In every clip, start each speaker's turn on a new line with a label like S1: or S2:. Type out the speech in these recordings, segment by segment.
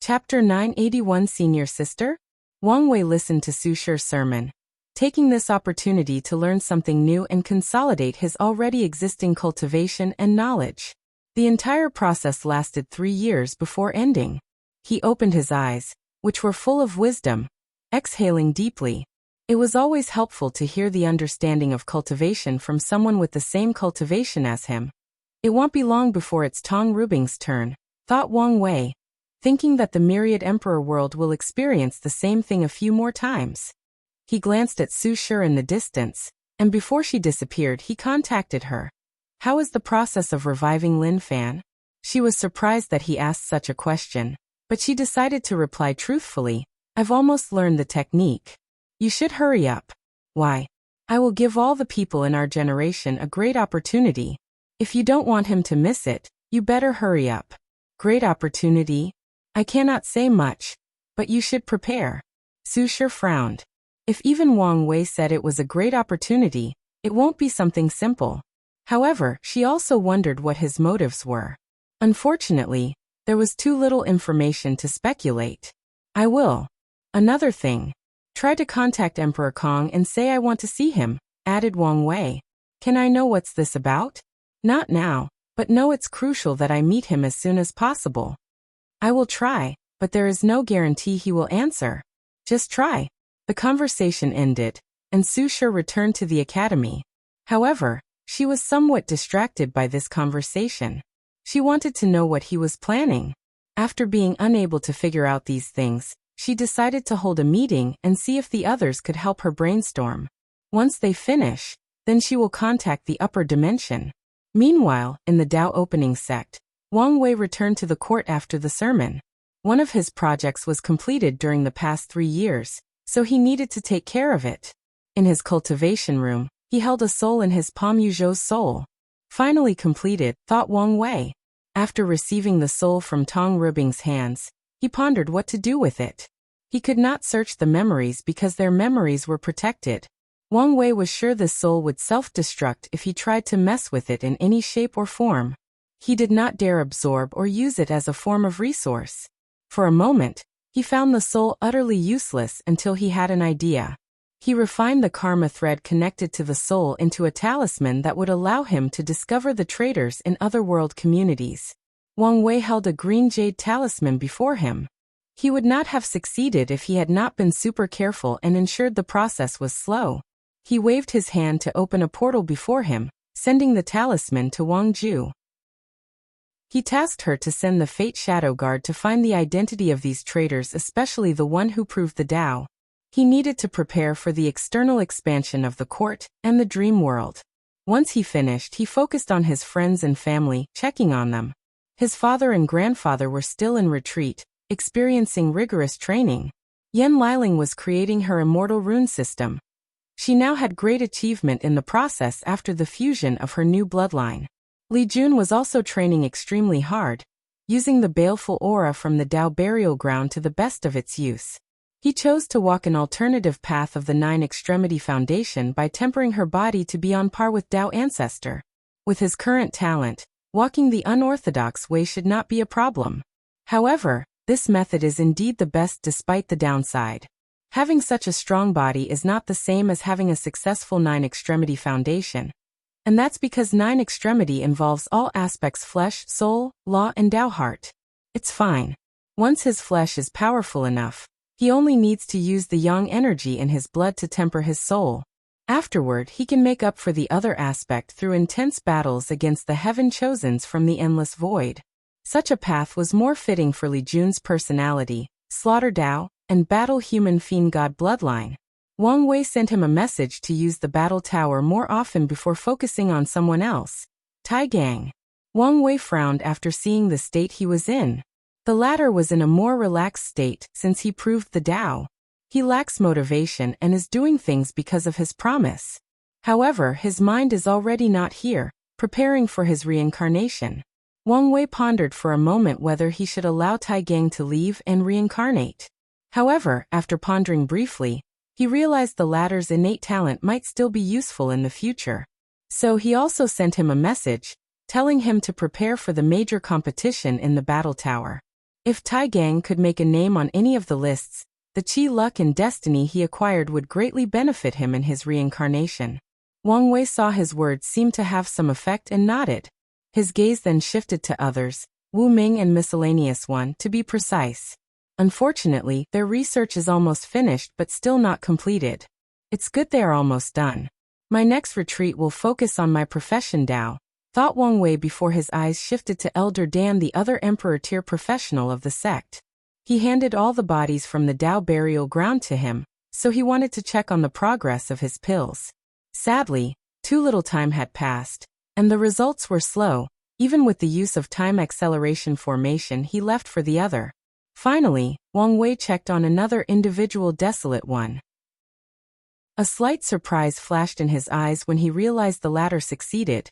S1: Chapter 981 Senior Sister? Wang Wei listened to Su Shi's sermon, taking this opportunity to learn something new and consolidate his already existing cultivation and knowledge. The entire process lasted 3 years before ending. He opened his eyes, which were full of wisdom, exhaling deeply. It was always helpful to hear the understanding of cultivation from someone with the same cultivation as him. It won't be long before it's Tong Rubing's turn, thought Wang Wei, thinking that the myriad emperor world will experience the same thing a few more times. He glanced at Su Shi in the distance, and before she disappeared he contacted her. How is the process of reviving Lin Fan? She was surprised that he asked such a question, but she decided to reply truthfully, I've almost learned the technique. You should hurry up. Why? I will give all the people in our generation a great opportunity. If you don't want him to miss it, you better hurry up. Great opportunity? I cannot say much, but you should prepare. Su Shi frowned. If even Wang Wei said it was a great opportunity, it won't be something simple. However, she also wondered what his motives were. Unfortunately, there was too little information to speculate. I will. Another thing. Try to contact Emperor Kong and say I want to see him, added Wang Wei. Can I know what's this about? Not now, but know it's crucial that I meet him as soon as possible. I will try, but there is no guarantee he will answer. Just try. The conversation ended, and Su Shi returned to the academy. However, she was somewhat distracted by this conversation. She wanted to know what he was planning. After being unable to figure out these things, she decided to hold a meeting and see if the others could help her brainstorm. Once they finish, then she will contact the upper dimension. Meanwhile, in the Dao opening sect, Wang Wei returned to the court after the sermon. One of his projects was completed during the past 3 years, so he needed to take care of it. In his cultivation room, he held a soul in his palm. Yuzhou's soul. Finally completed, thought Wang Wei. After receiving the soul from Tong Rubing's hands, he pondered what to do with it. He could not search the memories because their memories were protected. Wang Wei was sure this soul would self-destruct if he tried to mess with it in any shape or form. He did not dare absorb or use it as a form of resource. For a moment, he found the soul utterly useless until he had an idea. He refined the karma thread connected to the soul into a talisman that would allow him to discover the traitors in other world communities. Wang Wei held a green jade talisman before him. He would not have succeeded if he had not been super careful and ensured the process was slow. He waved his hand to open a portal before him, sending the talisman to Wang Ju. He tasked her to send the Fate Shadow Guard to find the identity of these traitors, especially the one who proved the Dao. He needed to prepare for the external expansion of the court and the dream world. Once he finished, he focused on his friends and family, checking on them. His father and grandfather were still in retreat, experiencing rigorous training. Yan Liling was creating her immortal rune system. She now had great achievement in the process after the fusion of her new bloodline. Li Jun was also training extremely hard, using the baleful aura from the Dao burial ground to the best of its use. He chose to walk an alternative path of the 9 Extremity Foundation by tempering her body to be on par with Dao Ancestor. With his current talent, walking the unorthodox way should not be a problem. However, this method is indeed the best despite the downside. Having such a strong body is not the same as having a successful 9 Extremity Foundation. And that's because 9 Extremity involves all aspects: flesh, soul, law, and Dao heart. It's fine. Once his flesh is powerful enough, he only needs to use the yang energy in his blood to temper his soul. Afterward, he can make up for the other aspect through intense battles against the Heaven Chosens from the Endless Void. Such a path was more fitting for Li Jun's personality, slaughter Dao, and battle human fiend god bloodline. Wang Wei sent him a message to use the battle tower more often before focusing on someone else. Tai Gang. Wang Wei frowned after seeing the state he was in. The latter was in a more relaxed state since he proved the Dao. He lacks motivation and is doing things because of his promise. However, his mind is already not here, preparing for his reincarnation. Wang Wei pondered for a moment whether he should allow Tai Gang to leave and reincarnate. However, after pondering briefly, he realized the latter's innate talent might still be useful in the future. So he also sent him a message, telling him to prepare for the major competition in the battle tower. If Tai Gang could make a name on any of the lists, the chi luck and destiny he acquired would greatly benefit him in his reincarnation. Wang Wei saw his words seemed to have some effect and nodded. His gaze then shifted to others, Wu Ming and Miscellaneous One, to be precise. Unfortunately, their research is almost finished but still not completed. It's good they are almost done. My next retreat will focus on my profession Dao, thought Wang Wei before his eyes shifted to Elder Dan, the other Emperor tier professional of the sect. He handed all the bodies from the Dao burial ground to him, so he wanted to check on the progress of his pills. Sadly, too little time had passed, and the results were slow. Even with the use of time acceleration formation, he left for the other. Finally, Wang Wei checked on another individual Desolate One. A slight surprise flashed in his eyes when he realized the latter succeeded.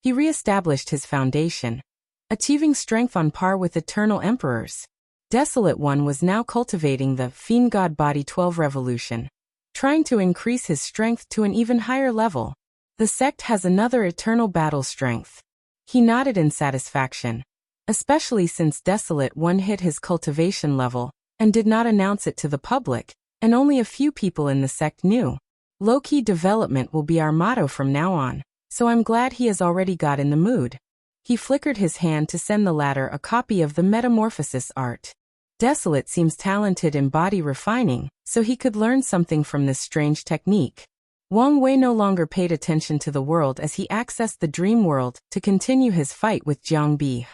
S1: He re-established his foundation, achieving strength on par with eternal emperors. Desolate One was now cultivating the Fiend God Body 12 Revolution, trying to increase his strength to an even higher level. The sect has another eternal battle strength. He nodded in satisfaction, especially since Desolate One hit his cultivation level and did not announce it to the public, and only a few people in the sect knew. Low-key development will be our motto from now on, so I'm glad he has already got in the mood. He flickered his hand to send the latter a copy of the Metamorphosis art. Desolate seems talented in body refining, so he could learn something from this strange technique. Wang Wei no longer paid attention to the world as he accessed the dream world to continue his fight with Jiang Bi.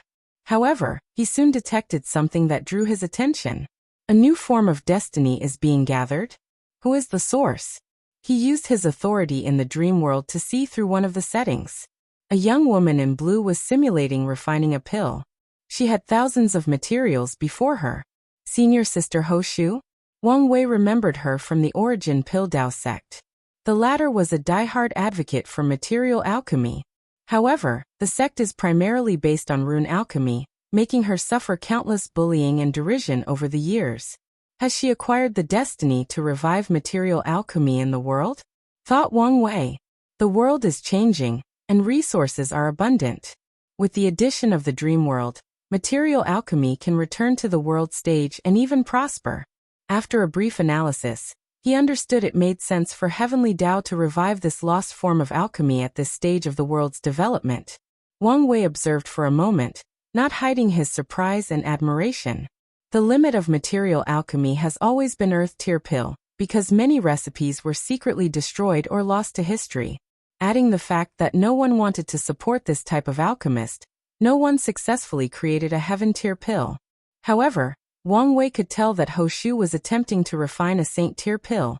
S1: However, he soon detected something that drew his attention. A new form of destiny is being gathered? Who is the source? He used his authority in the dream world to see through one of the settings. A young woman in blue was simulating refining a pill. She had thousands of materials before her. Senior Sister Ho Shu? Wang Wei remembered her from the Origin Pill Dao sect. The latter was a die-hard advocate for material alchemy. However, the sect is primarily based on rune alchemy, making her suffer countless bullying and derision over the years. Has she acquired the destiny to revive material alchemy in the world? Thought Wang Wei. The world is changing, and resources are abundant. With the addition of the dream world, material alchemy can return to the world stage and even prosper. After a brief analysis, he understood it made sense for Heavenly Dao to revive this lost form of alchemy at this stage of the world's development. Wang Wei observed for a moment, not hiding his surprise and admiration. The limit of material alchemy has always been Earth Tier Pill, because many recipes were secretly destroyed or lost to history. Adding the fact that no one wanted to support this type of alchemist, no one successfully created a Heaven Tier Pill. However, Wang Wei could tell that Ho Shu was attempting to refine a Saint Tier Pill,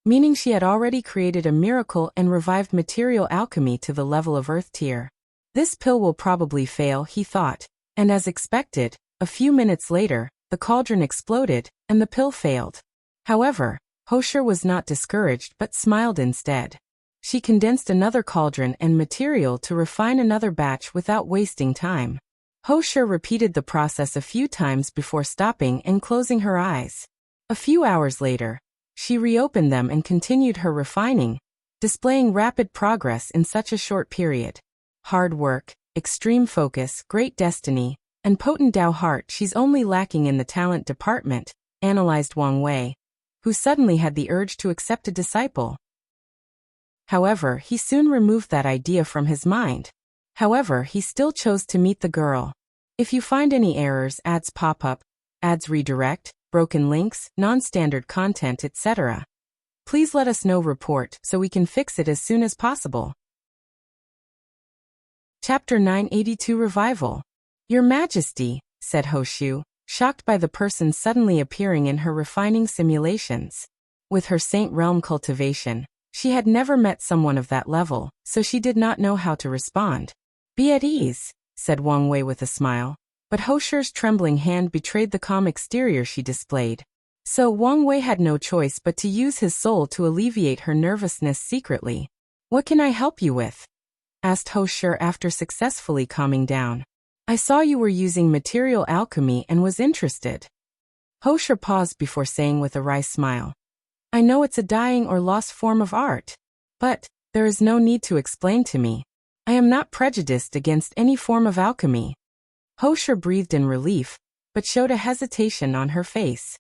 S1: meaning she had already created a miracle and revived material alchemy to the level of Earth Tier. This pill will probably fail, he thought, and as expected, a few minutes later, the cauldron exploded, and the pill failed. However, Ho Shu was not discouraged but smiled instead. She condensed another cauldron and material to refine another batch without wasting time. Ho Shu repeated the process a few times before stopping and closing her eyes. A few hours later, she reopened them and continued her refining, displaying rapid progress in such a short period. Hard work, extreme focus, great destiny, and potent Dao heart. She's only lacking in the talent department, analyzed Wang Wei, who suddenly had the urge to accept a disciple. However, he soon removed that idea from his mind. However, he still chose to meet the girl. If you find any errors, ads pop up, ads redirect, broken links, non-standard content, etc., please let us know. Report so we can fix it as soon as possible. Chapter 982 Revival. Your Majesty, said Ho Shu, shocked by the person suddenly appearing in her refining simulations. With her Saint Realm cultivation, she had never met someone of that level, so she did not know how to respond. Be at ease, said Wang Wei with a smile, but Ho Shu's trembling hand betrayed the calm exterior she displayed. So Wang Wei had no choice but to use his soul to alleviate her nervousness secretly. What can I help you with? Asked Ho Shu after successfully calming down. I saw you were using material alchemy and was interested. Ho Shu paused before saying with a wry smile. I know it's a dying or lost form of art, but there is no need to explain to me. I am not prejudiced against any form of alchemy. Ho Shu breathed in relief, but showed a hesitation on her face.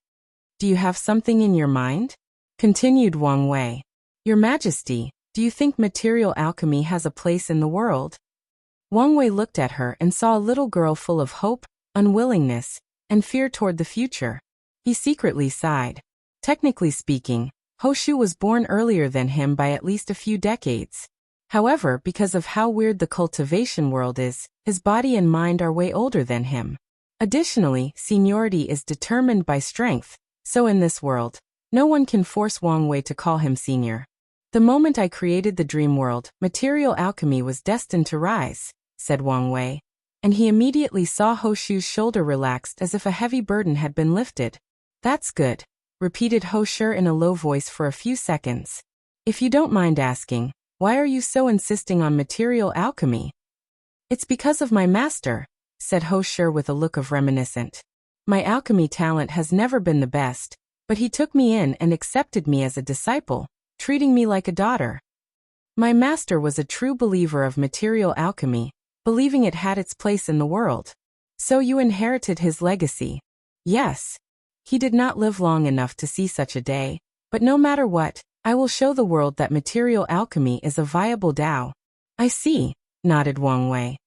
S1: Do you have something in your mind? Continued Wang Wei. Your Majesty, do you think material alchemy has a place in the world? Wang Wei looked at her and saw a little girl full of hope, unwillingness, and fear toward the future. He secretly sighed. Technically speaking, Hoshu was born earlier than him by at least a few decades. However, because of how weird the cultivation world is, his body and mind are way older than him. Additionally, seniority is determined by strength, so in this world, no one can force Wang Wei to call him senior. The moment I created the dream world, material alchemy was destined to rise, said Wang Wei, and he immediately saw Hoshu's shoulder relaxed as if a heavy burden had been lifted. That's good, repeated Hoshu in a low voice for a few seconds. If you don't mind asking, why are you so insisting on material alchemy? It's because of my master, said Hoshu with a look of reminiscent. My alchemy talent has never been the best, but he took me in and accepted me as a disciple, treating me like a daughter. My master was a true believer of material alchemy, believing it had its place in the world. So you inherited his legacy. Yes. He did not live long enough to see such a day, but no matter what, I will show the world that material alchemy is a viable Tao. I see, nodded Wang Wei.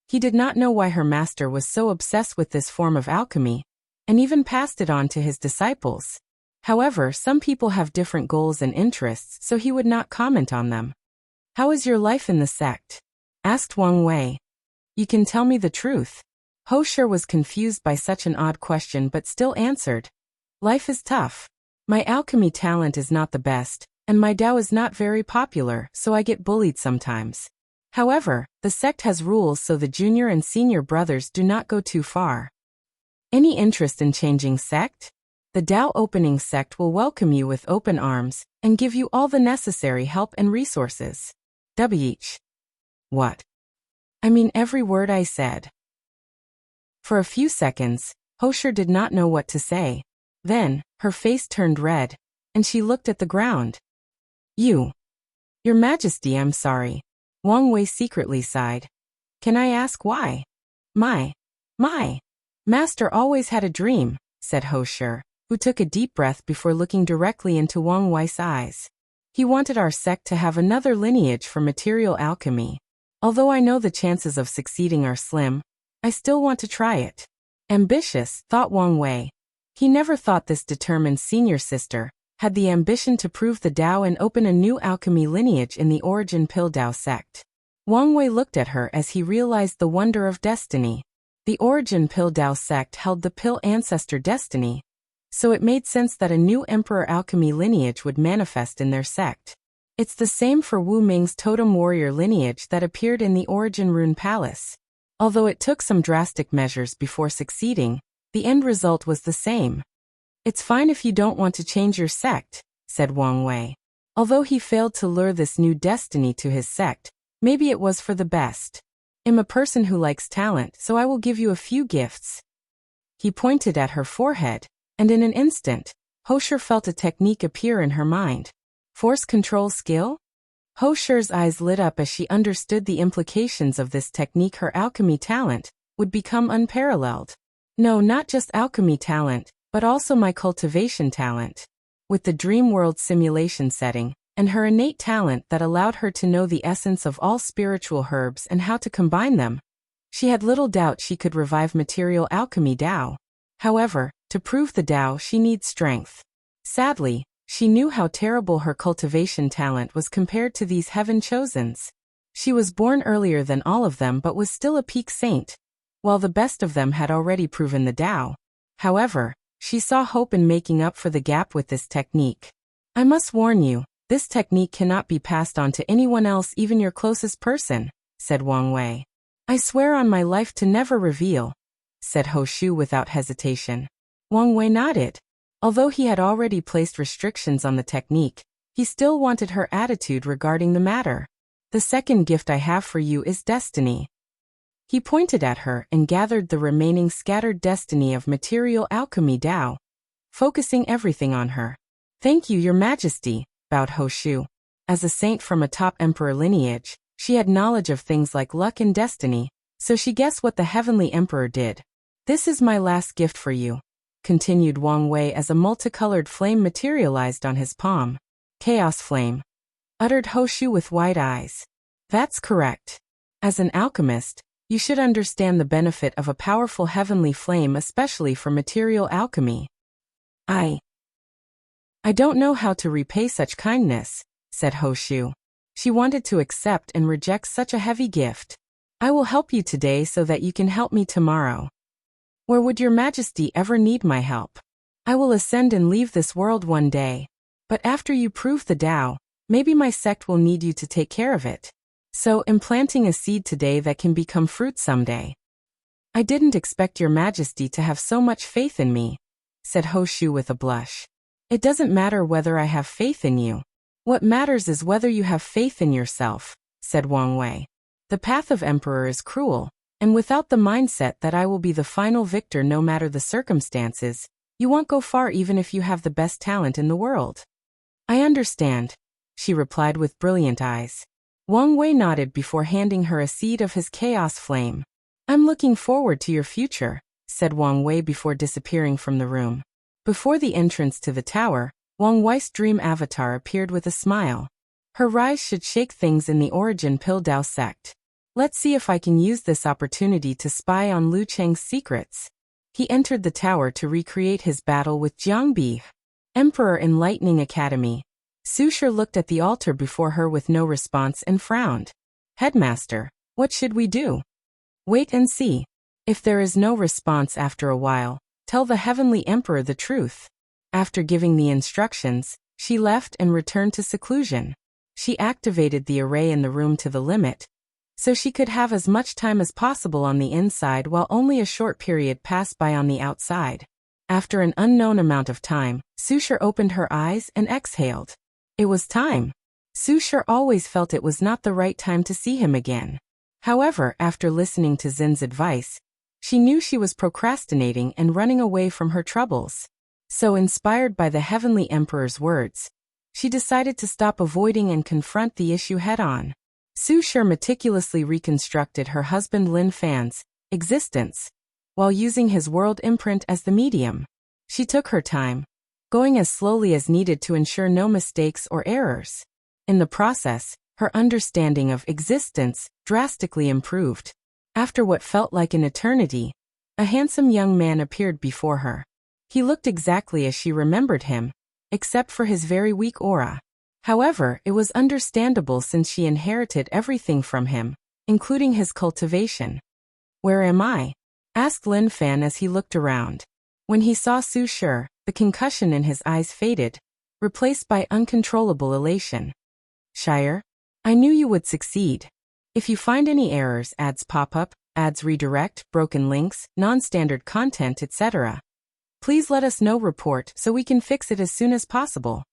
S1: He did not know why her master was so obsessed with this form of alchemy, and even passed it on to his disciples. However, some people have different goals and interests, so he would not comment on them. How is your life in the sect? Asked Wang Wei. You can tell me the truth. Hoshu was confused by such an odd question but still answered. Life is tough. My alchemy talent is not the best, and my Tao is not very popular, so I get bullied sometimes. However, the sect has rules so the junior and senior brothers do not go too far. Any interest in changing sect? The Tao opening sect will welcome you with open arms and give you all the necessary help and resources. What? I mean every word I said. For a few seconds, Hoshu did not know what to say. Then, her face turned red, and she looked at the ground. Your Majesty, I'm sorry. Wang Wei secretly sighed. Can I ask why? My master always had a dream, said Hoshu, who took a deep breath before looking directly into Wang Wei's eyes. He wanted our sect to have another lineage for material alchemy. Although I know the chances of succeeding are slim, I still want to try it. Ambitious, thought Wang Wei. He never thought this determined senior sister had the ambition to prove the Tao and open a new alchemy lineage in the Origin Pill Tao sect. Wang Wei looked at her as he realized the wonder of destiny. The Origin Pill Tao sect held the Pill Ancestor destiny, so it made sense that a new Emperor alchemy lineage would manifest in their sect. It's the same for Wu Ming's totem warrior lineage that appeared in the Origin Rune Palace. Although it took some drastic measures before succeeding, the end result was the same. It's fine if you don't want to change your sect, said Wang Wei. Although he failed to lure this new destiny to his sect, maybe it was for the best. I'm a person who likes talent, so I will give you a few gifts. He pointed at her forehead, and in an instant, Hoshu felt a technique appear in her mind. Force control skill? Hoshu's eyes lit up as she understood the implications of this technique. Her alchemy talent would become unparalleled. No, not just alchemy talent, but also my cultivation talent. With the dream world simulation setting, and her innate talent that allowed her to know the essence of all spiritual herbs and how to combine them, she had little doubt she could revive material alchemy Tao. However, to prove the Tao she needs strength. Sadly, she knew how terrible her cultivation talent was compared to these heaven-chosens. She was born earlier than all of them but was still a peak saint, while the best of them had already proven the Tao. However, she saw hope in making up for the gap with this technique. I must warn you, this technique cannot be passed on to anyone else, even your closest person, said Wang Wei. I swear on my life to never reveal, said Hoshu without hesitation. Wang Wei nodded. Although he had already placed restrictions on the technique, he still wanted her attitude regarding the matter. The second gift I have for you is destiny. He pointed at her and gathered the remaining scattered destiny of material alchemy Tao, focusing everything on her. Thank you, Your Majesty, bowed Hoshu. As a saint from a top emperor lineage, she had knowledge of things like luck and destiny, so she guessed what the heavenly emperor did. This is my last gift for you, continued Wang Wei as a multicolored flame materialized on his palm. Chaos flame, uttered Hoshu with wide eyes. That's correct. As an alchemist, you should understand the benefit of a powerful heavenly flame, especially for material alchemy. I don't know how to repay such kindness, said Hoshu. She wanted to accept and reject such a heavy gift. I will help you today so that you can help me tomorrow. Where would your majesty ever need my help? I will ascend and leave this world one day. But after you prove the Tao, maybe my sect will need you to take care of it. So, implanting a seed today that can become fruit someday. I didn't expect your majesty to have so much faith in me, said Hoshu with a blush. It doesn't matter whether I have faith in you. What matters is whether you have faith in yourself, said Wang Wei. The path of emperor is cruel, and without the mindset that I will be the final victor no matter the circumstances, you won't go far even if you have the best talent in the world. I understand, she replied with brilliant eyes. Wang Wei nodded before handing her a seed of his chaos flame. I'm looking forward to your future, said Wang Wei before disappearing from the room. Before the entrance to the tower, Wang Wei's dream avatar appeared with a smile. Her rise should shake things in the Origin Pill Dao sect. Let's see if I can use this opportunity to spy on Lu Cheng's secrets. He entered the tower to recreate his battle with Jiang Bi, Emperor in Lightning Academy. Su Shi looked at the altar before her with no response and frowned. Headmaster, what should we do? Wait and see. If there is no response after a while, tell the Heavenly Emperor the truth. After giving the instructions, she left and returned to seclusion. She activated the array in the room to the limit, so she could have as much time as possible on the inside while only a short period passed by on the outside. After an unknown amount of time, Su Shi opened her eyes and exhaled. It was time. Su Shi always felt it was not the right time to see him again. However, after listening to Zin's advice, she knew she was procrastinating and running away from her troubles. So, inspired by the Heavenly Emperor's words, she decided to stop avoiding and confront the issue head-on. Su Shi meticulously reconstructed her husband Lin Fan's existence, while using his world imprint as the medium. She took her time, going as slowly as needed to ensure no mistakes or errors. In the process, her understanding of existence drastically improved. After what felt like an eternity, a handsome young man appeared before her. He looked exactly as she remembered him, except for his very weak aura. However, it was understandable since she inherited everything from him, including his cultivation. Where am I? Asked Lin Fan as he looked around. When he saw Su Shi, the concussion in his eyes faded, replaced by uncontrollable elation. Shire, I knew you would succeed. If you find any errors, ads pop up, ads redirect, broken links, non-standard content, etc., please let us know. Report so we can fix it as soon as possible.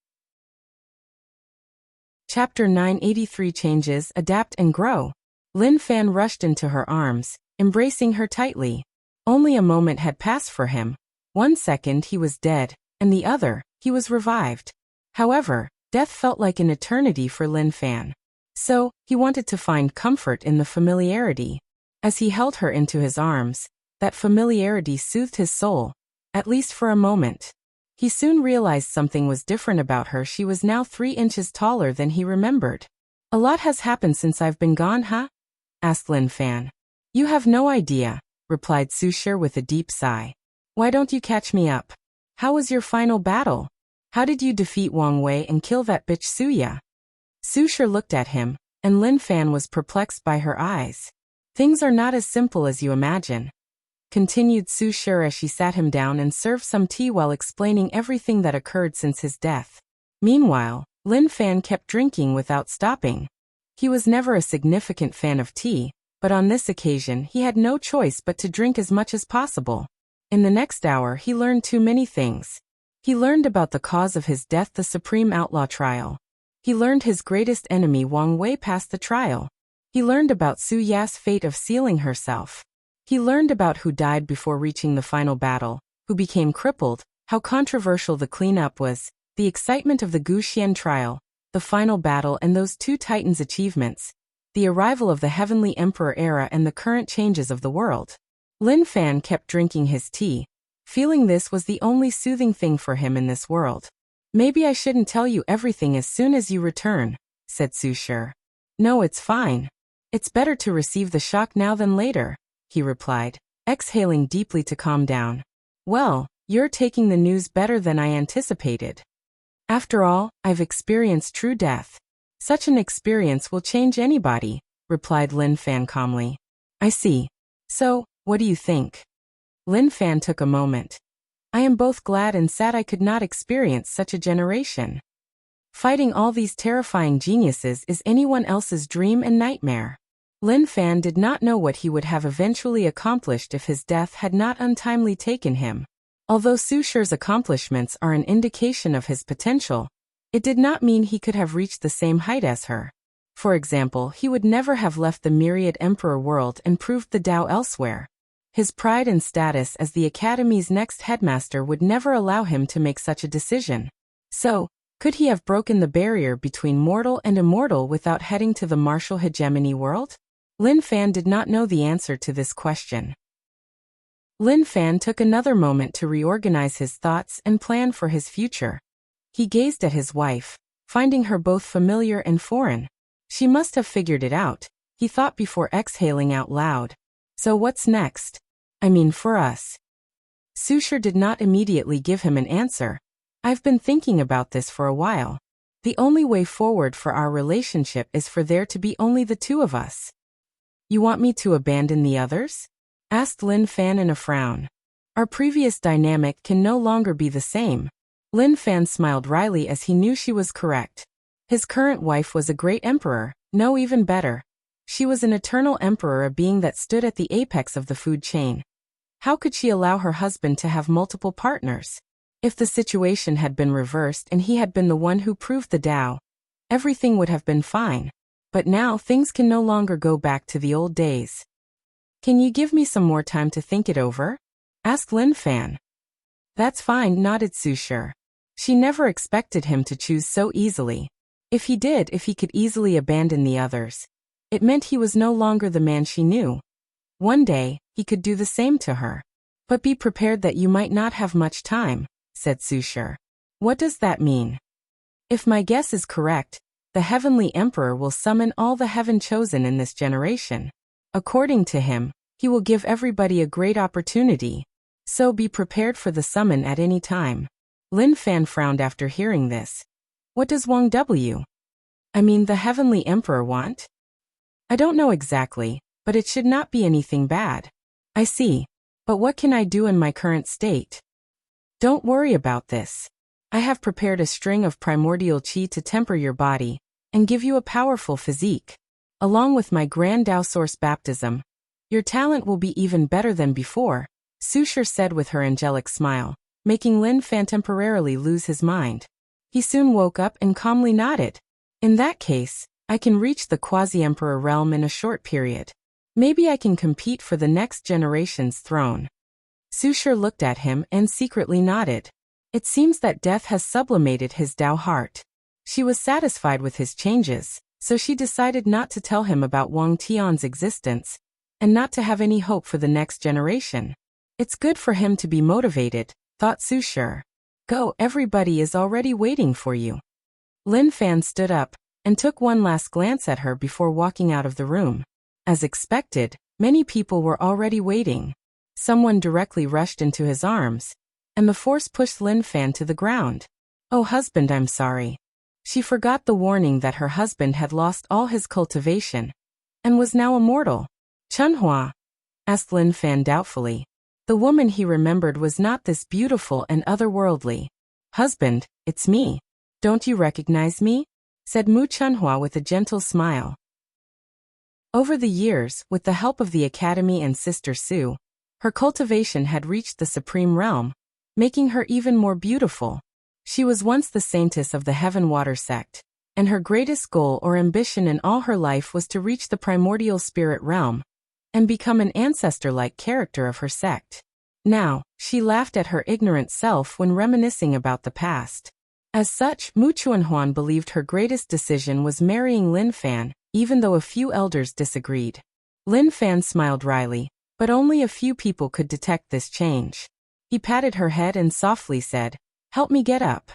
S1: Chapter 983 Changes, Adapt and Grow. Lin Fan rushed into her arms, embracing her tightly. Only a moment had passed for him. 1 second he was dead, and the other, he was revived. However, death felt like an eternity for Lin Fan. So, he wanted to find comfort in the familiarity. As he held her into his arms, that familiarity soothed his soul, at least for a moment. He soon realized something was different about her. She was now 3 inches taller than he remembered. A lot has happened since I've been gone, huh? Asked Lin Fan. You have no idea, replied Su Shi with a deep sigh. Why don't you catch me up? How was your final battle? How did you defeat Wang Wei and kill that bitch Suya? Su Shi looked at him, and Lin Fan was perplexed by her eyes. Things are not as simple as you imagine, continued Su Shi as she sat him down and served some tea while explaining everything that occurred since his death. Meanwhile, Lin Fan kept drinking without stopping. He was never a significant fan of tea, but on this occasion he had no choice but to drink as much as possible. In the next hour he learned too many things. He learned about the cause of his death, the Supreme Outlaw trial. He learned his greatest enemy Wang Wei passed the trial. He learned about Su Ya's fate of sealing herself. He learned about who died before reaching the final battle, who became crippled, how controversial the cleanup was, the excitement of the Guxian trial, the final battle and those 2 titans' achievements, the arrival of the Heavenly Emperor era and the current changes of the world. Lin Fan kept drinking his tea, feeling this was the only soothing thing for him in this world. Maybe I shouldn't tell you everything as soon as you return, said Su Shi. No, it's fine. It's better to receive the shock now than later, he replied, exhaling deeply to calm down. Well, you're taking the news better than I anticipated. After all, I've experienced true death. Such an experience will change anybody, replied Lin Fan calmly. I see. So, what do you think? Lin Fan took a moment. I am both glad and sad I could not experience such a generation. Fighting all these terrifying geniuses is anyone else's dream and nightmare. Lin Fan did not know what he would have eventually accomplished if his death had not untimely taken him. Although Su Shi's accomplishments are an indication of his potential, it did not mean he could have reached the same height as her. For example, he would never have left the myriad emperor world and proved the Tao elsewhere. His pride and status as the Academy's next headmaster would never allow him to make such a decision. So, could he have broken the barrier between mortal and immortal without heading to the martial hegemony world? Lin Fan did not know the answer to this question. Lin Fan took another moment to reorganize his thoughts and plan for his future. He gazed at his wife, finding her both familiar and foreign. She must have figured it out, he thought before exhaling out loud. So what's next? I mean for us. Su Shi did not immediately give him an answer. I've been thinking about this for a while. The only way forward for our relationship is for there to be only the two of us. You want me to abandon the others? Asked Lin Fan in a frown. Our previous dynamic can no longer be the same. Lin Fan smiled wryly as he knew she was correct. His current wife was a great emperor, no, even better. She was an eternal emperor, a being that stood at the apex of the food chain. How could she allow her husband to have multiple partners? If the situation had been reversed and he had been the one who proved the Tao, everything would have been fine. But now things can no longer go back to the old days. Can you give me some more time to think it over? Asked Lin Fan. That's fine, nodded Su Shi. She never expected him to choose so easily. If he could easily abandon the others, it meant he was no longer the man she knew. One day, he could do the same to her. But be prepared that you might not have much time, said Su Shi. What does that mean? If my guess is correct, the Heavenly Emperor will summon all the heaven chosen in this generation. According to him, he will give everybody a great opportunity. So be prepared for the summon at any time. Lin Fan frowned after hearing this. What does the Heavenly Emperor want? I don't know exactly, but it should not be anything bad. I see. But what can I do in my current state? Don't worry about this. I have prepared a string of primordial qi to temper your body and give you a powerful physique. Along with my grand Tao source baptism, your talent will be even better than before, Su Shi said with her angelic smile, making Lin Fan temporarily lose his mind. He soon woke up and calmly nodded. In that case, I can reach the quasi-emperor realm in a short period. Maybe I can compete for the next generation's throne. Su Shi looked at him and secretly nodded. It seems that death has sublimated his Tao heart. She was satisfied with his changes, so she decided not to tell him about Wang Tian's existence, and not to have any hope for the next generation. It's good for him to be motivated, thought Su Shi. Go, everybody is already waiting for you. Lin Fan stood up and took one last glance at her before walking out of the room. As expected, many people were already waiting. Someone directly rushed into his arms, and the force pushed Lin Fan to the ground. Oh husband, I'm sorry. She forgot the warning that her husband had lost all his cultivation, and was now immortal. Chunhua? Asked Lin Fan doubtfully. The woman he remembered was not this beautiful and otherworldly. Husband, it's me. Don't you recognize me? Said Mu Chunhua with a gentle smile. Over the years, with the help of the Academy and Sister Su, her cultivation had reached the supreme realm, making her even more beautiful. She was once the saintess of the Heaven Water sect, and her greatest goal or ambition in all her life was to reach the primordial spirit realm and become an ancestor-like character of her sect. Now, she laughed at her ignorant self when reminiscing about the past. As such, Mu Chunhuan believed her greatest decision was marrying Lin Fan, even though a few elders disagreed. Lin Fan smiled wryly, But only a few people could detect this change. He patted her head and softly said, "Help me get up."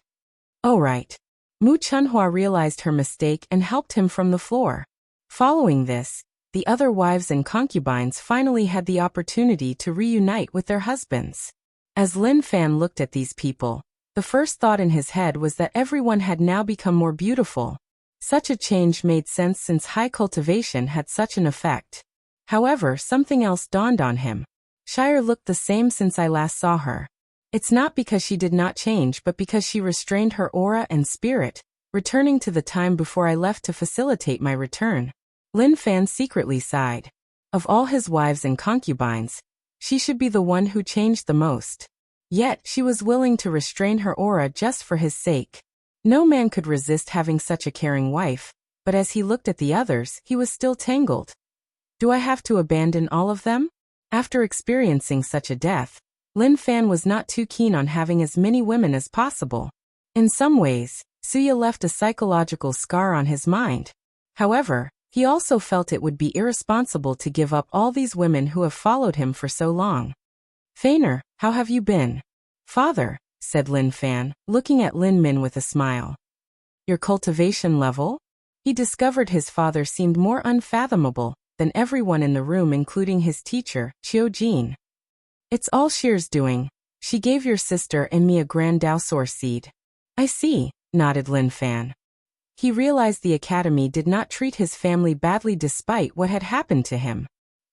S1: "Oh right." Mu Chunhua realized her mistake and helped him from the floor. Following this, the other wives and concubines finally had the opportunity to reunite with their husbands. As Lin Fan looked at these people, the first thought in his head was that everyone had now become more beautiful. Such a change made sense since high cultivation had such an effect. However, something else dawned on him. Shire looked the same since I last saw her. It's not because she did not change but because she restrained her aura and spirit, returning to the time before I left to facilitate my return. Lin Fan secretly sighed. Of all his wives and concubines, she should be the one who changed the most. Yet, she was willing to restrain her aura just for his sake. No man could resist having such a caring wife, but as he looked at the others, he was still tangled. Do I have to abandon all of them? After experiencing such a death, Lin Fan was not too keen on having as many women as possible. In some ways, Suya left a psychological scar on his mind. However, he also felt it would be irresponsible to give up all these women who have followed him for so long. "Feiner, how have you been?" "Father," said Lin Fan, looking at Lin Min with a smile. "Your cultivation level?" He discovered his father seemed more unfathomable than everyone in the room, including his teacher, Qiu Jin. "It's all Shir's doing. She gave your sister and me a grand Daosaur seed." "I see," nodded Lin Fan. He realized the academy did not treat his family badly despite what had happened to him.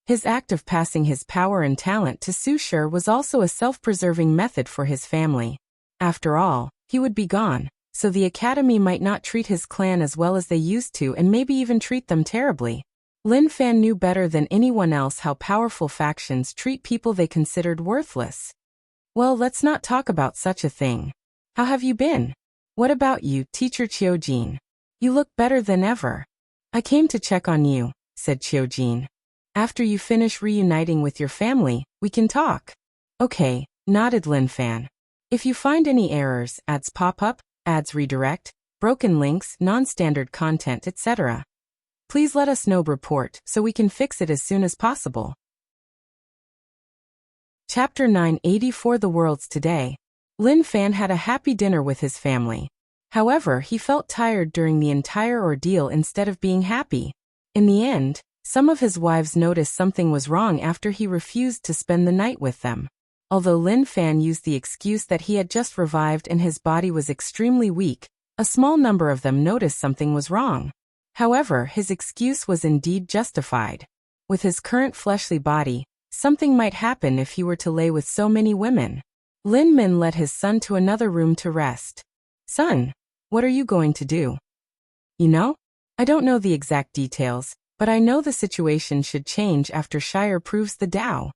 S1: His act of passing his power and talent to Su Shi was also a self-preserving method for his family. After all, he would be gone, so the academy might not treat his clan as well as they used to and maybe even treat them terribly. Lin Fan knew better than anyone else how powerful factions treat people they considered worthless. "Well, let's not talk about such a thing. How have you been? What about you, Teacher Qiu Jin? You look better than ever." "I came to check on you," said Qiu Jin. "After you finish reuniting with your family, we can talk." "Okay," nodded Lin Fan. "If you find any errors, ads pop up, ads redirect, broken links, non-standard content, etc., please let us know. Report so we can fix it as soon as possible." Chapter 984 The Worlds Today. Lin Fan had a happy dinner with his family. However, he felt tired during the entire ordeal instead of being happy. In the end, some of his wives noticed something was wrong after he refused to spend the night with them. Although Lin Fan used the excuse that he had just revived and his body was extremely weak, a small number of them noticed something was wrong. However, his excuse was indeed justified. With his current fleshly body, something might happen if he were to lay with so many women. Lin Min led his son to another room to rest. "Son, what are you going to do?" "You know? I don't know the exact details, but I know the situation should change after Shire proves the Tao."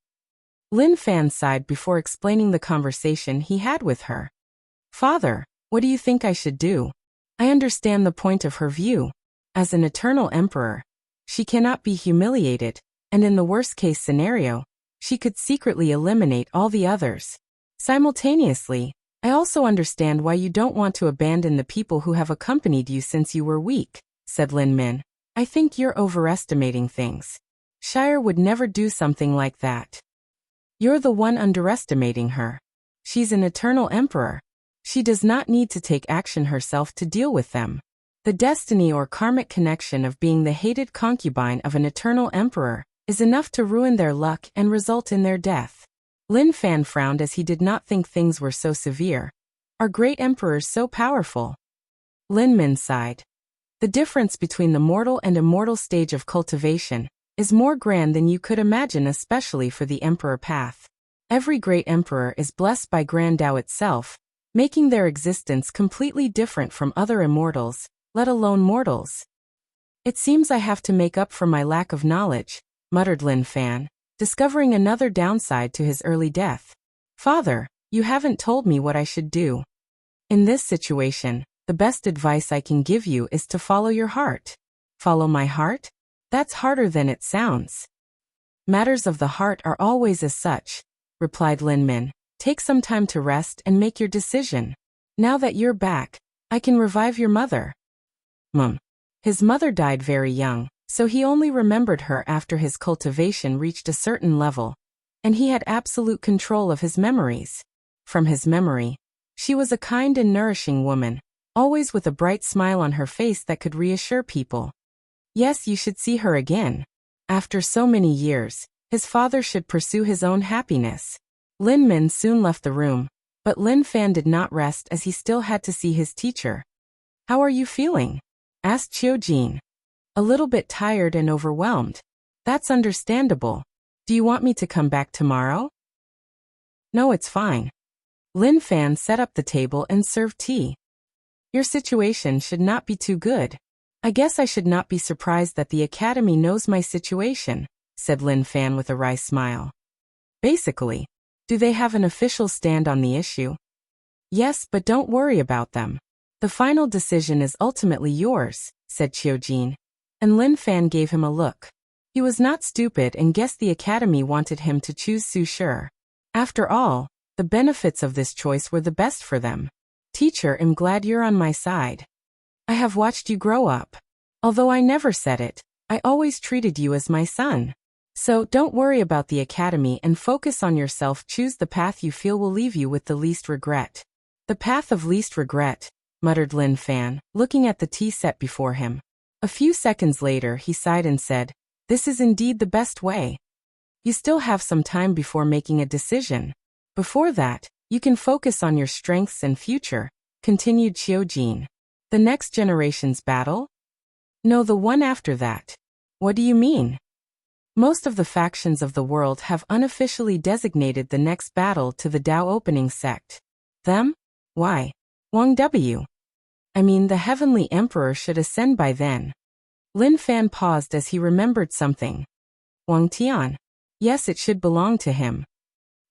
S1: Lin Fan sighed before explaining the conversation he had with her. "Father, what do you think I should do? I understand the point of her view. As an eternal emperor, she cannot be humiliated, and in the worst-case scenario, she could secretly eliminate all the others. Simultaneously, I also understand why you don't want to abandon the people who have accompanied you since you were weak," said Lin Min. "I think you're overestimating things. Shire would never do something like that. You're the one underestimating her. She's an eternal emperor. She does not need to take action herself to deal with them. The destiny or karmic connection of being the hated concubine of an eternal emperor is enough to ruin their luck and result in their death." Lin Fan frowned as he did not think things were so severe. Are great emperors so powerful? Lin Min sighed. The difference between the mortal and immortal stage of cultivation is more grand than you could imagine, especially for the emperor path. Every great emperor is blessed by Grand Tao itself, making their existence completely different from other immortals, let alone mortals. "It seems I have to make up for my lack of knowledge," muttered Lin Fan, discovering another downside to his early death. "Father, you haven't told me what I should do." "In this situation, the best advice I can give you is to follow your heart." "Follow my heart? That's harder than it sounds." "Matters of the heart are always as such," replied Lin Min. "Take some time to rest and make your decision. Now that you're back, I can revive your mother." His mother died very young, so he only remembered her after his cultivation reached a certain level, and he had absolute control of his memories. From his memory, she was a kind and nourishing woman, always with a bright smile on her face that could reassure people. Yes, you should see her again. After so many years, his father should pursue his own happiness. Lin Min soon left the room, but Lin Fan did not rest as he still had to see his teacher. How are you feeling? Asked Qiu Jin. A little bit tired and overwhelmed. That's understandable. Do you want me to come back tomorrow? No, it's fine. Lin Fan set up the table and served tea. Your situation should not be too good. I guess I should not be surprised that the academy knows my situation, said Lin Fan with a wry smile. Basically, do they have an official stand on the issue? Yes, but don't worry about them. The final decision is ultimately yours, said Qiu Jin. And Lin Fan gave him a look. He was not stupid and guessed the academy wanted him to choose Su Shi. After all, the benefits of this choice were the best for them. Teacher, I'm glad you're on my side. I have watched you grow up. Although I never said it, I always treated you as my son. So don't worry about the academy and focus on yourself. Choose the path you feel will leave you with the least regret. The path of least regret, muttered Lin Fan, looking at the tea set before him. A few seconds later he sighed and said, this is indeed the best way. You still have some time before making a decision. Before that, you can focus on your strengths and future, continued Qiu Jin. The next generation's battle? No, the one after that. What do you mean? Most of the factions of the world have unofficially designated the next battle to the Dao opening sect. Them? Why? Wang W. I mean, the Heavenly Emperor should ascend by then. Lin Fan paused as he remembered something. Wang Tian. Yes, it should belong to him.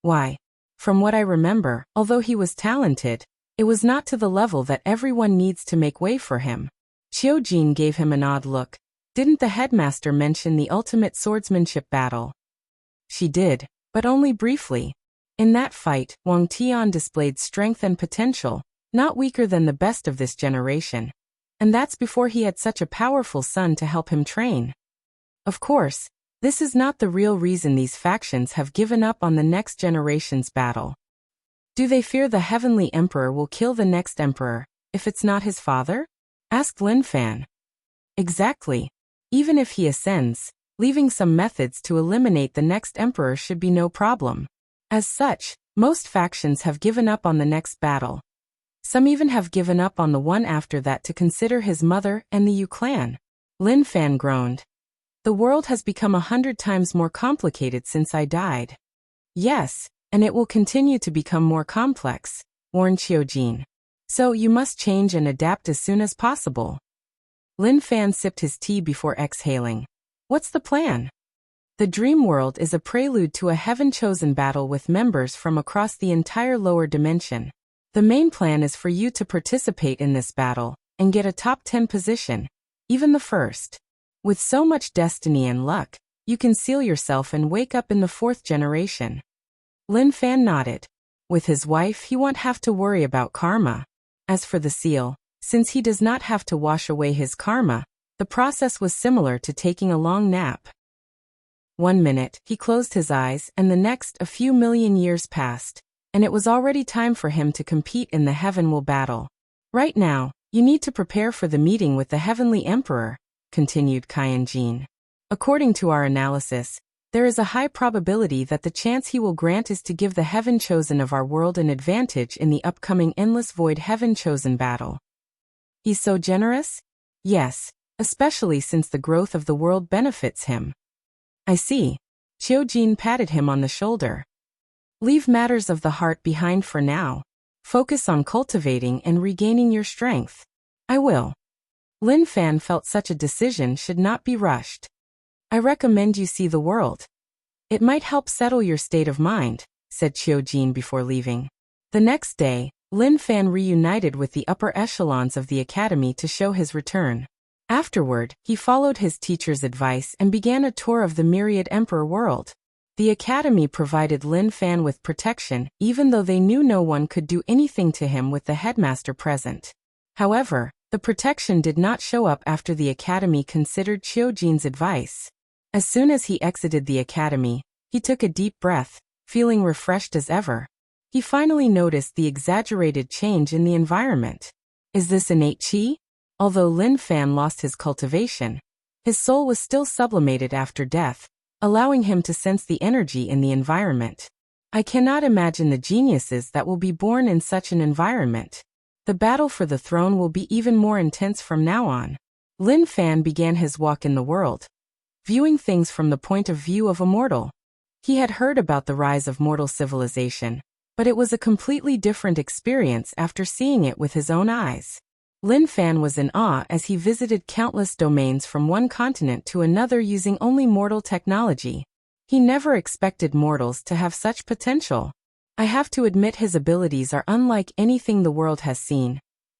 S1: Why? From what I remember, although he was talented, it was not to the level that everyone needs to make way for him. Qiu Jin gave him an odd look. Didn't the headmaster mention the ultimate swordsmanship battle? She did, but only briefly. In that fight, Wang Tian displayed strength and potential, not weaker than the best of this generation. And that's before he had such a powerful son to help him train. Of course, this is not the real reason these factions have given up on the next generation's battle. Do they fear the Heavenly Emperor will kill the next emperor, if it's not his father? Asked Lin Fan. Exactly. Even if he ascends, leaving some methods to eliminate the next emperor should be no problem. As such, most factions have given up on the next battle. Some even have given up on the one after that to consider his mother and the Yu clan. Lin Fan groaned. The world has become 100 times more complicated since I died. Yes, and it will continue to become more complex, warned Qiu Jin. So you must change and adapt as soon as possible. Lin Fan sipped his tea before exhaling. What's the plan? The dream world is a prelude to a heaven-chosen battle with members from across the entire lower dimension. The main plan is for you to participate in this battle and get a top 10 position, even the first. With so much destiny and luck, you can seal yourself and wake up in the 4th generation. Lin Fan nodded. With his wife, he won't have to worry about karma. As for the seal, since he does not have to wash away his karma, the process was similar to taking a long nap. 1 minute, he closed his eyes, and the next, a few million years passed, and it was already time for him to compete in the Heavenly battle. Right now, you need to prepare for the meeting with the Heavenly Emperor, continued Qian Jin. According to our analysis, there is a high probability that the chance he will grant is to give the Heaven Chosen of our world an advantage in the upcoming Endless Void Heaven Chosen battle. He's so generous? Yes, especially since the growth of the world benefits him. I see. Qiu Jin patted him on the shoulder. Leave matters of the heart behind for now. Focus on cultivating and regaining your strength. I will. Lin Fan felt such a decision should not be rushed. I recommend you see the world. It might help settle your state of mind, said Qiu Jin before leaving. The next day, Lin Fan reunited with the upper echelons of the academy to show his return. Afterward, he followed his teacher's advice and began a tour of the myriad emperor world. The academy provided Lin Fan with protection, even though they knew no one could do anything to him with the headmaster present. However, the protection did not show up after the academy considered Qiu Jin's advice. As soon as he exited the academy, He took a deep breath, feeling refreshed as ever. He finally noticed the exaggerated change in the environment. Is this innate qi? Although Lin Fan lost his cultivation, his soul was still sublimated after death, allowing him to sense the energy in the environment. I cannot imagine the geniuses that will be born in such an environment. The battle for the throne will be even more intense from now on. Lin Fan began his walk in the world, viewing things from the point of view of a mortal. He had heard about the rise of mortal civilization, but it was a completely different experience after seeing it with his own eyes. Lin Fan was in awe as he visited countless domains from one continent to another using only mortal technology. He never expected mortals to have such potential. I have to admit his abilities are unlike anything the world has seen,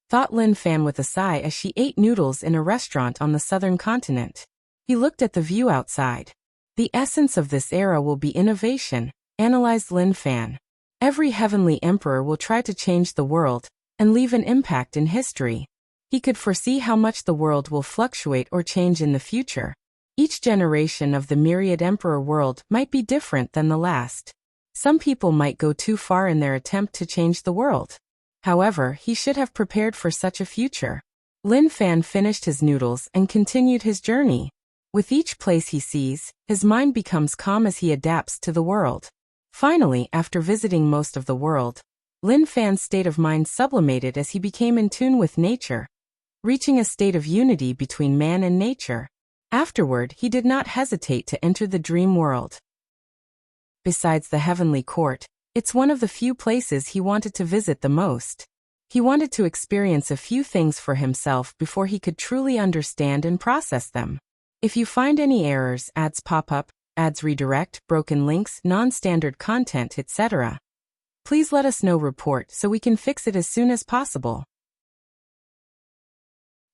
S1: thought Lin Fan with a sigh as she ate noodles in a restaurant on the southern continent. He looked at the view outside. The essence of this era will be innovation, analyzed Lin Fan. Every heavenly emperor will try to change the world and leave an impact in history. He could foresee how much the world will fluctuate or change in the future. Each generation of the myriad emperor world might be different than the last. Some people might go too far in their attempt to change the world. However, he should have prepared for such a future. Lin Fan finished his noodles and continued his journey. With each place he sees, his mind becomes calm as he adapts to the world. Finally, after visiting most of the world, Lin Fan's state of mind sublimated as he became in tune with nature, reaching a state of unity between man and nature. Afterward, he did not hesitate to enter the dream world. Besides the heavenly court, it's one of the few places he wanted to visit the most. He wanted to experience a few things for himself before he could truly understand and process them. If you find any errors, ads pop up, ads redirect, broken links, non-standard content, etc., please let us know. Report so we can fix it as soon as possible.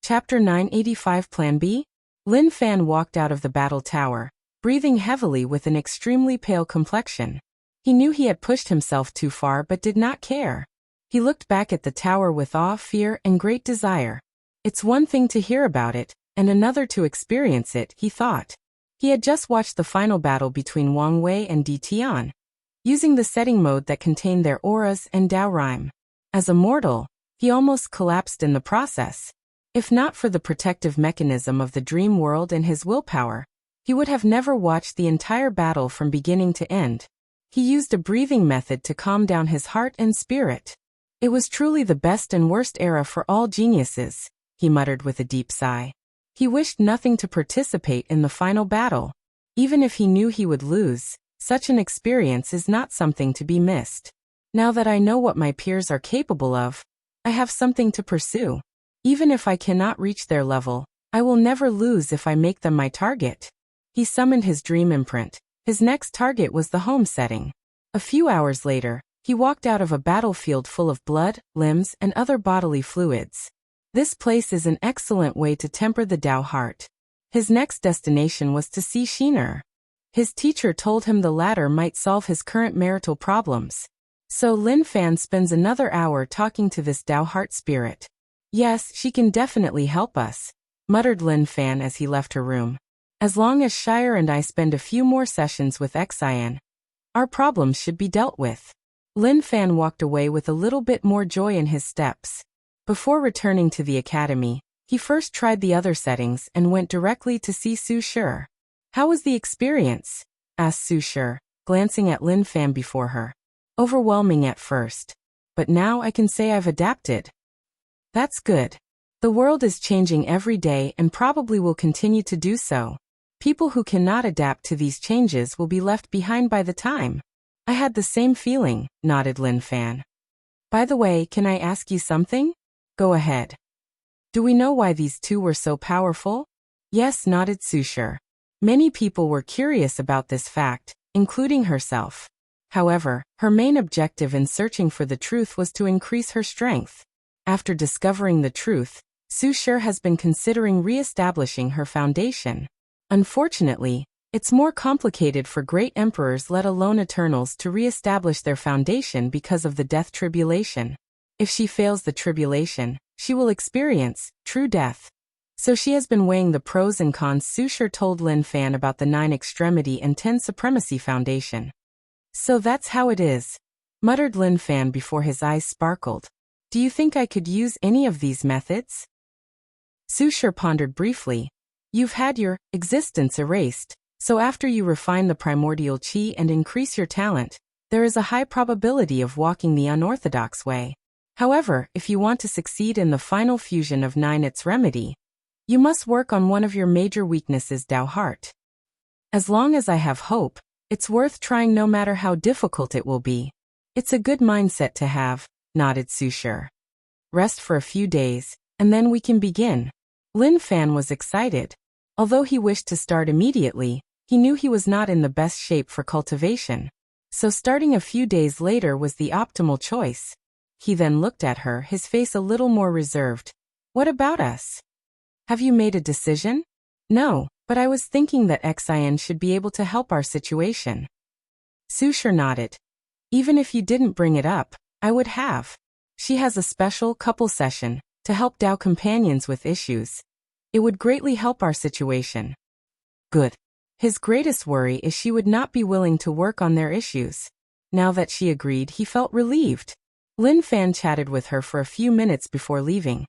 S1: Chapter 985 Plan B? Lin Fan walked out of the battle tower, breathing heavily with an extremely pale complexion. He knew he had pushed himself too far but did not care. He looked back at the tower with awe, fear, and great desire. It's one thing to hear about it, and another to experience it, he thought. He had just watched the final battle between Wang Wei and Di Tian, using the setting mode that contained their auras and Dao rhyme. As a mortal, he almost collapsed in the process. If not for the protective mechanism of the dream world and his willpower, he would have never watched the entire battle from beginning to end. He used a breathing method to calm down his heart and spirit. It was truly the best and worst era for all geniuses, he muttered with a deep sigh. He wished nothing to participate in the final battle. Even if he knew he would lose, such an experience is not something to be missed. Now that I know what my peers are capable of, I have something to pursue. Even if I cannot reach their level, I will never lose if I make them my target. He summoned his dream imprint. His next target was the home setting. A few hours later, he walked out of a battlefield full of blood, limbs, and other bodily fluids. This place is an excellent way to temper the Dao heart. His next destination was to see Shiner. His teacher told him the latter might solve his current marital problems. So Lin Fan spends another hour talking to this Dao heart spirit. Yes, she can definitely help us, muttered Lin Fan as he left her room. As long as Shire and I spend a few more sessions with Xian, our problems should be dealt with. Lin Fan walked away with a little bit more joy in his steps. Before returning to the academy, he first tried the other settings and went directly to see Su Shi. How was the experience? Asked Su Shi, glancing at Lin Fan before her. Overwhelming at first, but now I can say I've adapted. That's good. The world is changing every day and probably will continue to do so. People who cannot adapt to these changes will be left behind by the time. I had the same feeling, nodded Lin Fan. By the way, can I ask you something? Go ahead. Do we know why these two were so powerful? Yes, nodded Su Shi. Many people were curious about this fact, including herself. However, her main objective in searching for the truth was to increase her strength. After discovering the truth, Su Shi has been considering re-establishing her foundation. Unfortunately, it's more complicated for great emperors, let alone eternals, to re-establish their foundation because of the death tribulation. If she fails the tribulation, she will experience true death. So she has been weighing the pros and cons. Susher told Lin Fan about the 9 Extremity and 10 Supremacy Foundation. So that's how it is, muttered Lin Fan before his eyes sparkled. Do you think I could use any of these methods? Susher pondered briefly. You've had your existence erased, so after you refine the primordial chi and increase your talent, there is a high probability of walking the unorthodox way. However, if you want to succeed in the final fusion of 9 its remedy, you must work on one of your major weaknesses, Dao Heart. As long as I have hope, it's worth trying no matter how difficult it will be. It's a good mindset to have, nodded Susher. Rest for a few days, and then we can begin. Lin Fan was excited. Although he wished to start immediately, he knew he was not in the best shape for cultivation. So starting a few days later was the optimal choice. He then looked at her, his face a little more reserved. What about us? Have you made a decision? No, but I was thinking that Xin should be able to help our situation. Susher nodded. Even if you didn't bring it up, I would have. She has a special couple session to help Dao companions with issues. It would greatly help our situation. Good. His greatest worry is she would not be willing to work on their issues. Now that she agreed, he felt relieved. Lin Fan chatted with her for a few minutes before leaving.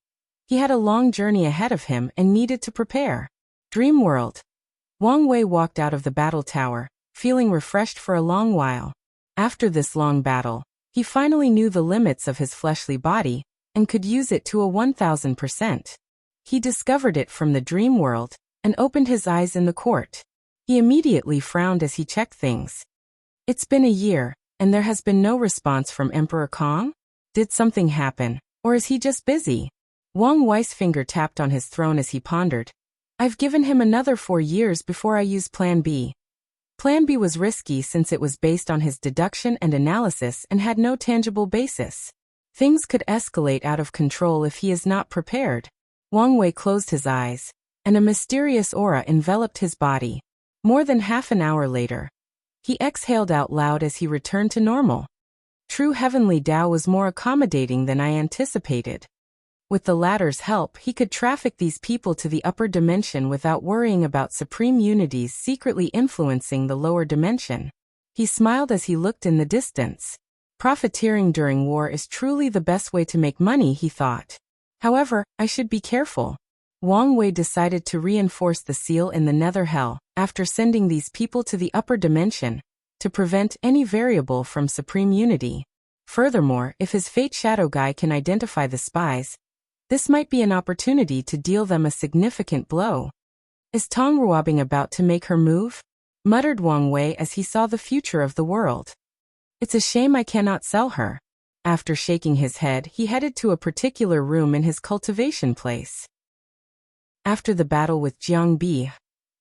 S1: He had a long journey ahead of him and needed to prepare. Dream World. Wang Wei walked out of the battle tower, feeling refreshed for a long while. After this long battle, he finally knew the limits of his fleshly body and could use it to a 1000%. He discovered it from the dream world and opened his eyes in the court. He immediately frowned as he checked things. It's been a year, and there has been no response from Emperor Kong? Did something happen, or is he just busy? Wang Wei's finger tapped on his throne as he pondered. I've given him another 4 years before I use Plan B. Plan B was risky since it was based on his deduction and analysis and had no tangible basis. Things could escalate out of control if he is not prepared. Wang Wei closed his eyes, and a mysterious aura enveloped his body. More than half an hour later, he exhaled out loud as he returned to normal. True heavenly Dao was more accommodating than I anticipated. With the latter's help, he could traffic these people to the upper dimension without worrying about supreme unities secretly influencing the lower dimension. He smiled as he looked in the distance. Profiteering during war is truly the best way to make money, he thought. However, I should be careful. Wang Wei decided to reinforce the seal in the nether hell, after sending these people to the upper dimension, to prevent any variable from supreme unity. Furthermore, if his Fate Shadow Guy can identify the spies, this might be an opportunity to deal them a significant blow. Is Tong Ruobing about to make her move? Muttered Wang Wei as he saw the future of the world. It's a shame I cannot sell her. After shaking his head, he headed to a particular room in his cultivation place. After the battle with Jiang Bi,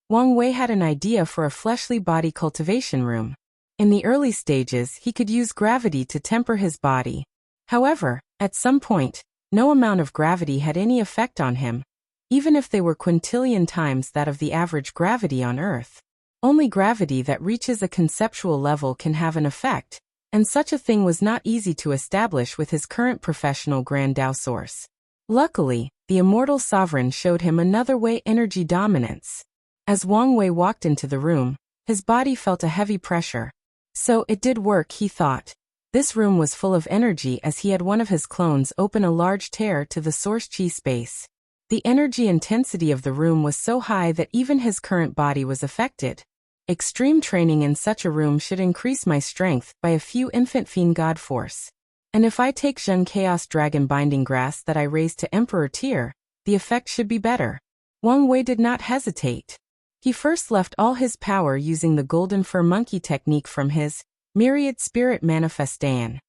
S1: Wang Wei had an idea for a fleshly body cultivation room. In the early stages, he could use gravity to temper his body. However, at some point, no amount of gravity had any effect on him, even if they were quintillion times that of the average gravity on Earth. Only gravity that reaches a conceptual level can have an effect, and such a thing was not easy to establish with his current professional Grand Dao source. Luckily, the immortal sovereign showed him another way: energy dominance. As Wang Wei walked into the room, his body felt a heavy pressure. So it did work, he thought. This room was full of energy as he had one of his clones open a large tear to the source chi space. The energy intensity of the room was so high that even his current body was affected. Extreme training in such a room should increase my strength by a few infant fiend god force. And if I take Zheng Chaos Dragon Binding Grass that I raised to Emperor tier, the effect should be better. Wang Wei did not hesitate. He first left all his power using the Golden Fur Monkey technique from his Myriad Spirit Manifestation.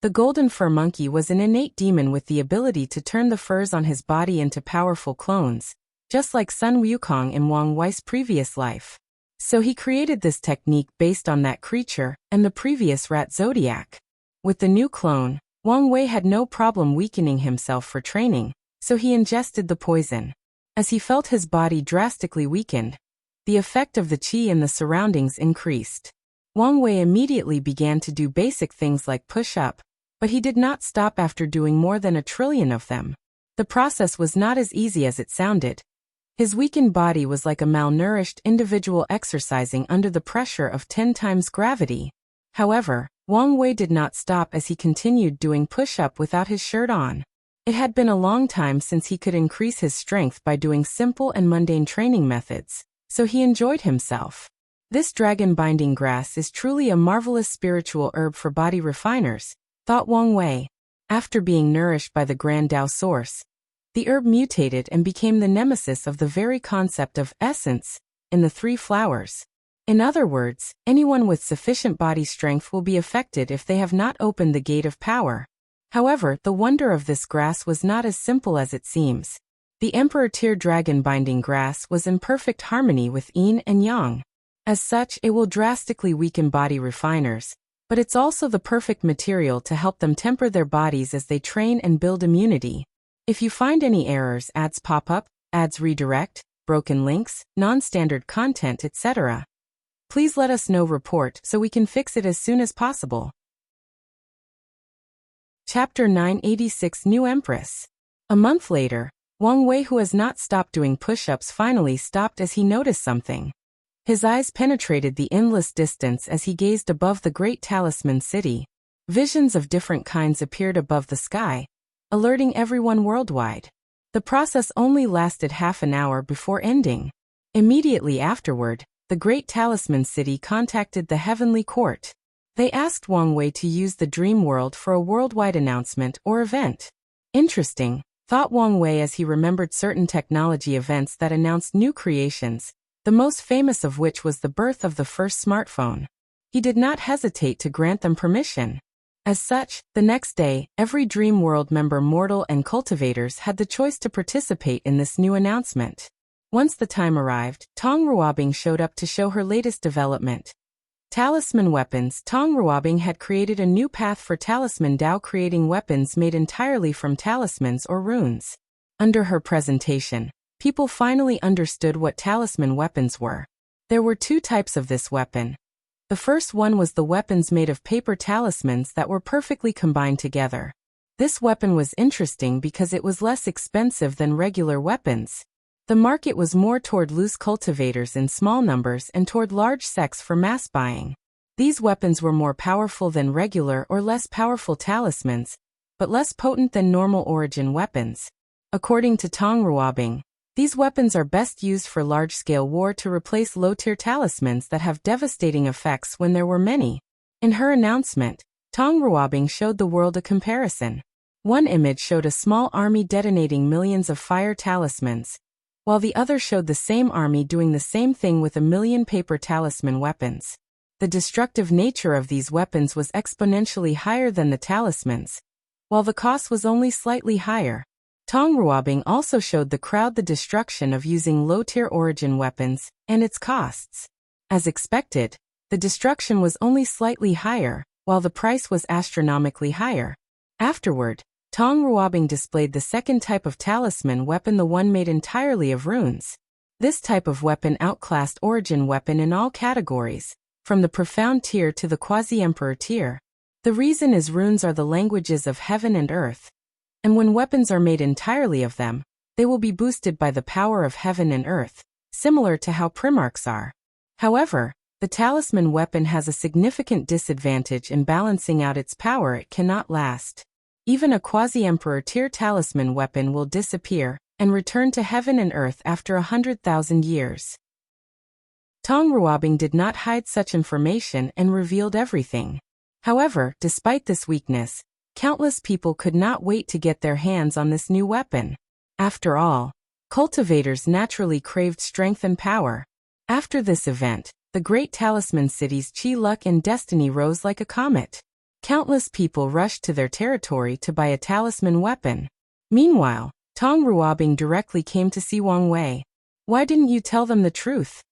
S1: The Golden Fur Monkey was an innate demon with the ability to turn the furs on his body into powerful clones, just like Sun Wukong in Wang Wei's previous life. So he created this technique based on that creature and the previous rat zodiac. With the new clone, Wang Wei had no problem weakening himself for training, so he ingested the poison. As he felt his body drastically weakened, the effect of the qi in the surroundings increased. Wang Wei immediately began to do basic things like push up, but he did not stop after doing more than 1 trillion of them. The process was not as easy as it sounded. His weakened body was like a malnourished individual exercising under the pressure of 10 times gravity. However, Wang Wei did not stop as he continued doing push-up without his shirt on. It had been a long time since he could increase his strength by doing simple and mundane training methods, so he enjoyed himself. This dragon-binding grass is truly a marvelous spiritual herb for body refiners, thought Wang Wei. After being nourished by the Grand Tao source, the herb mutated and became the nemesis of the very concept of essence in the three flowers. In other words, anyone with sufficient body strength will be affected if they have not opened the gate of power. However, the wonder of this grass was not as simple as it seems. The Emperor Tier dragon-binding grass was in perfect harmony with yin and yang. As such, it will drastically weaken body refiners, but it's also the perfect material to help them temper their bodies as they train and build immunity. If you find any errors, ads pop up, ads redirect, broken links, non-standard content, etc., please let us know. Report so we can fix it as soon as possible. Chapter 986 New Empress. A month later, Wang Wei, who has not stopped doing push-ups, finally stopped as he noticed something. His eyes penetrated the endless distance as he gazed above the great talisman city. Visions of different kinds appeared above the sky, alerting everyone worldwide. The process only lasted half an hour before ending. Immediately afterward, the great talisman city contacted the heavenly court. They asked Wang Wei to use the dream world for a worldwide announcement or event. Interesting, thought Wang Wei as he remembered certain technology events that announced new creations, the most famous of which was the birth of the first smartphone. He did not hesitate to grant them permission. As such, the next day, every Dream World member, mortal and cultivators, had the choice to participate in this new announcement. Once the time arrived, Tong Ruobing showed up to show her latest development. Talisman weapons. Tong Ruobing had created a new path for talisman Dao, creating weapons made entirely from talismans or runes. Under her presentation, people finally understood what talisman weapons were. There were two types of this weapon. The first one was the weapons made of paper talismans that were perfectly combined together. This weapon was interesting because it was less expensive than regular weapons. The market was more toward loose cultivators in small numbers and toward large sects for mass buying. These weapons were more powerful than regular or less powerful talismans, but less potent than normal origin weapons. According to Tong Ruobing, these weapons are best used for large-scale war to replace low-tier talismans that have devastating effects when there were many. In her announcement, Tong Ruobing showed the world a comparison. One image showed a small army detonating millions of fire talismans, while the other showed the same army doing the same thing with 1,000,000 paper talisman weapons. The destructive nature of these weapons was exponentially higher than the talismans, while the cost was only slightly higher. Tong Ruobing also showed the crowd the destruction of using low-tier origin weapons and its costs. As expected, the destruction was only slightly higher, while the price was astronomically higher. Afterward, Tong Ruobing displayed the second type of talisman weapon, the one made entirely of runes. This type of weapon outclassed origin weapon in all categories, from the profound tier to the quasi-emperor tier. The reason is runes are the languages of heaven and earth, and when weapons are made entirely of them, they will be boosted by the power of heaven and earth, similar to how primarchs are. However, the talisman weapon has a significant disadvantage in balancing out its power. It cannot last. Even a quasi-emperor tier talisman weapon will disappear and return to heaven and earth after 100,000 years. Tong Ruobing did not hide such information and revealed everything. However, despite this weakness, countless people could not wait to get their hands on this new weapon. After all, cultivators naturally craved strength and power. After this event, the great talisman city's chi, luck, and destiny rose like a comet. Countless people rushed to their territory to buy a talisman weapon. Meanwhile, Tong Ruobing directly came to see Wang Wei. "Why didn't you tell them the truth?"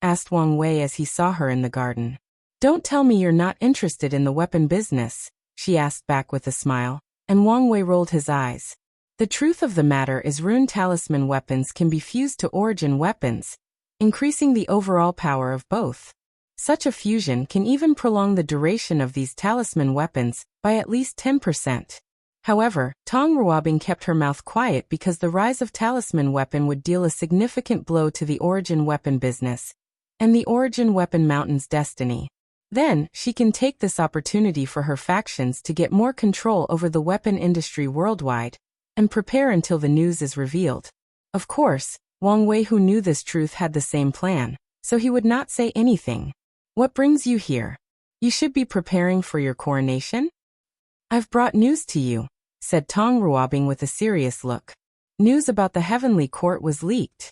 S1: asked Wang Wei as he saw her in the garden. "Don't tell me you're not interested in the weapon business," she asked back with a smile, and Wang Wei rolled his eyes. "The truth of the matter is rune talisman weapons can be fused to origin weapons, increasing the overall power of both. Such a fusion can even prolong the duration of these talisman weapons by at least 10%. However, Tong Ruobing kept her mouth quiet because the rise of talisman weapon would deal a significant blow to the origin weapon business and the origin weapon mountain's destiny. Then, she can take this opportunity for her factions to get more control over the weapon industry worldwide and prepare until the news is revealed. Of course, Wang Wei, who knew this truth, had the same plan, so he would not say anything. What brings you here? You should be preparing for your coronation? I've brought news to you, said Tong Ruobing with a serious look. News about the heavenly court was leaked.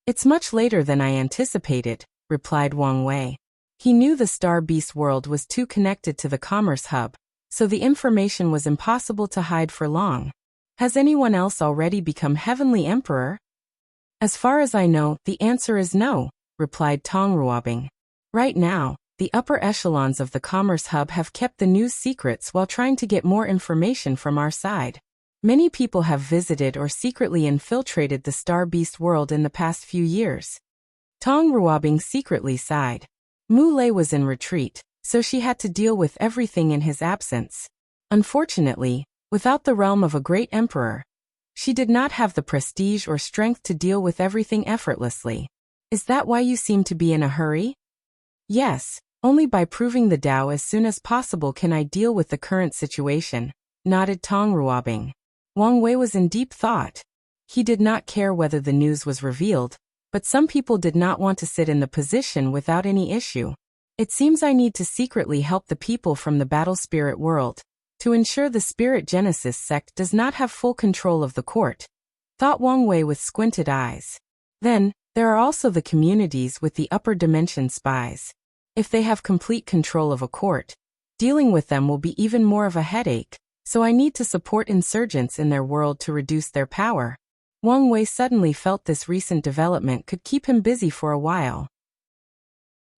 S1: It's much later than I anticipated, replied Wang Wei. He knew the Star Beast world was too connected to the commerce hub, so the information was impossible to hide for long. Has anyone else already become Heavenly Emperor? As far as I know, the answer is no, replied Tong Ruobing. Right now, the upper echelons of the commerce hub have kept the news secrets while trying to get more information from our side. Many people have visited or secretly infiltrated the Star Beast world in the past few years. Tong Ruobing secretly sighed. Mu Lei was in retreat, so she had to deal with everything in his absence. Unfortunately, without the realm of a great emperor, she did not have the prestige or strength to deal with everything effortlessly. Is that why you seem to be in a hurry? Yes, only by proving the Tao as soon as possible can I deal with the current situation, nodded Tong Ruobing. Wang Wei was in deep thought. He did not care whether the news was revealed, but some people did not want to sit in the position without any issue. It seems I need to secretly help the people from the battle spirit world, to ensure the Spirit Genesis sect does not have full control of the court, thought Wang Wei with squinted eyes. Then, there are also the communities with the upper dimension spies. If they have complete control of a court, dealing with them will be even more of a headache, so I need to support insurgents in their world to reduce their power. Wang Wei suddenly felt this recent development could keep him busy for a while.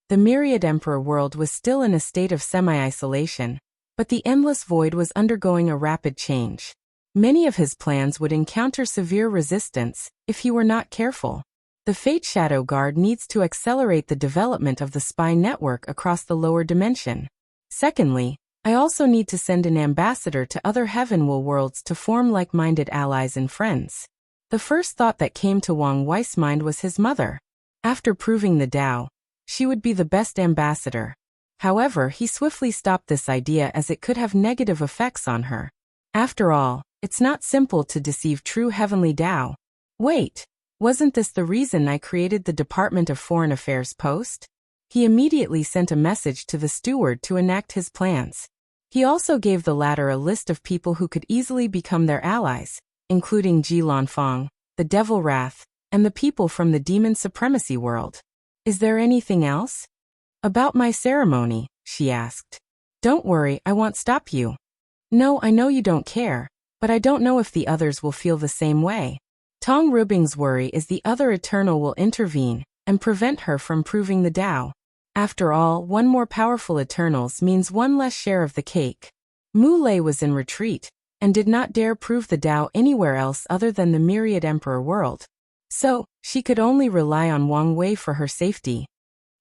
S1: The Myriad Emperor world was still in a state of semi-isolation, but the Endless Void was undergoing a rapid change. Many of his plans would encounter severe resistance if he were not careful. The Fate Shadow Guard needs to accelerate the development of the spy network across the lower dimension. Secondly, I also need to send an ambassador to other Heavenwell worlds to form like-minded allies and friends. The first thought that came to Wang Wei's mind was his mother. After proving the Tao, she would be the best ambassador. However, he swiftly stopped this idea as it could have negative effects on her. After all, it's not simple to deceive true heavenly Tao. Wait, wasn't this the reason I created the Department of Foreign Affairs post? He immediately sent a message to the steward to enact his plans. He also gave the latter a list of people who could easily become their allies, including Ji Lanfang, the Devil Wrath, and the people from the Demon Supremacy world. Is there anything else? About my ceremony, she asked. Don't worry, I won't stop you. No, I know you don't care, but I don't know if the others will feel the same way. Tong Ruobing's worry is the other Eternal will intervene and prevent her from proving the Tao. After all, one more powerful Eternals means one less share of the cake. Mu Lei was in retreat and did not dare prove the Tao anywhere else other than the Myriad Emperor world. So, she could only rely on Wang Wei for her safety.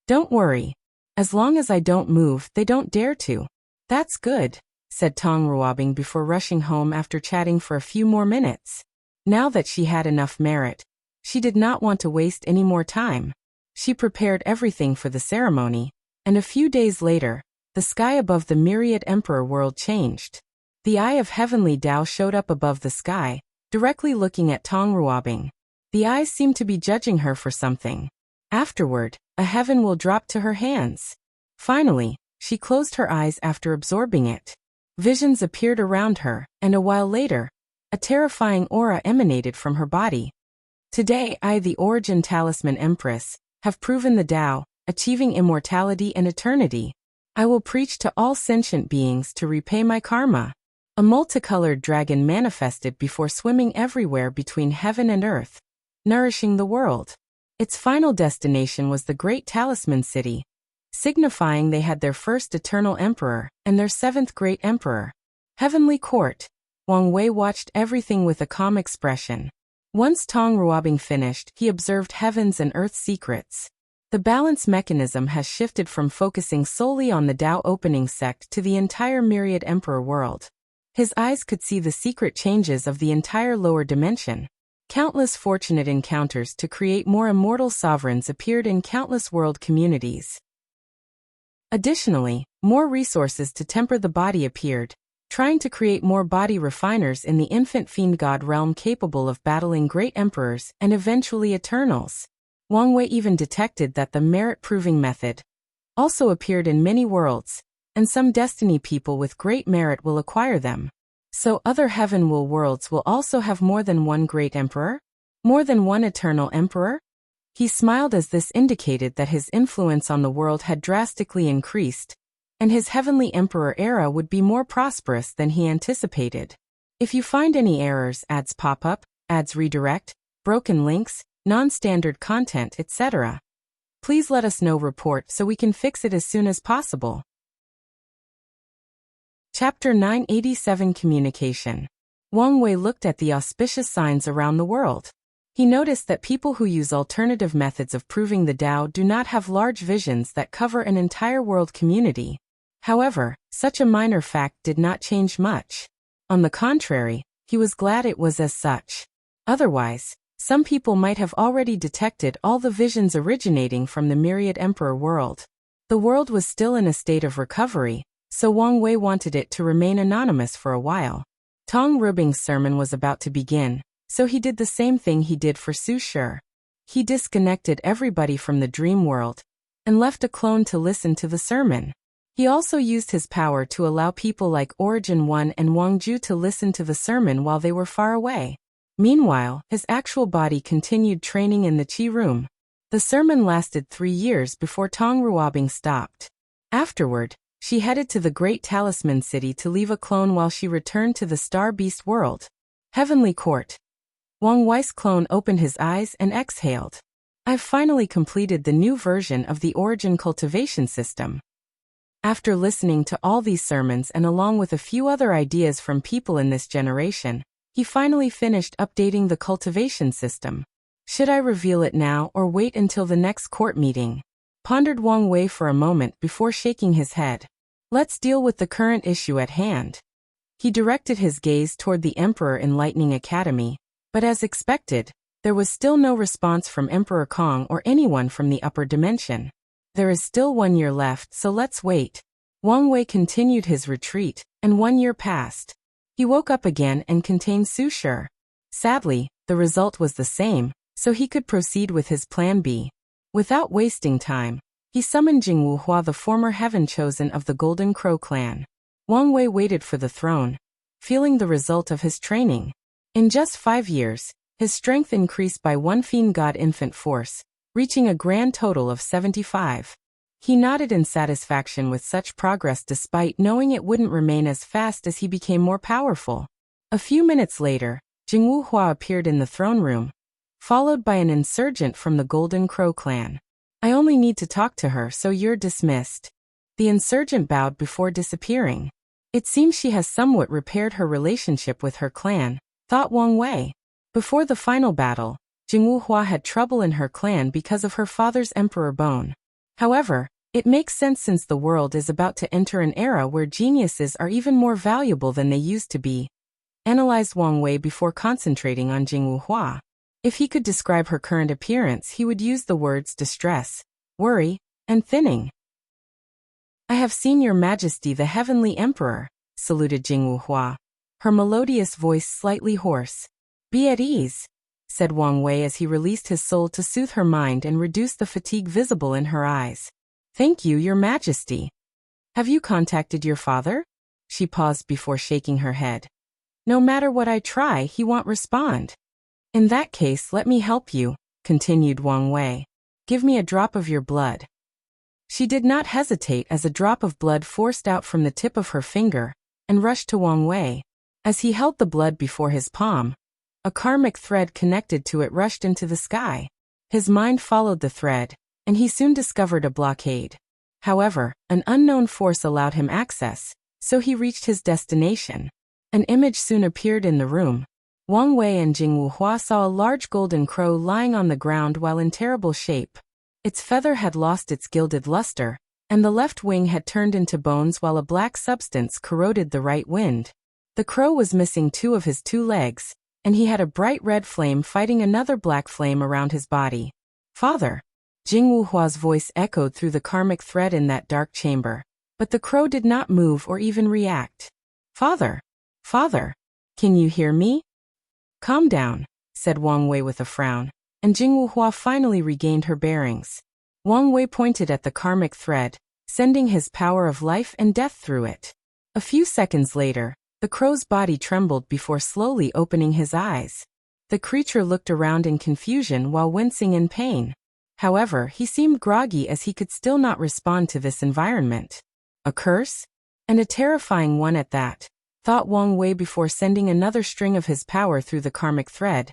S1: Don't worry. As long as I don't move, they don't dare to. That's good, said Tong Ruobing before rushing home after chatting for a few more minutes. Now that she had enough merit, she did not want to waste any more time. She prepared everything for the ceremony, and a few days later, the sky above the Myriad Emperor world changed. The eye of Heavenly Tao showed up above the sky, directly looking at Tong Ruobing. The eyes seemed to be judging her for something. Afterward, a heaven will drop to her hands. Finally, she closed her eyes after absorbing it. Visions appeared around her, and a while later, a terrifying aura emanated from her body. Today I, the Origin Talisman Empress, have proven the Tao, achieving immortality and eternity. I will preach to all sentient beings to repay my karma. A multicolored dragon manifested before swimming everywhere between heaven and earth, nourishing the world. Its final destination was the Great Talisman City, signifying they had their first eternal emperor and their seventh great emperor. Heavenly Court. Wang Wei watched everything with a calm expression. Once Tong Ruobing finished, he observed heaven's and earth's secrets. The balance mechanism has shifted from focusing solely on the Tao opening sect to the entire Myriad Emperor world. His eyes could see the secret changes of the entire lower dimension. Countless fortunate encounters to create more immortal sovereigns appeared in countless world communities. Additionally, more resources to temper the body appeared, trying to create more body refiners in the infant fiend god realm capable of battling great emperors and eventually eternals. Wang Wei even detected that the merit-proving method also appeared in many worlds, and some destiny people with great merit will acquire them. So other heaven worlds will also have more than one great emperor? More than one eternal emperor? He smiled as this indicated that his influence on the world had drastically increased, and his heavenly emperor era would be more prosperous than he anticipated. If you find any errors, ads pop up, ads redirect, broken links, non-standard content, etc., please let us know. Report so we can fix it as soon as possible. Chapter 987 Communication. Wang Wei looked at the auspicious signs around the world. He noticed that people who use alternative methods of proving the Tao do not have large visions that cover an entire world community. However, such a minor fact did not change much. On the contrary, he was glad it was as such. Otherwise, some people might have already detected all the visions originating from the myriad emperor world. The world was still in a state of recovery, so Wang Wei wanted it to remain anonymous for a while. Tong Rubing's sermon was about to begin, so he did the same thing he did for Su Shi. He disconnected everybody from the dream world and left a clone to listen to the sermon. He also used his power to allow people like Origin 1 and Wang Ju to listen to the sermon while they were far away. Meanwhile, his actual body continued training in the Qi room. The sermon lasted 3 years before Tong Ruobing stopped. Afterward, she headed to the Great Talisman City to leave a clone while she returned to the Star Beast world. Heavenly Court. Wang Wei's clone opened his eyes and exhaled. I've finally completed the new version of the Origin cultivation system. After listening to all these sermons and along with a few other ideas from people in this generation, he finally finished updating the cultivation system. Should I reveal it now or wait until the next court meeting? Pondered Wang Wei for a moment before shaking his head. Let's deal with the current issue at hand. He directed his gaze toward the Emperor Enlightening Academy, but as expected, there was still no response from Emperor Kong or anyone from the upper dimension. There is still 1 year left, so let's wait. Wang Wei continued his retreat, and 1 year passed. He woke up again and contained Su Shi. Sadly, the result was the same, so he could proceed with his plan B. Without wasting time, he summoned Jingwu Hua, the former heaven chosen of the Golden Crow clan. Wang Wei waited for the throne, feeling the result of his training. In just 5 years, his strength increased by 1 fiend god infant force, reaching a grand total of 75. He nodded in satisfaction with such progress despite knowing it wouldn't remain as fast as he became more powerful. A few minutes later, Jingwu Hua appeared in the throne room, followed by an insurgent from the Golden Crow clan. I only need to talk to her, so you're dismissed. The insurgent bowed before disappearing. It seems she has somewhat repaired her relationship with her clan, thought Wang Wei. Before the final battle, Jingwu Hua had trouble in her clan because of her father's emperor bone. However, it makes sense since the world is about to enter an era where geniuses are even more valuable than they used to be. Analyzed Wang Wei before concentrating on Jingwu Hua. If he could describe her current appearance, he would use the words distress, worry, and thinning. I have seen your majesty the heavenly emperor, saluted Jingwu Hua, her melodious voice slightly hoarse. Be at ease, said Wang Wei as he released his soul to soothe her mind and reduce the fatigue visible in her eyes. Thank you, your majesty. Have you contacted your father? She paused before shaking her head. No matter what I try, he won't respond. In that case, let me help you, continued Wang Wei. Give me a drop of your blood. She did not hesitate as a drop of blood forced out from the tip of her finger and rushed to Wang Wei. As he held the blood before his palm, a karmic thread connected to it rushed into the sky. His mind followed the thread, and he soon discovered a blockade. However, an unknown force allowed him access, so he reached his destination. An image soon appeared in the room. Wang Wei and Jingwu Hua saw a large golden crow lying on the ground while in terrible shape. Its feather had lost its gilded luster, and the left wing had turned into bones while a black substance corroded the right wind. The crow was missing 2 of his 2 legs, and he had a bright red flame fighting another black flame around his body. Father! Jing Wuhua's voice echoed through the karmic thread in that dark chamber, but the crow did not move or even react. Father! Father! Can you hear me? Calm down, said Wang Wei with a frown, and Jing Wuhua finally regained her bearings. Wang Wei pointed at the karmic thread, sending his power of life and death through it. A few seconds later, the crow's body trembled before slowly opening his eyes. The creature looked around in confusion while wincing in pain. However, he seemed groggy as he could still not respond to this environment. A curse? And a terrifying one at that, thought Wang Wei before sending another string of his power through the karmic thread,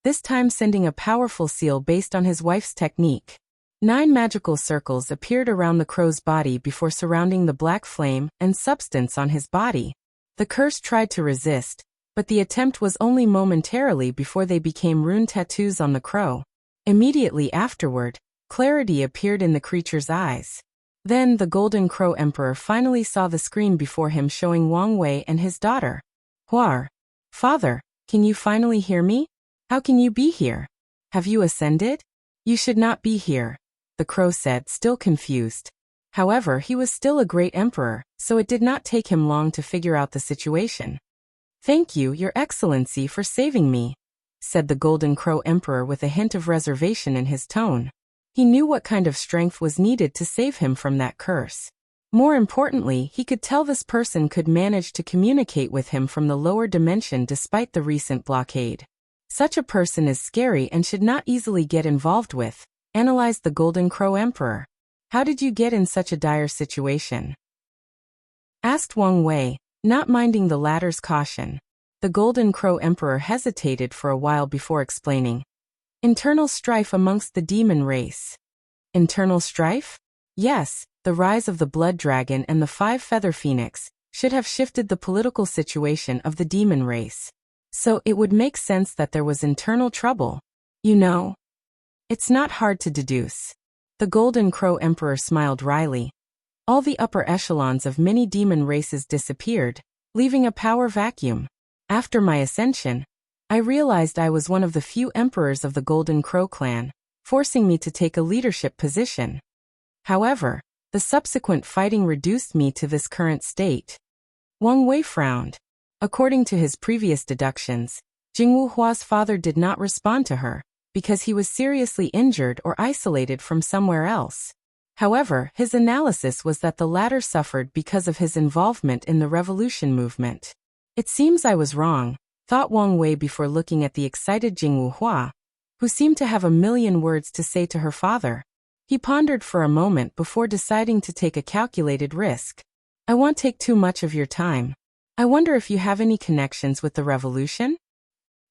S1: this time sending a powerful seal based on his wife's technique. 9 magical circles appeared around the crow's body before surrounding the black flame and substance on his body. The curse tried to resist, but the attempt was only momentarily before they became rune tattoos on the crow. Immediately afterward, clarity appeared in the creature's eyes. Then the Golden Crow Emperor finally saw the screen before him showing Wang Wei and his daughter. Huar! Father, can you finally hear me? How can you be here? Have you ascended? You should not be here, the crow said, still confused. However, he was still a great emperor, so it did not take him long to figure out the situation. Thank you, Your Excellency, for saving me, said the Golden Crow Emperor with a hint of reservation in his tone. He knew what kind of strength was needed to save him from that curse. More importantly, he could tell this person could manage to communicate with him from the lower dimension despite the recent blockade. Such a person is scary and should not easily get involved with, analyzed the Golden Crow Emperor. How did you get in such a dire situation? Asked Wang Wei, not minding the latter's caution. The Golden Crow Emperor hesitated for a while before explaining. Internal strife amongst the demon race. Internal strife? Yes, the rise of the Blood Dragon and the 5 Feather Phoenix should have shifted the political situation of the demon race. So it would make sense that there was internal trouble. You know, it's not hard to deduce. The Golden Crow Emperor smiled wryly. All the upper echelons of many demon races disappeared, leaving a power vacuum. After my ascension, I realized I was one of the few emperors of the Golden Crow clan, forcing me to take a leadership position. However, the subsequent fighting reduced me to this current state. Wang Wei frowned. According to his previous deductions, Jing Wuhua's father did not respond to her, because he was seriously injured or isolated from somewhere else. However, his analysis was that the latter suffered because of his involvement in the revolution movement. It seems I was wrong, thought Wang Wei before looking at the excited Jing Wuhua, who seemed to have a million words to say to her father. He pondered for a moment before deciding to take a calculated risk. I won't take too much of your time. I wonder if you have any connections with the revolution?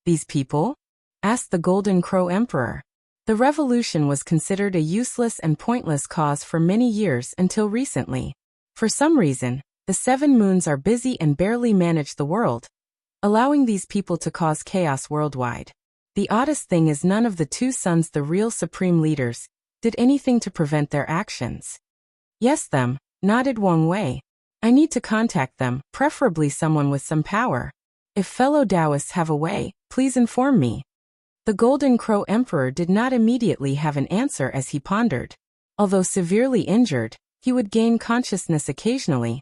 S1: These people? Asked the Golden Crow Emperor. The revolution was considered a useless and pointless cause for many years until recently. For some reason, the 7 moons are busy and barely manage the world, allowing these people to cause chaos worldwide. The oddest thing is none of the 2 sons, the real supreme leaders, did anything to prevent their actions. Yes, them, nodded Wang Wei. I need to contact them, preferably someone with some power. If fellow Taoists have a way, please inform me. The Golden Crow Emperor did not immediately have an answer as he pondered. Although severely injured, he would gain consciousness occasionally,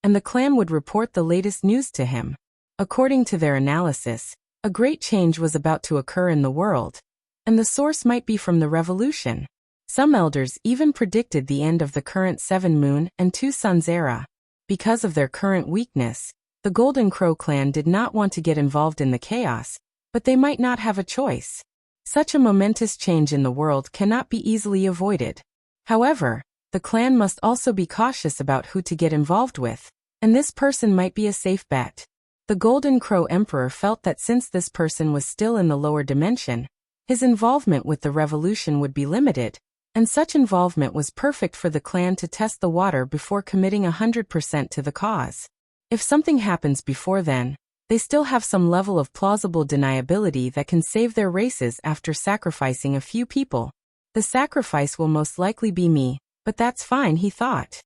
S1: and the clan would report the latest news to him. According to their analysis, a great change was about to occur in the world, and the source might be from the revolution. Some elders even predicted the end of the current 7 moon and 2 suns era. Because of their current weakness, the Golden Crow clan did not want to get involved in the chaos, but they might not have a choice. Such a momentous change in the world cannot be easily avoided. However, the clan must also be cautious about who to get involved with, and this person might be a safe bet. The Golden Crow Emperor felt that since this person was still in the lower dimension, his involvement with the revolution would be limited, and such involvement was perfect for the clan to test the water before committing 100% to the cause. If something happens before then, they still have some level of plausible deniability that can save their races after sacrificing a few people. The sacrifice will most likely be me, but that's fine, he thought.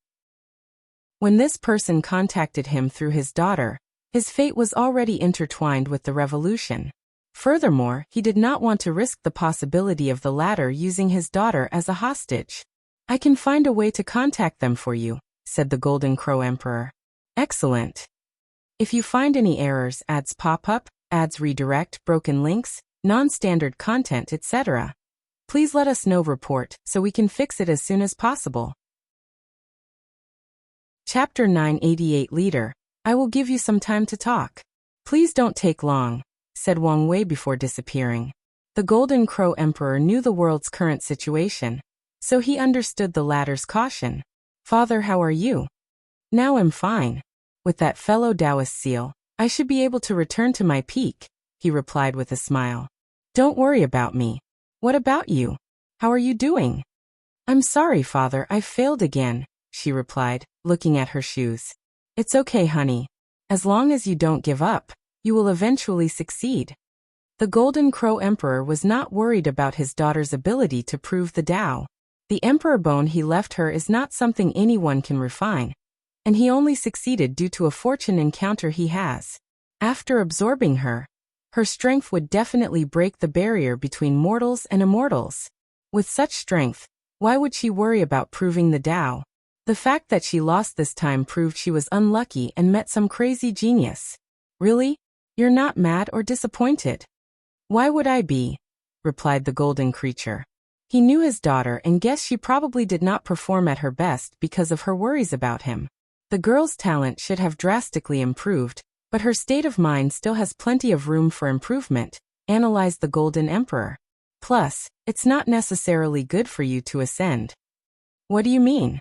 S1: When this person contacted him through his daughter, His fate was already intertwined with the revolution. Furthermore, he did not want to risk the possibility of the latter using his daughter as a hostage. I can find a way to contact them for you, said the Golden Crow Emperor. Excellent. If you find any errors, ads pop up, ads redirect, broken links, non-standard content, etc., please let us know. Report so we can fix it as soon as possible. Chapter 988 Leader, I will give you some time to talk. Please don't take long, said Wang Wei before disappearing. The Golden Crow Emperor knew the world's current situation, so he understood the latter's caution. Father, how are you? Now I'm fine. With that fellow Taoist seal, I should be able to return to my peak, he replied with a smile. Don't worry about me. What about you? How are you doing? I'm sorry, Father, I failed again, she replied, looking at her shoes. It's okay, honey. As long as you don't give up, you will eventually succeed. The Golden Crow Emperor was not worried about his daughter's ability to prove the Tao. The Emperor bone he left her is not something anyone can refine, and he only succeeded due to a fortune encounter he has. After absorbing her, her strength would definitely break the barrier between mortals and immortals. With such strength, why would she worry about proving the Tao? The fact that she lost this time proved she was unlucky and met some crazy genius. Really? You're not mad or disappointed? Why would I be? Replied the golden creature. He knew his daughter and guessed she probably did not perform at her best because of her worries about him. The girl's talent should have drastically improved, but her state of mind still has plenty of room for improvement, analyzed the Golden Emperor. Plus, it's not necessarily good for you to ascend. What do you mean?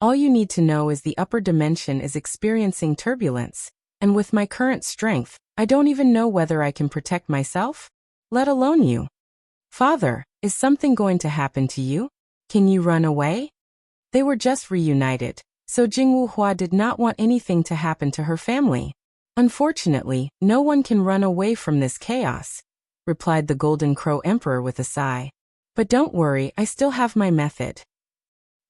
S1: All you need to know is the upper dimension is experiencing turbulence, and with my current strength, I don't even know whether I can protect myself, let alone you. Father, is something going to happen to you? Can you run away? They were just reunited, so Jingwu Hua did not want anything to happen to her family. Unfortunately, no one can run away from this chaos, replied the Golden Crow Emperor with a sigh. But don't worry, I still have my method.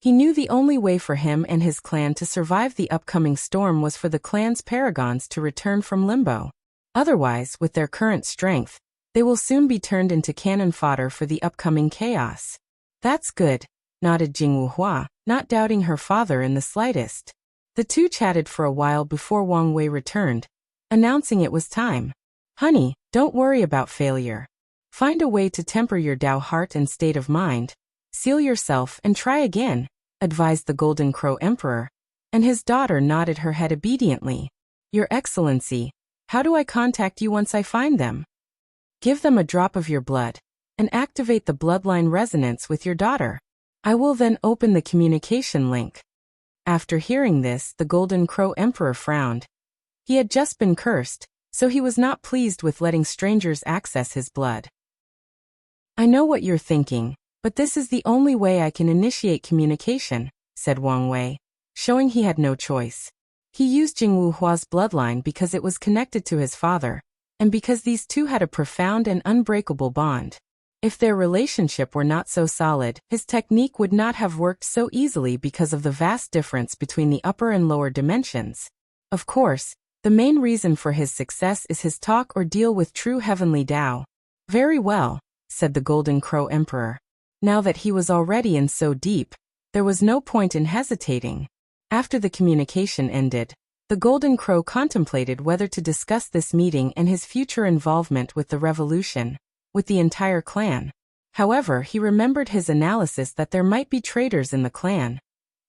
S1: He knew the only way for him and his clan to survive the upcoming storm was for the clan's paragons to return from limbo. Otherwise, with their current strength, they will soon be turned into cannon fodder for the upcoming chaos. That's good, nodded Jingwu Hua, not doubting her father in the slightest. The two chatted for a while before Wang Wei returned, announcing it was time. Honey, don't worry about failure. Find a way to temper your Tao heart and state of mind. Seal yourself and try again, advised the Golden Crow Emperor, and his daughter nodded her head obediently. Your Excellency, how do I contact you once I find them? Give them a drop of your blood, and activate the bloodline resonance with your daughter. I will then open the communication link. After hearing this, the Golden Crow Emperor frowned. He had just been cursed, so he was not pleased with letting strangers access his blood. I know what you're thinking, but this is the only way I can initiate communication, said Wang Wei, showing he had no choice. He used Jingwu Hua's bloodline because it was connected to his father, and because these two had a profound and unbreakable bond. If their relationship were not so solid, his technique would not have worked so easily because of the vast difference between the upper and lower dimensions. Of course, the main reason for his success is his talk or deal with true heavenly Tao. Very well, said the Golden Crow Emperor. Now that he was already in so deep, there was no point in hesitating. After the communication ended, the Golden Crow contemplated whether to discuss this meeting and his future involvement with the revolution, with the entire clan. However, he remembered his analysis that there might be traitors in the clan.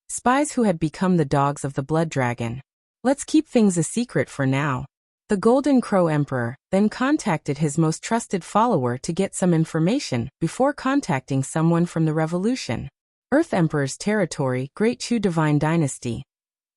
S1: Spies who had become the dogs of the Blood Dragon. Let's keep things a secret for now. The Golden Crow Emperor then contacted his most trusted follower to get some information before contacting someone from the revolution. Earth Emperor's territory, Great Chu Divine Dynasty.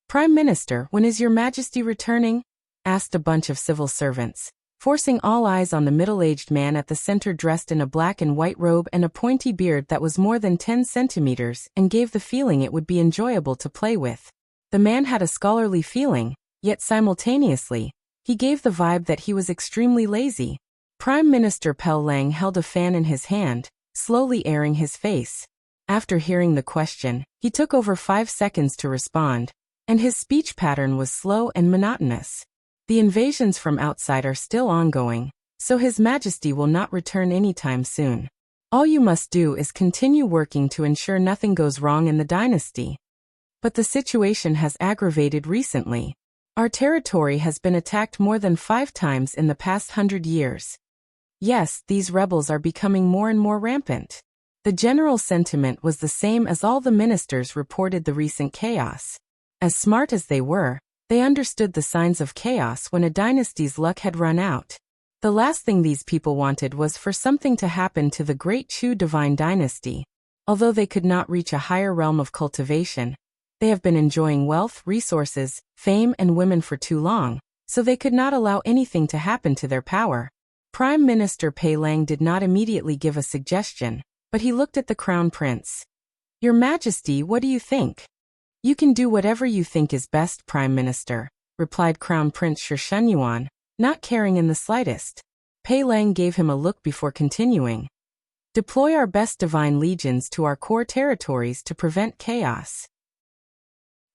S1: Prime Minister, when is your Majesty returning? Asked a bunch of civil servants, forcing all eyes on the middle-aged man at the center dressed in a black and white robe and a pointy beard that was more than 10 centimeters and gave the feeling it would be enjoyable to play with. The man had a scholarly feeling, yet simultaneously, he gave the vibe that he was extremely lazy. Prime Minister Pel Lang held a fan in his hand, slowly airing his face. After hearing the question, he took over 5 seconds to respond, and his speech pattern was slow and monotonous. The invasions from outside are still ongoing, so His Majesty will not return anytime soon. All you must do is continue working to ensure nothing goes wrong in the dynasty. But the situation has aggravated recently. Our territory has been attacked more than 5 times in the past 100 years. Yes, these rebels are becoming more and more rampant. The general sentiment was the same as all the ministers reported the recent chaos. As smart as they were, they understood the signs of chaos when a dynasty's luck had run out. The last thing these people wanted was for something to happen to the great Chu divine dynasty. Although they could not reach a higher realm of cultivation, they have been enjoying wealth, resources, fame and women for too long, so they could not allow anything to happen to their power. Prime Minister Pei Lang did not immediately give a suggestion, but he looked at the Crown Prince. Your Majesty, what do you think? You can do whatever you think is best, Prime Minister, replied Crown Prince Shi Shenyuan, not caring in the slightest. Pei Lang gave him a look before continuing. Deploy our best divine legions to our core territories to prevent chaos.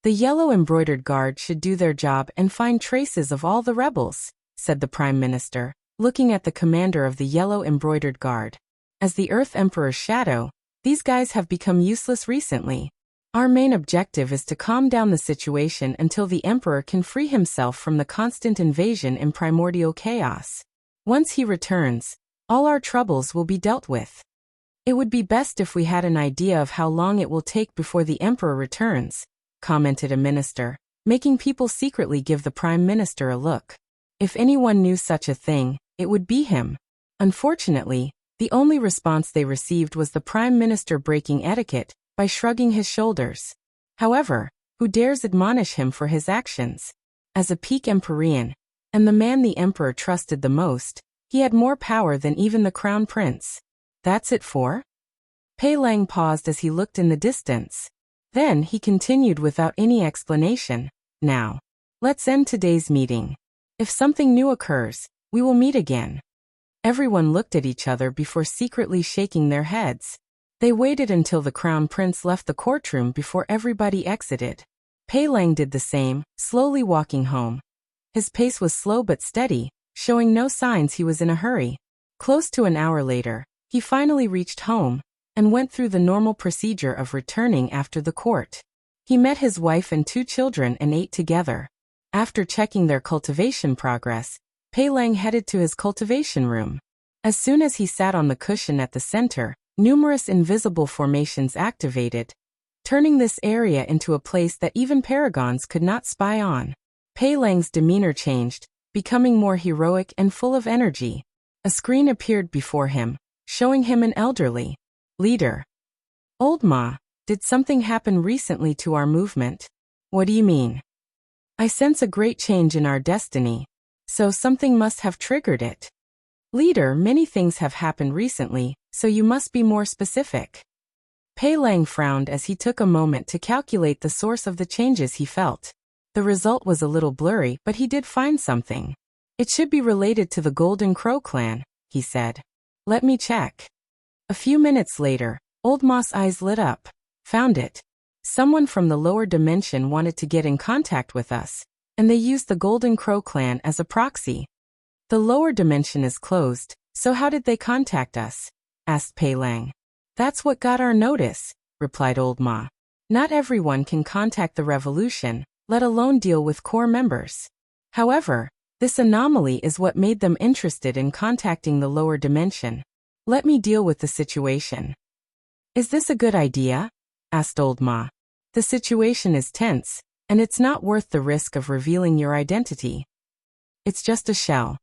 S1: The yellow embroidered guard should do their job and find traces of all the rebels, said the Prime Minister, looking at the commander of the yellow embroidered guard. As the Earth Emperor's shadow, these guys have become useless recently. Our main objective is to calm down the situation until the Emperor can free himself from the constant invasion and primordial chaos. Once he returns, all our troubles will be dealt with. It would be best if we had an idea of how long it will take before the Emperor returns, commented a minister, making people secretly give the Prime Minister a look. If anyone knew such a thing, it would be him. Unfortunately, the only response they received was the Prime Minister breaking etiquette by shrugging his shoulders. However, who dares admonish him for his actions? As a peak Empyrean, and the man the Emperor trusted the most, he had more power than even the Crown Prince. That's it for? Pei Lang paused as he looked in the distance. Then he continued without any explanation. Now, let's end today's meeting. If something new occurs, we will meet again. Everyone looked at each other before secretly shaking their heads. They waited until the Crown Prince left the courtroom before everybody exited. Pei Lang did the same, slowly walking home. His pace was slow but steady, showing no signs he was in a hurry. Close to an hour later, he finally reached home, and went through the normal procedure of returning after the court. He met his wife and 2 children and ate together. After checking their cultivation progress, Pei Lang headed to his cultivation room. As soon as he sat on the cushion at the center, numerous invisible formations activated, turning this area into a place that even paragons could not spy on. Pei Lang's demeanor changed, becoming more heroic and full of energy. A screen appeared before him, showing him an elderly leader. Old Ma, did something happen recently to our movement? What do you mean? I sense a great change in our destiny, so something must have triggered it. Leader, many things have happened recently, so you must be more specific. Pei Lang frowned as he took a moment to calculate the source of the changes he felt. The result was a little blurry, but he did find something. It should be related to the Golden Crow clan, he said. Let me check. A few minutes later, Old Ma's eyes lit up. Found it. Someone from the lower dimension wanted to get in contact with us, and they used the Golden Crow clan as a proxy. The lower dimension is closed, so how did they contact us? Asked Pei Lang. That's what got our notice, replied Old Ma. Not everyone can contact the revolution, let alone deal with core members. However, this anomaly is what made them interested in contacting the lower dimension. Let me deal with the situation. Is this a good idea? Asked Old Ma. The situation is tense, and it's not worth the risk of revealing your identity. It's just a shell.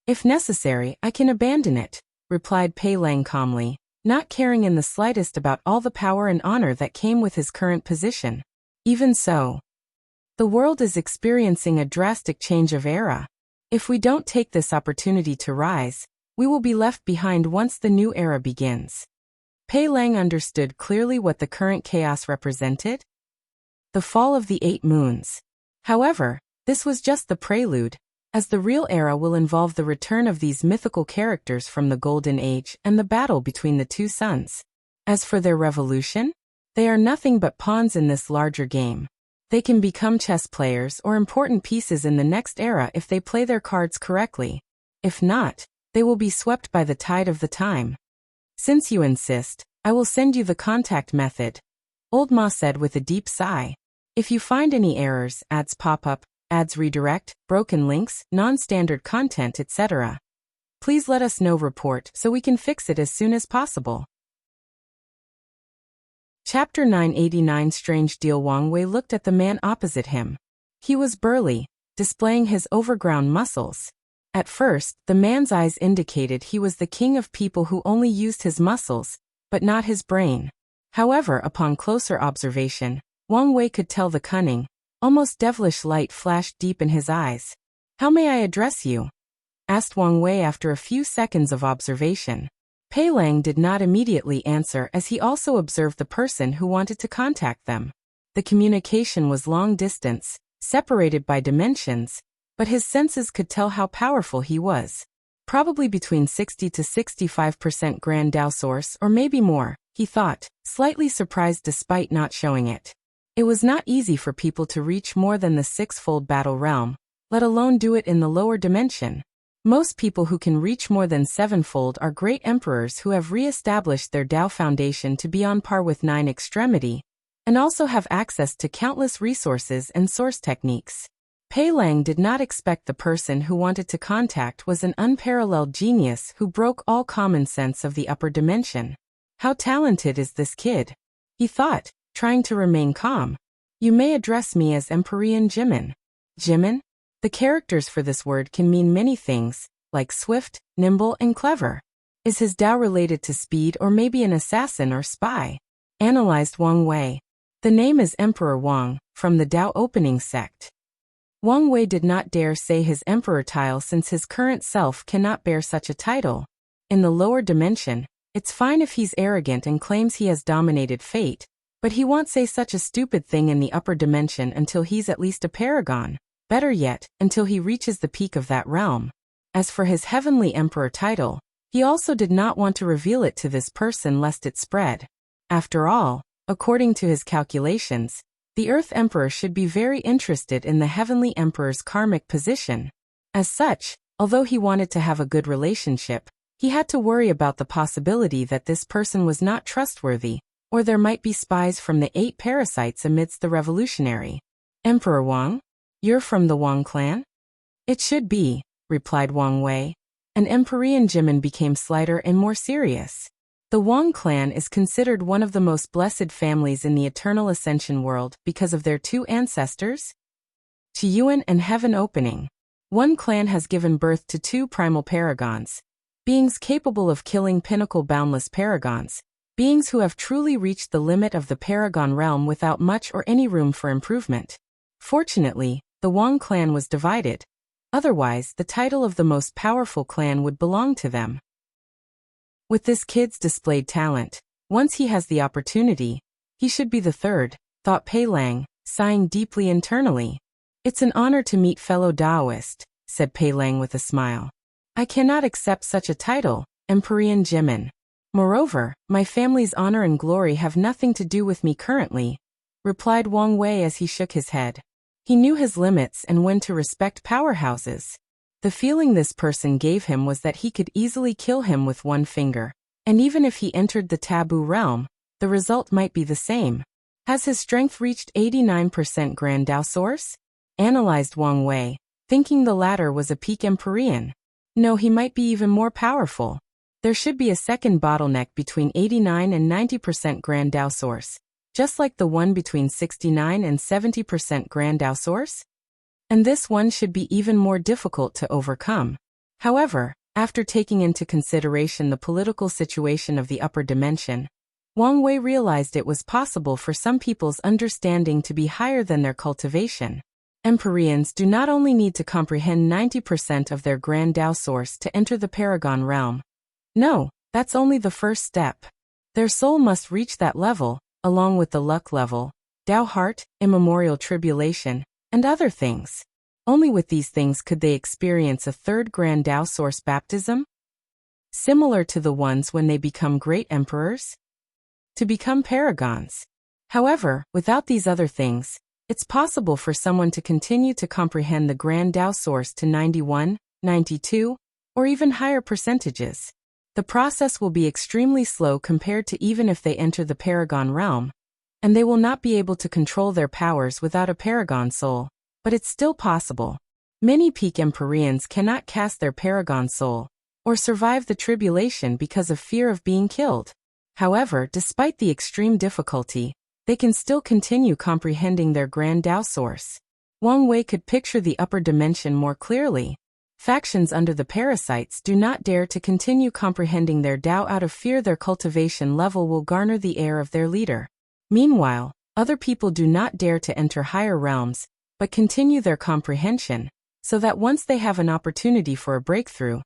S1: If necessary, I can abandon it, replied Pei Lang calmly, not caring in the slightest about all the power and honor that came with his current position. Even so, the world is experiencing a drastic change of era. If we don't take this opportunity to rise, we will be left behind once the new era begins. Pei Lang understood clearly what the current chaos represented. The fall of the 8 moons. However, this was just the prelude, as the real era will involve the return of these mythical characters from the Golden Age and the battle between the 2 suns. As for their revolution, they are nothing but pawns in this larger game. They can become chess players or important pieces in the next era if they play their cards correctly. If not, they will be swept by the tide of the time. Since you insist, I will send you the contact method, Old Ma said with a deep sigh. If you find any errors, ads pop up, ads redirect, broken links, non-standard content, etc., please let us know. Report so we can fix it as soon as possible. Chapter 989 Strange Deal. Wang Wei looked at the man opposite him. He was burly, displaying his overgrown muscles. At first, the man's eyes indicated he was the king of people who only used his muscles, but not his brain. However, upon closer observation, Wang Wei could tell the cunning, almost devilish light flashed deep in his eyes. "How may I address you?" asked Wang Wei after a few seconds of observation. Pei Lang did not immediately answer as he also observed the person who wanted to contact them. The communication was long distance, separated by dimensions, but his senses could tell how powerful he was. Probably between 60 to 65% Grand Dao Source or maybe more, he thought, slightly surprised despite not showing it. It was not easy for people to reach more than the six-fold battle realm, let alone do it in the lower dimension. Most people who can reach more than sevenfold are great emperors who have re-established their Dao foundation to be on par with nine extremity, and also have access to countless resources and source techniques. Pei Lang did not expect the person who wanted to contact was an unparalleled genius who broke all common sense of the upper dimension. How talented is this kid? He thought, trying to remain calm. You may address me as Empyrean Jimin. Jimin? The characters for this word can mean many things, like swift, nimble, and clever. Is his Dao related to speed or maybe an assassin or spy? Analyzed Wang Wei. The name is Emperor Wang, from the Dao opening sect. Wang Wei did not dare say his emperor title since his current self cannot bear such a title. In the lower dimension, it's fine if he's arrogant and claims he has dominated fate, but he won't say such a stupid thing in the upper dimension until he's at least a paragon. Better yet, until he reaches the peak of that realm. As for his heavenly emperor title, he also did not want to reveal it to this person lest it spread. After all, according to his calculations, the Earth Emperor should be very interested in the Heavenly Emperor's karmic position. As such, although he wanted to have a good relationship, he had to worry about the possibility that this person was not trustworthy, or there might be spies from the 8 parasites amidst the revolutionary. Emperor Wang? You're from the Wang clan? It should be, replied Wang Wei. And Empyrean Jimin became slighter and more serious. The Wang clan is considered one of the most blessed families in the Eternal Ascension world because of their 2 ancestors, Qiyuan and Heaven Opening. One clan has given birth to 2 primal paragons, beings capable of killing pinnacle boundless paragons, beings who have truly reached the limit of the paragon realm without much or any room for improvement. Fortunately, the Wang clan was divided. Otherwise, the title of the most powerful clan would belong to them. With this kid's displayed talent, once he has the opportunity, he should be the third, thought Pei Lang, sighing deeply internally. It's an honor to meet fellow Daoist, said Pei Lang with a smile. I cannot accept such a title, Empyrean Jimin. Moreover, my family's honor and glory have nothing to do with me currently, replied Wang Wei as he shook his head. He knew his limits and when to respect powerhouses. The feeling this person gave him was that he could easily kill him with one finger, and even if he entered the taboo realm, the result might be the same. Has his strength reached 89% Grand Dao Source? Analyzed Wang Wei, thinking the latter was a peak Empyrean. No, he might be even more powerful. There should be a second bottleneck between 89 and 90% Grand Dao Source, just like the one between 69 and 70% Grand Dao Source? And this one should be even more difficult to overcome. However, after taking into consideration the political situation of the upper dimension, Wang Wei realized it was possible for some people's understanding to be higher than their cultivation. Empyreans do not only need to comprehend 90% of their Grand Dao Source to enter the Paragon realm. No, that's only the first step. Their soul must reach that level, along with the luck level, Dao Heart, immemorial tribulation, and other things. Only with these things could they experience a third Grand Dao Source baptism, similar to the ones when they become great emperors, to become paragons. However, without these other things, It's possible for someone to continue to comprehend the Grand Tao source to 91, 92, or even higher percentages. The process will be extremely slow compared to even if they enter the Paragon realm, and they will not be able to control their powers without a Paragon soul, but it's still possible. Many peak Empyreans cannot cast their Paragon soul, or survive the tribulation because of fear of being killed. However, despite the extreme difficulty, they can still continue comprehending their Grand Tao source. Wang Wei could picture the upper dimension more clearly. Factions under the parasites do not dare to continue comprehending their Tao out of fear their cultivation level will garner the heir of their leader. Meanwhile, other people do not dare to enter higher realms, but continue their comprehension, so that once they have an opportunity for a breakthrough,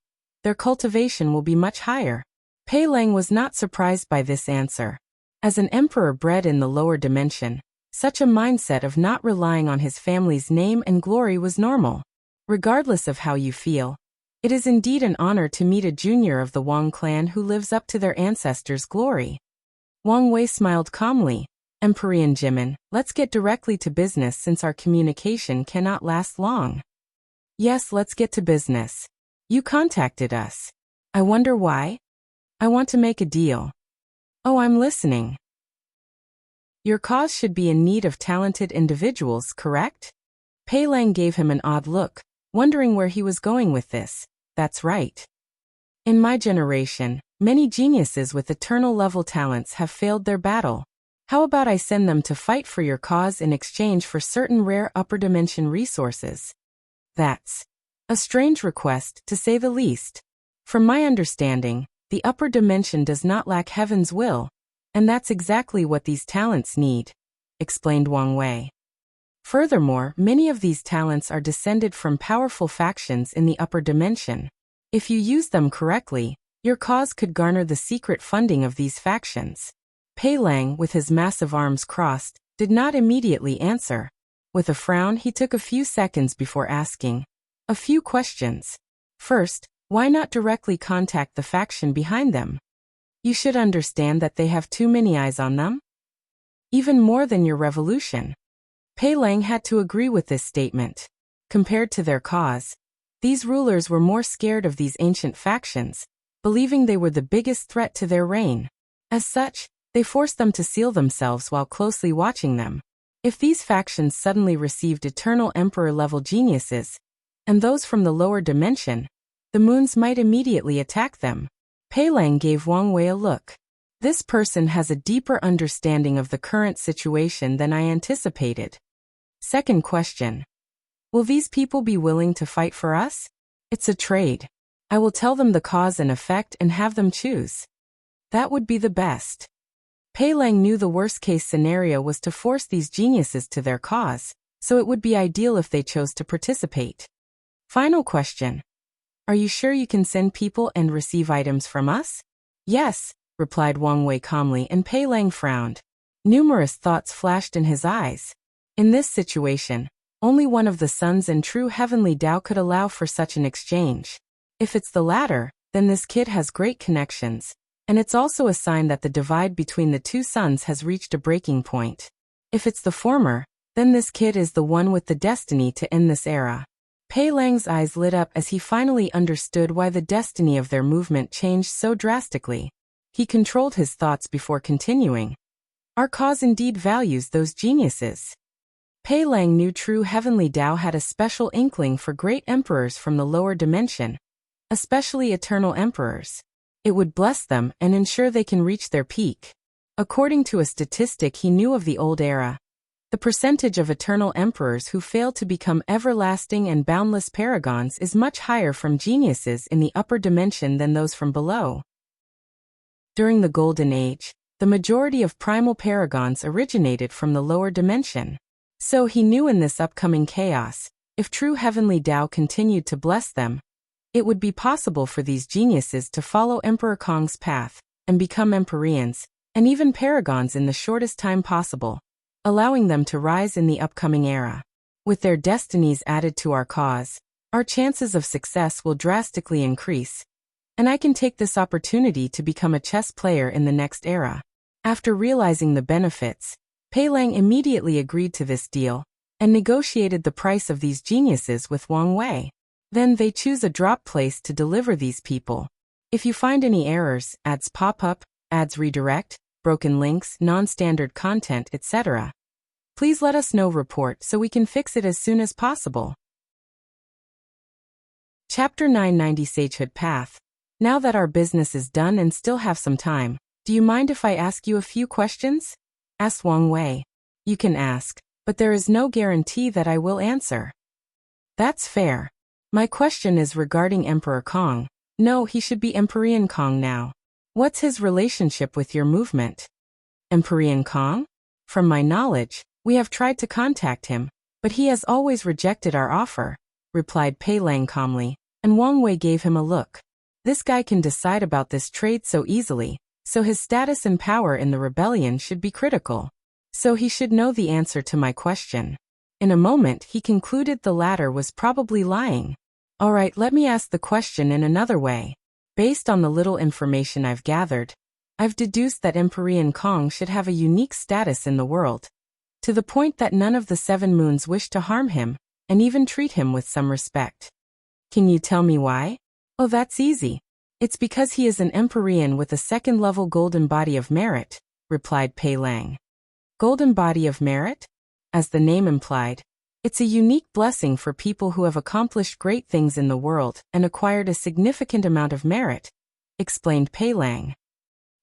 S1: their cultivation will be much higher. Pei Lang was not surprised by this answer. As an emperor bred in the lower dimension, such a mindset of not relying on his family's name and glory was normal. Regardless of how you feel, it is indeed an honor to meet a junior of the Wang clan who lives up to their ancestors' glory. Wang Wei smiled calmly. Empyrean Jimin, let's get directly to business since our communication cannot last long. Yes, let's get to business. You contacted us. I wonder why? I want to make a deal. Oh, I'm listening. Your cause should be in need of talented individuals, correct? Pei Lang gave him an odd look, wondering where he was going with this. That's right. In my generation, many geniuses with eternal-level talents have failed their battle. How about I send them to fight for your cause in exchange for certain rare upper-dimension resources? That's a strange request, to say the least. From my understanding, the upper dimension does not lack heaven's will, and that's exactly what these talents need, explained Wang Wei. Furthermore, many of these talents are descended from powerful factions in the upper dimension. If you use them correctly, your cause could garner the secret funding of these factions. Pei Lang, with his massive arms crossed, did not immediately answer. With a frown, he took a few seconds before asking a few questions. First, why not directly contact the faction behind them? You should understand that they have too many eyes on them. Even more than your revolution. Pei Lang had to agree with this statement. Compared to their cause, these rulers were more scared of these ancient factions, believing they were the biggest threat to their reign. As such, they forced them to seal themselves while closely watching them. If these factions suddenly received eternal emperor-level geniuses, and those from the lower dimension, the moons might immediately attack them. Pei Lang gave Wang Wei a look. This person has a deeper understanding of the current situation than I anticipated. Second question. Will these people be willing to fight for us? It's a trade. I will tell them the cause and effect and have them choose. That would be the best. Pei Lang knew the worst-case scenario was to force these geniuses to their cause, so it would be ideal if they chose to participate. Final question. Are you sure you can send people and receive items from us? Yes, replied Wang Wei calmly, and Pei Lang frowned. Numerous thoughts flashed in his eyes. In this situation, only one of the sons and true heavenly Tao could allow for such an exchange. If it's the latter, then this kid has great connections, and it's also a sign that the divide between the two sons has reached a breaking point. If it's the former, then this kid is the one with the destiny to end this era. Pei Lang's eyes lit up as he finally understood why the destiny of their movement changed so drastically. He controlled his thoughts before continuing. Our cause indeed values those geniuses. Pei Lang knew true heavenly Tao had a special inkling for great emperors from the lower dimension, especially eternal emperors. It would bless them and ensure they can reach their peak. According to a statistic he knew of the old era, the percentage of eternal emperors who fail to become everlasting and boundless paragons is much higher from geniuses in the upper dimension than those from below. During the Golden Age, the majority of primal paragons originated from the lower dimension. So he knew in this upcoming chaos, if true heavenly Tao continued to bless them, it would be possible for these geniuses to follow Emperor Kong's path and become Empyreans, and even paragons in the shortest time possible, allowing them to rise in the upcoming era. With their destinies added to our cause, our chances of success will drastically increase, and I can take this opportunity to become a chess player in the next era. After realizing the benefits, Pei Lang immediately agreed to this deal, and negotiated the price of these geniuses with Wang Wei. Then they choose a drop place to deliver these people. If you find any errors, ads pop up, ads redirect, broken links, non-standard content, etc., please let us know. Report so we can fix it as soon as possible. Chapter 990 Sagehood Path. Now that our business is done and still have some time, do you mind if I ask you a few questions? Asked Wang Wei. You can ask, but there is no guarantee that I will answer. That's fair. My question is regarding Emperor Kong. No, he should be Empyrean Kong now. What's his relationship with your movement? Empyrean Kong? From my knowledge, we have tried to contact him, but he has always rejected our offer, replied Pei Lang calmly, and Wang Wei gave him a look. This guy can decide about this trade so easily, so his status and power in the rebellion should be critical. So he should know the answer to my question. In a moment he concluded the latter was probably lying. Alright, let me ask the question in another way. Based on the little information I've gathered, I've deduced that Empyrean Kong should have a unique status in the world, to the point that none of the 7 moons wish to harm him, and even treat him with some respect. Can you tell me why? Oh, that's easy. It's because he is an Empyrean with a 2nd-level golden body of merit, replied Pei Lang. Golden body of merit? As the name implied, it's a unique blessing for people who have accomplished great things in the world and acquired a significant amount of merit, explained Pei Lang.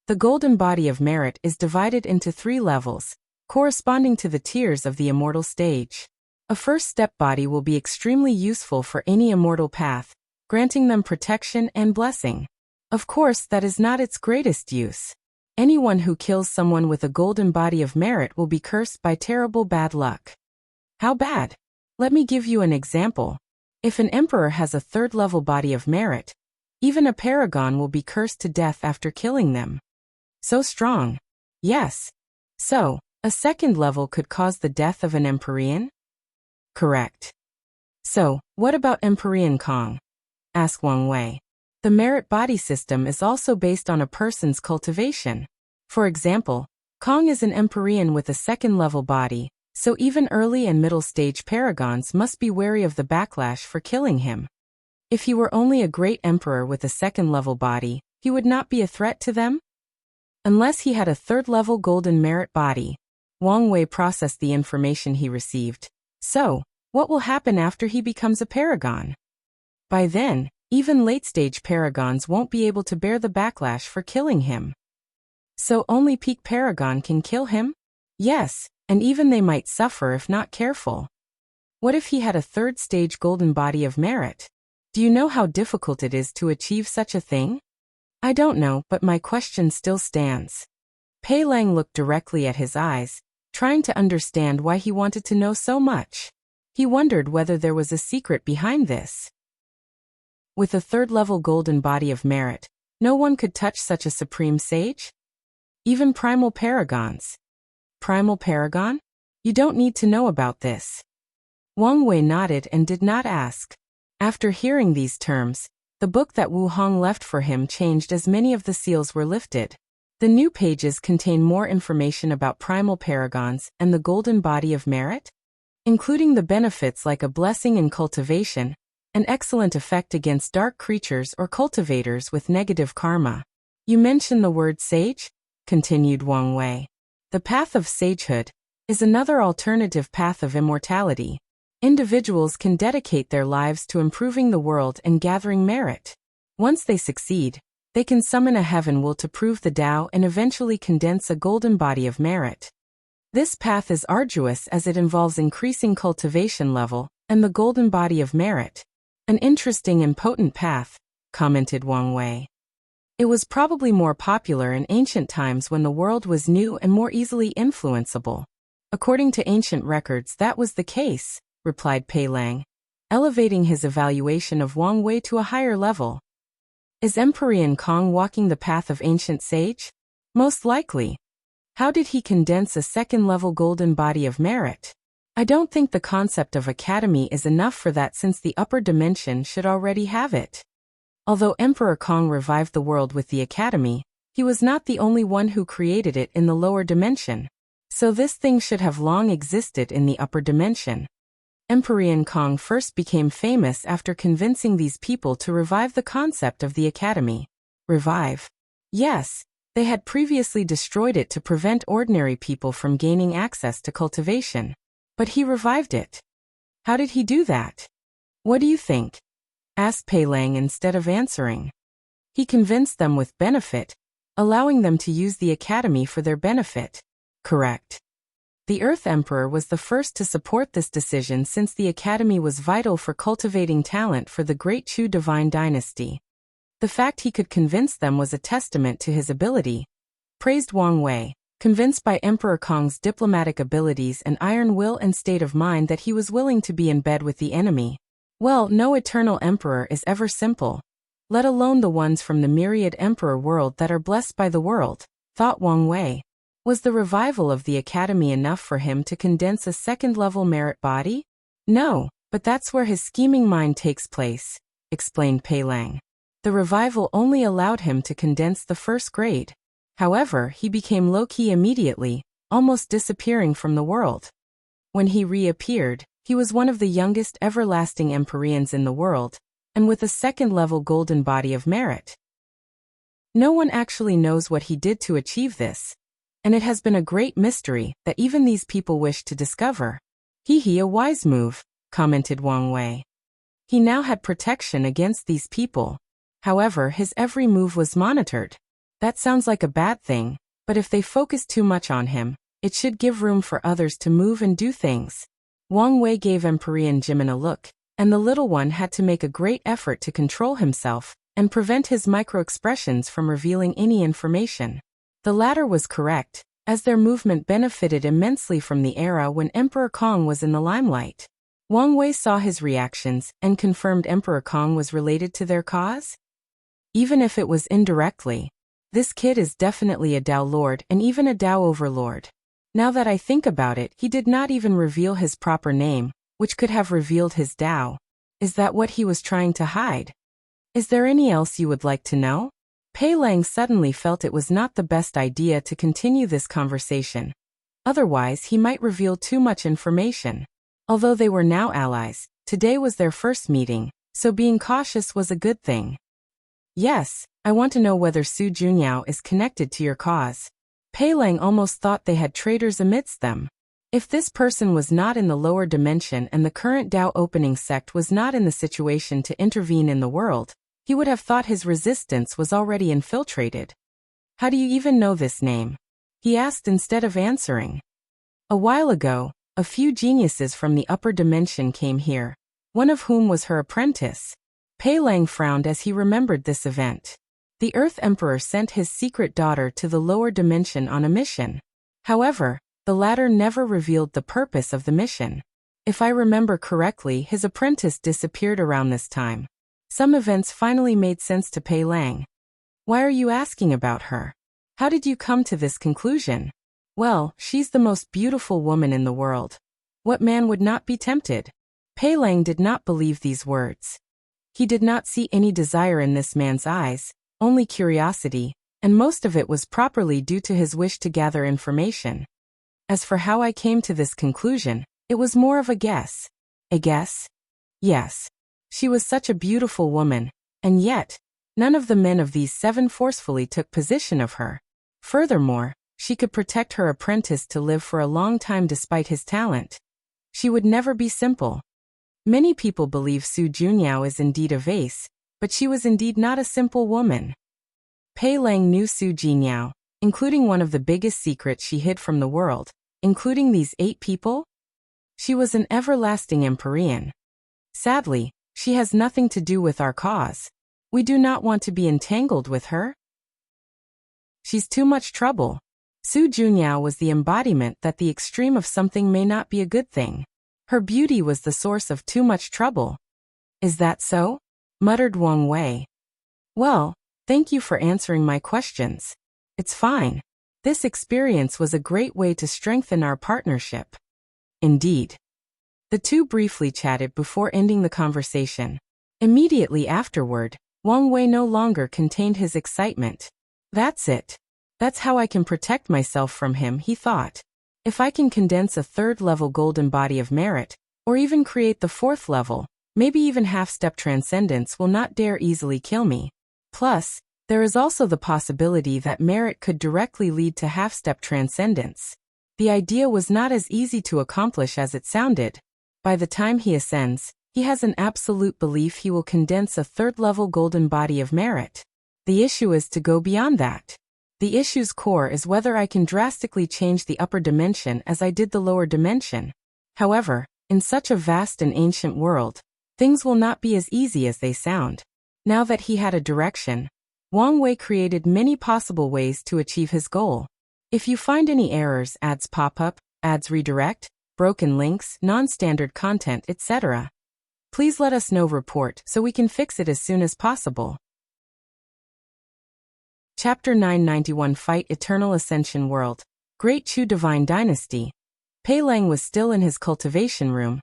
S1: The golden body of merit is divided into 3 levels, corresponding to the tiers of the immortal stage. A first-step body will be extremely useful for any immortal path, granting them protection and blessing. Of course, that is not its greatest use. Anyone who kills someone with a golden body of merit will be cursed by terrible bad luck. How bad? Let me give you an example. If an emperor has a 3rd-level body of merit, even a paragon will be cursed to death after killing them. So strong. Yes. So, a 2nd level could cause the death of an Empyrean? Correct. So, what about Empyrean Kong? Asked Wang Wei. The merit body system is also based on a person's cultivation. For example, Kong is an Empyrean with a 2nd-level body, so even early and middle-stage paragons must be wary of the backlash for killing him. If he were only a great emperor with a 2nd-level body, he would not be a threat to them? Unless he had a 3rd-level golden merit body. Wang Wei processed the information he received. So, what will happen after he becomes a paragon? By then, even late-stage paragons won't be able to bear the backlash for killing him. So only peak paragon can kill him? Yes, and even they might suffer if not careful. What if he had a 3rd-stage golden body of merit? Do you know how difficult it is to achieve such a thing? I don't know, but my question still stands. Pei Lang looked directly at his eyes, trying to understand why he wanted to know so much. He wondered whether there was a secret behind this. With a 3rd-level golden body of merit, no one could touch such a supreme sage? Even primal paragons. Primal paragon? You don't need to know about this. Wang Wei nodded and did not ask. After hearing these terms, the book that Wu Hong left for him changed as many of the seals were lifted. The new pages contain more information about primal paragons and the golden body of merit, including the benefits like a blessing in cultivation, an excellent effect against dark creatures or cultivators with negative karma. You mention the word sage? Continued Wang Wei. The path of sagehood is another alternative path of immortality. Individuals can dedicate their lives to improving the world and gathering merit. Once they succeed, they can summon a heaven will to prove the Tao and eventually condense a golden body of merit. This path is arduous as it involves increasing cultivation level and the golden body of merit. An interesting and potent path, commented Wang Wei. It was probably more popular in ancient times when the world was new and more easily influenceable. According to ancient records, that was the case, replied Pei Lang, elevating his evaluation of Wang Wei to a higher level. Is Empyrean Kong walking the path of ancient sage? Most likely. How did he condense a 2nd-level golden body of merit? I don't think the concept of academy is enough for that since the upper dimension should already have it. Although Emperor Kong revived the world with the academy, he was not the only one who created it in the lower dimension. So this thing should have long existed in the upper dimension. Empyrean Kong first became famous after convincing these people to revive the concept of the academy. Revive? Yes, they had previously destroyed it to prevent ordinary people from gaining access to cultivation. But he revived it. How did he do that? What do you think? Asked Pei Lang instead of answering. He convinced them with benefit, allowing them to use the academy for their benefit. Correct. The Earth Emperor was the first to support this decision since the academy was vital for cultivating talent for the Great Chu divine dynasty. The fact he could convince them was a testament to his ability, praised Wang Wei, convinced by Emperor Kong's diplomatic abilities and iron will and state of mind that he was willing to be in bed with the enemy. Well, no eternal emperor is ever simple, let alone the ones from the myriad emperor world that are blessed by the world, thought Wang Wei. Was the revival of the academy enough for him to condense a second-level merit body? No, but that's where his scheming mind takes place, explained Pei Lang. The revival only allowed him to condense the first grade. However, he became low-key immediately, almost disappearing from the world. When he reappeared, he was one of the youngest everlasting Empyreans in the world, and with a second-level golden body of merit. No one actually knows what he did to achieve this, and it has been a great mystery that even these people wish to discover. Hee, a wise move, commented Wang Wei. He now had protection against these people. However, his every move was monitored. That sounds like a bad thing, but if they focus too much on him, it should give room for others to move and do things. Wang Wei gave Empyrean Jimin a look, and the little one had to make a great effort to control himself and prevent his micro-expressions from revealing any information. The latter was correct, as their movement benefited immensely from the era when Emperor Kong was in the limelight. Wang Wei saw his reactions and confirmed Emperor Kong was related to their cause? Even if it was indirectly. This kid is definitely a Dao Lord and even a Dao Overlord. Now that I think about it, he did not even reveal his proper name, which could have revealed his Dao. Is that what he was trying to hide? Is there any else you would like to know? Pei Lang suddenly felt it was not the best idea to continue this conversation. Otherwise, he might reveal too much information. Although they were now allies, today was their first meeting, so being cautious was a good thing. Yes, I want to know whether Su Junyao is connected to your cause. Pei Lang almost thought they had traitors amidst them. If this person was not in the lower dimension and the current Dao opening sect was not in the situation to intervene in the world, he would have thought his resistance was already infiltrated. How do you even know this name? He asked instead of answering. A while ago, a few geniuses from the upper dimension came here, one of whom was her apprentice. Pei Lang frowned as he remembered this event. The Earth Emperor sent his secret daughter to the lower dimension on a mission. However, the latter never revealed the purpose of the mission. If I remember correctly, his apprentice disappeared around this time. Some events finally made sense to Pei Lang. Why are you asking about her? How did you come to this conclusion? Well, she's the most beautiful woman in the world. What man would not be tempted? Pei Lang did not believe these words. He did not see any desire in this man's eyes, only curiosity, and most of it was properly due to his wish to gather information. As for how I came to this conclusion, it was more of a guess. A guess? Yes. She was such a beautiful woman, and yet, none of the men of these 7 forcefully took possession of her. Furthermore, she could protect her apprentice to live for a long time despite his talent. She would never be simple. Many people believe Su Junyao is indeed a vase, but she was indeed not a simple woman. Pei Lang knew Su Junyao, including one of the biggest secrets she hid from the world, including these 8 people. She was an everlasting Empyrean. Sadly, she has nothing to do with our cause. We do not want to be entangled with her. She's too much trouble. Su Junyao was the embodiment that the extreme of something may not be a good thing. Her beauty was the source of too much trouble. Is that so? Muttered Wang Wei. Well, thank you for answering my questions. It's fine. This experience was a great way to strengthen our partnership. Indeed. The two briefly chatted before ending the conversation. Immediately afterward, Wang Wei no longer contained his excitement. That's it. That's how I can protect myself from him, he thought. If I can condense a third-level golden body of merit, or even create the fourth level, maybe even half-step transcendence will not dare easily kill me. Plus, there is also the possibility that merit could directly lead to half-step transcendence. The idea was not as easy to accomplish as it sounded. By the time he ascends, he has an absolute belief he will condense a third-level golden body of merit. The issue is to go beyond that. The issue's core is whether I can drastically change the upper dimension as I did the lower dimension. However, in such a vast and ancient world, things will not be as easy as they sound. Now that he had a direction, Wang Wei created many possible ways to achieve his goal. If you find any errors, ads pop up, ads redirect, broken links, non-standard content, etc., please let us know. Report so we can fix it as soon as possible. Chapter 991 Fight Eternal Ascension World. Great Chu Divine Dynasty. Pei Lang was still in his cultivation room,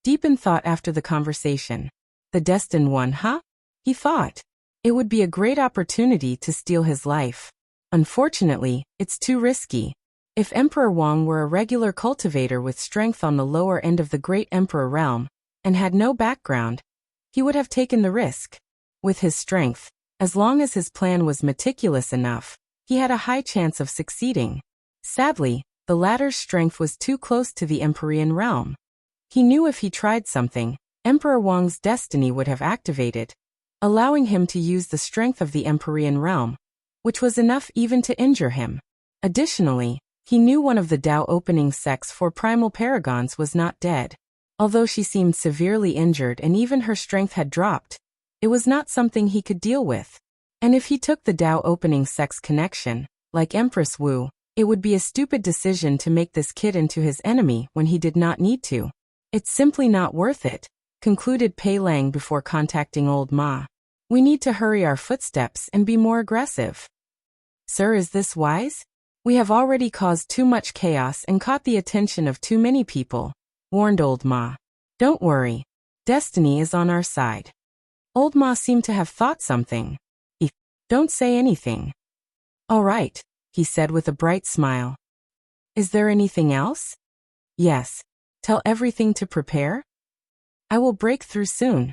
S1: deep in thought after the conversation. The destined one, huh? He thought. It would be a great opportunity to steal his life. Unfortunately, it's too risky. If Emperor Wang were a regular cultivator with strength on the lower end of the Great Emperor realm, and had no background, he would have taken the risk. With his strength, as long as his plan was meticulous enough, he had a high chance of succeeding. Sadly, the latter's strength was too close to the Empyrean realm. He knew if he tried something, Emperor Wang's destiny would have activated, allowing him to use the strength of the Empyrean realm, which was enough even to injure him. Additionally, he knew one of the Dao opening sects for primal paragons was not dead. Although she seemed severely injured and even her strength had dropped, it was not something he could deal with. And if he took the Dao opening sect's connection, like Empress Wu, it would be a stupid decision to make this kid into his enemy when he did not need to. It's simply not worth it, concluded Pei Lang before contacting old Ma. We need to hurry our footsteps and be more aggressive. Sir, is this wise? We have already caused too much chaos and caught the attention of too many people, warned old Ma. Don't worry. Destiny is on our side. Old Ma seemed to have thought something. Don't say anything. All right, he said with a bright smile. Is there anything else? Yes. Tell everything to prepare? I will break through soon.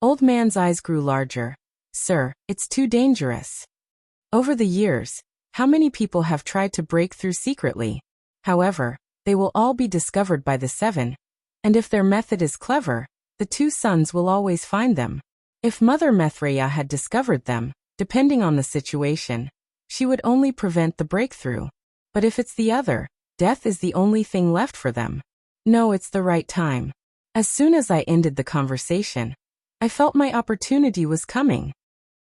S1: Old man's eyes grew larger. Sir, it's too dangerous. Over the years, how many people have tried to break through secretly? However, they will all be discovered by the seven. And if their method is clever, the two sons will always find them. If Mother Methreya had discovered them, depending on the situation, she would only prevent the breakthrough. But if it's the other, death is the only thing left for them. No, it's the right time. As soon as I ended the conversation, I felt my opportunity was coming.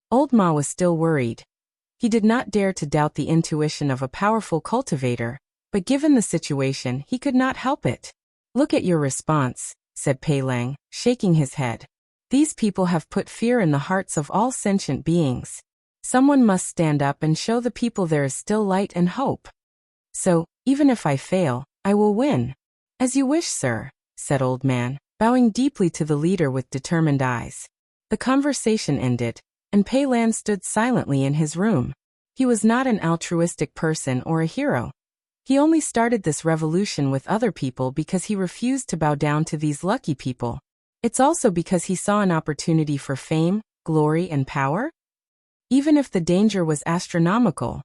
S1: Old Ma was still worried. He did not dare to doubt the intuition of a powerful cultivator, but given the situation, he could not help it. Look at your response, said Pei Lang, shaking his head. These people have put fear in the hearts of all sentient beings. Someone must stand up and show the people there is still light and hope. So, even if I fail, I will win. As you wish, sir, said Old Man, bowing deeply to the leader with determined eyes. The conversation ended, and Pei Lang stood silently in his room. He was not an altruistic person or a hero. He only started this revolution with other people because he refused to bow down to these lucky people. It's also because he saw an opportunity for fame, glory, and power, even if the danger was astronomical.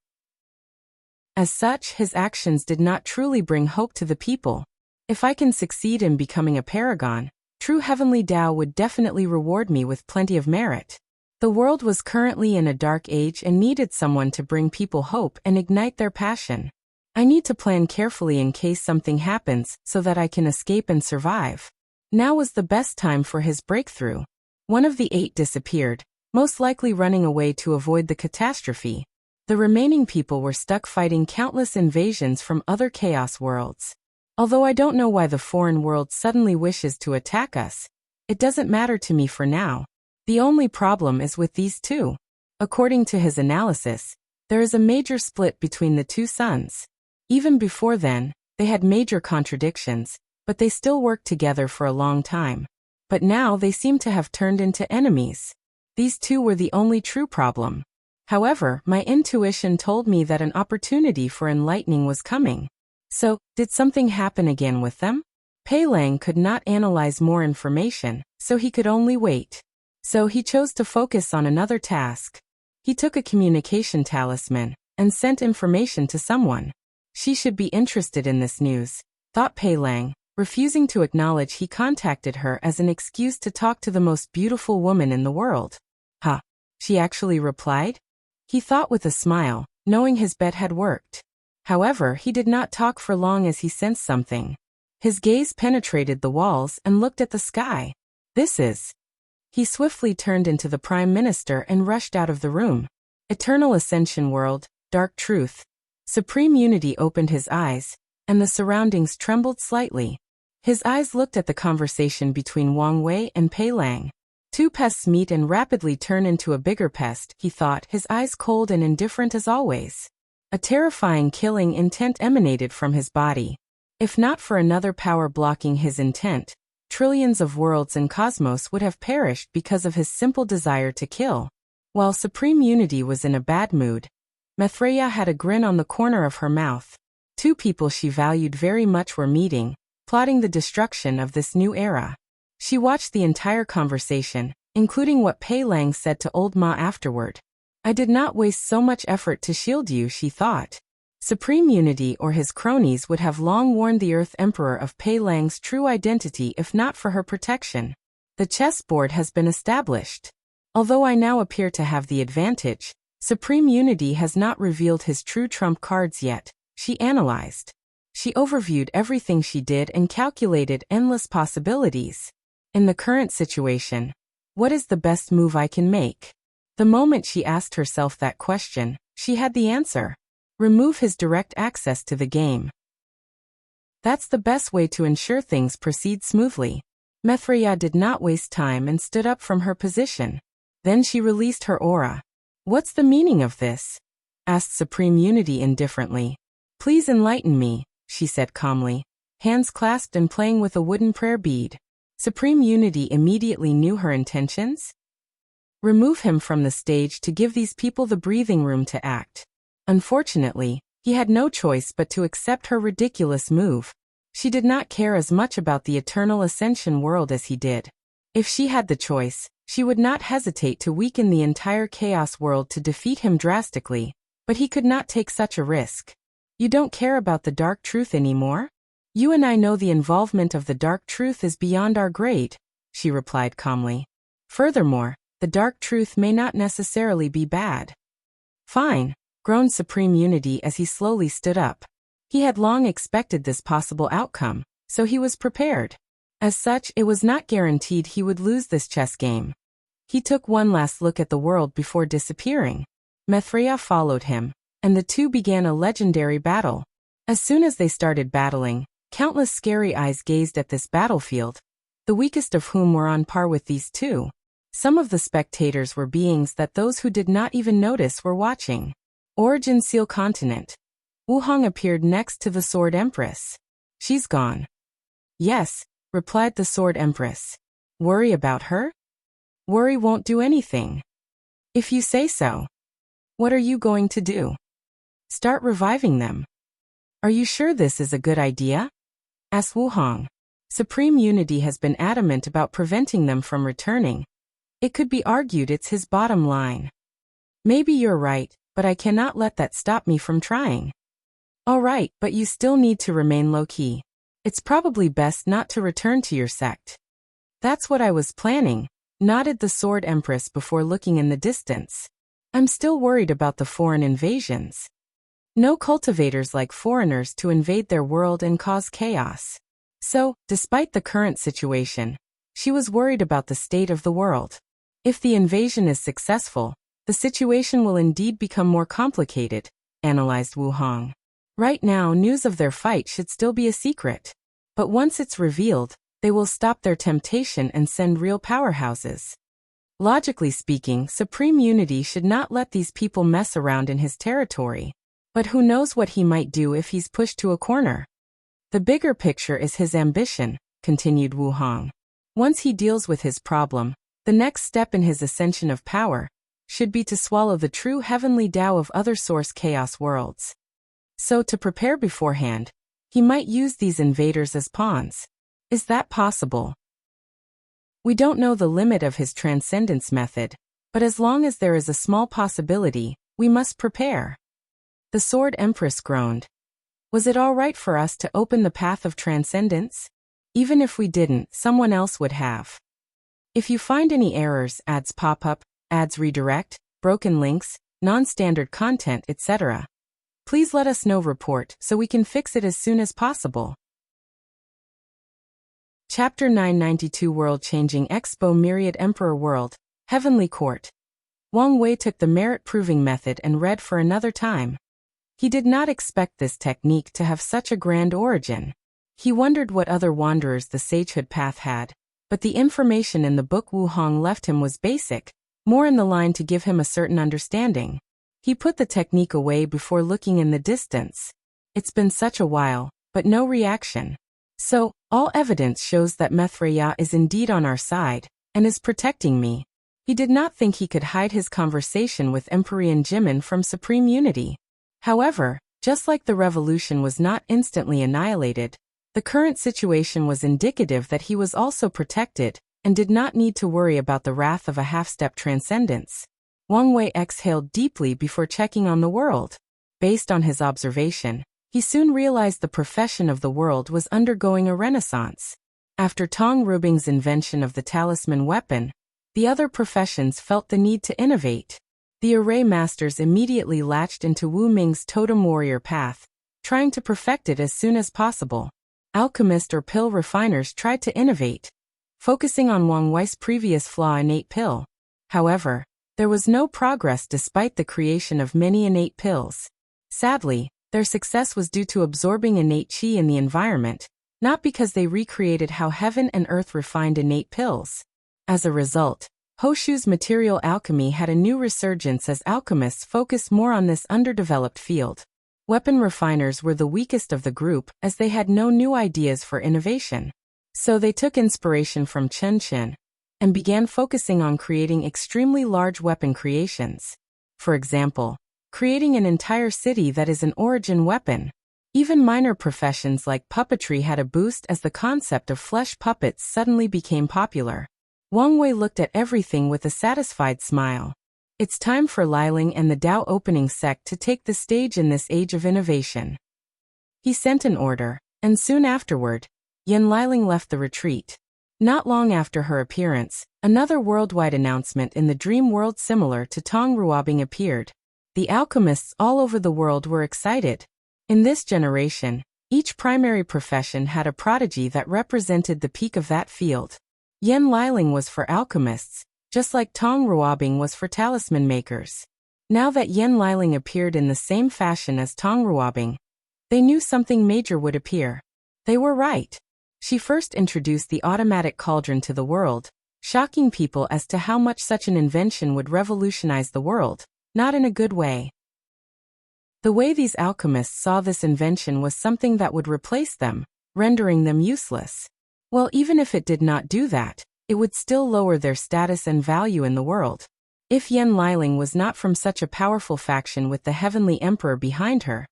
S1: As such, his actions did not truly bring hope to the people. If I can succeed in becoming a paragon, true heavenly Tao would definitely reward me with plenty of merit. The world was currently in a dark age and needed someone to bring people hope and ignite their passion. I need to plan carefully in case something happens so that I can escape and survive. Now was the best time for his breakthrough. One of the 8 disappeared, most likely running away to avoid the catastrophe. The remaining people were stuck fighting countless invasions from other chaos worlds. Although I don't know why the foreign world suddenly wishes to attack us, it doesn't matter to me for now. The only problem is with these two. According to his analysis, there is a major split between the two sons. Even before then, they had major contradictions, but they still worked together for a long time. But now they seem to have turned into enemies. These two were the only true problem. However, my intuition told me that an opportunity for enlightening was coming. So, did something happen again with them? Pei Lang could not analyze more information, so he could only wait. So he chose to focus on another task. He took a communication talisman and sent information to someone. She should be interested in this news, thought Pei Lang, refusing to acknowledge he contacted her as an excuse to talk to the most beautiful woman in the world. Huh, she actually replied? He thought with a smile, knowing his bet had worked. However, he did not talk for long as he sensed something. His gaze penetrated the walls and looked at the sky. This is... He swiftly turned into the Prime Minister and rushed out of the room. Eternal Ascension World, Dark Truth. Supreme Unity opened his eyes, and the surroundings trembled slightly. His eyes looked at the conversation between Wang Wei and Pei Lang. Two pests meet and rapidly turn into a bigger pest, he thought, his eyes cold and indifferent as always. A terrifying killing intent emanated from his body. If not for another power blocking his intent, trillions of worlds and cosmos would have perished because of his simple desire to kill. While Supreme Unity was in a bad mood, Maithreya had a grin on the corner of her mouth. Two people she valued very much were meeting, plotting the destruction of this new era. She watched the entire conversation, including what Pei Lang said to Old Ma afterward. I did not waste so much effort to shield you, she thought. Supreme Unity or his cronies would have long warned the Earth Emperor of Pei Lang's true identity if not for her protection. The chessboard has been established. Although I now appear to have the advantage, Supreme Unity has not revealed his true trump cards yet, she analyzed. She overviewed everything she did and calculated endless possibilities. In the current situation, what is the best move I can make? The moment she asked herself that question, she had the answer. Remove his direct access to the game. That's the best way to ensure things proceed smoothly. Maithreya did not waste time and stood up from her position. Then she released her aura. What's the meaning of this? Asked Supreme Unity indifferently. Please enlighten me, she said calmly, hands clasped and playing with a wooden prayer bead. Supreme Unity immediately knew her intentions. Remove him from the stage to give these people the breathing room to act. Unfortunately, he had no choice but to accept her ridiculous move. She did not care as much about the Eternal Ascension world as he did. If she had the choice, she would not hesitate to weaken the entire Chaos world to defeat him drastically, but he could not take such a risk. You don't care about the Dark Truth anymore? You and I know the involvement of the Dark Truth is beyond our grade, she replied calmly. Furthermore, the Dark Truth may not necessarily be bad. Fine, groaned Supreme Unity as he slowly stood up. He had long expected this possible outcome, so he was prepared. As such, it was not guaranteed he would lose this chess game. He took one last look at the world before disappearing. Maithreya followed him, and the two began a legendary battle. As soon as they started battling, countless scary eyes gazed at this battlefield, the weakest of whom were on par with these two. Some of the spectators were beings that those who did not even notice were watching. Origin Seal Continent. Wuhang appeared next to the Sword Empress. She's gone. Yes, replied the Sword Empress. Worry about her? Worry won't do anything. If you say so. What are you going to do? Start reviving them. Are you sure this is a good idea? Asked Wuhang. Supreme Unity has been adamant about preventing them from returning. It could be argued it's his bottom line. Maybe you're right, but I cannot let that stop me from trying. All right, but you still need to remain low-key. It's probably best not to return to your sect. That's what I was planning, nodded the Sword Empress before looking in the distance. I'm still worried about the foreign invasions. No cultivators like foreigners to invade their world and cause chaos. So, despite the current situation, she was worried about the state of the world. If the invasion is successful, the situation will indeed become more complicated, analyzed Wuhang. Right now, news of their fight should still be a secret. But once it's revealed, they will stop their temptation and send real powerhouses. Logically speaking, Supreme Unity should not let these people mess around in his territory. But who knows what he might do if he's pushed to a corner? The bigger picture is his ambition, continued Wuhang. Once he deals with his problem, the next step in his ascension of power should be to swallow the true heavenly Tao of other source chaos worlds. So to prepare beforehand, He might use these invaders as pawns. Is that possible? We don't know the limit of his transcendence method, but as long as there is a small possibility, we must prepare. The Sword Empress groaned. Was it all right for us to open the path of transcendence? Even if we didn't, someone else would have. If you find any errors, ads pop up, ads redirect, broken links, non-standard content, etc., please let us know. Report so we can fix it as soon as possible. Chapter 992 Worldchanging Expo Myriad Emperor World, Heavenly Court. Wang Wei took the merit-proving method and read for another time. He did not expect this technique to have such a grand origin. He wondered what other wanderers the Sagehood path had, but the information in the book Wu Hong left him was basic, more in the line to give him a certain understanding. He put the technique away before looking in the distance. It's been such a while, but no reaction. So, all evidence shows that Mithreya is indeed on our side, and is protecting me. He did not think he could hide his conversation with Empyrean Jimin from supreme unity. However, just like the revolution was not instantly annihilated, the current situation was indicative that he was also protected, and did not need to worry about the wrath of a half-step transcendence. Wang Wei exhaled deeply before checking on the world. Based on his observation, he soon realized the profession of the world was undergoing a renaissance. After Tong Rubing's invention of the talisman weapon, the other professions felt the need to innovate. The array masters immediately latched into Wu Ming's totem warrior path, trying to perfect it as soon as possible. Alchemist or pill refiners tried to innovate, focusing on Wang Wei's previous flaw, innate pill. However, there was no progress despite the creation of many innate pills. Sadly, their success was due to absorbing innate qi in the environment, not because they recreated how heaven and earth refined innate pills. As a result, Hoshu's material alchemy had a new resurgence as alchemists focused more on this underdeveloped field. Weapon refiners were the weakest of the group as they had no new ideas for innovation. So they took inspiration from Chen Chen and began focusing on creating extremely large weapon creations. For example, creating an entire city that is an origin weapon. Even minor professions like puppetry had a boost as the concept of flesh puppets suddenly became popular. Wang Wei looked at everything with a satisfied smile. It's time for Liling and the Dao opening sect to take the stage in this age of innovation. He sent an order, and soon afterward, Yan Liling left the retreat. Not long after her appearance, another worldwide announcement in the dream world similar to Tong Ruobing appeared. The alchemists all over the world were excited. In this generation, each primary profession had a prodigy that represented the peak of that field. Yan Liling was for alchemists, just like Tong Ruobing was for talisman makers. Now that Yan Liling appeared in the same fashion as Tong Ruobing, they knew something major would appear. They were right. She first introduced the automatic cauldron to the world, shocking people as to how much such an invention would revolutionize the world, not in a good way. The way these alchemists saw this invention was something that would replace them, rendering them useless. Well, even if it did not do that, it would still lower their status and value in the world. If Yan Liling was not from such a powerful faction with the Heavenly Emperor behind her,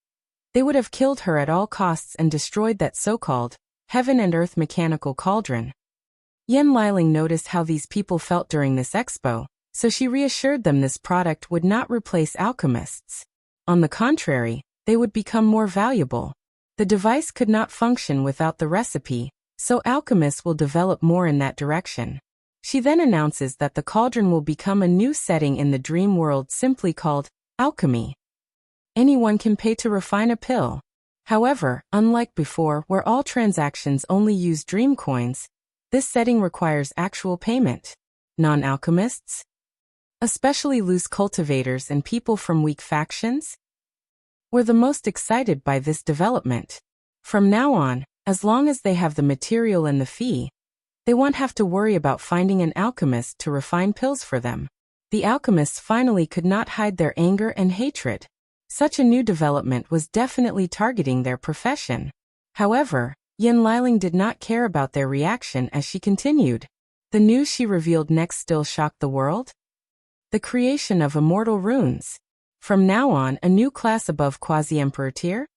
S1: they would have killed her at all costs and destroyed that so-called heaven and earth mechanical cauldron. Yan Liling noticed how these people felt during this expo, so she reassured them this product would not replace alchemists. On the contrary, they would become more valuable. The device could not function without the recipe, so alchemists will develop more in that direction. She then announces that the cauldron will become a new setting in the dream world simply called alchemy. Anyone can pay to refine a pill. However, unlike before where all transactions only use dream coins, this setting requires actual payment. Non-alchemists, especially loose cultivators and people from weak factions, were the most excited by this development. From now on, as long as they have the material and the fee, they won't have to worry about finding an alchemist to refine pills for them. The alchemists finally could not hide their anger and hatred. Such a new development was definitely targeting their profession. However, Yan Liling did not care about their reaction as she continued. The news she revealed next still shocked the world. The creation of immortal runes. From now on, a new class above quasi-emperor tier?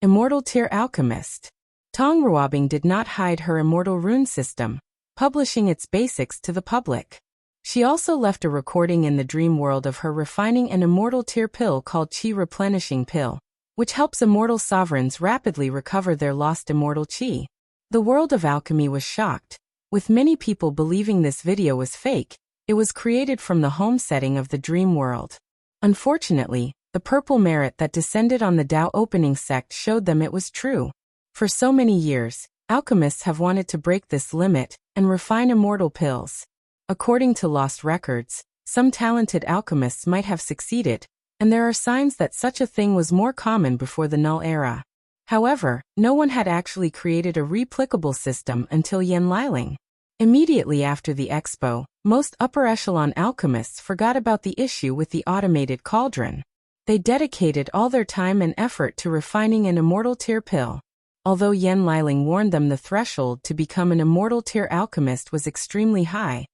S1: Immortal Tier Alchemist. Tong Ruobing did not hide her immortal rune system, publishing its basics to the public. She also left a recording in the dream world of her refining an immortal tier pill called Qi Replenishing Pill, which helps immortal sovereigns rapidly recover their lost immortal qi. The world of alchemy was shocked, with many people believing this video was fake. It was created from the home setting of the dream world. Unfortunately, the purple merit that descended on the Dao opening sect showed them it was true. For so many years, alchemists have wanted to break this limit and refine immortal pills. According to lost records, some talented alchemists might have succeeded, and there are signs that such a thing was more common before the Null Era. However, no one had actually created a replicable system until Yen Liling. Immediately after the Expo, most upper echelon alchemists forgot about the issue with the automated cauldron. They dedicated all their time and effort to refining an immortal tier pill. Although Yen Liling warned them the threshold to become an immortal tier alchemist was extremely high,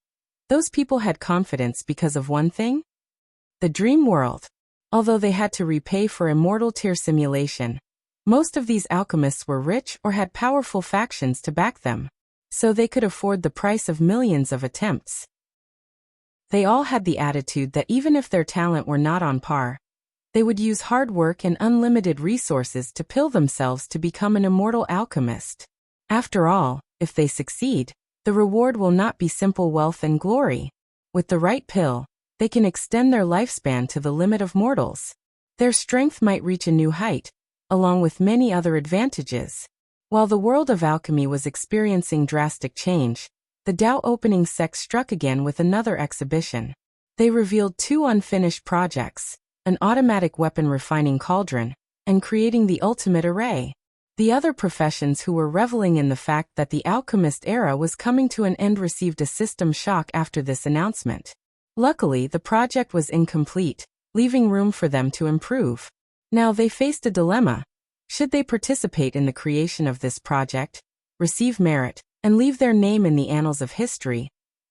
S1: those people had confidence because of one thing? The dream world. Although they had to repay for immortal tier simulation, most of these alchemists were rich or had powerful factions to back them, so they could afford the price of millions of attempts. They all had the attitude that even if their talent were not on par, they would use hard work and unlimited resources to pill themselves to become an immortal alchemist. After all, if they succeed, the reward will not be simple wealth and glory. With the right pill, they can extend their lifespan to the limit of mortals. Their strength might reach a new height, along with many other advantages. While the world of alchemy was experiencing drastic change, the Dao opening sect struck again with another exhibition. They revealed 2 unfinished projects, an automatic weapon refining cauldron, and creating the ultimate array. The other professions who were reveling in the fact that the alchemist era was coming to an end received a system shock after this announcement. Luckily, the project was incomplete, leaving room for them to improve. Now they faced a dilemma. Should they participate in the creation of this project, receive merit, and leave their name in the annals of history,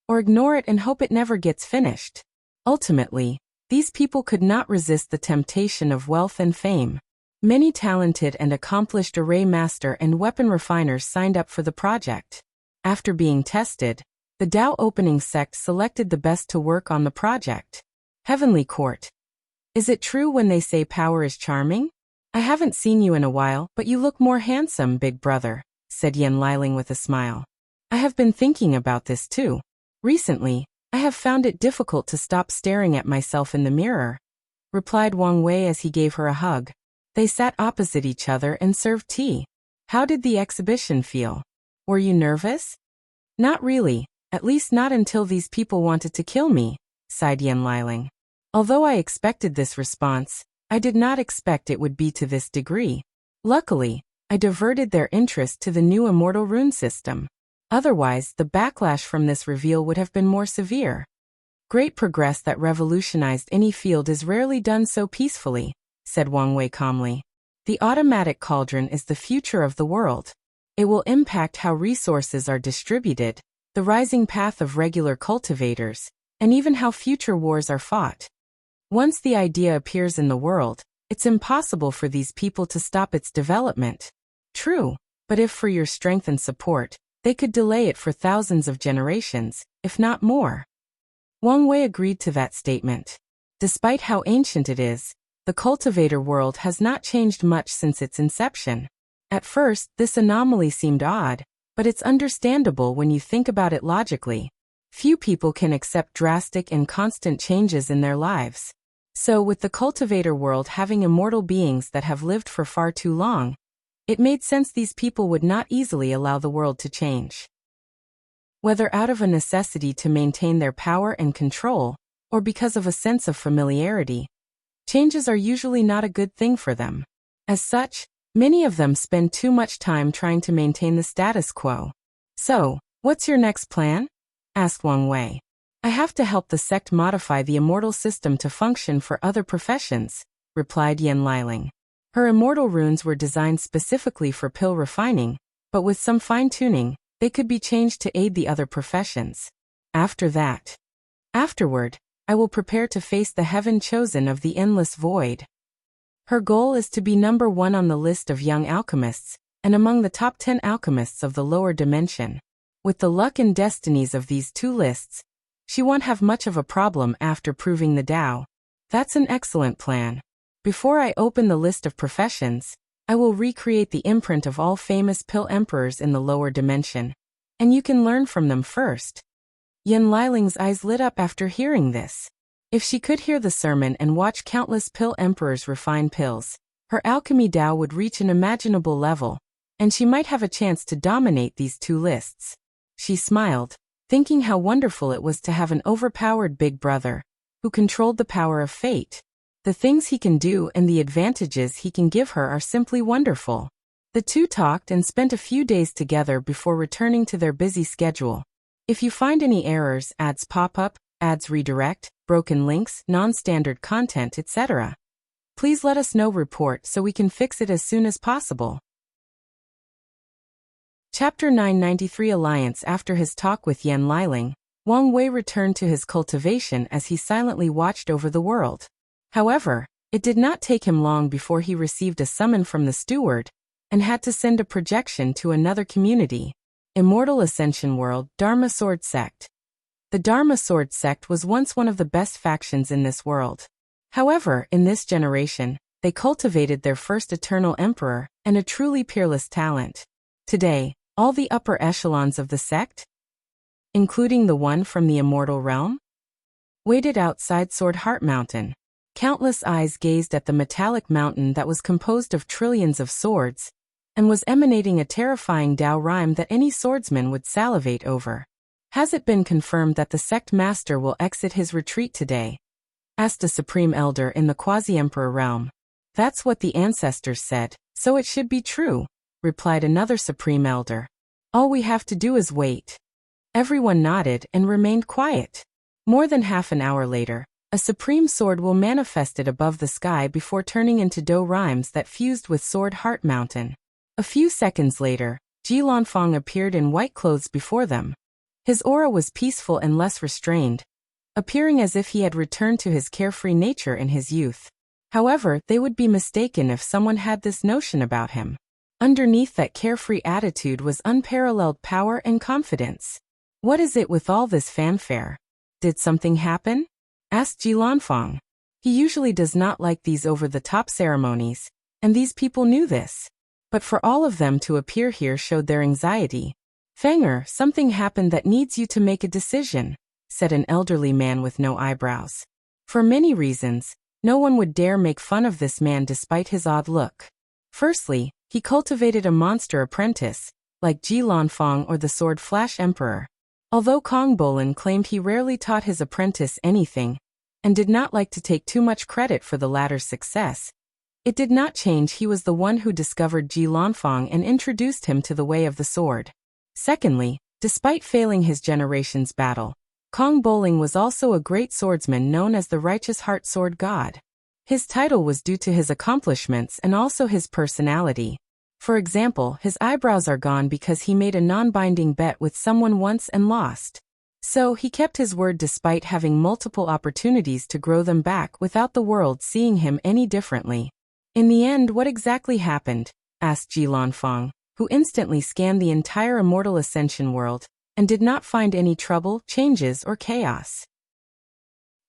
S1: or ignore it and hope it never gets finished? Ultimately, these people could not resist the temptation of wealth and fame. Many talented and accomplished array master and weapon refiners signed up for the project. After being tested, the Dao opening sect selected the best to work on the project. Heavenly Court. Is it true when they say power is charming? I haven't seen you in a while, but you look more handsome, big brother, said Yen Liling with a smile. I have been thinking about this too. Recently, I have found it difficult to stop staring at myself in the mirror, replied Wang Wei as he gave her a hug. They sat opposite each other and served tea. How did the exhibition feel? Were you nervous? Not really, at least not until these people wanted to kill me, sighed Yen Liling. Although I expected this response, I did not expect it would be to this degree. Luckily, I diverted their interest to the new immortal rune system. Otherwise, the backlash from this reveal would have been more severe. Great progress that revolutionized any field is rarely done so peacefully, said Wang Wei calmly. The automatic cauldron is the future of the world. It will impact how resources are distributed, the rising path of regular cultivators, and even how future wars are fought. Once the idea appears in the world, it's impossible for these people to stop its development. True, but if for your strength and support, they could delay it for thousands of generations, if not more. Wang Wei agreed to that statement. Despite how ancient it is, the cultivator world has not changed much since its inception. At first, this anomaly seemed odd, but it's understandable when you think about it logically. Few people can accept drastic and constant changes in their lives. So, with the cultivator world having immortal beings that have lived for far too long, it made sense these people would not easily allow the world to change. Whether out of a necessity to maintain their power and control, or because of a sense of familiarity, changes are usually not a good thing for them. As such, many of them spend too much time trying to maintain the status quo. So, what's your next plan? Asked Wang Wei. I have to help the sect modify the immortal system to function for other professions, replied Yen Liling. Her immortal runes were designed specifically for pill refining, but with some fine-tuning, they could be changed to aid the other professions. Afterward, I will prepare to face the heaven chosen of the endless void. Her goal is to be number 1 on the list of young alchemists, and among the top 10 alchemists of the lower dimension. With the luck and destinies of these 2 lists, she won't have much of a problem after proving the Tao. That's an excellent plan. Before I open the list of professions, I will recreate the imprint of all famous pill emperors in the lower dimension. And you can learn from them first. Yan Liling's eyes lit up after hearing this. If she could hear the sermon and watch countless pill emperors refine pills, her alchemy Tao would reach an imaginable level, and she might have a chance to dominate these 2 lists. She smiled, thinking how wonderful it was to have an overpowered big brother, who controlled the power of fate. The things he can do and the advantages he can give her are simply wonderful. The 2 talked and spent a few days together before returning to their busy schedule. If you find any errors, ads pop up, ads redirect, broken links, non-standard content, etc., please let us know. Report so we can fix it as soon as possible. Chapter 993 Alliance. After his talk with Yan Liling, Wang Wei returned to his cultivation as he silently watched over the world. However, it did not take him long before he received a summon from the steward, and had to send a projection to another community. Immortal Ascension World, Dharma Sword Sect. The Dharma Sword Sect was once one of the best factions in this world. However, in this generation, they cultivated their first eternal emperor, and a truly peerless talent. Today, all the upper echelons of the sect, including the one from the immortal realm, waited outside Sword Heart Mountain. Countless eyes gazed at the metallic mountain that was composed of trillions of swords, and was emanating a terrifying Tao rhyme that any swordsman would salivate over. Has it been confirmed that the sect master will exit his retreat today? Asked a supreme elder in the quasi-emperor realm. That's what the ancestors said, so it should be true, replied another supreme elder. All we have to do is wait. Everyone nodded and remained quiet. More than half an hour later, a supreme sword will manifested above the sky before turning into Do rhymes that fused with Sword Heart Mountain. A few seconds later, Ji Lanfang appeared in white clothes before them. His aura was peaceful and less restrained, appearing as if he had returned to his carefree nature in his youth. However, they would be mistaken if someone had this notion about him. Underneath that carefree attitude was unparalleled power and confidence. What is it with all this fanfare? Did something happen? Asked Ji Lanfang. He usually does not like these over-the-top ceremonies, and these people knew this. But for all of them to appear here showed their anxiety. Fanger, something happened that needs you to make a decision, said an elderly man with no eyebrows. For many reasons, no one would dare make fun of this man despite his odd look. Firstly, he cultivated a monster apprentice, like Ji Lanfang or the Sword Flash Emperor. Although Kong Bolin claimed he rarely taught his apprentice anything, and did not like to take too much credit for the latter's success, it did not change he was the one who discovered Ji Lanfang and introduced him to the way of the sword. Secondly, despite failing his generation's battle, Kong Bolin was also a great swordsman known as the Righteous Heart Sword God. His title was due to his accomplishments and also his personality. For example, his eyebrows are gone because he made a non-binding bet with someone once and lost. So he kept his word despite having multiple opportunities to grow them back without the world seeing him any differently. In the end, what exactly happened? Asked Ji Lanfang, who instantly scanned the entire Immortal Ascension world, and did not find any trouble, changes, or chaos.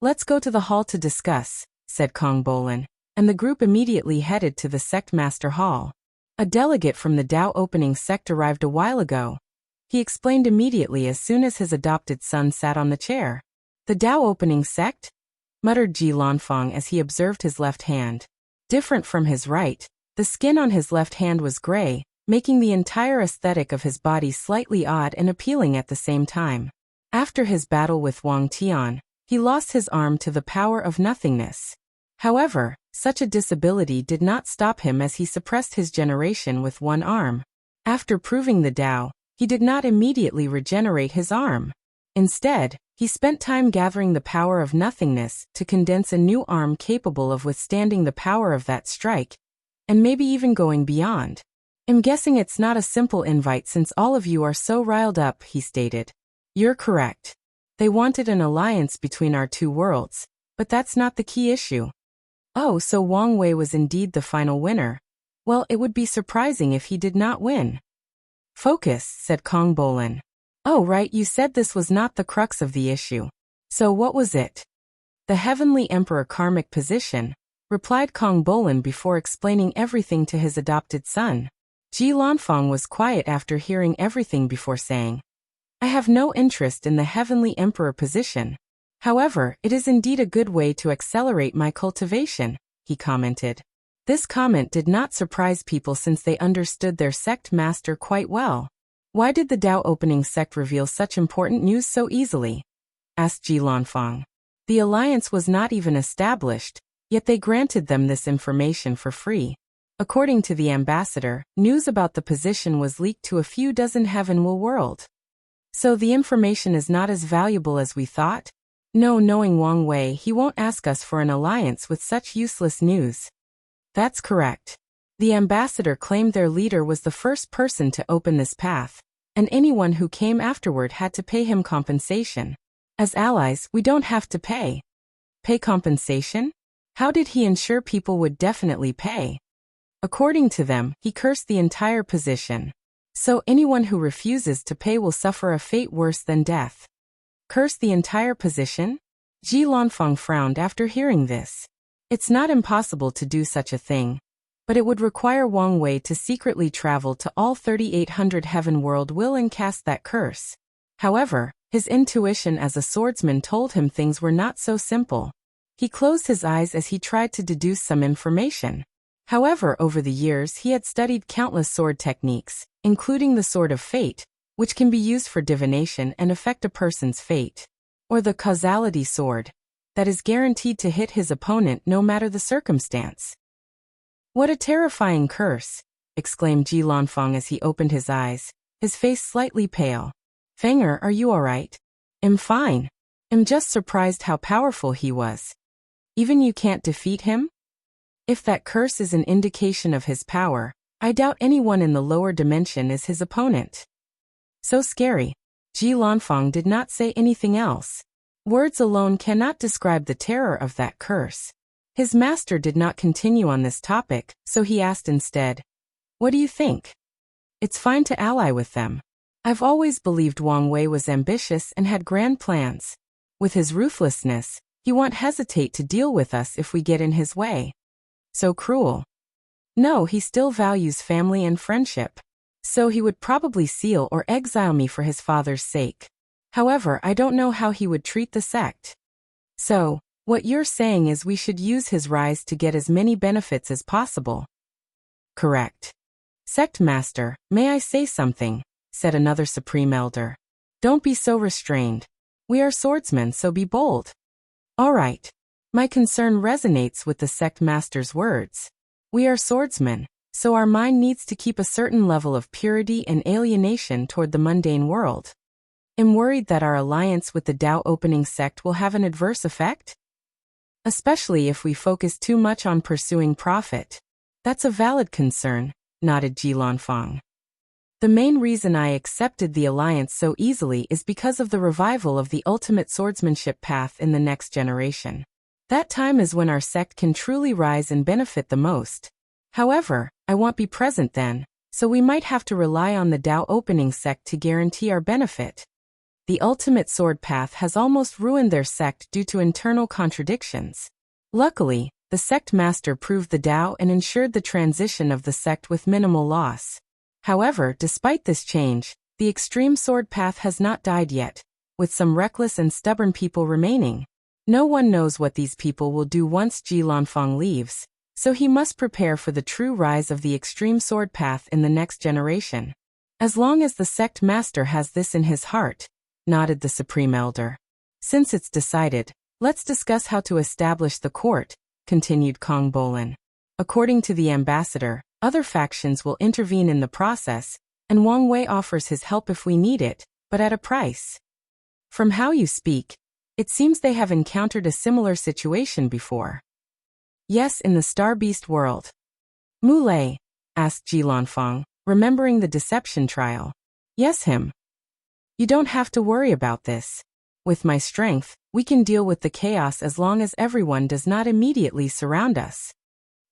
S1: Let's go to the hall to discuss, said Kong Bolin, and the group immediately headed to the Sect Master Hall. A delegate from the Tao Opening Sect arrived a while ago. He explained immediately as soon as his adopted son sat on the chair. The Tao Opening Sect? Muttered Ji Lanfang as he observed his left hand. Different from his right, the skin on his left hand was gray, making the entire aesthetic of his body slightly odd and appealing at the same time. After his battle with Wang Tian, he lost his arm to the power of nothingness. However, such a disability did not stop him as he suppressed his generation with one arm. After proving the Tao, he did not immediately regenerate his arm. Instead, he spent time gathering the power of nothingness to condense a new arm capable of withstanding the power of that strike, and maybe even going beyond. I'm guessing it's not a simple invite since all of you are so riled up, he stated. You're correct. They wanted an alliance between our two worlds, but that's not the key issue. Oh, so Wang Wei was indeed the final winner. Well, it would be surprising if he did not win. Focus, said Kong Bolin. Oh right, you said this was not the crux of the issue. So what was it? The Heavenly Emperor karmic position, replied Kong Bolin before explaining everything to his adopted son. Ji Lanfang was quiet after hearing everything before saying, I have no interest in the Heavenly Emperor position. However, it is indeed a good way to accelerate my cultivation, he commented. This comment did not surprise people since they understood their sect master quite well. Why did the Dao opening sect reveal such important news so easily? Asked Ji Lanfang. The alliance was not even established, yet they granted them this information for free. According to the ambassador, news about the position was leaked to a few dozen Heavenly world. So the information is not as valuable as we thought? No, knowing Wang Wei, he won't ask us for an alliance with such useless news. That's correct. The ambassador claimed their leader was the first person to open this path, and anyone who came afterward had to pay him compensation. As allies, we don't have to pay. Pay compensation? How did he ensure people would definitely pay? According to them, he cursed the entire position. So anyone who refuses to pay will suffer a fate worse than death. Curse the entire position? Ji Lanfang frowned after hearing this. It's not impossible to do such a thing, but it would require Wang Wei to secretly travel to all 3,800 heaven world will and cast that curse. However, his intuition as a swordsman told him things were not so simple. He closed his eyes as he tried to deduce some information. However, over the years he had studied countless sword techniques, including the Sword of Fate, which can be used for divination and affect a person's fate, or the Causality Sword, that is guaranteed to hit his opponent no matter the circumstance. What a terrifying curse, exclaimed Ji Lanfang as he opened his eyes, his face slightly pale. Fanger, are you alright? I'm fine. I'm just surprised how powerful he was. Even you can't defeat him? If that curse is an indication of his power, I doubt anyone in the lower dimension is his opponent. So scary. Ji Lanfang did not say anything else. Words alone cannot describe the terror of that curse. His master did not continue on this topic, so he asked instead, what do you think? It's fine to ally with them. I've always believed Wang Wei was ambitious and had grand plans. With his ruthlessness, he won't hesitate to deal with us if we get in his way. So cruel. No, he still values family and friendship. So he would probably seal or exile me for his father's sake. However, I don't know how he would treat the sect. So, what you're saying is we should use his rise to get as many benefits as possible. Correct. Sect Master, may I say something? Said another Supreme Elder. Don't be so restrained. We are swordsmen, so be bold. All right. My concern resonates with the Sect Master's words. We are swordsmen, so our mind needs to keep a certain level of purity and alienation toward the mundane world. I'm worried that our alliance with the Dao opening sect will have an adverse effect? Especially if we focus too much on pursuing profit. That's a valid concern, nodded Ji Lanfang. The main reason I accepted the alliance so easily is because of the revival of the ultimate swordsmanship path in the next generation. That time is when our sect can truly rise and benefit the most. However, I won't be present then, so we might have to rely on the Dao opening sect to guarantee our benefit. The ultimate sword path has almost ruined their sect due to internal contradictions. Luckily, the sect master proved the Dao and ensured the transition of the sect with minimal loss. However, despite this change, the extreme sword path has not died yet, with some reckless and stubborn people remaining. No one knows what these people will do once Ji Lanfang leaves, so he must prepare for the true rise of the extreme sword path in the next generation. As long as the sect master has this in his heart, nodded the Supreme Elder. Since it's decided, let's discuss how to establish the court, continued Kong Bolin. According to the ambassador, other factions will intervene in the process, and Wang Wei offers his help if we need it, but at a price. From how you speak, it seems they have encountered a similar situation before. Yes, in the Star Beast world. Mulei, asked Ji Lanfang, remembering the deception trial. Yes, him. You don't have to worry about this. With my strength, we can deal with the chaos as long as everyone does not immediately surround us.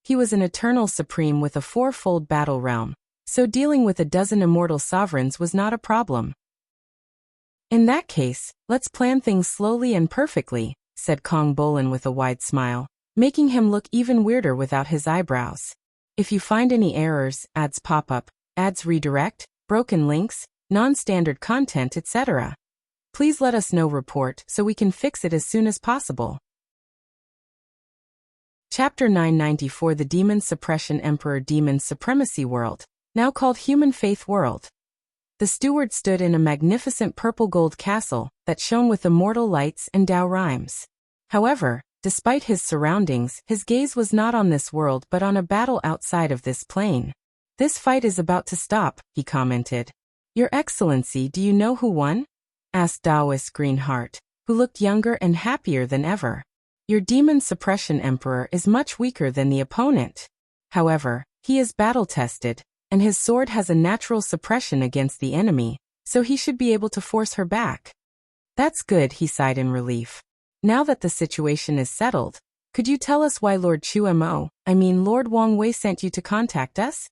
S1: He was an eternal supreme with a fourfold battle realm, so dealing with a dozen immortal sovereigns was not a problem. In that case, let's plan things slowly and perfectly, said Kong Bolin with a wide smile, making him look even weirder without his eyebrows. If you find any errors, ads pop up, ads redirect, broken links, non-standard content, etc., please let us know. Report so we can fix it as soon as possible. Chapter 994 The Demon Suppression Emperor Demon Supremacy World, now called Human Faith World. The steward stood in a magnificent purple-gold castle that shone with immortal lights and Tao rhymes. However, despite his surroundings, his gaze was not on this world but on a battle outside of this plane. This fight is about to stop, he commented. Your Excellency, do you know who won? Asked Taoist Greenheart, who looked younger and happier than ever. Your Demon Suppression Emperor is much weaker than the opponent. However, he is battle-tested, and his sword has a natural suppression against the enemy, so he should be able to force her back. That's good, he sighed in relief. Now that the situation is settled, could you tell us why Lord Lord Wang Wei sent you to contact us?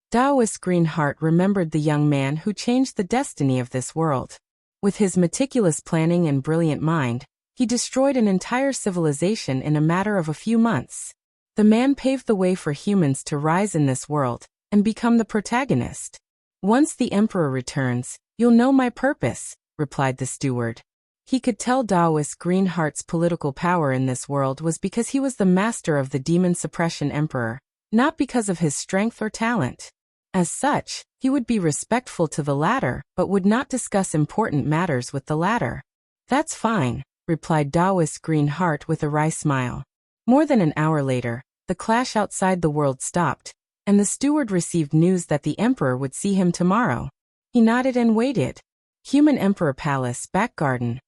S1: Taoist Greenheart remembered the young man who changed the destiny of this world. With his meticulous planning and brilliant mind, he destroyed an entire civilization in a matter of a few months. The man paved the way for humans to rise in this world and become the protagonist. Once the Emperor returns, you'll know my purpose, replied the steward. He could tell Taoist Greenheart's political power in this world was because he was the master of the Demon Suppression Emperor, not because of his strength or talent. As such, he would be respectful to the latter but would not discuss important matters with the latter. That's fine, replied Taoist Greenheart with a wry smile. More than an hour later, the clash outside the world stopped, and the steward received news that the Emperor would see him tomorrow. He nodded and waited. Human Emperor Palace, back garden.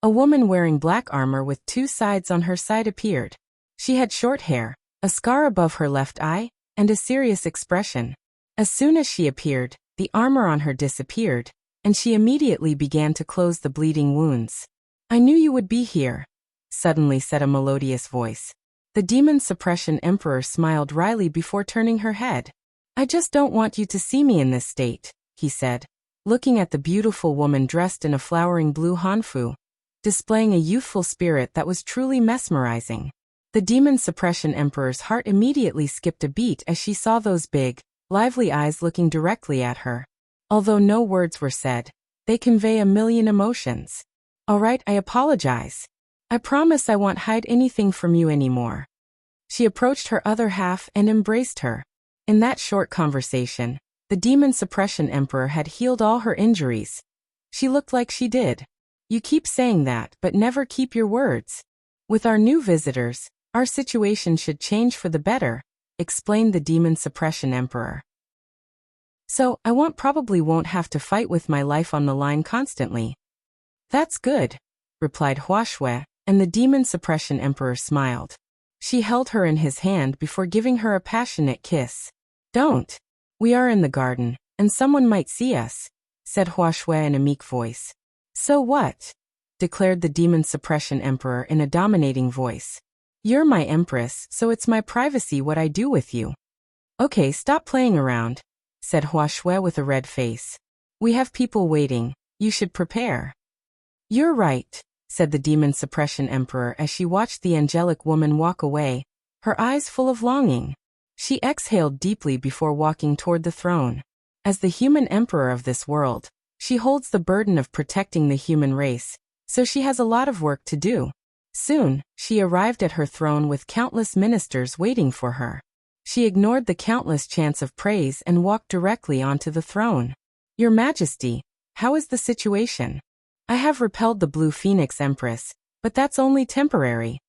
S1: A woman wearing black armor with two sides on her side appeared. She had short hair, a scar above her left eye, and a serious expression. As soon as she appeared, the armor on her disappeared, and she immediately began to close the bleeding wounds. I knew you would be here, suddenly said a melodious voice. The Demon Suppression Emperor smiled wryly before turning her head. I just don't want you to see me in this state, he said, looking at the beautiful woman dressed in a flowering blue hanfu, displaying a youthful spirit that was truly mesmerizing. The Demon Suppression Emperor's heart immediately skipped a beat as she saw those big, lively eyes looking directly at her. Although no words were said, they convey a million emotions. All right, I apologize. I promise I won't hide anything from you anymore. She approached her other half and embraced her. In that short conversation, the Demon Suppression Emperor had healed all her injuries. She looked like she did. You keep saying that, but never keep your words. With our new visitors, our situation should change for the better, explained the Demon Suppression Emperor. So, I probably won't have to fight with my life on the line constantly. That's good, replied Hua Shui, and the Demon Suppression Emperor smiled. She held her in his hand before giving her a passionate kiss. Don't. We are in the garden, and someone might see us, said Hua Shui in a meek voice. So what? Declared the Demon Suppression Emperor in a dominating voice. You're my Empress, so it's my privacy what I do with you. Okay, stop playing around, said Hua Shui with a red face. We have people waiting, you should prepare. You're right, said the Demon Suppression Emperor as she watched the angelic woman walk away, her eyes full of longing. She exhaled deeply before walking toward the throne. As the human emperor of this world, she holds the burden of protecting the human race, so she has a lot of work to do. Soon, she arrived at her throne with countless ministers waiting for her. She ignored the countless chants of praise and walked directly onto the throne. Your Majesty, how is the situation? I have repelled the Blue Phoenix Empress, but that's only temporary,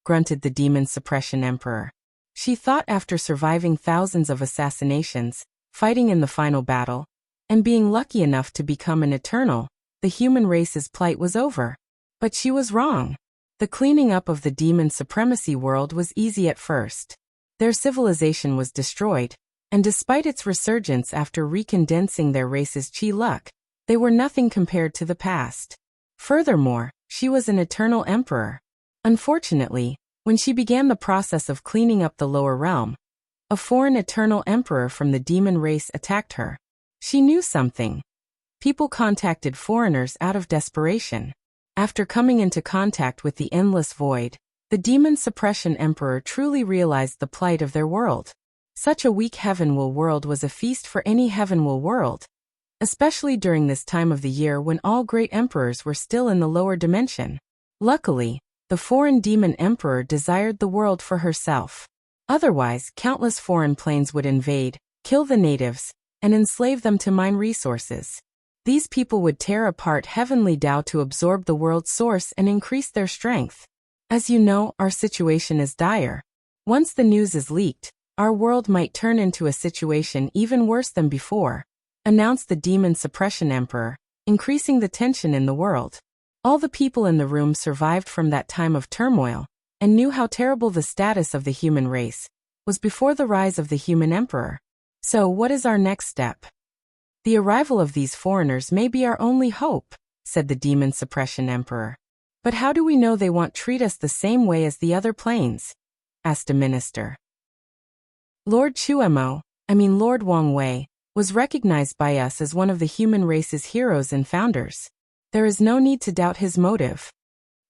S1: grunted the Demon Suppression Emperor. She thought after surviving thousands of assassinations, fighting in the final battle, and being lucky enough to become an Eternal, the human race's plight was over. But she was wrong. The cleaning up of the demon supremacy world was easy at first. Their civilization was destroyed, and despite its resurgence after recondensing their race's chi luck, they were nothing compared to the past. Furthermore, She was an eternal emperor. Unfortunately, when she began the process of cleaning up the lower realm, a foreign eternal emperor from the demon race attacked her. She knew something. People contacted foreigners out of desperation. After coming into contact with the endless void, the demon Suppression Emperor truly realized the plight of their world. Such a weak Heavenwell world was a feast for any Heavenwell world, especially during this time of the year when all great emperors were still in the lower dimension. Luckily, the foreign demon emperor desired the world for herself. Otherwise, countless foreign planes would invade, kill the natives, and enslave them to mine resources. These people would tear apart heavenly Tao to absorb the world's source and increase their strength. As you know, our situation is dire. Once the news is leaked, our world might turn into a situation even worse than before, announced the demon Suppression Emperor, increasing the tension in the world. All the people in the room survived from that time of turmoil, and knew how terrible the status of the human race was before the rise of the human emperor. So what is our next step? The arrival of these foreigners may be our only hope, said the demon Suppression Emperor. But how do we know they won't treat us the same way as the other planes? Asked a minister. Lord Lord Wang Wei, was recognized by us as one of the human race's heroes and founders. There is no need to doubt his motive.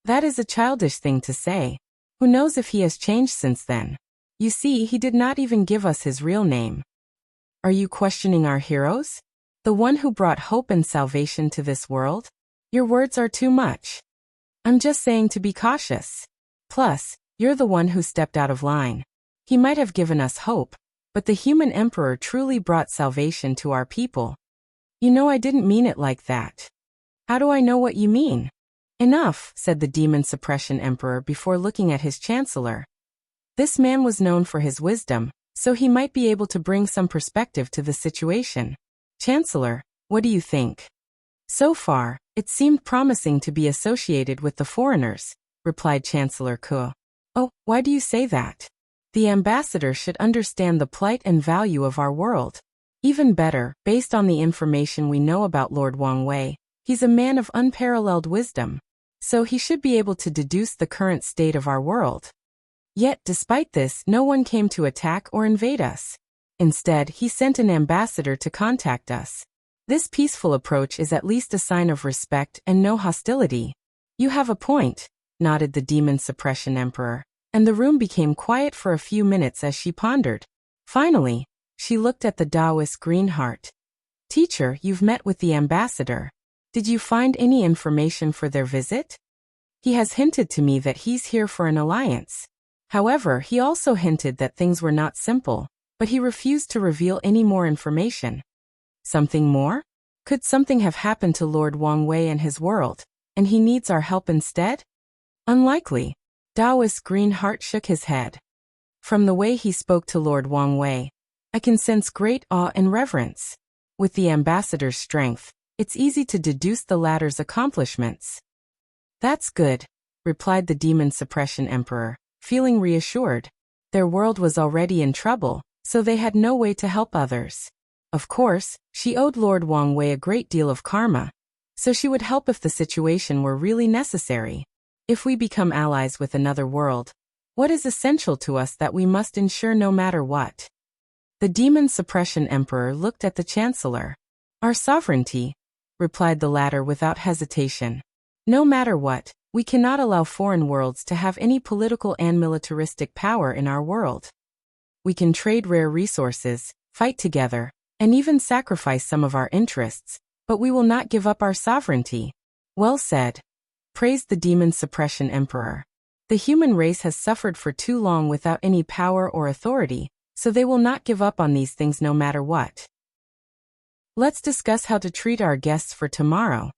S1: That is a childish thing to say. Who knows if he has changed since then? You see, he did not even give us his real name. Are you questioning our heroes? The one who brought hope and salvation to this world? Your words are too much. I'm just saying to be cautious. Plus, you're the one who stepped out of line. He might have given us hope, but the human emperor truly brought salvation to our people. You know, I didn't mean it like that. How do I know what you mean? Enough, said the demon Suppression Emperor before looking at his chancellor. This man was known for his wisdom, so he might be able to bring some perspective to the situation. Chancellor, what do you think? So far, it seemed promising to be associated with the foreigners, replied Chancellor Ke. Oh, why do you say that? The ambassador should understand the plight and value of our world. Even better, based on the information we know about Lord Wang Wei, he's a man of unparalleled wisdom, so he should be able to deduce the current state of our world. Yet, despite this, no one came to attack or invade us. Instead, he sent an ambassador to contact us. This peaceful approach is at least a sign of respect and no hostility. You have a point, nodded the demon Suppression Emperor, and the room became quiet for a few minutes as she pondered. Finally, she looked at the Taoist Greenheart. Teacher, you've met with the ambassador. Did you find any information for their visit? He has hinted to me that he's here for an alliance. However, he also hinted that things were not simple, but he refused to reveal any more information. Something more? Could something have happened to Lord Wang Wei and his world, and he needs our help instead? Unlikely. Taoist Greenheart shook his head. From the way he spoke to Lord Wang Wei, I can sense great awe and reverence. With the ambassador's strength, it's easy to deduce the latter's accomplishments. That's good, replied the demon Suppression Emperor, feeling reassured. Their world was already in trouble, so they had no way to help others. Of course, she owed Lord Wang Wei a great deal of karma, so she would help if the situation were really necessary. If we become allies with another world, what is essential to us that we must ensure no matter what? The demon Suppression Emperor looked at the Chancellor. Our sovereignty, replied the latter without hesitation. No matter what, we cannot allow foreign worlds to have any political and militaristic power in our world. We can trade rare resources, fight together, and even sacrifice some of our interests, but we will not give up our sovereignty. Well said, praised the demon Suppression Emperor. The human race has suffered for too long without any power or authority, so they will not give up on these things no matter what. Let's discuss how to treat our guests for tomorrow.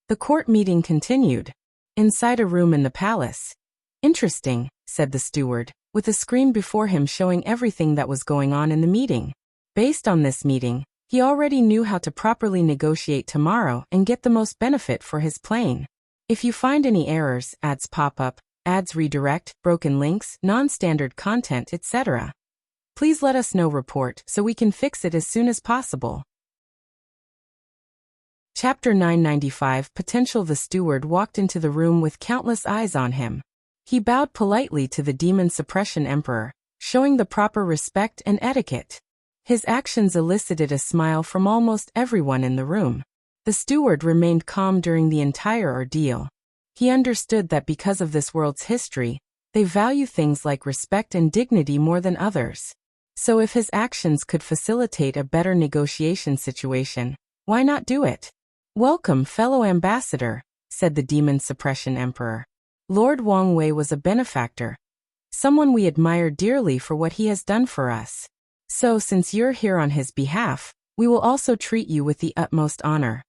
S1: The court meeting continued. Inside a room in the palace. Interesting, said the steward, with a screen before him showing everything that was going on in the meeting. Based on this meeting, he already knew how to properly negotiate tomorrow and get the most benefit for his plane. If you find any errors, ads pop up, ads redirect, broken links, non-standard content, etc., please let us know report so we can fix it as soon as possible. Chapter 995 Potential. The steward walked into the room with countless eyes on him. He bowed politely to the demon suppression emperor, showing the proper respect and etiquette. His actions elicited a smile from almost everyone in the room. The steward remained calm during the entire ordeal. He understood that because of this world's history, they value things like respect and dignity more than others. So if his actions could facilitate a better negotiation situation, why not do it? "Welcome, fellow ambassador," said the demon suppression emperor. "Lord Wang Wei was a benefactor, someone we admire dearly for what he has done for us. So since you're here on his behalf, we will also treat you with the utmost honor."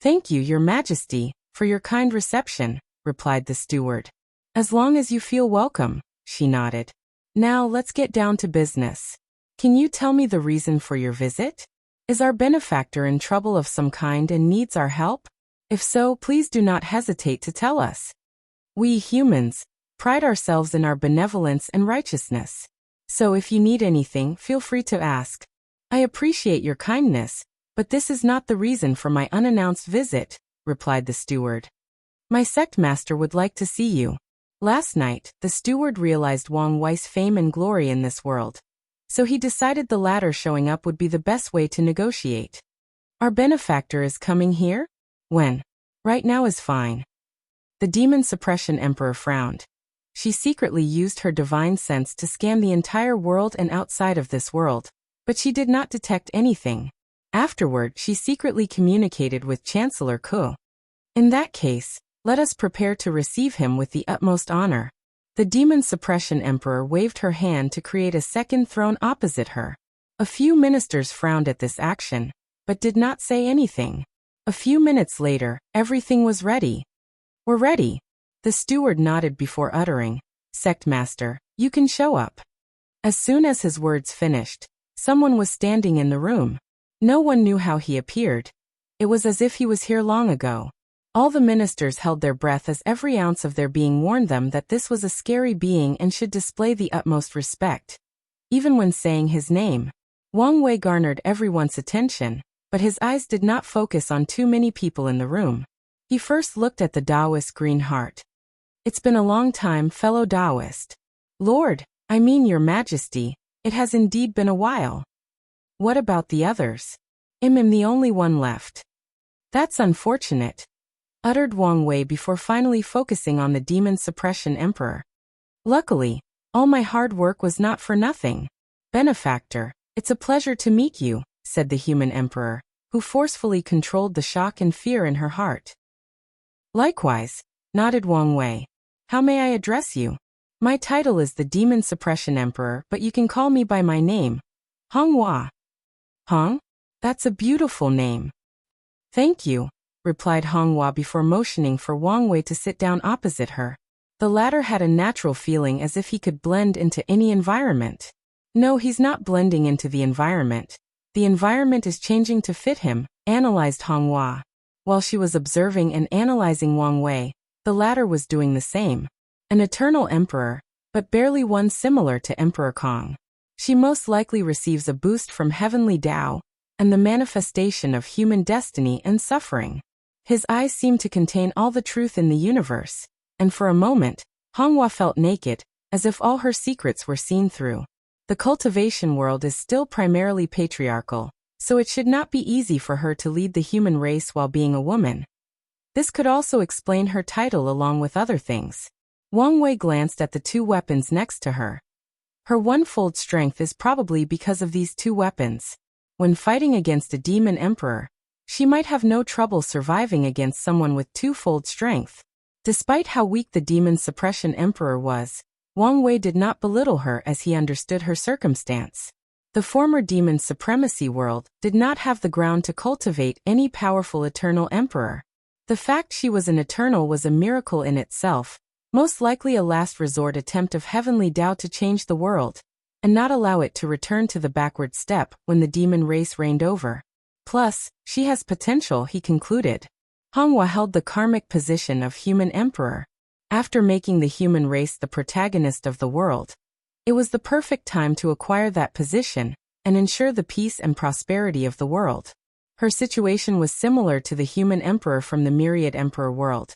S1: "Thank you, Your Majesty, for your kind reception," replied the steward. "As long as you feel welcome," she nodded. "Now let's get down to business. Can you tell me the reason for your visit? Is our benefactor in trouble of some kind and needs our help? If so, please do not hesitate to tell us. We humans pride ourselves in our benevolence and righteousness. So if you need anything, feel free to ask. I appreciate your kindness, but this is not the reason for my unannounced visit," replied the steward. "My sect master would like to see you." Last night, the steward realized Wang Wei's fame and glory in this world. So he decided the latter showing up would be the best way to negotiate. "Our benefactor is coming here? When?" "Right now is fine." The demon suppression emperor frowned. She secretly used her divine sense to scan the entire world and outside of this world, but she did not detect anything. Afterward, she secretly communicated with Chancellor Ku. "In that case, let us prepare to receive him with the utmost honor." The demon suppression emperor waved her hand to create a second throne opposite her. A few ministers frowned at this action, but did not say anything. A few minutes later, everything was ready. "We're ready." The steward nodded before uttering, "Sect master, you can show up." As soon as his words finished, someone was standing in the room. No one knew how he appeared. It was as if he was here long ago. All the ministers held their breath as every ounce of their being warned them that this was a scary being and should display the utmost respect. Even when saying his name, Wang Wei garnered everyone's attention, but his eyes did not focus on too many people in the room. He first looked at the Taoist green heart. "It's been a long time, fellow Taoist." "Lord, I mean Your Majesty, it has indeed been a while." "What about the others?" "I'm the only one left." "That's unfortunate," uttered Wang Wei before finally focusing on the demon suppression emperor. "Luckily, all my hard work was not for nothing. Benefactor, it's a pleasure to meet you," said the human emperor, who forcefully controlled the shock and fear in her heart. "Likewise," nodded Wang Wei. "How may I address you?" "My title is the demon suppression emperor, but you can call me by my name, Hong Hua." "Hong? That's a beautiful name." "Thank you," replied Hong Hua before motioning for Wang Wei to sit down opposite her. The latter had a natural feeling as if he could blend into any environment. "No, he's not blending into the environment. The environment is changing to fit him," analyzed Hong Hua. While she was observing and analyzing Wang Wei, the latter was doing the same. An eternal emperor, but barely one similar to Emperor Kong. She most likely receives a boost from heavenly Tao, and the manifestation of human destiny and suffering. His eyes seemed to contain all the truth in the universe, and for a moment, Hong Hua felt naked, as if all her secrets were seen through. The cultivation world is still primarily patriarchal, so it should not be easy for her to lead the human race while being a woman. This could also explain her title along with other things. Wang Wei glanced at the two weapons next to her. Her one-fold strength is probably because of these two weapons. When fighting against a demon emperor, she might have no trouble surviving against someone with two-fold strength. Despite how weak the demon suppression emperor was, Wang Wei did not belittle her as he understood her circumstance. The former demon supremacy world did not have the ground to cultivate any powerful eternal emperor. The fact she was an eternal was a miracle in itself, most likely a last resort attempt of heavenly Tao to change the world, and not allow it to return to the backward step when the demon race reigned over. Plus, she has potential, he concluded. Hong Hua held the karmic position of human emperor. After making the human race the protagonist of the world, it was the perfect time to acquire that position and ensure the peace and prosperity of the world. Her situation was similar to the human emperor from the Myriad Emperor world.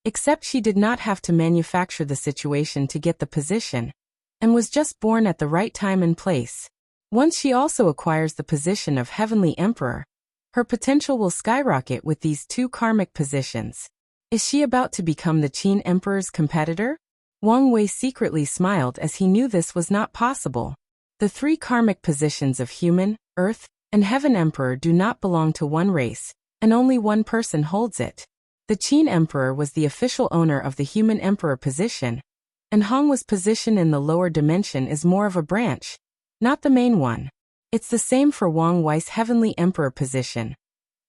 S1: Except she did not have to manufacture the situation to get the position, and was just born at the right time and place. Once she also acquires the position of Heavenly Emperor, her potential will skyrocket with these two karmic positions. Is she about to become the Qin Emperor's competitor? Wang Wei secretly smiled as he knew this was not possible. The three karmic positions of Human, Earth, and Heaven Emperor do not belong to one race, and only one person holds it. The Qin Emperor was the official owner of the Human Emperor position, and Hongwa's position in the lower dimension is more of a branch, not the main one. It's the same for Wang Wei's Heavenly Emperor position.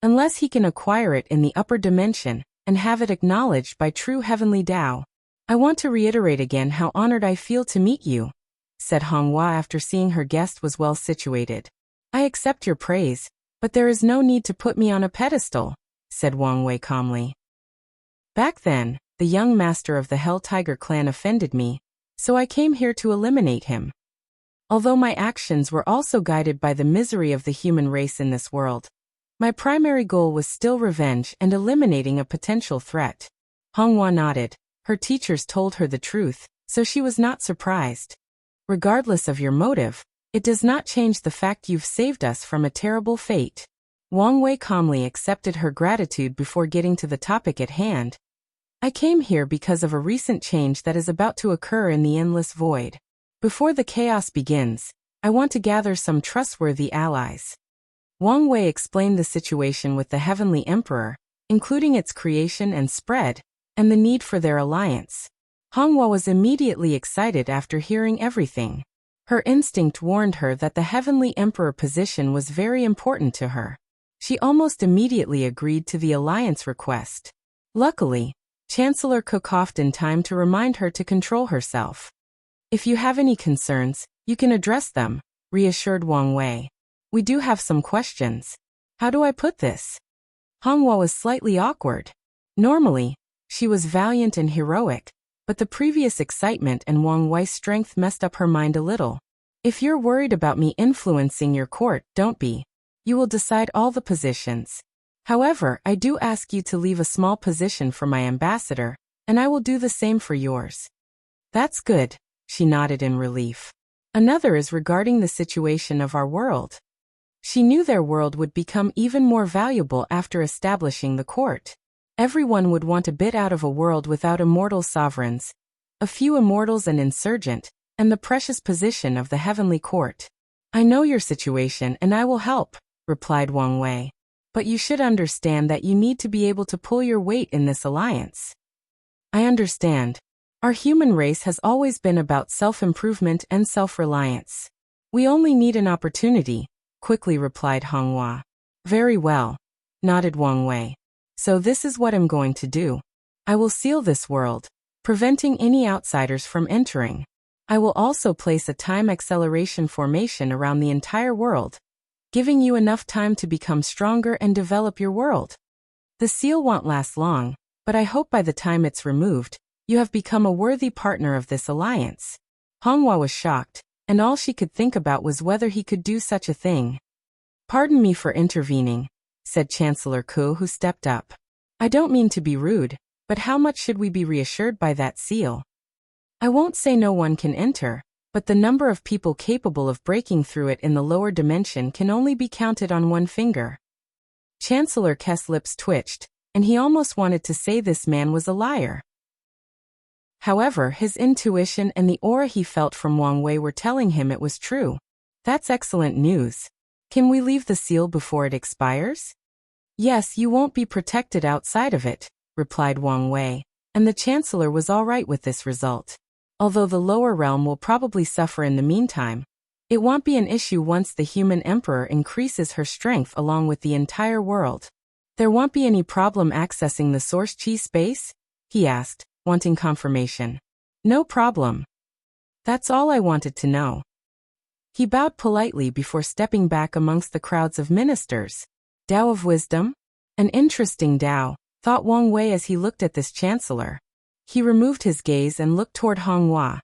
S1: Unless he can acquire it in the upper dimension and have it acknowledged by true Heavenly Tao. I want to reiterate again how honored I feel to meet you, said Honghua after seeing her guest was well situated. I accept your praise, but there is no need to put me on a pedestal, said Wang Wei calmly. Back then, the young master of the Hell Tiger clan offended me, so I came here to eliminate him. Although my actions were also guided by the misery of the human race in this world, my primary goal was still revenge and eliminating a potential threat. Honghua nodded. Her teachers told her the truth, so she was not surprised. Regardless of your motive, it does not change the fact you've saved us from a terrible fate. Wang Wei calmly accepted her gratitude before getting to the topic at hand. I came here because of a recent change that is about to occur in the endless void. Before the chaos begins, I want to gather some trustworthy allies. Wang Wei explained the situation with the Heavenly Emperor, including its creation and spread, and the need for their alliance. Honghua was immediately excited after hearing everything. Her instinct warned her that the Heavenly Emperor position was very important to her. She almost immediately agreed to the alliance request. Luckily, Chancellor Ku coughed in time to remind her to control herself. If you have any concerns, you can address them, reassured Wang Wei. We do have some questions. How do I put this? Honghua was slightly awkward. Normally, she was valiant and heroic, but the previous excitement and Wang Wei's strength messed up her mind a little. If you're worried about me influencing your court, don't be. You will decide all the positions. However, I do ask you to leave a small position for my ambassador, and I will do the same for yours. That's good, she nodded in relief. Another is regarding the situation of our world. She knew their world would become even more valuable after establishing the court. Everyone would want a bit out of a world without immortal sovereigns, a few immortals and insurgent, and the precious position of the heavenly court. I know your situation and I will help, replied Wang Wei. But you should understand that you need to be able to pull your weight in this alliance. I understand. Our human race has always been about self-improvement and self-reliance. We only need an opportunity, quickly replied Honghua. Very well, nodded Wang Wei. So this is what I'm going to do. I will seal this world, preventing any outsiders from entering. I will also place a time acceleration formation around the entire world, giving you enough time to become stronger and develop your world. The seal won't last long, but I hope by the time it's removed, you have become a worthy partner of this alliance. Honghua was shocked, and all she could think about was whether he could do such a thing. Pardon me for intervening, said Chancellor Ku, who stepped up. I don't mean to be rude, but how much should we be reassured by that seal? I won't say no one can enter, but the number of people capable of breaking through it in the lower dimension can only be counted on one finger. Chancellor Ke's lips twitched, and he almost wanted to say this man was a liar. However, his intuition and the aura he felt from Wang Wei were telling him it was true. That's excellent news. Can we leave the seal before it expires? Yes, you won't be protected outside of it, replied Wang Wei, and the Chancellor was all right with this result. Although the lower realm will probably suffer in the meantime, it won't be an issue once the human emperor increases her strength along with the entire world. There won't be any problem accessing the source chi space? He asked, wanting confirmation. No problem. That's all I wanted to know. He bowed politely before stepping back amongst the crowds of ministers. Tao of Wisdom? An interesting Tao, thought Wang Wei as he looked at this chancellor. He removed his gaze and looked toward Honghua.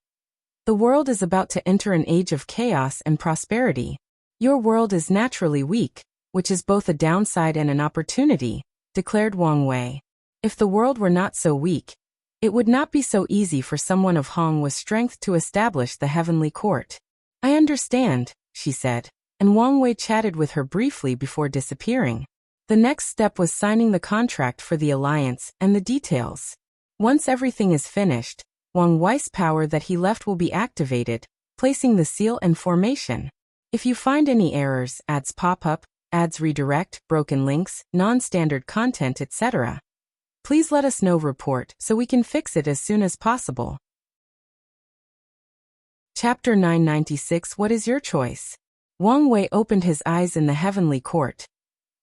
S1: The world is about to enter an age of chaos and prosperity. Your world is naturally weak, which is both a downside and an opportunity, declared Wang Wei. If the world were not so weak, it would not be so easy for someone of Hong with strength to establish the heavenly court. I understand, she said, and Wang Wei chatted with her briefly before disappearing. The next step was signing the contract for the alliance and the details. Once everything is finished, Wang Wei's power that he left will be activated, placing the seal and formation. If you find any errors, ads pop up, ads redirect, broken links, non-standard content, etc., please let us know. Report so we can fix it as soon as possible. Chapter 996. What is your choice? Wang Wei opened his eyes in the heavenly court.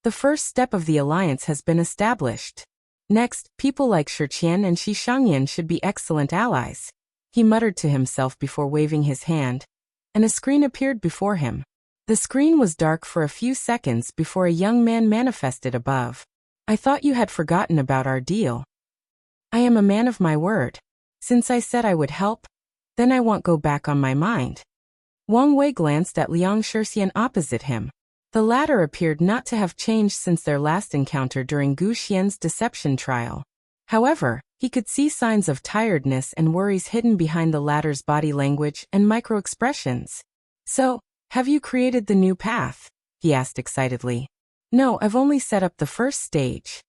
S1: The first step of the alliance has been established. Next, people like Shi Qian and Shi Shangyan should be excellent allies. He muttered to himself before waving his hand, and a screen appeared before him. The screen was dark for a few seconds before a young man manifested above. I thought you had forgotten about our deal. I am a man of my word. Since I said I would help, then I won't go back on my mind. Wang Wei glanced at Liang Shixian opposite him. The latter appeared not to have changed since their last encounter during Gu Xian's deception trial. However, he could see signs of tiredness and worries hidden behind the latter's body language and micro-expressions. So, have you created the new path? He asked excitedly. No, I've only set up the first stage.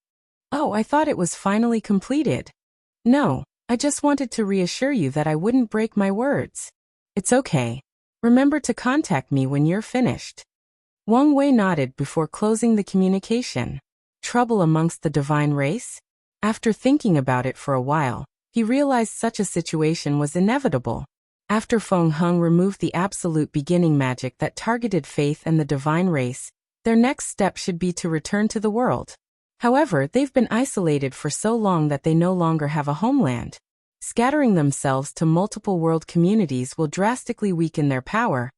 S1: Oh, I thought it was finally completed. No, I just wanted to reassure you that I wouldn't break my words. It's okay. Remember to contact me when you're finished. Wang Wei nodded before closing the communication. Trouble amongst the divine race? After thinking about it for a while, he realized such a situation was inevitable. After Feng Heng removed the absolute beginning magic that targeted faith and the divine race, their next step should be to return to the world. However, they've been isolated for so long that they no longer have a homeland. Scattering themselves to multiple world communities will drastically weaken their power,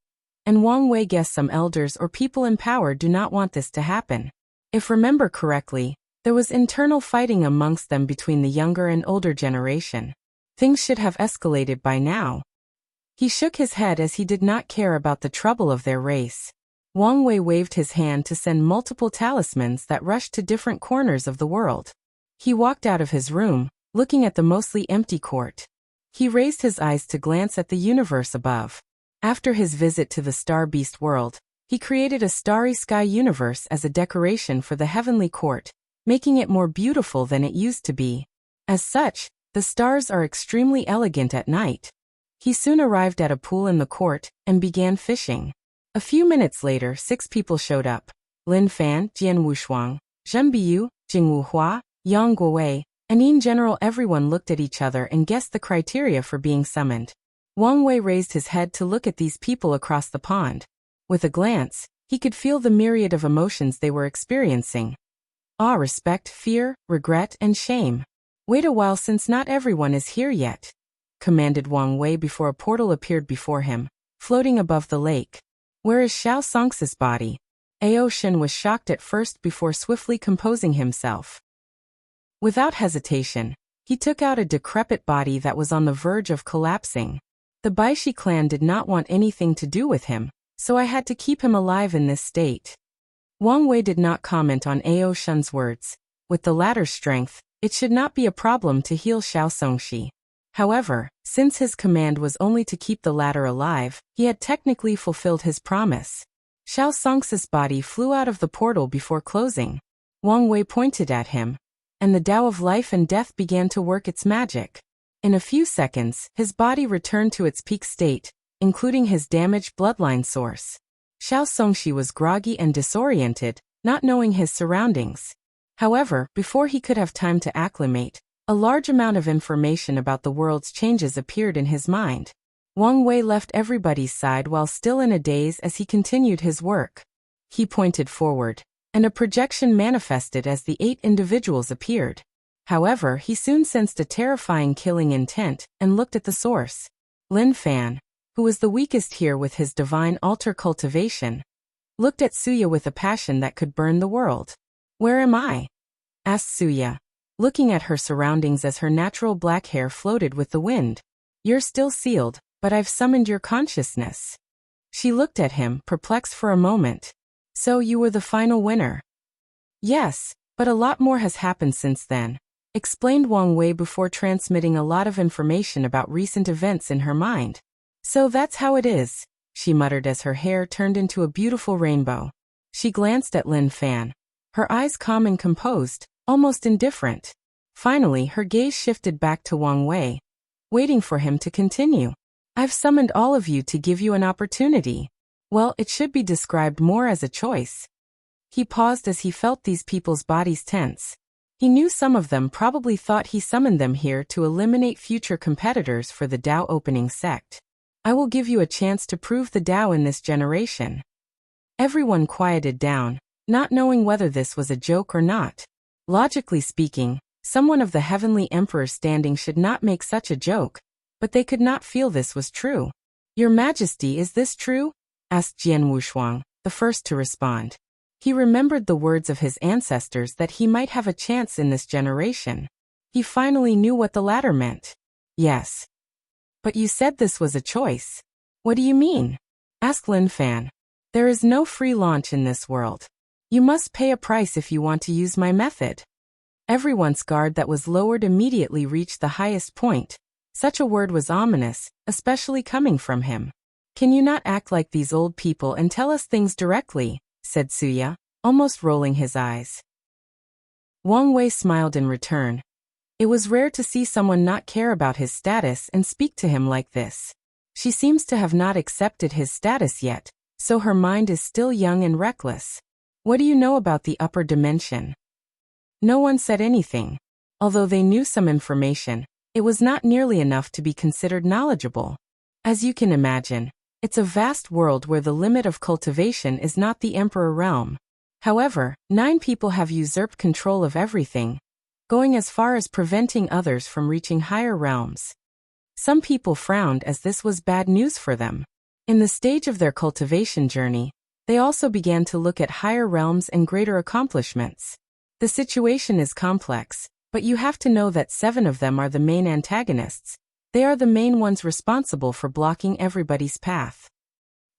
S1: and Wang Wei guessed some elders or people in power do not want this to happen. If remember correctly, there was internal fighting amongst them between the younger and older generation. Things should have escalated by now. He shook his head as he did not care about the trouble of their race. Wang Wei waved his hand to send multiple talismans that rushed to different corners of the world. He walked out of his room, looking at the mostly empty court. He raised his eyes to glance at the universe above. After his visit to the Star Beast world, he created a starry sky universe as a decoration for the heavenly court, making it more beautiful than it used to be. As such, the stars are extremely elegant at night. He soon arrived at a pool in the court and began fishing. A few minutes later, 6 people showed up. Lin Fan, Jian Wushuang, Zhen Biyu, Jingwu Hua, Yang Guowei, and in general everyone looked at each other and guessed the criteria for being summoned. Wang Wei raised his head to look at these people across the pond. With a glance, he could feel the myriad of emotions they were experiencing. Awe, respect, fear, regret, and shame. Wait a while since not everyone is here yet, commanded Wang Wei before a portal appeared before him, floating above the lake. Where is Xiao Song's body? Ao Shen was shocked at first before swiftly composing himself. Without hesitation, he took out a decrepit body that was on the verge of collapsing. The Baishi clan did not want anything to do with him, so I had to keep him alive in this state. Wang Wei did not comment on Ao Shen's words. With the latter's strength, it should not be a problem to heal Xiao Songxi. However, since his command was only to keep the latter alive, he had technically fulfilled his promise. Xiao Song's body flew out of the portal before closing. Wang Wei pointed at him, and the Tao of life and death began to work its magic. In a few seconds, his body returned to its peak state, including his damaged bloodline source. Xiao Songxi was groggy and disoriented, not knowing his surroundings. However, before he could have time to acclimate, a large amount of information about the world's changes appeared in his mind. Wang Wei left everybody's side while still in a daze as he continued his work. He pointed forward, and a projection manifested as the 8 individuals appeared. However, he soon sensed a terrifying killing intent and looked at the source. Lin Fan, who was the weakest here with his divine altar cultivation, looked at Suya with a passion that could burn the world. Where am I? Asked Suya, looking at her surroundings as her natural black hair floated with the wind. You're still sealed, but I've summoned your consciousness. She looked at him, perplexed for a moment. So you were the final winner? Yes, but a lot more has happened since then, explained Wang Wei before transmitting a lot of information about recent events in her mind. So that's how it is, she muttered as her hair turned into a beautiful rainbow. She glanced at Lin Fan, her eyes calm and composed, almost indifferent. Finally, her gaze shifted back to Wang Wei, waiting for him to continue. I've summoned all of you to give you an opportunity. Well, it should be described more as a choice. He paused as he felt these people's bodies tense. He knew some of them probably thought he summoned them here to eliminate future competitors for the Dao opening sect. I will give you a chance to prove the Dao in this generation. Everyone quieted down, not knowing whether this was a joke or not. Logically speaking, someone of the Heavenly Emperor's standing should not make such a joke, but they could not feel this was true. Your Majesty, is this true? Asked Jian Wushuang, the first to respond. He remembered the words of his ancestors that he might have a chance in this generation. He finally knew what the latter meant. Yes. But you said this was a choice. What do you mean? Asked Lin Fan. There is no free launch in this world. You must pay a price if you want to use my method. Everyone's guard that was lowered immediately reached the highest point. Such a word was ominous, especially coming from him. Can you not act like these old people and tell us things directly? Said Suya, almost rolling his eyes. Wang Wei smiled in return. It was rare to see someone not care about his status and speak to him like this. She seems to have not accepted his status yet, so her mind is still young and reckless. What do you know about the upper dimension? No one said anything. Although they knew some information, it was not nearly enough to be considered knowledgeable. As you can imagine, it's a vast world where the limit of cultivation is not the Emperor realm. However, 9 people have usurped control of everything, going as far as preventing others from reaching higher realms. Some people frowned as this was bad news for them. In the stage of their cultivation journey, they also began to look at higher realms and greater accomplishments. The situation is complex, but you have to know that 7 of them are the main antagonists. They are the main ones responsible for blocking everybody's path.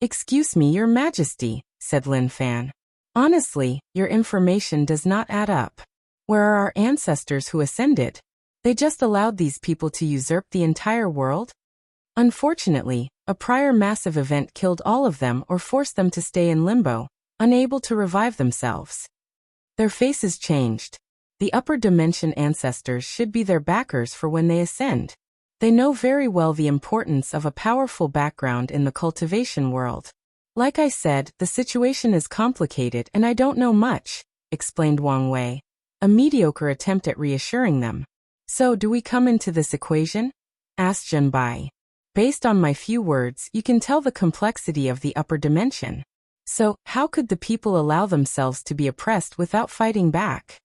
S1: Excuse me, Your Majesty, said Lin Fan. Honestly, your information does not add up. Where are our ancestors who ascended? They just allowed these people to usurp the entire world? Unfortunately, a prior massive event killed all of them or forced them to stay in limbo, unable to revive themselves. Their faces changed. The upper dimension ancestors should be their backers for when they ascend. They know very well the importance of a powerful background in the cultivation world. Like I said, the situation is complicated and I don't know much, explained Wang Wei, a mediocre attempt at reassuring them. So do we come into this equation? Asked Zhen Bai. Based on my few words, you can tell the complexity of the upper dimension. So, how could the people allow themselves to be oppressed without fighting back?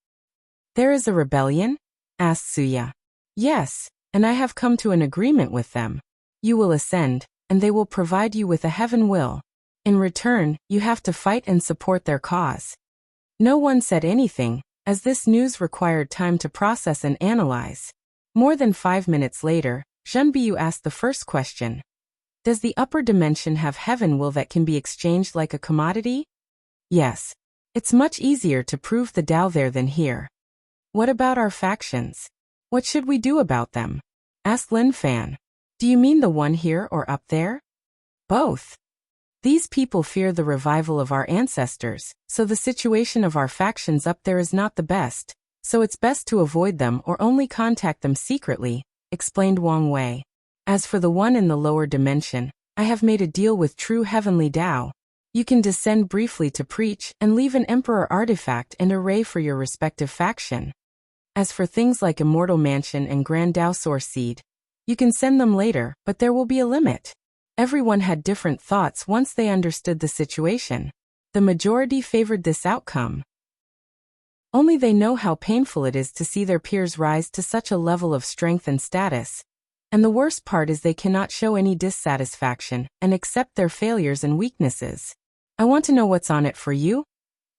S1: There is a rebellion? Asked Suya. Yes. And I have come to an agreement with them. You will ascend, and they will provide you with a heaven will. In return, you have to fight and support their cause. No one said anything, as this news required time to process and analyze. More than 5 minutes later, Zhen Biyu asked the first question. Does the upper dimension have heaven will that can be exchanged like a commodity? Yes. It's much easier to prove the Dao there than here. What about our factions? What should we do about them? Asked Lin Fan. Do you mean the one here or up there? Both. These people fear the revival of our ancestors, so the situation of our factions up there is not the best, so it's best to avoid them or only contact them secretly, explained Wang Wei. As for the one in the lower dimension, I have made a deal with true heavenly Dao. You can descend briefly to preach and leave an emperor artifact and array for your respective faction. As for things like Immortal Mansion and Grand Dao Source Seed, you can send them later, but there will be a limit. Everyone had different thoughts once they understood the situation. The majority favored this outcome. Only they know how painful it is to see their peers rise to such a level of strength and status. And the worst part is they cannot show any dissatisfaction and accept their failures and weaknesses. I want to know what's on it for you?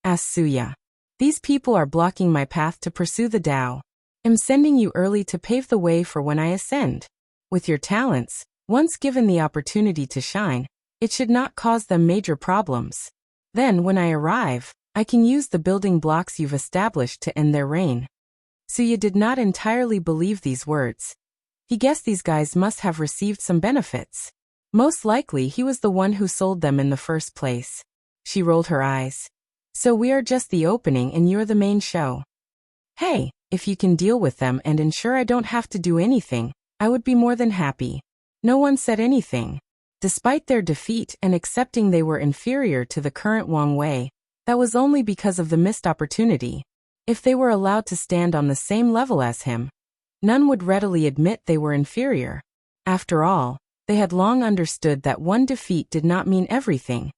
S1: Asked Suya. These people are blocking my path to pursue the Dao. I'm sending you early to pave the way for when I ascend. With your talents, once given the opportunity to shine, it should not cause them major problems. Then, when I arrive, I can use the building blocks you've established to end their reign. Suya did not entirely believe these words. He guessed these guys must have received some benefits. Most likely he was the one who sold them in the first place. She rolled her eyes. So we are just the opening and you're the main show. Hey, if you can deal with them and ensure I don't have to do anything, I would be more than happy. No one said anything. Despite their defeat and accepting they were inferior to the current Wang Wei, that was only because of the missed opportunity. If they were allowed to stand on the same level as him, none would readily admit they were inferior. After all, they had long understood that one defeat did not mean everything,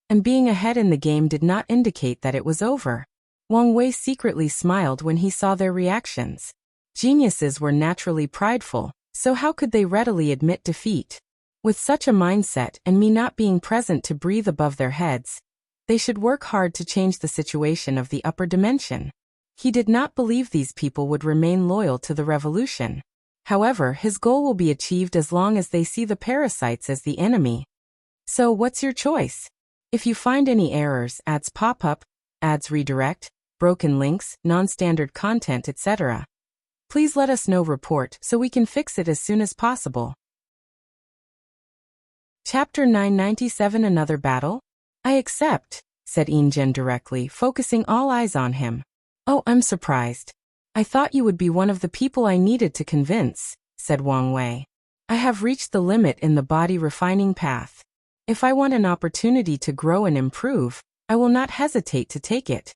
S1: and being ahead in the game did not indicate that it was over. Wang Wei secretly smiled when he saw their reactions. Geniuses were naturally prideful, so how could they readily admit defeat? With such a mindset and me not being present to breathe above their heads, they should work hard to change the situation of the upper dimension. He did not believe these people would remain loyal to the revolution. However, his goal will be achieved as long as they see the parasites as the enemy. So what's your choice? If you find any errors, ads pop up, ads redirect, broken links, non-standard content, etc., please let us know. Report so we can fix it as soon as possible. Chapter 997. Another battle? I accept, said Injen directly, focusing all eyes on him. Oh, I'm surprised. I thought you would be one of the people I needed to convince, said Wang Wei. I have reached the limit in the body refining path. If I want an opportunity to grow and improve, I will not hesitate to take it.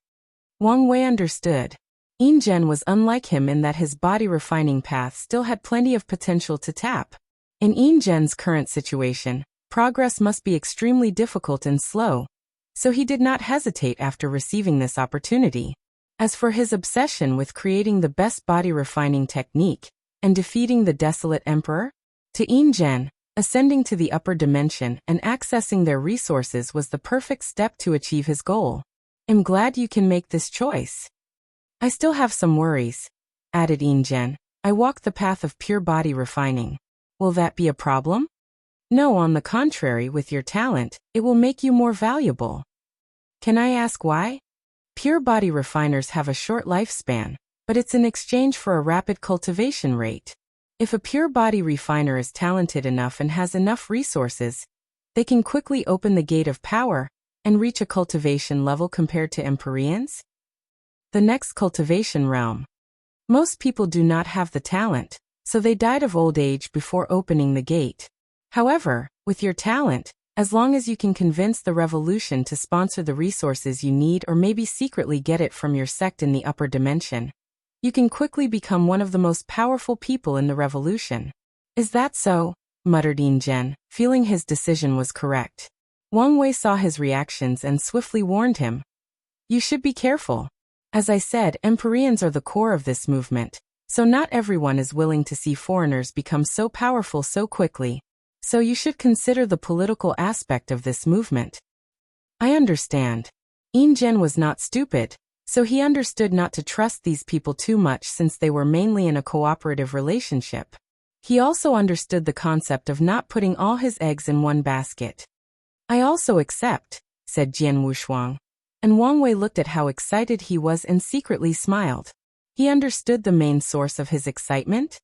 S1: Wang Wei understood. Injen was unlike him in that his body refining path still had plenty of potential to tap. In Injen's current situation, progress must be extremely difficult and slow, so he did not hesitate after receiving this opportunity. As for his obsession with creating the best body refining technique and defeating the desolate emperor, to Injen, ascending to the upper dimension and accessing their resources was the perfect step to achieve his goal. I'm glad you can make this choice. I still have some worries, added Injen. I walk the path of pure body refining. Will that be a problem? No, on the contrary, with your talent, it will make you more valuable. Can I ask why? Pure body refiners have a short lifespan, but it's in exchange for a rapid cultivation rate. If a pure body refiner is talented enough and has enough resources, they can quickly open the gate of power and reach a cultivation level compared to Empyreans. The next cultivation realm. Most people do not have the talent, so they died of old age before opening the gate. However, with your talent, as long as you can convince the revolution to sponsor the resources you need or maybe secretly get it from your sect in the upper dimension, you can quickly become one of the most powerful people in the revolution. Is that so? Muttered Injen, feeling his decision was correct. Wang Wei saw his reactions and swiftly warned him. You should be careful. As I said, Empyreans are the core of this movement, so not everyone is willing to see foreigners become so powerful so quickly. So you should consider the political aspect of this movement. I understand. Injen was not stupid, so he understood not to trust these people too much since they were mainly in a cooperative relationship. He also understood the concept of not putting all his eggs in one basket. I also accept, said Jian Wushuang. And Wang Wei looked at how excited he was and secretly smiled. He understood the main source of his excitement.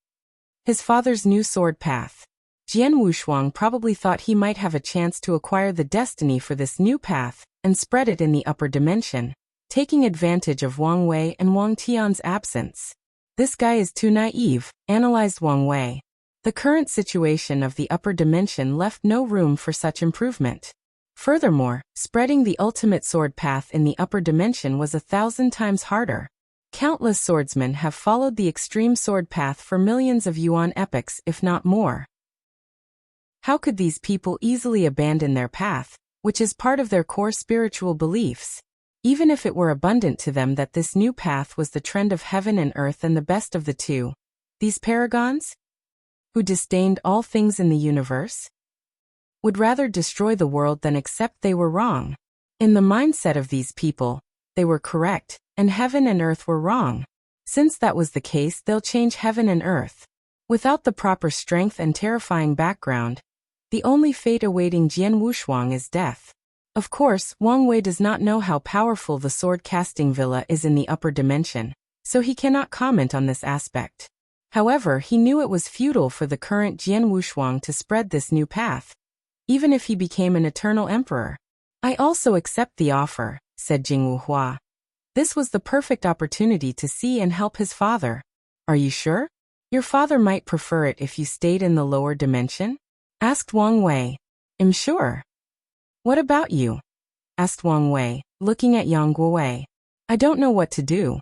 S1: His father's new sword path. Jian Wushuang probably thought he might have a chance to acquire the destiny for this new path and spread it in the upper dimension, taking advantage of Wang Wei and Wang Tian's absence. This guy is too naive, analyzed Wang Wei. The current situation of the upper dimension left no room for such improvement. Furthermore, spreading the ultimate sword path in the upper dimension was 1,000 times harder. Countless swordsmen have followed the extreme sword path for millions of yuan epochs, if not more. How could these people easily abandon their path, which is part of their core spiritual beliefs, even if it were abundant to them that this new path was the trend of heaven and earth and the best of the two? These paragons, who disdained all things in the universe, would rather destroy the world than accept they were wrong. In the mindset of these people, they were correct, and heaven and earth were wrong. Since that was the case, they'll change heaven and earth. Without the proper strength and terrifying background, the only fate awaiting Jian Wushuang is death. Of course, Wang Wei does not know how powerful the sword-casting villa is in the upper dimension, so he cannot comment on this aspect. However, he knew it was futile for the current Jian Wushuang to spread this new path, even if he became an eternal emperor. I also accept the offer, said Jing Wuhua. This was the perfect opportunity to see and help his father. Are you sure? Your father might prefer it if you stayed in the lower dimension? Asked Wang Wei. I'm sure. What about you? Asked Wang Wei, looking at Yang Guowei. I don't know what to do.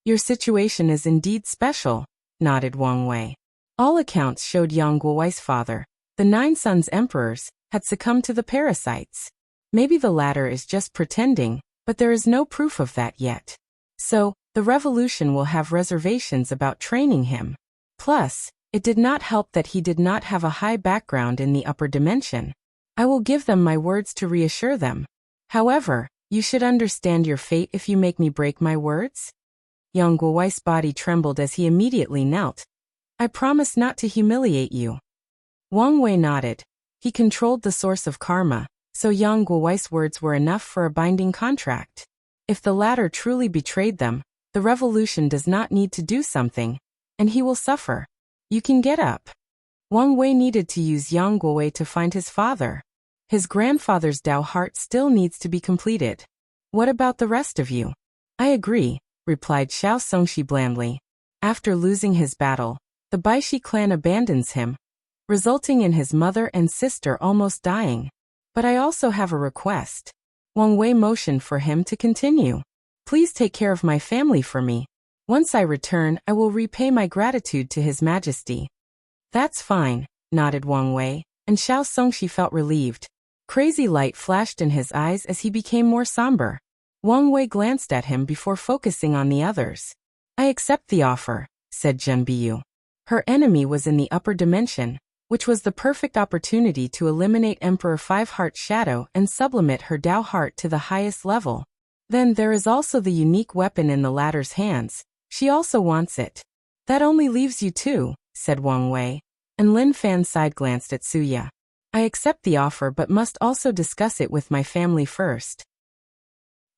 S1: Your situation is indeed special, nodded Wang Wei. All accounts showed Yang Guowei's father, the 9 sons emperors, had succumbed to the parasites. Maybe the latter is just pretending, but there is no proof of that yet. So, the revolution will have reservations about training him. Plus, it did not help that he did not have a high background in the upper dimension. I will give them my words to reassure them. However, you should understand your fate if you make me break my words. Yang Guowei's body trembled as he immediately knelt. I promise not to humiliate you. Wang Wei nodded. He controlled the source of karma, so Yang Guowei's words were enough for a binding contract. If the latter truly betrayed them, the revolution does not need to do something, and he will suffer. You can get up. Wang Wei needed to use Yang Guowei to find his father. His grandfather's Dao heart still needs to be completed. What about the rest of you? I agree, replied Xiao Songshi blandly. After losing his battle, the Baishi clan abandons him, resulting in his mother and sister almost dying. But I also have a request. Wang Wei motioned for him to continue. Please take care of my family for me. Once I return, I will repay my gratitude to His Majesty. That's fine, nodded Wang Wei, and Xiao Songshi felt relieved. Crazy light flashed in his eyes as he became more somber. Wang Wei glanced at him before focusing on the others. I accept the offer, said Zhen Biyu. Her enemy was in the upper dimension, which was the perfect opportunity to eliminate Emperor Five-Heart's shadow and sublimate her Dao heart to the highest level. Then there is also the unique weapon in the latter's hands. She also wants it. That only leaves you two, said Wang Wei, and Lin Fan side-glanced at Suya. I accept the offer but must also discuss it with my family first.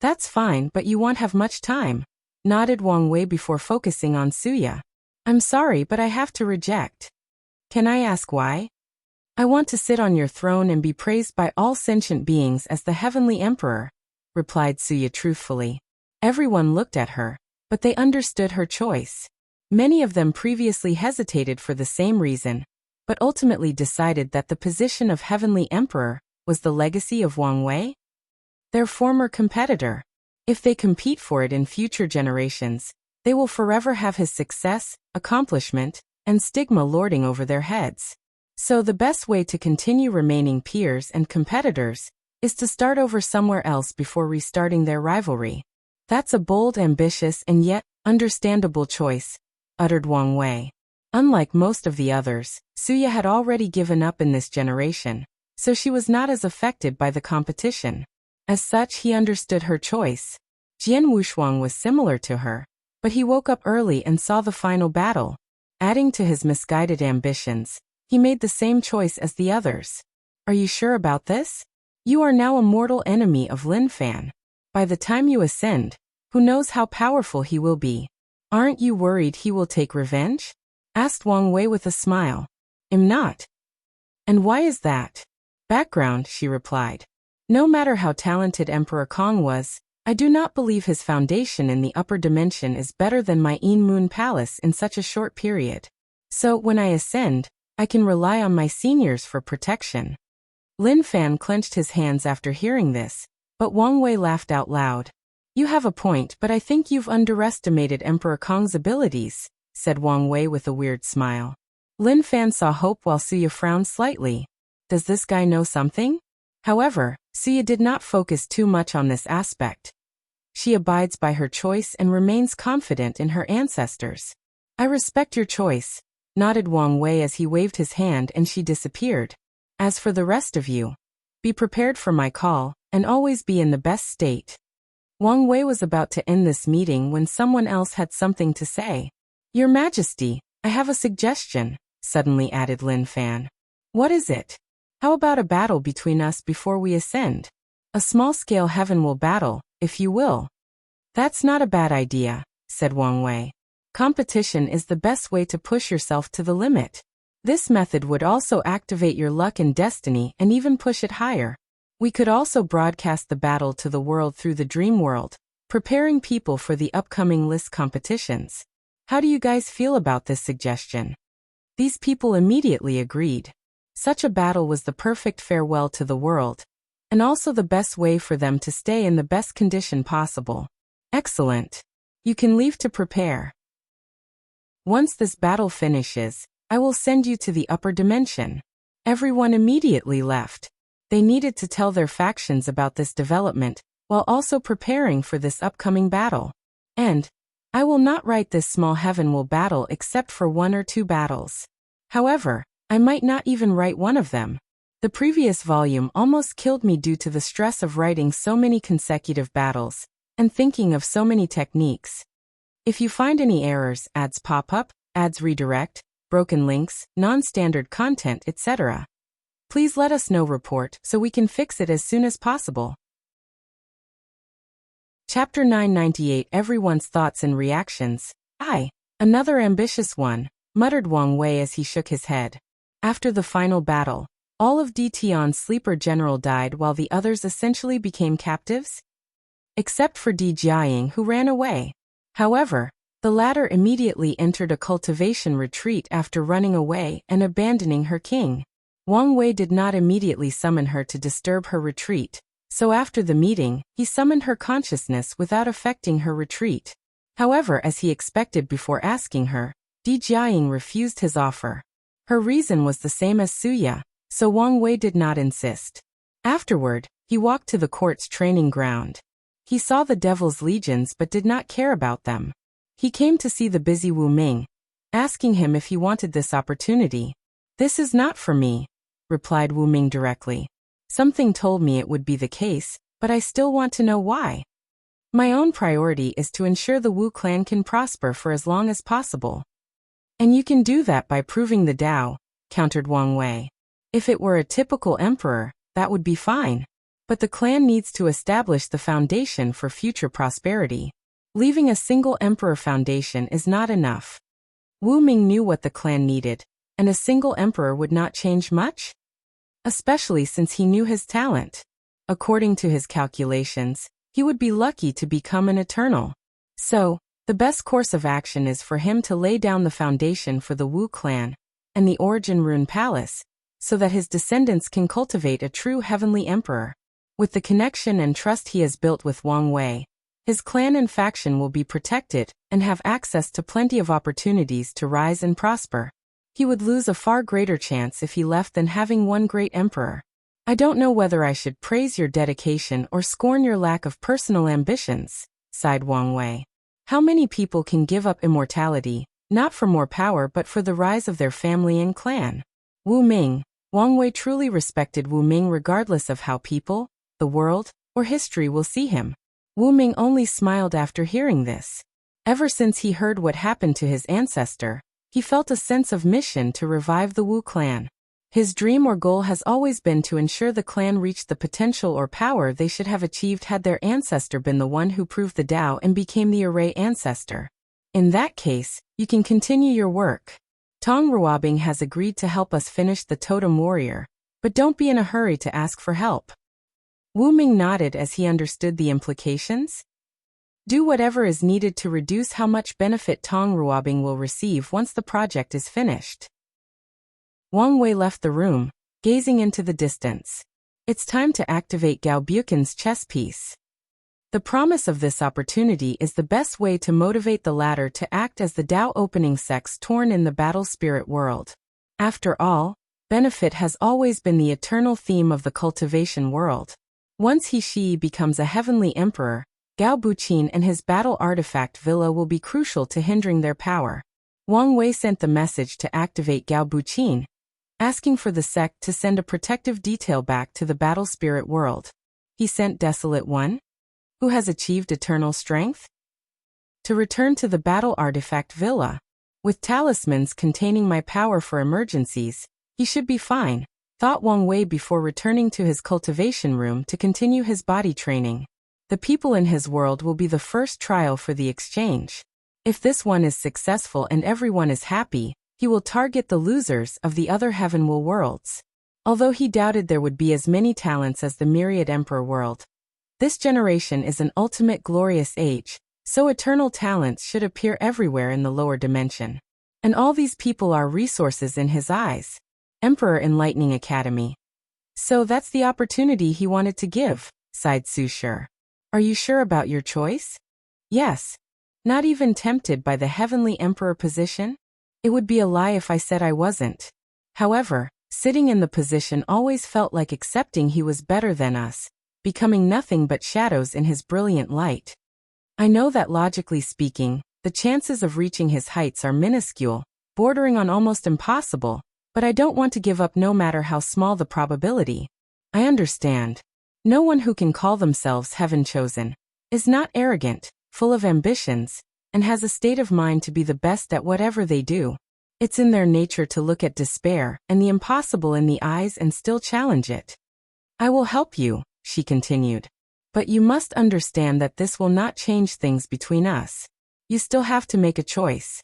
S1: That's fine, but you won't have much time, nodded Wang Wei before focusing on Suya. I'm sorry, but I have to reject. Can I ask why? I want to sit on your throne and be praised by all sentient beings as the heavenly emperor, replied Suya truthfully. Everyone looked at her, but they understood her choice. Many of them previously hesitated for the same reason, but ultimately decided that the position of heavenly emperor was the legacy of Wang Wei, their former competitor. If they compete for it in future generations, they will forever have his success, accomplishment, and stigma lording over their heads. So the best way to continue remaining peers and competitors is to start over somewhere else before restarting their rivalry. That's a bold, ambitious, and yet understandable choice, uttered Wang Wei. Unlike most of the others, Suya had already given up in this generation, so she was not as affected by the competition. As such, he understood her choice. Jian Wushuang was similar to her, but he woke up early and saw the final battle. Adding to his misguided ambitions, he made the same choice as the others. Are you sure about this? You are now a mortal enemy of Lin Fan. By the time you ascend, who knows how powerful he will be? Aren't you worried he will take revenge? Asked Wang Wei with a smile. I'm not. And why is that? Background, she replied. No matter how talented Emperor Kong was, I do not believe his foundation in the upper dimension is better than my Yin Moon Palace in such a short period. So when I ascend, I can rely on my seniors for protection. Lin Fan clenched his hands after hearing this, but Wang Wei laughed out loud. You have a point, but I think you've underestimated Emperor Kong's abilities, said Wang Wei with a weird smile. Lin Fan saw hope while Suya frowned slightly. Does this guy know something? However, Suya did not focus too much on this aspect. She abides by her choice and remains confident in her ancestors. I respect your choice, nodded Wang Wei as he waved his hand and she disappeared. As for the rest of you, be prepared for my call, and always be in the best state. Wang Wei was about to end this meeting when someone else had something to say. Your Majesty, I have a suggestion, suddenly added Lin Fan. What is it? How about a battle between us before we ascend? A small-scale heaven-will battle, if you will. That's not a bad idea, said Wang Wei. Competition is the best way to push yourself to the limit. This method would also activate your luck and destiny and even push it higher. We could also broadcast the battle to the world through the dream world, preparing people for the upcoming list competitions. How do you guys feel about this suggestion? These people immediately agreed. Such a battle was the perfect farewell to the world, and also the best way for them to stay in the best condition possible. Excellent. You can leave to prepare. Once this battle finishes, I will send you to the upper dimension. Everyone immediately left. They needed to tell their factions about this development, while also preparing for this upcoming battle. And I will not write this small heaven-will battle except for 1 or 2 battles. However, I might not even write one of them. The previous volume almost killed me due to the stress of writing so many consecutive battles, and thinking of so many techniques. If you find any errors, ads pop up, ads redirect, broken links, non-standard content, etc., please let us know report so we can fix it as soon as possible. Chapter 998 Everyone's Thoughts and Reactions. Another ambitious one, muttered Wang Wei as he shook his head. After the final battle, all of Tion's sleeper general died while the others essentially became captives? Except for Jiaying, who ran away. However, the latter immediately entered a cultivation retreat after running away and abandoning her king. Wang Wei did not immediately summon her to disturb her retreat, so after the meeting, he summoned her consciousness without affecting her retreat. However, as he expected before asking her, Jiaying refused his offer. Her reason was the same as Suya, so Wang Wei did not insist. Afterward, he walked to the court's training ground. He saw the Devil's Legions but did not care about them. He came to see the busy Wu Ming, asking him if he wanted this opportunity. "This is not for me," replied Wu Ming directly. "Something told me it would be the case, but I still want to know why. My own priority is to ensure the Wu clan can prosper for as long as possible." "And you can do that by proving the Tao," countered Wang Wei. "If it were a typical emperor, that would be fine. But the clan needs to establish the foundation for future prosperity. Leaving a single emperor foundation is not enough." Wu Ming knew what the clan needed, and a single emperor would not change much? Especially since he knew his talent. According to his calculations, he would be lucky to become an eternal. So, the best course of action is for him to lay down the foundation for the Wu clan and the Origin Rune Palace, so that his descendants can cultivate a true heavenly emperor. With the connection and trust he has built with Wang Wei, his clan and faction will be protected and have access to plenty of opportunities to rise and prosper. He would lose a far greater chance if he left than having one great emperor. "I don't know whether I should praise your dedication or scorn your lack of personal ambitions," sighed Wang Wei. "How many people can give up immortality, not for more power but for the rise of their family and clan?" Wang Wei truly respected Wu Ming regardless of how people, the world, or history will see him. Wu Ming only smiled after hearing this. Ever since he heard what happened to his ancestor, he felt a sense of mission to revive the Wu clan. His dream or goal has always been to ensure the clan reached the potential or power they should have achieved had their ancestor been the one who proved the Tao and became the array ancestor. In that case, you can continue your work. Tong Ruobing has agreed to help us finish the Totem Warrior, but don't be in a hurry to ask for help. Wu Ming nodded as he understood the implications. Do whatever is needed to reduce how much benefit Tong Ruobing will receive once the project is finished. Wang Wei left the room, gazing into the distance. It's time to activate Gao Buchan's chess piece. The promise of this opportunity is the best way to motivate the latter to act as the Tao opening sex torn in the battle spirit world. After all, benefit has always been the eternal theme of the cultivation world. Once Shi becomes a heavenly emperor, Gao Buchan and his battle artifact villa will be crucial to hindering their power. Wang Wei sent the message to activate Gao Buchan, asking for the sect to send a protective detail back to the battle spirit world. He sent Desolate One, who has achieved eternal strength, to return to the battle artifact villa. With talismans containing my power for emergencies, he should be fine. thought Wang Wei before returning to his cultivation room to continue his body training. The people in his world will be the first trial for the exchange. If this one is successful and everyone is happy, he will target the losers of the other Heavenwell worlds. Although he doubted there would be as many talents as the myriad Emperor world. This generation is an ultimate glorious age, so eternal talents should appear everywhere in the lower dimension. And all these people are resources in his eyes. Emperor Enlightening Academy. So that's the opportunity he wanted to give, sighed Su Shi. Are you sure about your choice? Yes. Not even tempted by the Heavenly Emperor position? It would be a lie if I said I wasn't. However, sitting in the position always felt like accepting he was better than us, becoming nothing but shadows in his brilliant light. I know that logically speaking, the chances of reaching his heights are minuscule, bordering on almost impossible, but I don't want to give up no matter how small the probability. I understand. No one who can call themselves heaven-chosen is not arrogant, full of ambitions, and has a state of mind to be the best at whatever they do. It's in their nature to look at despair and the impossible in the eyes and still challenge it. I will help you, she continued. But you must understand that this will not change things between us. You still have to make a choice.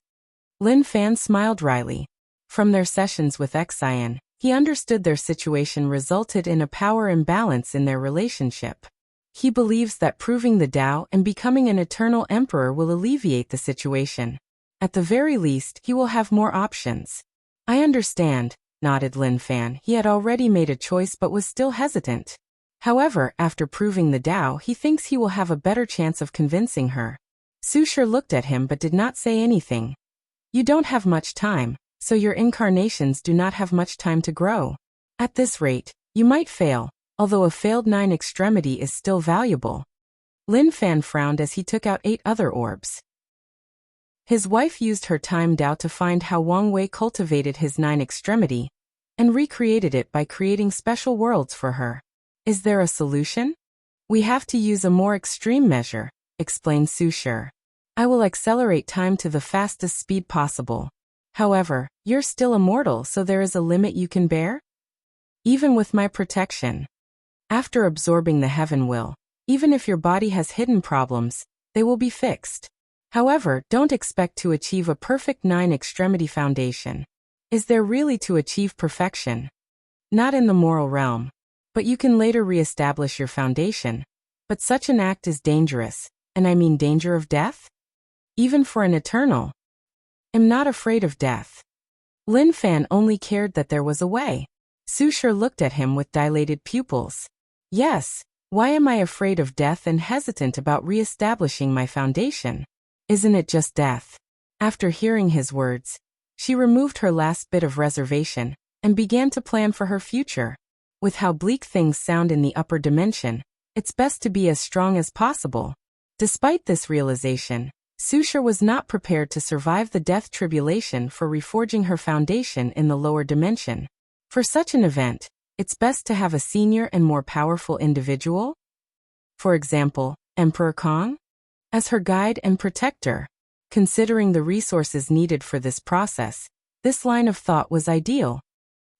S1: Lin Fan smiled wryly. From their sessions with Xian, he understood their situation resulted in a power imbalance in their relationship. He believes that proving the Tao and becoming an eternal emperor will alleviate the situation. At the very least, he will have more options. I understand, nodded Lin Fan. He had already made a choice but was still hesitant. However, after proving the Tao, he thinks he will have a better chance of convincing her. Su Shi looked at him but did not say anything. You don't have much time, so your incarnations do not have much time to grow. At this rate, you might fail, although a failed 9 extremity is still valuable. Lin Fan frowned as he took out 8 other orbs. His wife used her time Tao to find how Wang Wei cultivated his 9 extremity, and recreated it by creating special worlds for her. Is there a solution? We have to use a more extreme measure, explained Su Shi. I will accelerate time to the fastest speed possible. However, you're still immortal, so there is a limit you can bear? Even with my protection. After absorbing the heaven will, even if your body has hidden problems, they will be fixed. However, don't expect to achieve a perfect 9 extremity foundation. Is there really to achieve perfection? Not in the moral realm. But you can later re-establish your foundation. But such an act is dangerous, and I mean danger of death? Even for an eternal. I'm not afraid of death. Lin Fan only cared that there was a way. Su Shi looked at him with dilated pupils. Yes, why am I afraid of death and hesitant about re-establishing my foundation? Isn't it just death? After hearing his words, she removed her last bit of reservation and began to plan for her future. With how bleak things sound in the upper dimension, it's best to be as strong as possible. Despite this realization, Su Shi was not prepared to survive the death tribulation for reforging her foundation in the lower dimension. For such an event, it's best to have a senior and more powerful individual. For example, Emperor Kong? As her guide and protector. Considering the resources needed for this process, this line of thought was ideal.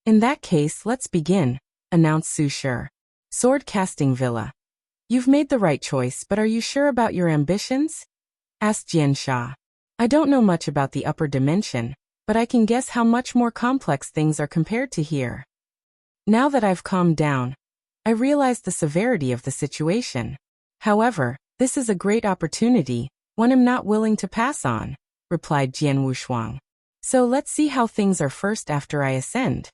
S1: In that case, let's begin, announced Su Shi. Sword Casting Villa. You've made the right choice, but are you sure about your ambitions? Asked Jian Sha. I don't know much about the upper dimension, but I can guess how much more complex things are compared to here. Now that I've calmed down, I realize the severity of the situation. However, this is a great opportunity, one I'm not willing to pass on, replied Jian Wushuang. So let's see how things are first after I ascend.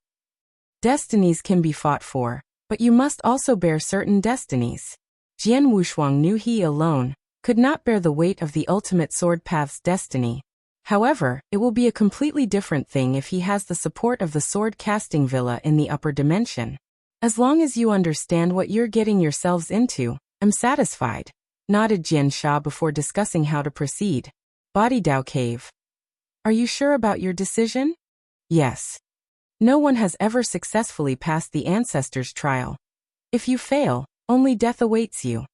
S1: Destinies can be fought for, but you must also bear certain destinies. Jian Wushuang knew he alone could not bear the weight of the ultimate sword path's destiny. However, it will be a completely different thing if he has the support of the sword casting villa in the upper dimension. As long as you understand what you're getting yourselves into, I'm satisfied, nodded Jian Sha before discussing how to proceed. Body Tao Cave. Are you sure about your decision? Yes. No one has ever successfully passed the ancestors' trial. If you fail, only death awaits you.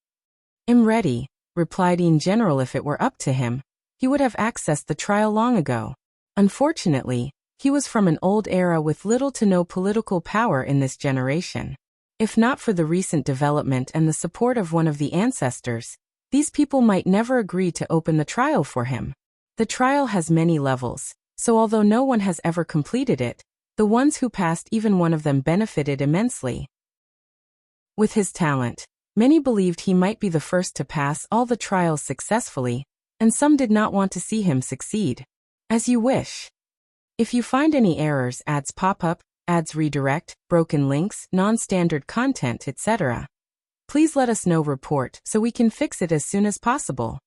S1: I'm ready, replied in general. If it were up to him, he would have accessed the trial long ago. Unfortunately, He was from an old era with little to no political power in this generation. If not for the recent development and the support of one of the ancestors, these people might never agree to open the trial for him. The trial has many levels, so although no one has ever completed it, the ones who passed, even one of them, benefited immensely. With his talent, many believed he might be the first to pass all the trials successfully, and some did not want to see him succeed. As you wish. If you find any errors, ads pop up, ads redirect, broken links, non-standard content, etc., please let us know. Report so we can fix it as soon as possible.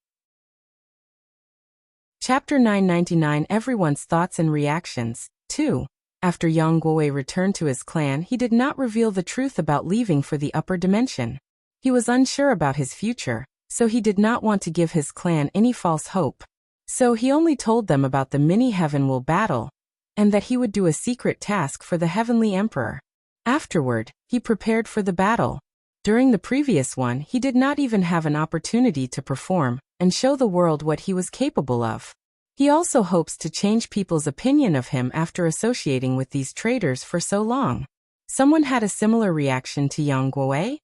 S1: Chapter 999 Everyone's Thoughts and Reactions. 2. After Yang Guowei returned to his clan, he did not reveal the truth about leaving for the upper dimension. He was unsure about his future, so he did not want to give his clan any false hope. So he only told them about the mini-heaven battle, and that he would do a secret task for the Heavenly Emperor. Afterward, he prepared for the battle. During the previous one, he did not even have an opportunity to perform and show the world what he was capable of. He also hopes to change people's opinion of him after associating with these traitors for so long. Someone had a similar reaction to Yang Guowei?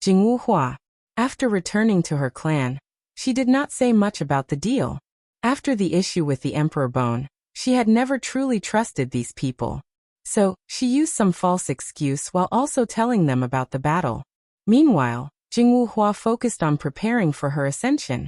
S1: Jingwu Hua. After returning to her clan, she did not say much about the deal. After the issue with the Emperor Bone, she had never truly trusted these people. So, she used some false excuse while also telling them about the battle. Meanwhile, Jingwu Hua focused on preparing for her ascension.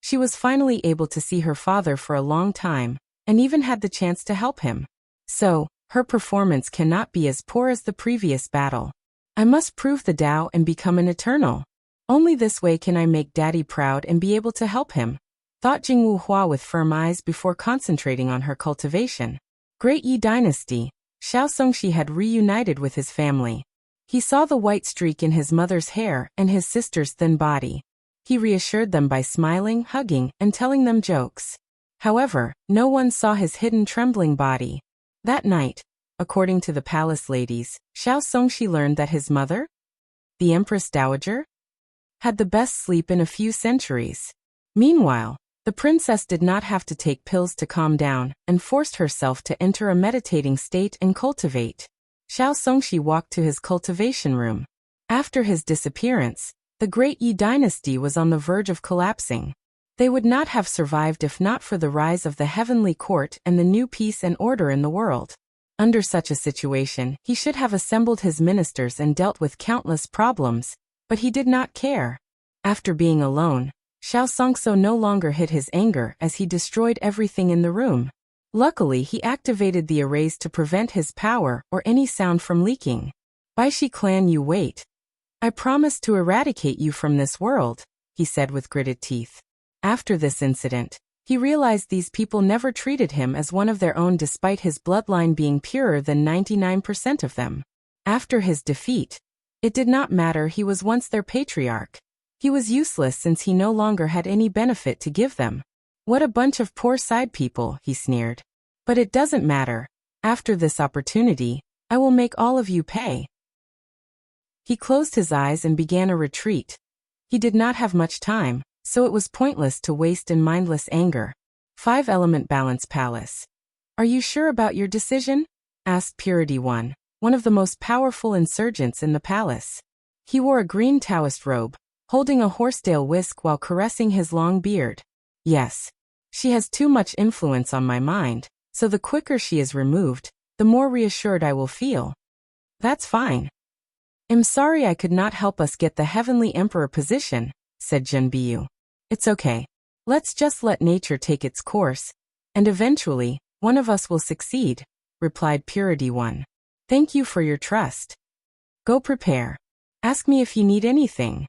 S1: She was finally able to see her father for a long time, and even had the chance to help him. So, her performance cannot be as poor as the previous battle. I must prove the Tao and become an eternal. Only this way can I make Daddy proud and be able to help him, thought Jingwu Hua with firm eyes before concentrating on her cultivation. Great Yi Dynasty. Xiao Songshi had reunited with his family. He saw the white streak in his mother's hair and his sister's thin body. He reassured them by smiling, hugging, and telling them jokes. However, no one saw his hidden trembling body. That night, according to the palace ladies, Xiao Songshi learned that his mother, the Empress Dowager, had the best sleep in a few centuries. Meanwhile, the princess did not have to take pills to calm down and forced herself to enter a meditating state and cultivate. Xiao Songshi walked to his cultivation room. After his disappearance, the Great Yi Dynasty was on the verge of collapsing. They would not have survived if not for the rise of the heavenly court and the new peace and order in the world. Under such a situation, he should have assembled his ministers and dealt with countless problems, but he did not care. After being alone, Xiao Songso no longer hid his anger as he destroyed everything in the room. Luckily, he activated the arrays to prevent his power or any sound from leaking. Baishi clan, you wait. I promise to eradicate you from this world, he said with gritted teeth. After this incident, he realized these people never treated him as one of their own despite his bloodline being purer than 99% of them. After his defeat, it did not matter, he was once their patriarch. He was useless since he no longer had any benefit to give them. What a bunch of poor side people, he sneered. But it doesn't matter. After this opportunity, I will make all of you pay. He closed his eyes and began a retreat. He did not have much time, so it was pointless to waste in mindless anger. 5-element balance palace. Are you sure about your decision? Asked Purity One of the most powerful insurgents in the palace. He wore a green Taoist robe, holding a horsetail whisk while caressing his long beard. Yes. She has too much influence on my mind, so the quicker she is removed, the more reassured I will feel. That's fine. I'm sorry I could not help us get the Heavenly Emperor position, said Junbiyu. It's okay. Let's just let nature take its course, and eventually, one of us will succeed, replied Purity One. Thank you for your trust. Go prepare. Ask me if you need anything.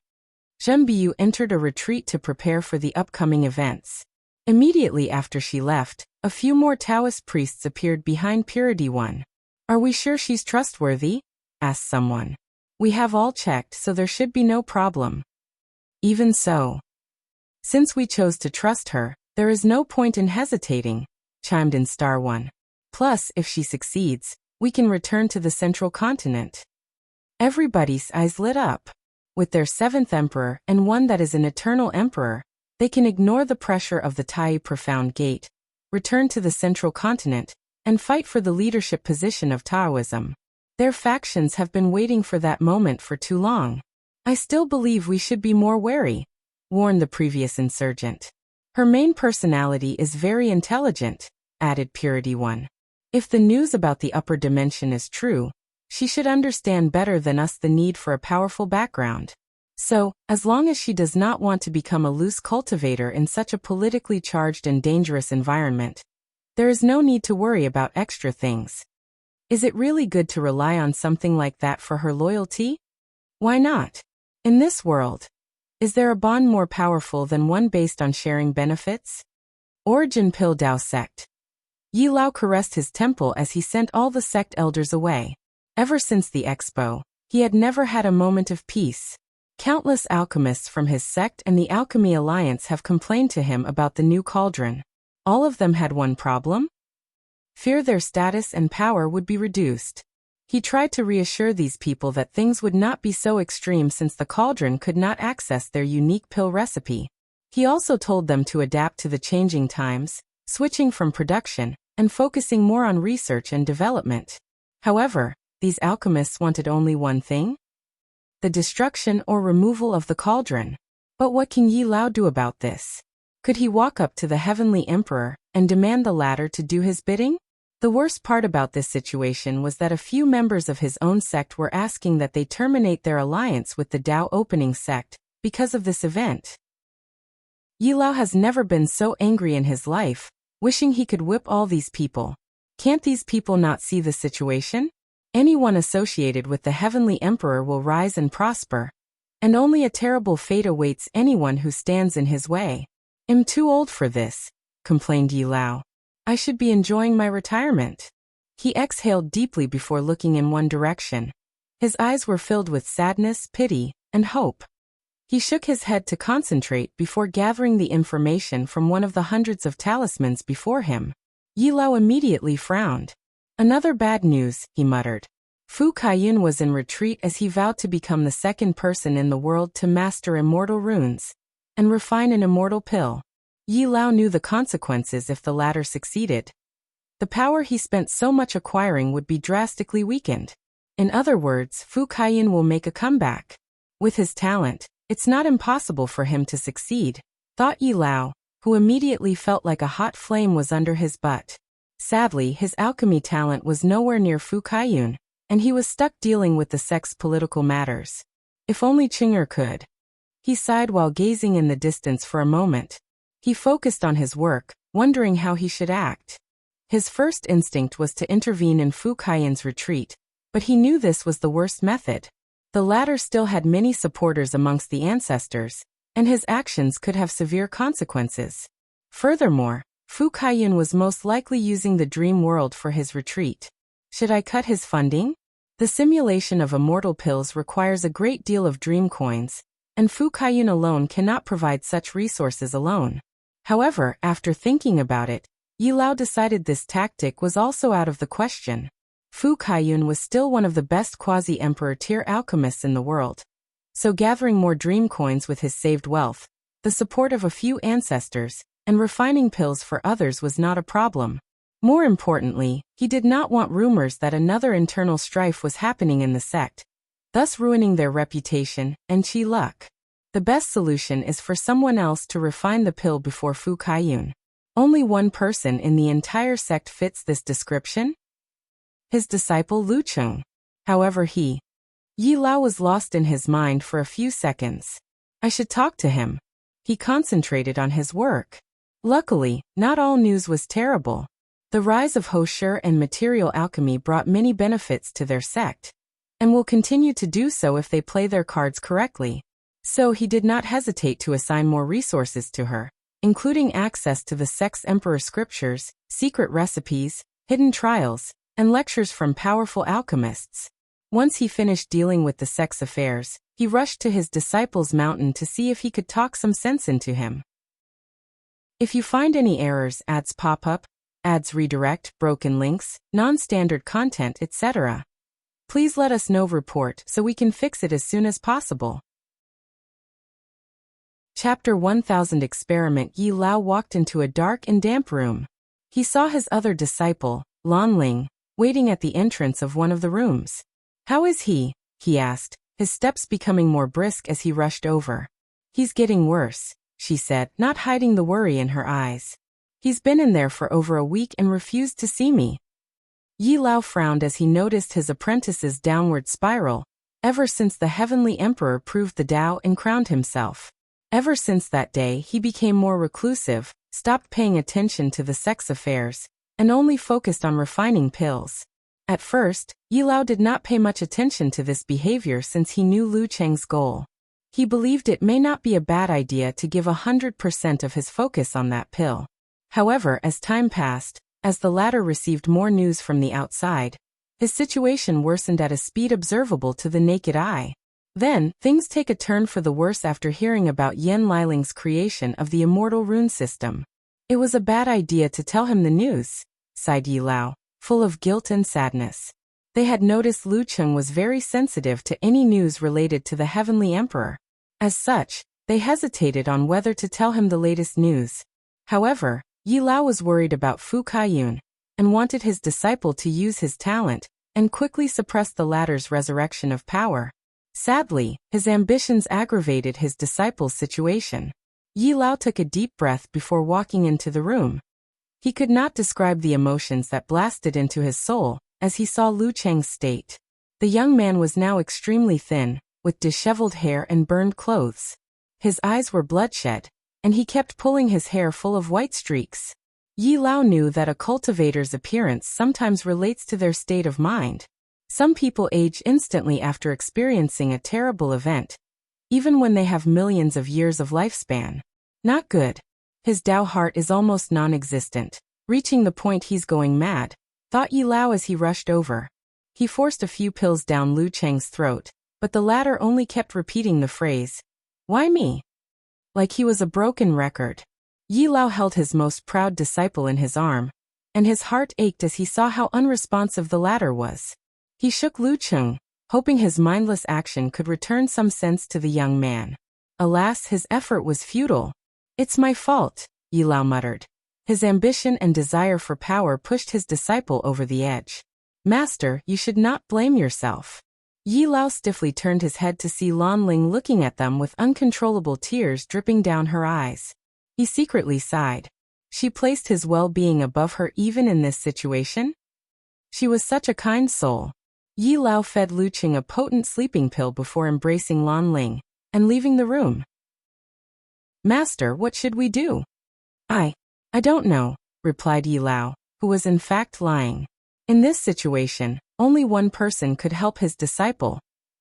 S1: Junbiyu entered a retreat to prepare for the upcoming events. Immediately after she left, a few more Taoist priests appeared behind Purity One. Are we sure she's trustworthy? Asked someone. We have all checked, so there should be no problem. Even so. Since we chose to trust her, there is no point in hesitating, chimed in Star One. Plus, if she succeeds, we can return to the central continent. Everybody's eyes lit up. With their 7th emperor and one that is an eternal emperor, they can ignore the pressure of the Tai Profound Gate, return to the central continent, and fight for the leadership position of Taoism. Their factions have been waiting for that moment for too long. I still believe we should be more wary, warned the previous insurgent. Her main personality is very intelligent, added Purity One. If the news about the upper dimension is true, she should understand better than us the need for a powerful background. So, as long as she does not want to become a loose cultivator in such a politically charged and dangerous environment, there is no need to worry about extra things. Is it really good to rely on something like that for her loyalty? Why not? In this world, is there a bond more powerful than one based on sharing benefits? Origin Pill Dao Sect. Yi Lao caressed his temple as he sent all the sect elders away. Ever since the Expo, he had never had a moment of peace. Countless alchemists from his sect and the Alchemy Alliance have complained to him about the new cauldron. All of them had one problem: fear their status and power would be reduced. He tried to reassure these people that things would not be so extreme since the cauldron could not access their unique pill recipe. He also told them to adapt to the changing times, switching from production, and focusing more on research and development. However, these alchemists wanted only one thing: the destruction or removal of the cauldron. But what can Yi Lao do about this? Could he walk up to the Heavenly Emperor and demand the latter to do his bidding? The worst part about this situation was that a few members of his own sect were asking that they terminate their alliance with the Dao Opening sect because of this event. Yi Lao has never been so angry in his life, wishing he could whip all these people. Can't these people not see the situation? Anyone associated with the Heavenly Emperor will rise and prosper, and only a terrible fate awaits anyone who stands in his way. I'm too old for this, complained Yi Lao. I should be enjoying my retirement. He exhaled deeply before looking in one direction. His eyes were filled with sadness, pity, and hope. He shook his head to concentrate before gathering the information from one of the hundreds of talismans before him. Yi Lao immediately frowned. Another bad news, he muttered. Fu Kaiyun was in retreat as he vowed to become the second person in the world to master immortal runes and refine an immortal pill. Yi Lao knew the consequences if the latter succeeded. The power he spent so much acquiring would be drastically weakened. In other words, Fu Kaiyun will make a comeback. With his talent, it's not impossible for him to succeed, thought Yi Lao, who immediately felt like a hot flame was under his butt. Sadly, his alchemy talent was nowhere near Fu Kaiyun, and he was stuck dealing with the sect's political matters. If only Qinger could. He sighed while gazing in the distance for a moment. He focused on his work, wondering how he should act. His first instinct was to intervene in Fu Kaiyun's retreat, but he knew this was the worst method. The latter still had many supporters amongst the ancestors, and his actions could have severe consequences. Furthermore, Fu Kaiyun was most likely using the dream world for his retreat. Should I cut his funding? The simulation of immortal pills requires a great deal of dream coins, and Fu Kaiyun alone cannot provide such resources alone. However, after thinking about it, Yi Lao decided this tactic was also out of the question. Fu Kaiyun was still one of the best quasi-emperor tier alchemists in the world. So gathering more dream coins with his saved wealth, the support of a few ancestors, and refining pills for others was not a problem. More importantly, he did not want rumors that another internal strife was happening in the sect, thus ruining their reputation and chi luck. The best solution is for someone else to refine the pill before Fu Kaiyun. Only one person in the entire sect fits this description: his disciple Lucheng. However, Yi Lao was lost in his mind for a few seconds. I should talk to him. He concentrated on his work. Luckily, not all news was terrible. The rise of Hosher and material alchemy brought many benefits to their sect, and will continue to do so if they play their cards correctly. So he did not hesitate to assign more resources to her, including access to the sect's emperor scriptures, secret recipes, hidden trials, and lectures from powerful alchemists. Once he finished dealing with the sect's affairs, he rushed to his disciple's mountain to see if he could talk some sense into him. If you find any errors, ads pop up, ads redirect, broken links, non-standard content, etc., please let us know. Report so we can fix it as soon as possible. Chapter 1000 Experiment. Yi Lao walked into a dark and damp room. He saw his other disciple, Lanling, waiting at the entrance of one of the rooms. "How is he?" he asked, his steps becoming more brisk as he rushed over. "He's getting worse," she said, not hiding the worry in her eyes. "He's been in there for over a week and refused to see me." Yi Lao frowned as he noticed his apprentice's downward spiral, ever since the Heavenly Emperor proved the Tao and crowned himself. Ever since that day he became more reclusive, stopped paying attention to the sex affairs, and only focused on refining pills. At first, Yi Lao did not pay much attention to this behavior since he knew Lu Cheng's goal. He believed it may not be a bad idea to give 100% of his focus on that pill. However, as time passed, as the latter received more news from the outside, his situation worsened at a speed observable to the naked eye. Then, things take a turn for the worse after hearing about Yen Liling's creation of the immortal rune system. "It was a bad idea to tell him the news," sighed Yi Lao, full of guilt and sadness. They had noticed Lu Cheng was very sensitive to any news related to the Heavenly Emperor. As such, they hesitated on whether to tell him the latest news. However, Yi Lao was worried about Fu Kaiyun, and wanted his disciple to use his talent, and quickly suppress the latter's resurrection of power. Sadly, his ambitions aggravated his disciple's situation. Yi Lao took a deep breath before walking into the room. He could not describe the emotions that blasted into his soul as he saw Lu Cheng's state. The young man was now extremely thin, with disheveled hair and burned clothes. His eyes were bloodshot, and he kept pulling his hair full of white streaks. Yi Lao knew that a cultivator's appearance sometimes relates to their state of mind. Some people age instantly after experiencing a terrible event, even when they have millions of years of lifespan. Not good. His Tao heart is almost non-existent, reaching the point he's going mad, thought Yi Lao as he rushed over. He forced a few pills down Lu Cheng's throat, but the latter only kept repeating the phrase, "Why me?" like he was a broken record. Yi Lao held his most proud disciple in his arm, and his heart ached as he saw how unresponsive the latter was. He shook Lu Cheng, hoping his mindless action could return some sense to the young man. Alas, his effort was futile. "It's my fault," Yi Lao muttered. His ambition and desire for power pushed his disciple over the edge. "Master, you should not blame yourself." Yi Lao stiffly turned his head to see Lanling looking at them with uncontrollable tears dripping down her eyes. He secretly sighed. She placed his well-being above her even in this situation? She was such a kind soul. Yi Lao fed Lu Cheng a potent sleeping pill before embracing Lanling and leaving the room. "Master, what should we do?" I don't know," replied Yi Lao, who was in fact lying. In this situation, only one person could help his disciple,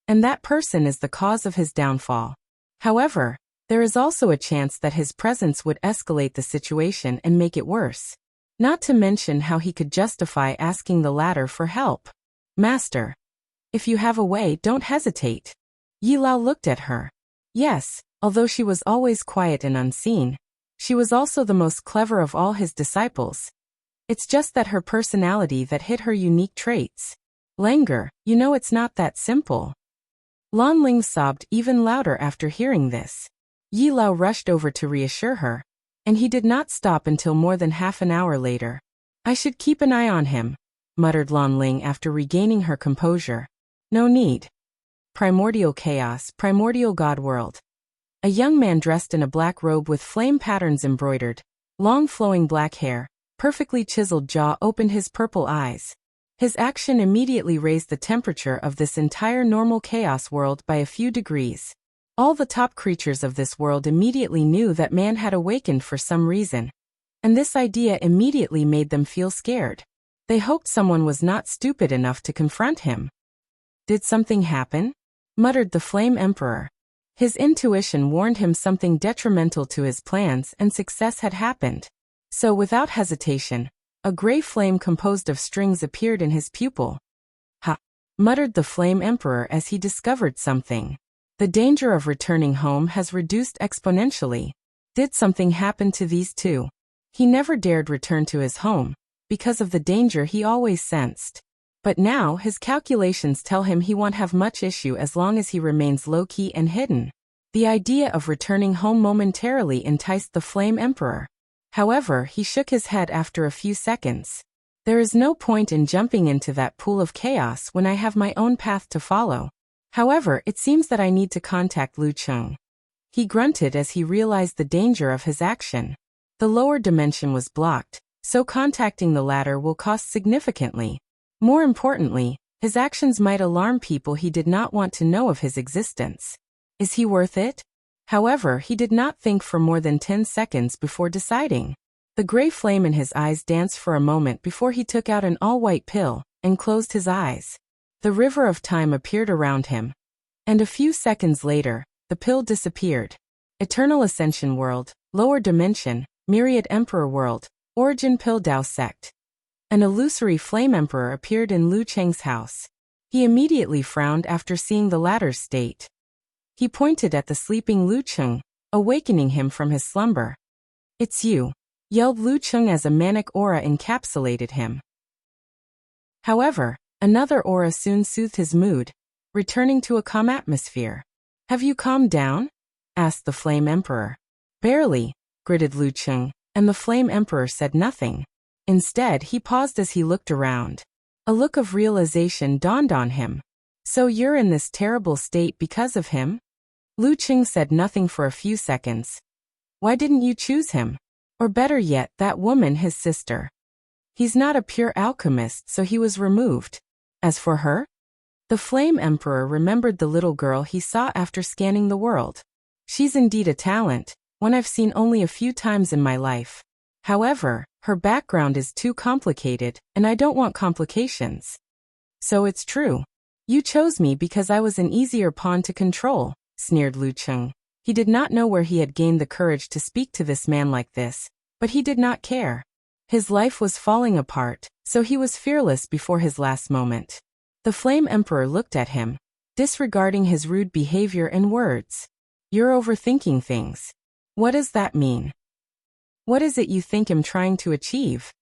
S1: and that person is the cause of his downfall. However, there is also a chance that his presence would escalate the situation and make it worse. Not to mention how he could justify asking the latter for help. "Master, if you have a way, don't hesitate." Yi Lao looked at her. Yes, although she was always quiet and unseen, she was also the most clever of all his disciples. It's just that her personality that hid her unique traits. "Langer, you know it's not that simple." Lanling sobbed even louder after hearing this. Yi Lao rushed over to reassure her, and he did not stop until more than half an hour later. "I should keep an eye on him," muttered Lanling after regaining her composure. "No need." Primordial Chaos, Primordial God World. A young man dressed in a black robe with flame patterns embroidered, long flowing black hair, perfectly chiseled jaw opened his purple eyes. His action immediately raised the temperature of this entire normal chaos world by a few degrees. All the top creatures of this world immediately knew that man had awakened for some reason, and this idea immediately made them feel scared. They hoped someone was not stupid enough to confront him. "Did something happen?" muttered the Flame Emperor. His intuition warned him something detrimental to his plans and success had happened. So without hesitation, a gray flame composed of strings appeared in his pupil. "Ha!" muttered the Flame Emperor as he discovered something. The danger of returning home has reduced exponentially. Did something happen to these two? He never dared return to his home, because of the danger he always sensed. But now his calculations tell him he won't have much issue as long as he remains low-key and hidden. The idea of returning home momentarily enticed the Flame Emperor. However, he shook his head after a few seconds. There is no point in jumping into that pool of chaos when I have my own path to follow. However, it seems that I need to contact Wuxia. He grunted as he realized the danger of his action. The lower dimension was blocked, so contacting the latter will cost significantly. More importantly, his actions might alarm people he did not want to know of his existence. Is he worth it? However, he did not think for more than 10 seconds before deciding. The gray flame in his eyes danced for a moment before he took out an all-white pill and closed his eyes. The river of time appeared around him. And a few seconds later, the pill disappeared. Eternal Ascension World, Lower Dimension, Myriad Emperor World, Origin Pill Dao Sect. An illusory flame emperor appeared in Lu Cheng's house. He immediately frowned after seeing the latter's state. He pointed at the sleeping Lu Cheng, awakening him from his slumber. "It's you," yelled Lu Cheng as a manic aura encapsulated him. However, another aura soon soothed his mood, returning to a calm atmosphere. "Have you calmed down?" asked the Flame Emperor. "Barely," gritted Lu Cheng, and the Flame Emperor said nothing. Instead, he paused as he looked around. A look of realization dawned on him. "So you're in this terrible state because of him?" Lu Cheng said nothing for a few seconds. "Why didn't you choose him? Or better yet, that woman, his sister?" "He's not a pure alchemist, so he was removed." "As for her?" The Flame Emperor remembered the little girl he saw after scanning the world. "She's indeed a talent, one I've seen only a few times in my life. However, her background is too complicated, and I don't want complications." "So it's true. You chose me because I was an easier pawn to control," sneered Lu Cheng. He did not know where he had gained the courage to speak to this man like this, but he did not care. His life was falling apart, so he was fearless before his last moment. The Flame Emperor looked at him, disregarding his rude behavior and words. "You're overthinking things. What does that mean? What is it you think I'm trying to achieve?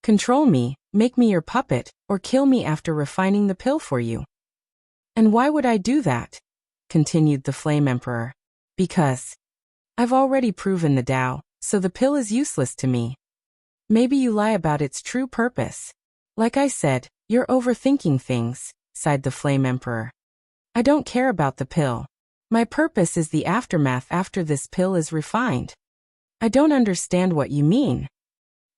S1: Control me, make me your puppet, or kill me after refining the pill for you?" "And why would I do that?" continued the Flame Emperor. "Because I've already proven the Tao, so the pill is useless to me." "Maybe you lie about its true purpose." "Like I said, you're overthinking things," sighed the Flame Emperor. "I don't care about the pill. My purpose is the aftermath after this pill is refined." "I don't understand what you mean."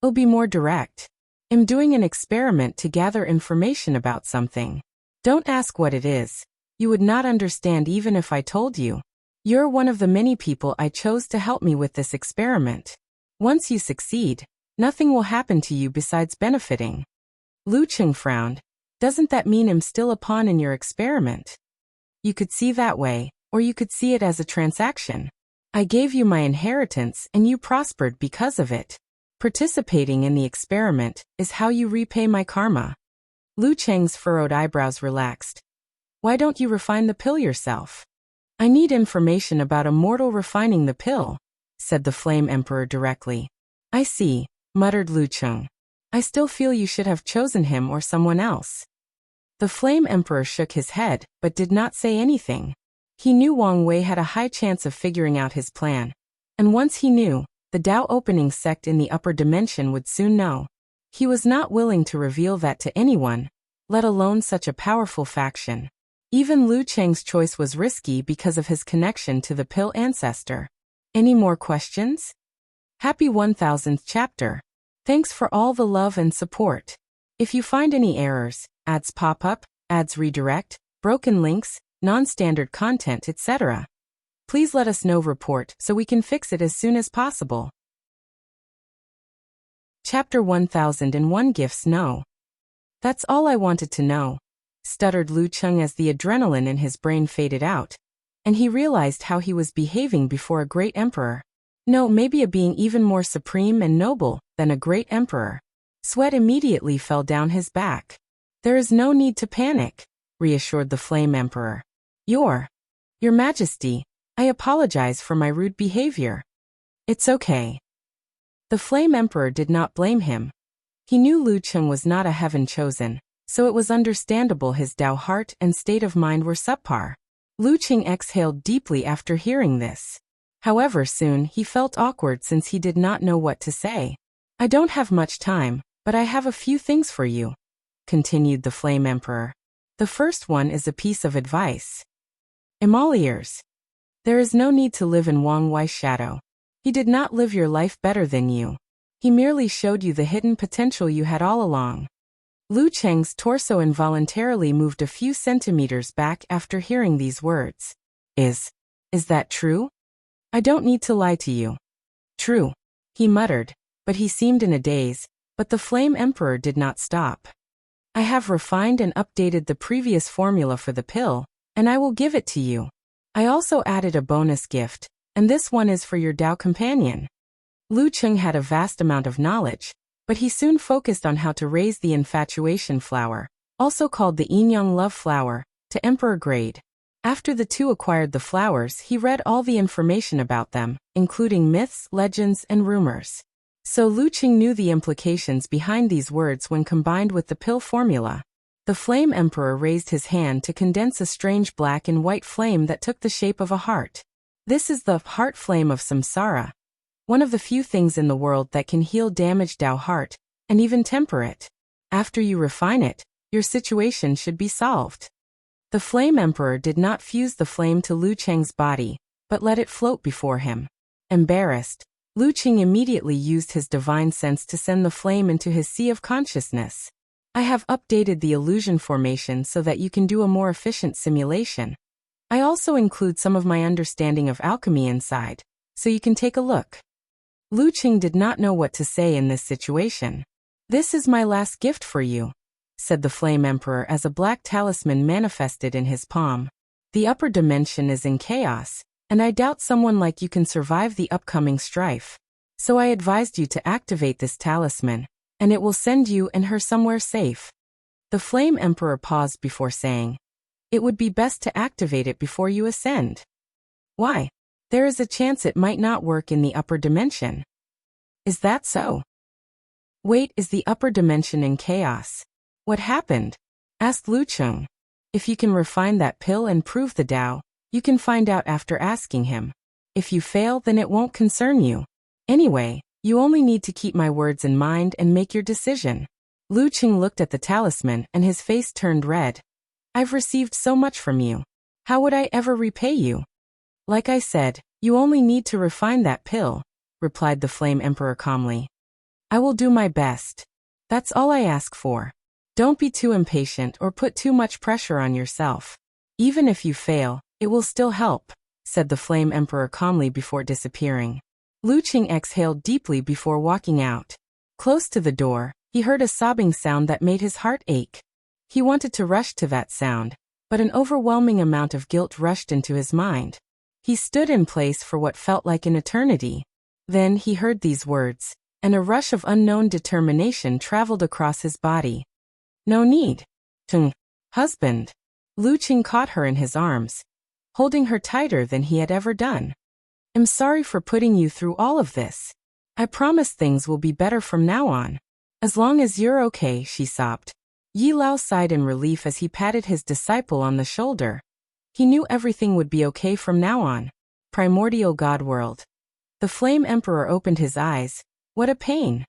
S1: "I'll be more direct. I'm doing an experiment to gather information about something. Don't ask what it is. You would not understand even if I told you. You're one of the many people I chose to help me with this experiment. Once you succeed, nothing will happen to you besides benefiting." Lu Cheng frowned. "Doesn't that mean I'm still a pawn in your experiment?" "You could see that way, or you could see it as a transaction. I gave you my inheritance and you prospered because of it. Participating in the experiment is how you repay my karma." Lu Cheng's furrowed eyebrows relaxed. "Why don't you refine the pill yourself?" "I need information about a mortal refining the pill," said the Flame Emperor directly. "I see," muttered Lu Cheng. "I still feel you should have chosen him or someone else." The Flame Emperor shook his head, but did not say anything. He knew Wang Wei had a high chance of figuring out his plan. And once he knew, the Tao opening sect in the upper dimension would soon know. He was not willing to reveal that to anyone, let alone such a powerful faction. Even Lu Cheng's choice was risky because of his connection to the pill ancestor. Any more questions? Happy 1000th chapter. Thanks for all the love and support. If you find any errors, ads pop up, ads redirect, broken links, non-standard content, etc., please let us know report so we can fix it as soon as possible. Chapter 1001 Gifts No. "That's all I wanted to know," stuttered Lu Cheng as the adrenaline in his brain faded out, and he realized how he was behaving before a great emperor. No, maybe a being even more supreme and noble than a great emperor. Sweat immediately fell down his back. "There is no need to panic," reassured the Flame Emperor. Your Majesty, I apologize for my rude behavior." "It's okay." The Flame Emperor did not blame him. He knew Lu Cheng was not a heaven chosen, so it was understandable his Tao heart and state of mind were subpar. Lu Cheng exhaled deeply after hearing this. However, soon he felt awkward since he did not know what to say. "I don't have much time, But I have a few things for you," continued the Flame Emperor. "The first one is a piece of advice. I'm all ears. There is no need to live in Wang Wei's shadow. He did not live your life better than you. He merely showed you the hidden potential you had all along." Lu Cheng's torso involuntarily moved a few centimeters back after hearing these words. Is that true? I don't need to lie to you." "True," he muttered, but he seemed in a daze, but the Flame Emperor did not stop. "I have refined and updated the previous formula for the pill, and I will give it to you. I also added a bonus gift, and this one is for your Dao companion." Lu Cheng had a vast amount of knowledge, but he soon focused on how to raise the infatuation flower, also called the Yin-Yang love flower, to emperor grade. After the two acquired the flowers, he read all the information about them, including myths, legends, and rumors. So Lu Cheng knew the implications behind these words when combined with the pill formula. The Flame Emperor raised his hand to condense a strange black and white flame that took the shape of a heart. This is the heart flame of samsara, one of the few things in the world that can heal damaged Dao heart, and even temper it. After you refine it, your situation should be solved. The Flame Emperor did not fuse the flame to Lu Cheng's body, but let it float before him. Embarrassed, Lu Cheng immediately used his divine sense to send the flame into his sea of consciousness. "I have updated the illusion formation so that you can do a more efficient simulation. I also include some of my understanding of alchemy inside, so you can take a look." Lu Cheng did not know what to say in this situation. "This is my last gift for you," said the Flame Emperor as a black talisman manifested in his palm. "The upper dimension is in chaos, and I doubt someone like you can survive the upcoming strife. So I advised you to activate this talisman, and it will send you and her somewhere safe." The Flame Emperor paused before saying, "It would be best to activate it before you ascend." "Why? There is a chance it might not work in the upper dimension." "Is that so?" "Wait, is the upper dimension in chaos? What happened?" asked Lu Cheng. "If you can refine that pill and prove the Dao, you can find out after asking him. If you fail, then it won't concern you. Anyway, you only need to keep my words in mind and make your decision." Lu Cheng looked at the talisman and his face turned red. "I've received so much from you. How would I ever repay you?" "Like I said, you only need to refine that pill," replied the Flame Emperor calmly. "I will do my best. That's all I ask for. Don't be too impatient or put too much pressure on yourself. Even if you fail, it will still help," said the Flame Emperor calmly before disappearing. Lu Cheng exhaled deeply before walking out. Close to the door, he heard a sobbing sound that made his heart ache. He wanted to rush to that sound, but an overwhelming amount of guilt rushed into his mind. He stood in place for what felt like an eternity. Then he heard these words, and a rush of unknown determination traveled across his body. "No need. Cheng, husband." Lu Cheng caught her in his arms, holding her tighter than he had ever done. "I'm sorry for putting you through all of this. I promise things will be better from now on. As long as you're okay," she sobbed. Yi Lao sighed in relief as he patted his disciple on the shoulder. He knew everything would be okay from now on. Primordial God World. The Flame Emperor opened his eyes. What a pain.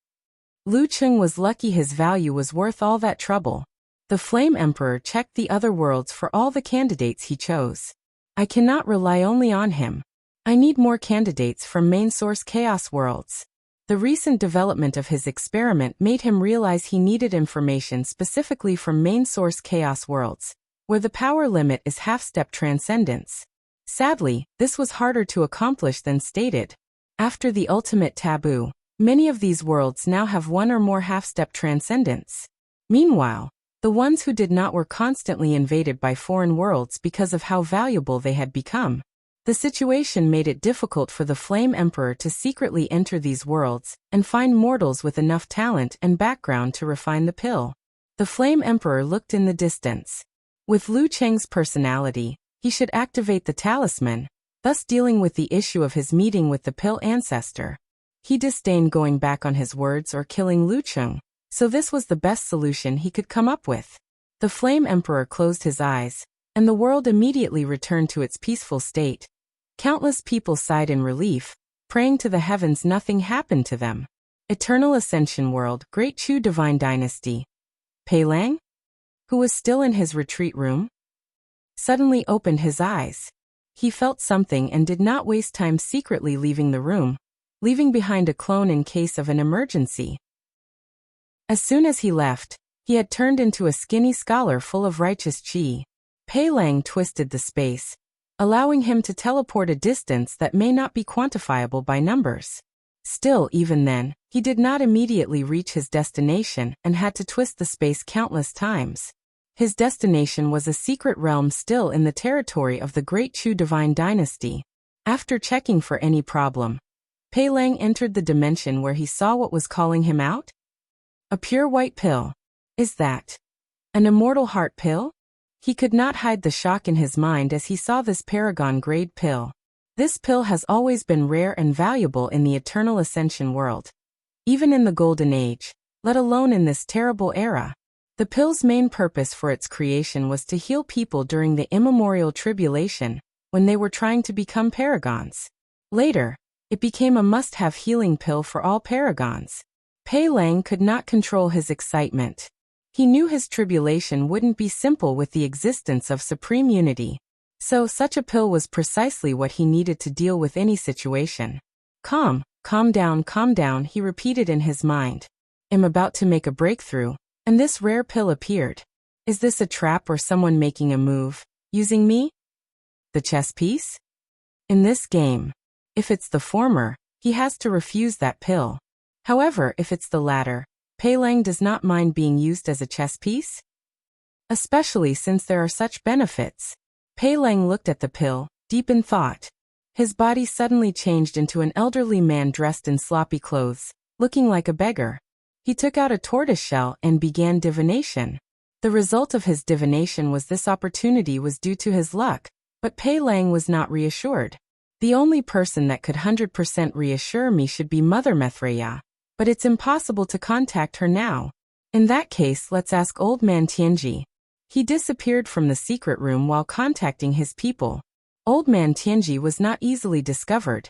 S1: Lu Cheng was lucky his value was worth all that trouble. The Flame Emperor checked the other worlds for all the candidates he chose. "I cannot rely only on him. I need more candidates from main source chaos worlds." The recent development of his experiment made him realize he needed information specifically from main source chaos worlds, where the power limit is half-step transcendence. Sadly, this was harder to accomplish than stated. After the ultimate taboo, many of these worlds now have one or more half-step transcendence. Meanwhile, the ones who did not were constantly invaded by foreign worlds because of how valuable they had become. The situation made it difficult for the Flame Emperor to secretly enter these worlds and find mortals with enough talent and background to refine the pill. The Flame Emperor looked in the distance. With Lu Cheng's personality, he should activate the talisman, thus dealing with the issue of his meeting with the pill ancestor. He disdained going back on his words or killing Lu Cheng, so this was the best solution he could come up with. The Flame Emperor closed his eyes, and the world immediately returned to its peaceful state. Countless people sighed in relief, praying to the heavens nothing happened to them. Eternal Ascension World, Great Chu Divine Dynasty. Pei Lang, who was still in his retreat room, suddenly opened his eyes. He felt something and did not waste time secretly leaving the room, leaving behind a clone in case of an emergency. As soon as he left, he had turned into a skinny scholar full of righteous chi. Pei Lang twisted the space, allowing him to teleport a distance that may not be quantifiable by numbers. Still, even then, he did not immediately reach his destination and had to twist the space countless times. His destination was a secret realm still in the territory of the Great Chu Divine Dynasty. After checking for any problem, Pei Lang entered the dimension where he saw what was calling him out. A pure white pill. Is that an immortal heart pill? He could not hide the shock in his mind as he saw this paragon-grade pill. This pill has always been rare and valuable in the Eternal Ascension world, even in the Golden Age, let alone in this terrible era. The pill's main purpose for its creation was to heal people during the immemorial tribulation, when they were trying to become paragons. Later, it became a must-have healing pill for all paragons. Pei Lang could not control his excitement. He knew his tribulation wouldn't be simple with the existence of supreme unity. So such a pill was precisely what he needed to deal with any situation. Calm down, he repeated in his mind. I'm about to make a breakthrough, and this rare pill appeared. Is this a trap or someone making a move, using me? The chess piece? In this game, if it's the former, he has to refuse that pill. However, if it's the latter, Pei Lang does not mind being used as a chess piece, especially since there are such benefits. Pei Lang looked at the pill, deep in thought. His body suddenly changed into an elderly man dressed in sloppy clothes, looking like a beggar. He took out a tortoiseshell and began divination. The result of his divination was this opportunity was due to his luck, but Pei Lang was not reassured. The only person that could 100% reassure me should be Mother Mithreya, but it's impossible to contact her now. In that case, let's ask Old Man Tianji. He disappeared from the secret room while contacting his people. Old Man Tianji was not easily discovered.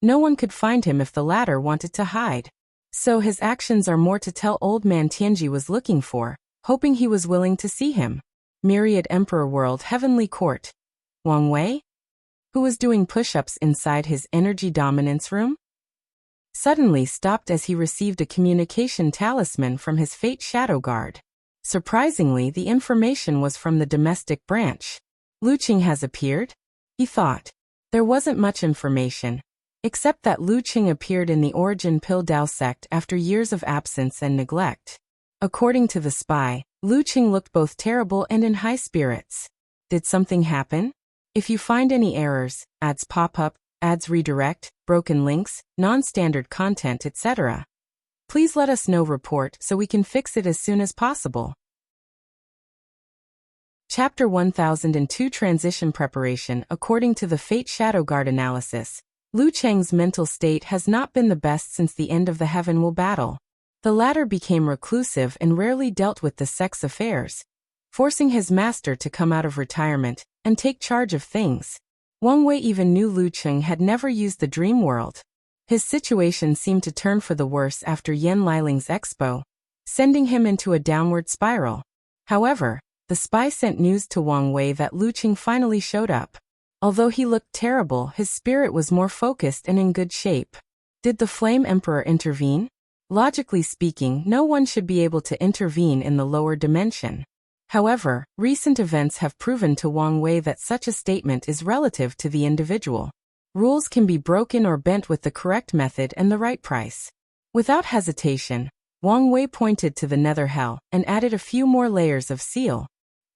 S1: No one could find him if the latter wanted to hide. So his actions are more to tell Old Man Tianji was looking for, hoping he was willing to see him. Myriad Emperor World Heavenly Court. Wang Wei, who was doing push-ups inside his energy dominance room, suddenly stopped as he received a communication talisman from his Fate Shadow Guard. Surprisingly, the information was from the domestic branch. Luqing has appeared? He thought. There wasn't much information, except that Luqing appeared in the Origin Pill Dao sect after years of absence and neglect. According to the spy, Luqing looked both terrible and in high spirits. Did something happen? If you find any errors, ads pop up, ads redirect, broken links, non-standard content, etc., please let us know. Report so we can fix it as soon as possible. Chapter 1002 Transition Preparation. According to the Fate Shadow Guard analysis, Lu Cheng's mental state has not been the best since the end of the Heaven Will battle. The latter became reclusive and rarely dealt with the sex affairs, forcing his master to come out of retirement and take charge of things. Wang Wei even knew Lu Cheng had never used the dream world. His situation seemed to turn for the worse after Yan Liling's Expo, sending him into a downward spiral. However, the spy sent news to Wang Wei that Lu Cheng finally showed up. Although he looked terrible, his spirit was more focused and in good shape. Did the Flame Emperor intervene? Logically speaking, no one should be able to intervene in the lower dimension. However, recent events have proven to Wang Wei that such a statement is relative to the individual. Rules can be broken or bent with the correct method and the right price. Without hesitation, Wang Wei pointed to the nether hell and added a few more layers of seal.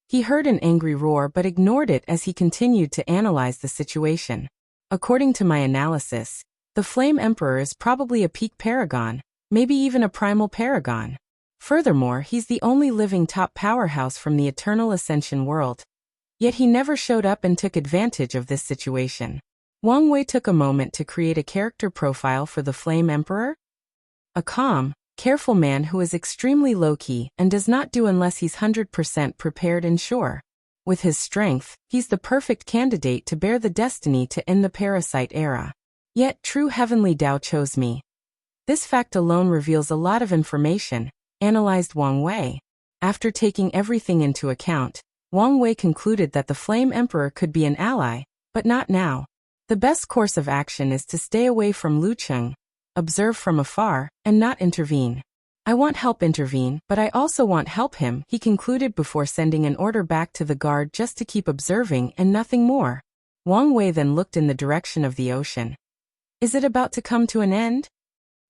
S1: He heard an angry roar but ignored it as he continued to analyze the situation. According to my analysis, the Flame Emperor is probably a peak paragon, maybe even a primal paragon. Furthermore, he's the only living top powerhouse from the Eternal Ascension world. Yet he never showed up and took advantage of this situation. Wang Wei took a moment to create a character profile for the Flame Emperor. A calm, careful man who is extremely low-key and does not do unless he's 100% prepared and sure. With his strength, he's the perfect candidate to bear the destiny to end the parasite era. Yet true heavenly Tao chose me. This fact alone reveals a lot of information, analyzed Wang Wei. After taking everything into account, Wang Wei concluded that the Flame Emperor could be an ally, but not now. The best course of action is to stay away from Lu Cheng, observe from afar, and not intervene. I want help intervene, but I also want help him, he concluded before sending an order back to the guard just to keep observing and nothing more. Wang Wei then looked in the direction of the ocean. Is it about to come to an end?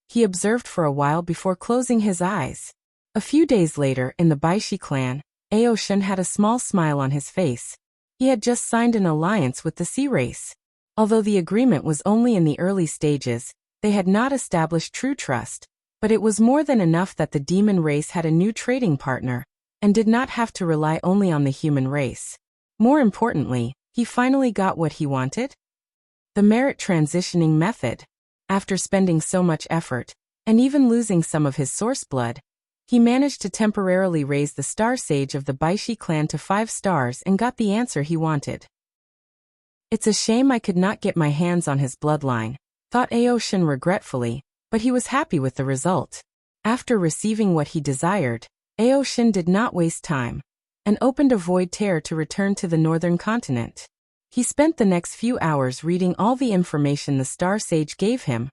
S1: He observed for a while before closing his eyes. A few days later, in the Baishi clan, Aoshin had a small smile on his face. He had just signed an alliance with the sea race. Although the agreement was only in the early stages, they had not established true trust, but it was more than enough that the demon race had a new trading partner, and did not have to rely only on the human race. More importantly, he finally got what he wanted? The merit transitioning method. After spending so much effort, and even losing some of his source blood, he managed to temporarily raise the star sage of the Baishi clan to 5 stars and got the answer he wanted. It's a shame I could not get my hands on his bloodline, thought Aoshin regretfully, but he was happy with the result. After receiving what he desired, Aoshin did not waste time, and opened a void tear to return to the northern continent. He spent the next few hours reading all the information the Star Sage gave him,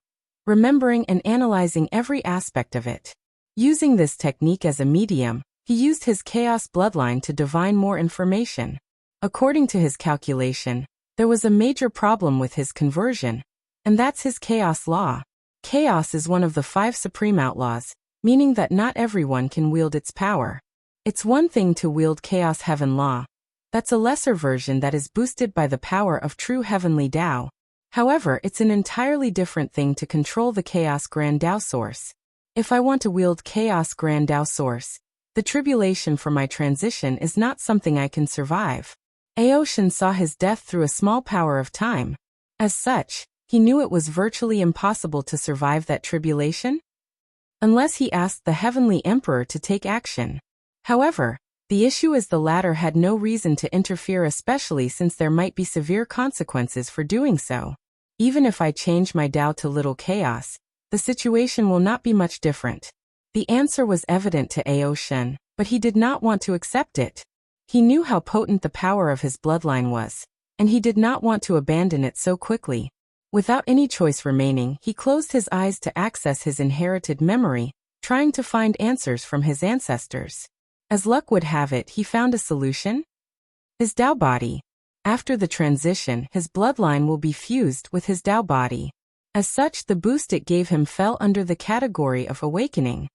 S1: remembering and analyzing every aspect of it. Using this technique as a medium, he used his chaos bloodline to divine more information. According to his calculation, there was a major problem with his conversion, and that's his chaos law. Chaos is one of the 5 supreme outlaws, meaning that not everyone can wield its power. It's one thing to wield chaos heaven law. That's a lesser version that is boosted by the power of true heavenly Tao. However, it's an entirely different thing to control the chaos grand Tao source. If I want to wield chaos grand Tao source, the tribulation for my transition is not something I can survive. Aoshin saw his death through a small power of time. As such, he knew it was virtually impossible to survive that tribulation, unless he asked the Heavenly Emperor to take action. However, the issue is the latter had no reason to interfere, especially since there might be severe consequences for doing so. Even if I change my Tao to little chaos, the situation will not be much different. The answer was evident to Aoshin, but he did not want to accept it. He knew how potent the power of his bloodline was, and he did not want to abandon it so quickly. Without any choice remaining, he closed his eyes to access his inherited memory, trying to find answers from his ancestors. As luck would have it, he found a solution. His Tao body. After the transition, his bloodline will be fused with his Tao body. As such, the boost it gave him fell under the category of awakening.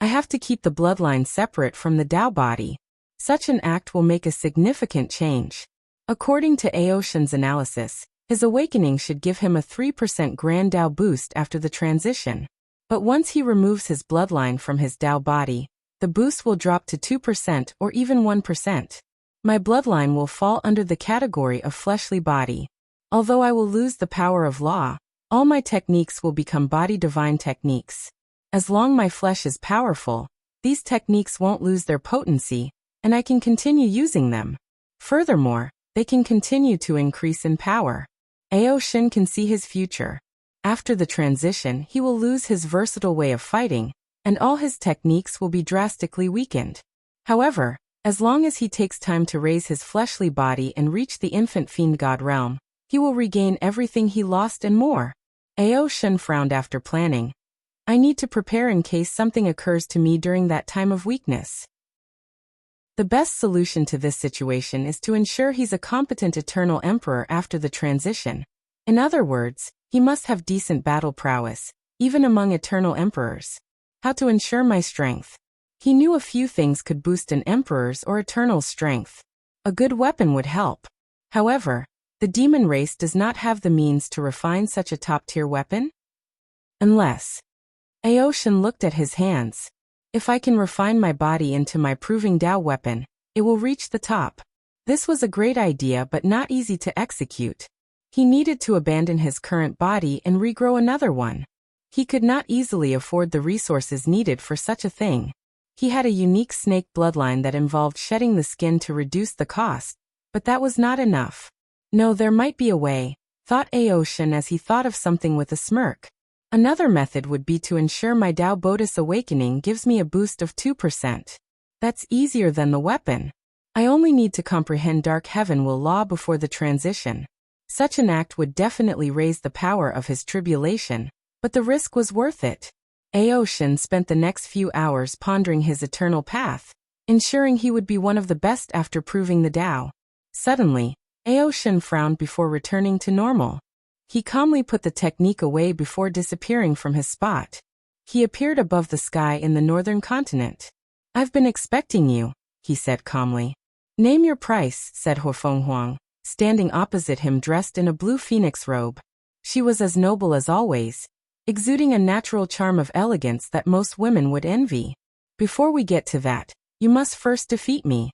S1: I have to keep the bloodline separate from the Tao body. Such an act will make a significant change. According to Aoshin's analysis, his awakening should give him a 3% grand Tao boost after the transition. But once he removes his bloodline from his Tao body, the boost will drop to 2% or even 1%. My bloodline will fall under the category of fleshly body. Although I will lose the power of law, all my techniques will become body divine techniques. As long my flesh is powerful, these techniques won't lose their potency, and I can continue using them. Furthermore, they can continue to increase in power. Aoshin can see his future. After the transition, he will lose his versatile way of fighting, and all his techniques will be drastically weakened. However, as long as he takes time to raise his fleshly body and reach the infant fiend god realm, he will regain everything he lost and more. Aoshin frowned after planning. I need to prepare in case something occurs to me during that time of weakness. The best solution to this situation is to ensure he's a competent eternal emperor after the transition. In other words, he must have decent battle prowess, even among eternal emperors. How to ensure my strength? He knew a few things could boost an emperor's or eternal's strength. A good weapon would help. However, the demon race does not have the means to refine such a top-tier weapon. Unless. Aoshin looked at his hands. If I can refine my body into my proving Tao weapon, it will reach the top. This was a great idea but not easy to execute. He needed to abandon his current body and regrow another one. He could not easily afford the resources needed for such a thing. He had a unique snake bloodline that involved shedding the skin to reduce the cost, but that was not enough. No, there might be a way, thought Aoshin as he thought of something with a smirk. Another method would be to ensure my Tao Bodhis awakening gives me a boost of 2%. That's easier than the weapon. I only need to comprehend Dark Heaven will law before the transition. Such an act would definitely raise the power of his tribulation, but the risk was worth it. Aoshin spent the next few hours pondering his eternal path, ensuring he would be one of the best after proving the Tao. Suddenly, Aoshin frowned before returning to normal. He calmly put the technique away before disappearing from his spot. He appeared above the sky in the northern continent. "I've been expecting you," he said calmly. "Name your price," said Huafenghuang, standing opposite him dressed in a blue phoenix robe. She was as noble as always, exuding a natural charm of elegance that most women would envy. "Before we get to that, you must first defeat me."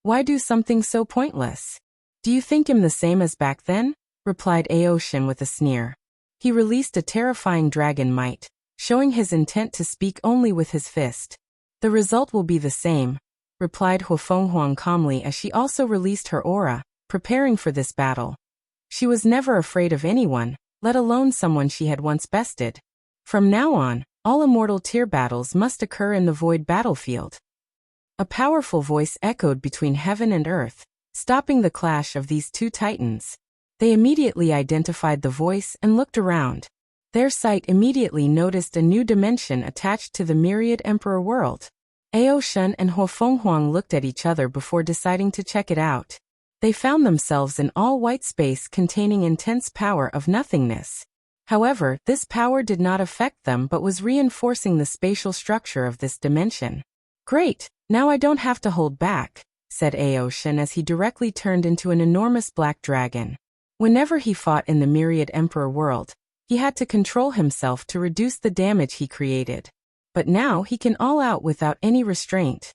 S1: "Why do something so pointless? Do you think I'm the same as back then?" replied Aoshin with a sneer. He released a terrifying dragon might, showing his intent to speak only with his fist. "The result will be the same," replied Huafenghuang calmly as she also released her aura, preparing for this battle. She was never afraid of anyone, let alone someone she had once bested. From now on, all immortal tier battles must occur in the void battlefield. A powerful voice echoed between heaven and earth, stopping the clash of these two titans. They immediately identified the voice and looked around. Their sight immediately noticed a new dimension attached to the myriad Emperor world. Aoshin and Huafenghuang looked at each other before deciding to check it out. They found themselves in all-white space containing intense power of nothingness. However, this power did not affect them but was reinforcing the spatial structure of this dimension. "Great, now I don't have to hold back," said Aoshin as he directly turned into an enormous black dragon. Whenever he fought in the myriad Emperor world, he had to control himself to reduce the damage he created. But now he can all out without any restraint.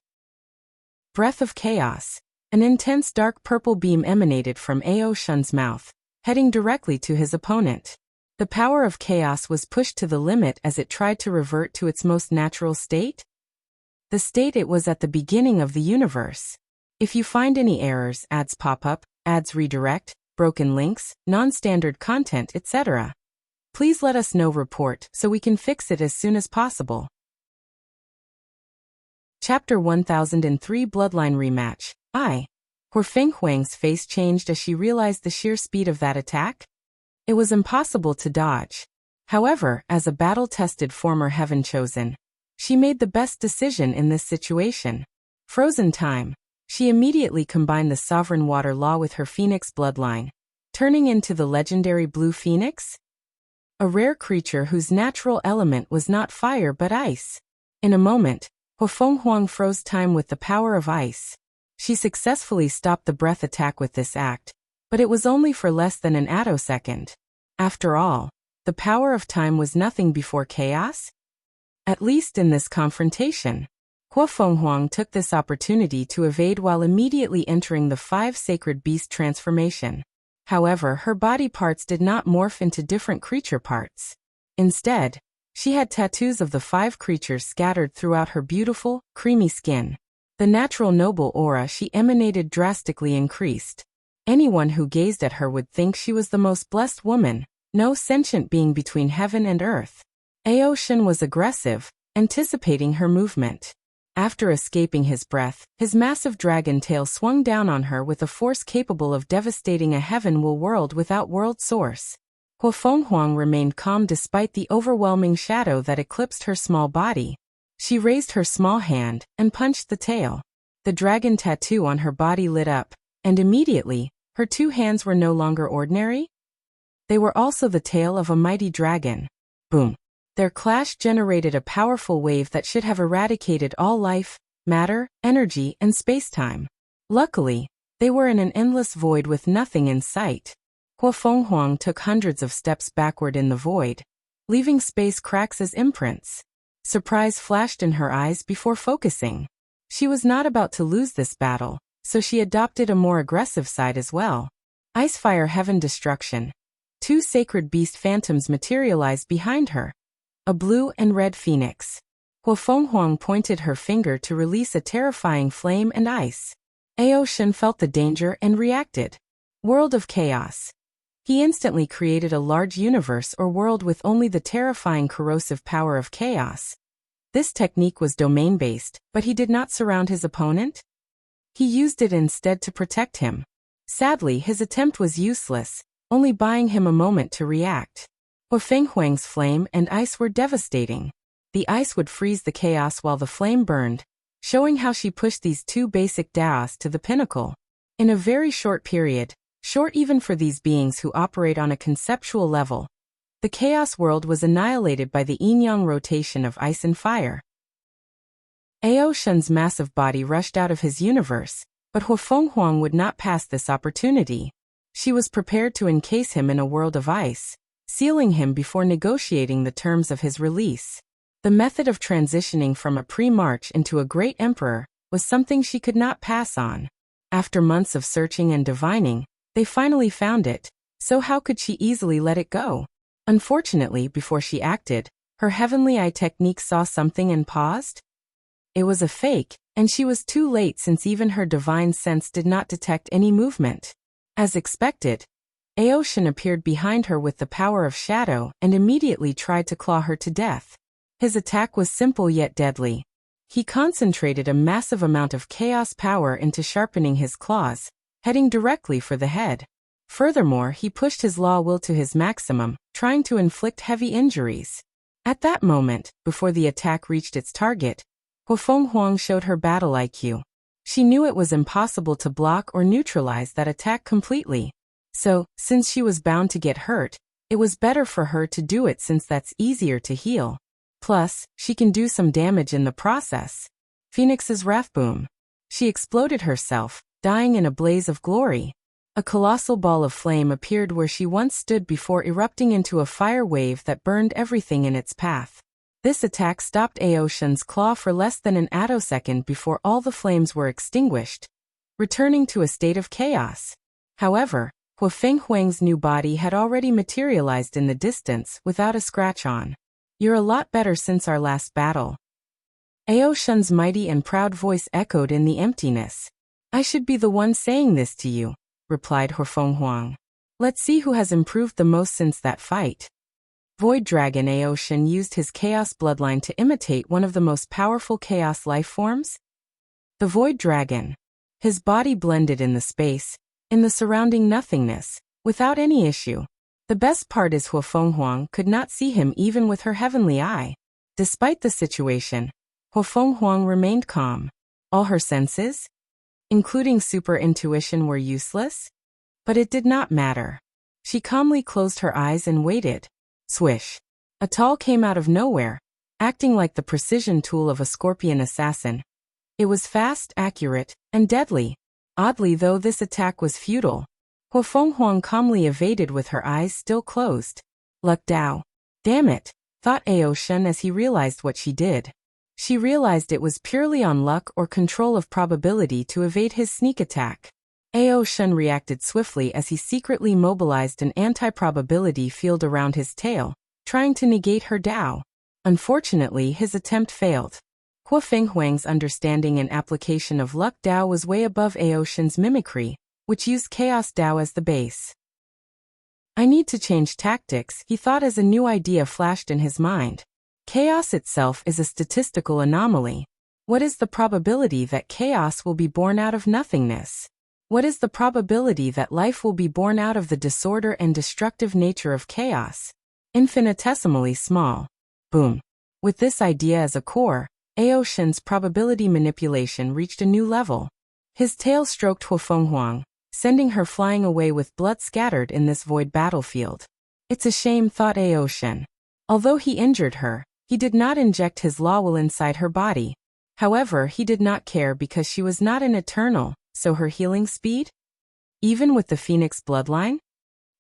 S1: Breath of Chaos. An intense dark purple beam emanated from Aoshin's mouth, heading directly to his opponent. The power of chaos was pushed to the limit as it tried to revert to its most natural state. The state it was at the beginning of the universe. If you find any errors, ads pop up, ads redirect, broken links, non-standard content, etc., please let us know report so we can fix it as soon as possible. Chapter 1003 Bloodline Rematch. Huafenghuang's face changed as she realized the sheer speed of that attack. It was impossible to dodge. However, as a battle-tested former Heaven Chosen, she made the best decision in this situation. Frozen time. She immediately combined the Sovereign Water Law with her Phoenix bloodline, turning into the legendary Blue Phoenix, a rare creature whose natural element was not fire but ice. In a moment, Huafenghuang froze time with the power of ice. She successfully stopped the breath attack with this act, but it was only for less than an attosecond. After all, the power of time was nothing before chaos? At least in this confrontation. Huafenghuang took this opportunity to evade while immediately entering the 5 sacred beast transformation. However, her body parts did not morph into different creature parts. Instead, she had tattoos of the 5 creatures scattered throughout her beautiful, creamy skin. The natural noble aura she emanated drastically increased. Anyone who gazed at her would think she was the most blessed woman, no sentient being between heaven and earth. Aoshin was aggressive, anticipating her movement. After escaping his breath, his massive dragon tail swung down on her with a force capable of devastating a heaven-will world without world source. Huafenghuang remained calm despite the overwhelming shadow that eclipsed her small body. She raised her small hand and punched the tail. The dragon tattoo on her body lit up, and immediately, her 2 hands were no longer ordinary. They were also the tail of a mighty dragon. Boom. Their clash generated a powerful wave that should have eradicated all life, matter, energy, and space-time. Luckily, they were in an endless void with nothing in sight. Huafenghuang took hundreds of steps backward in the void, leaving space cracks as imprints. Surprise flashed in her eyes before focusing. She was not about to lose this battle, so she adopted a more aggressive side as well. Icefire Heaven Destruction. 2 sacred beast phantoms materialized behind her. A blue and red phoenix. Huafenghuang pointed her finger to release a terrifying flame and ice. Aoshin felt the danger and reacted. World of Chaos. He instantly created a large universe or world with only the terrifying corrosive power of chaos. This technique was domain-based, but he did not surround his opponent. He used it instead to protect him. Sadly, his attempt was useless, only buying him a moment to react. Fenghuang's flame and ice were devastating. The ice would freeze the chaos while the flame burned, showing how she pushed these two basic Daos to the pinnacle. In a very short period, short even for these beings who operate on a conceptual level, the chaos world was annihilated by the yin-yang rotation of ice and fire. Ao Shun's massive body rushed out of his universe, but Fenghuang would not pass this opportunity. She was prepared to encase him in a world of ice, sealing him before negotiating the terms of his release. The method of transitioning from a pre-march into a great emperor was something she could not pass on. After months of searching and divining, they finally found it, so how could she easily let it go? Unfortunately, before she acted, her heavenly eye technique saw something and paused. It was a fake, and she was too late since even her divine sense did not detect any movement. As expected, Ao Shun appeared behind her with the power of shadow and immediately tried to claw her to death. His attack was simple yet deadly. He concentrated a massive amount of chaos power into sharpening his claws, heading directly for the head. Furthermore, he pushed his law will to his maximum, trying to inflict heavy injuries. At that moment, before the attack reached its target, Fenghuang showed her battle IQ. She knew it was impossible to block or neutralize that attack completely. So, since she was bound to get hurt, it was better for her to do it since that's easier to heal. Plus, she can do some damage in the process. Phoenix's wrath boom. She exploded herself, dying in a blaze of glory. A colossal ball of flame appeared where she once stood before erupting into a fire wave that burned everything in its path. This attack stopped Ao Shun's claw for less than an attosecond before all the flames were extinguished, returning to a state of chaos. However, Fenghuang's new body had already materialized in the distance without a scratch on. "You're a lot better since our last battle." Ao Shun's mighty and proud voice echoed in the emptiness. "I should be the one saying this to you," replied Fenghuang. "Let's see who has improved the most since that fight." Void Dragon Ao Shun used his chaos bloodline to imitate one of the most powerful chaos life forms. The Void Dragon. His body blended in the space, in the surrounding nothingness, without any issue. The best part is Fenghuang could not see him even with her heavenly eye. Despite the situation, Fenghuang remained calm. All her senses, including super intuition, were useless. But it did not matter. She calmly closed her eyes and waited. Swish. A towel came out of nowhere, acting like the precision tool of a scorpion assassin. It was fast, accurate, and deadly. Oddly though, this attack was futile. Fenghuang calmly evaded with her eyes still closed. Luck Dao. Damn it, thought Ao Shun as he realized what she did. She realized it was purely on luck or control of probability to evade his sneak attack. Ao Shun reacted swiftly as he secretly mobilized an anti-probability field around his tail, trying to negate her Dao. Unfortunately, his attempt failed. Fenghuang's understanding and application of Luck Dao was way above Ao Shun's mimicry, which used Chaos Dao as the base. I need to change tactics, he thought as a new idea flashed in his mind. Chaos itself is a statistical anomaly. What is the probability that chaos will be born out of nothingness? What is the probability that life will be born out of the disorder and destructive nature of chaos? Infinitesimally small. Boom. With this idea as a core, Ao Shun's probability manipulation reached a new level. His tail stroked Fenghuang, sending her flying away with blood scattered in this void battlefield. It's a shame, thought Ao Shun. Although he injured her, he did not inject his law will inside her body. However, he did not care because she was not an eternal, so her healing speed, even with the Phoenix bloodline,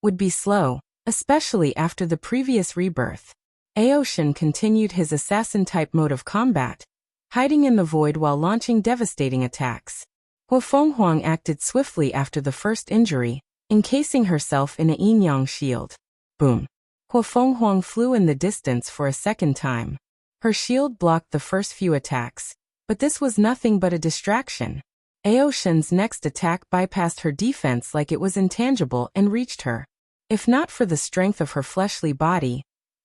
S1: would be slow, especially after the previous rebirth. Ao Shun continued his assassin-type mode of combat, hiding in the void while launching devastating attacks. Fenghuang acted swiftly after the first injury, encasing herself in a yin-yang shield. Boom. Fenghuang flew in the distance for a second time. Her shield blocked the first few attacks, but this was nothing but a distraction. Ao Shun's next attack bypassed her defense like it was intangible and reached her. If not for the strength of her fleshly body,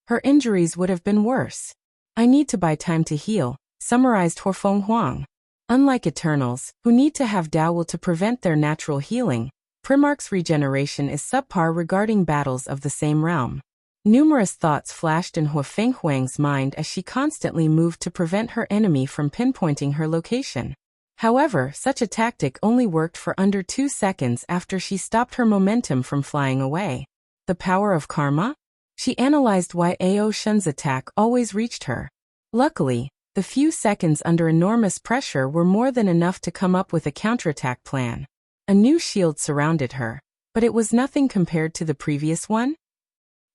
S1: her injuries would have been worse. I need to buy time to heal, summarized Huofeng Huang. Unlike Eternals, who need to have Dao will to prevent their natural healing, Primarch's regeneration is subpar regarding battles of the same realm. Numerous thoughts flashed in Huofeng Huang's mind as she constantly moved to prevent her enemy from pinpointing her location. However, such a tactic only worked for under 2 seconds after she stopped her momentum from flying away. The power of karma? She analyzed why Ao Shun's attack always reached her. Luckily, the few seconds under enormous pressure were more than enough to come up with a counterattack plan. A new shield surrounded her, but it was nothing compared to the previous one.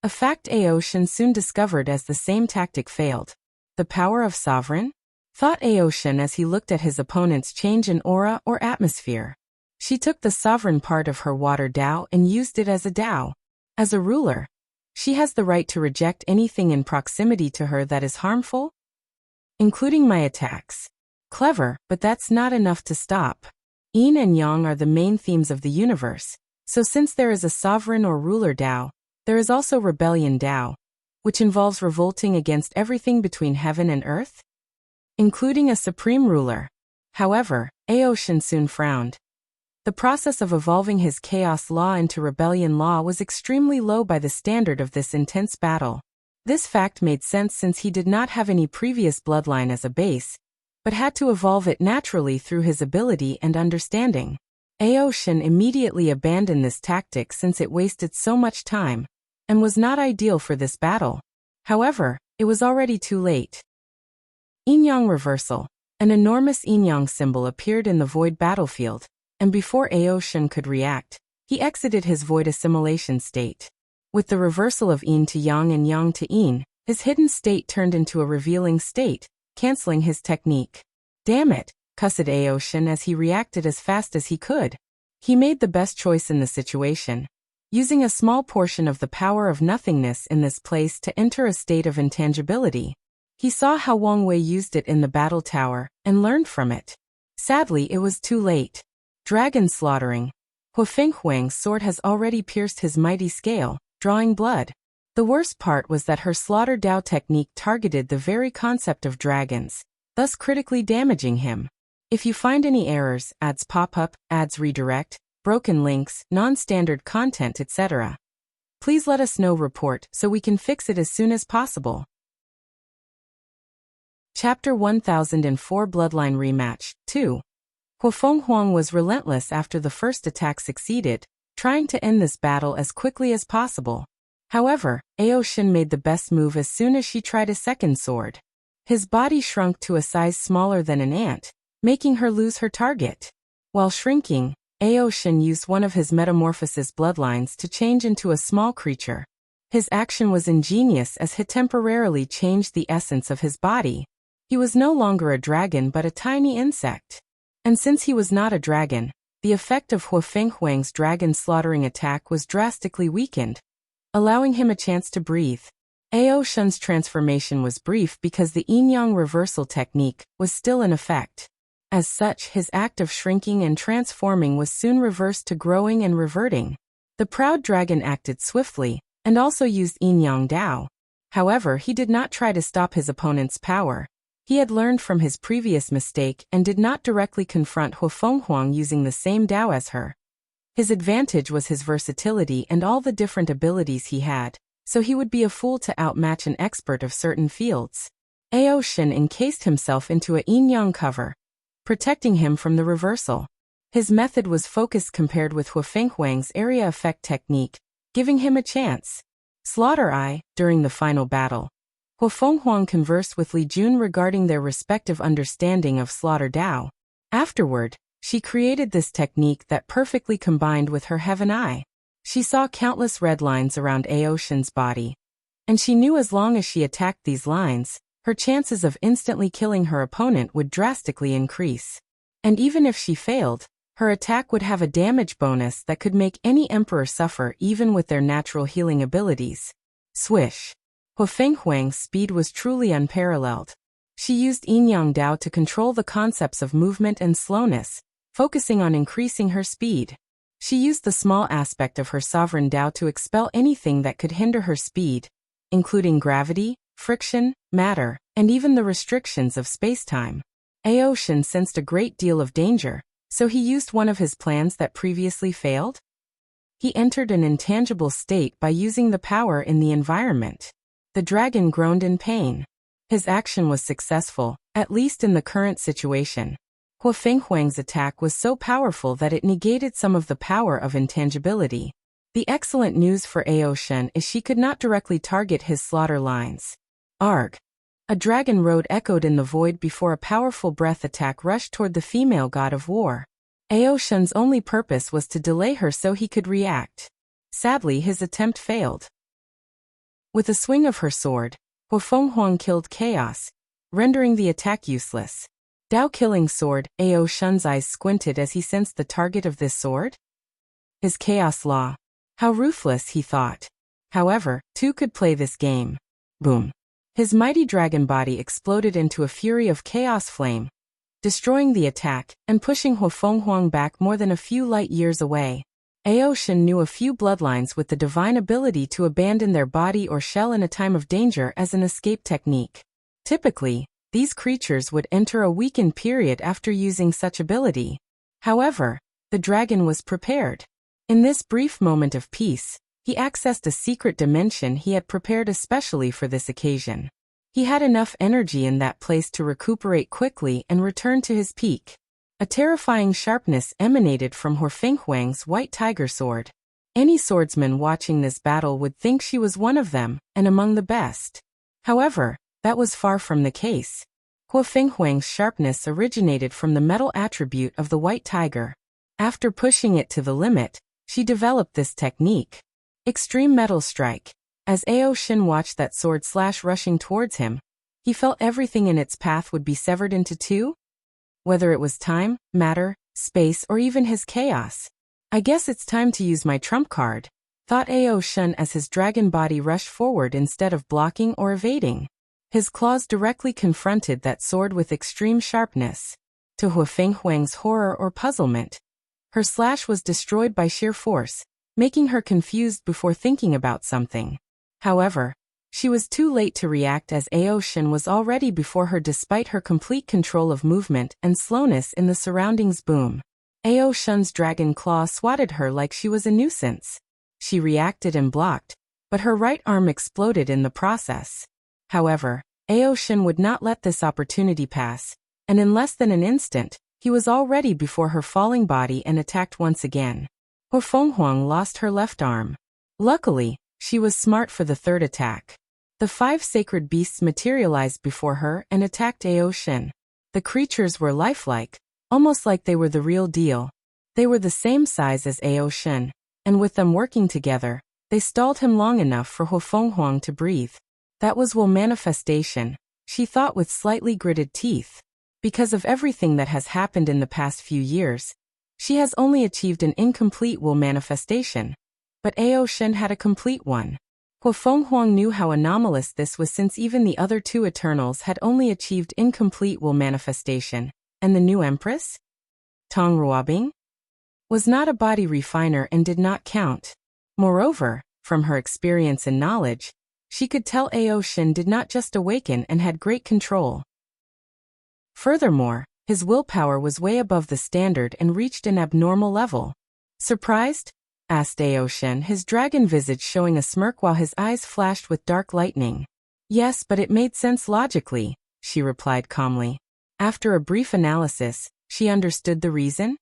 S1: A fact Ao Shun soon discovered as the same tactic failed. The power of sovereign? Thought Ao Shun as he looked at his opponent's change in aura or atmosphere. She took the sovereign part of her water Dao and used it as a Dao. As a ruler, she has the right to reject anything in proximity to her that is harmful, including my attacks. Clever, but that's not enough to stop. Yin and Yang are the main themes of the universe, so since there is a sovereign or ruler Dao, there is also rebellion Dao, which involves revolting against everything between heaven and earth, including a supreme ruler. However, Ao Shun soon frowned. The process of evolving his chaos law into rebellion law was extremely low by the standard of this intense battle. This fact made sense since he did not have any previous bloodline as a base, but had to evolve it naturally through his ability and understanding. Ao Shun immediately abandoned this tactic since it wasted so much time, and was not ideal for this battle. However, it was already too late. Yin-Yang reversal. An enormous Yin-Yang symbol appeared in the void battlefield, and before Ao Shun could react, he exited his void assimilation state. With the reversal of Yin to Yang and Yang to Yin, his hidden state turned into a revealing state, canceling his technique. Damn it, cussed Ao Shun as he reacted as fast as he could. He made the best choice in the situation, using a small portion of the power of nothingness in this place to enter a state of intangibility. He saw how Wang Wei used it in the battle tower, and learned from it. Sadly, it was too late. Dragon slaughtering. Huofeng Huang's sword has already pierced his mighty scale, drawing blood. The worst part was that her slaughter Dao technique targeted the very concept of dragons, thus critically damaging him. If you find any errors, ads pop up, ads redirect, broken links, non-standard content, etc., please let us know. Report so we can fix it as soon as possible. Chapter 1004 Bloodline Rematch 2. Huofeng Huang was relentless after the first attack succeeded, trying to end this battle as quickly as possible. However, Ao Shun made the best move as soon as she tried a second sword. His body shrunk to a size smaller than an ant, making her lose her target. While shrinking, Ao Shun used one of his metamorphosis bloodlines to change into a small creature. His action was ingenious as he temporarily changed the essence of his body. He was no longer a dragon but a tiny insect. And since he was not a dragon, the effect of Huofeng Huang's dragon slaughtering attack was drastically weakened, allowing him a chance to breathe. Ao Shun's transformation was brief because the yin-yang reversal technique was still in effect. As such, his act of shrinking and transforming was soon reversed to growing and reverting. The proud dragon acted swiftly, and also used yin-yang Dao. However, he did not try to stop his opponent's power. He had learned from his previous mistake and did not directly confront Huofeng Huang using the same Dao as her. His advantage was his versatility and all the different abilities he had, so he would be a fool to outmatch an expert of certain fields. Ao Shun encased himself into a yin-yang cover, protecting him from the reversal. His method was focused compared with Huofeng Huang's area effect technique, giving him a chance. Slaughter Eye. During the final battle, Huofeng Huang conversed with Li Jun regarding their respective understanding of Slaughter Dao. Afterward, she created this technique that perfectly combined with her Heaven Eye. She saw countless red lines around Ao Shun's body, and she knew as long as she attacked these lines, her chances of instantly killing her opponent would drastically increase. And even if she failed, her attack would have a damage bonus that could make any emperor suffer even with their natural healing abilities. Swish. Huofeng Huang's speed was truly unparalleled. She used yin-yang Dao to control the concepts of movement and slowness, focusing on increasing her speed. She used the small aspect of her sovereign Tao to expel anything that could hinder her speed, including gravity, friction, matter, and even the restrictions of space-time. Aoshin sensed a great deal of danger, so he used one of his plans that previously failed. He entered an intangible state by using the power in the environment. The dragon groaned in pain. His action was successful, at least in the current situation. Hua Fenghuang's attack was so powerful that it negated some of the power of intangibility. The excellent news for Aoshin is she could not directly target his slaughter lines. Arg! A dragon road echoed in the void before a powerful breath attack rushed toward the female god of war. Aoshin's only purpose was to delay her so he could react. Sadly, his attempt failed. With a swing of her sword, Hua Fenghuang killed Chaos, rendering the attack useless. Dao-killing sword, Aoshin's eyes squinted as he sensed the target of this sword. His Chaos Law. How ruthless, he thought. However, two could play this game. Boom. His mighty dragon body exploded into a fury of chaos flame, destroying the attack and pushing Hua Fenghuang back more than a few light years away. Aoshin knew a few bloodlines with the divine ability to abandon their body or shell in a time of danger as an escape technique. Typically, these creatures would enter a weakened period after using such ability. However, the dragon was prepared. In this brief moment of peace, he accessed a secret dimension he had prepared especially for this occasion. He had enough energy in that place to recuperate quickly and return to his peak. A terrifying sharpness emanated from Hua Fenghuang's white tiger sword. Any swordsman watching this battle would think she was one of them, and among the best. However, that was far from the case. Hua Fenghuang's sharpness originated from the metal attribute of the white tiger. After pushing it to the limit, she developed this technique. Extreme Metal Strike. As Aoshin watched that sword slash rushing towards him, he felt everything in its path would be severed into two. Whether it was time, matter, space, or even his chaos. I guess it's time to use my trump card, thought Aoshin as his dragon body rushed forward instead of blocking or evading. His claws directly confronted that sword with extreme sharpness. To Hua Fenghuang's horror or puzzlement, her slash was destroyed by sheer force, making her confused before thinking about something. However, she was too late to react as Aoshin was already before her despite her complete control of movement and slowness in the surroundings. Boom. Aoshin's dragon claw swatted her like she was a nuisance. She reacted and blocked, but her right arm exploded in the process. However, Aoshin would not let this opportunity pass, and in less than an instant, he was already before her falling body and attacked once again. Hua Fenghuang lost her left arm. Luckily, she was smart for the third attack. The 5 sacred beasts materialized before her and attacked Aoshin. The creatures were lifelike, almost like they were the real deal. They were the same size as Aoshin, and with them working together, they stalled him long enough for Hua Fenghuang to breathe. That was will manifestation, she thought with slightly gritted teeth. Because of everything that has happened in the past few years, she has only achieved an incomplete will manifestation. But Aoshin had a complete one. Hua Fenghuang knew how anomalous this was since even the other 2 Eternals had only achieved incomplete will manifestation, and the new Empress? Tong Ruobing? Was not a body refiner and did not count. Moreover, from her experience and knowledge, she could tell Aoshin did not just awaken and had great control. Furthermore, his willpower was way above the standard and reached an abnormal level. Surprised? Asked Aoshin, his dragon visage showing a smirk while his eyes flashed with dark lightning. Yes, but it made sense logically, she replied calmly. After a brief analysis, she understood the reason.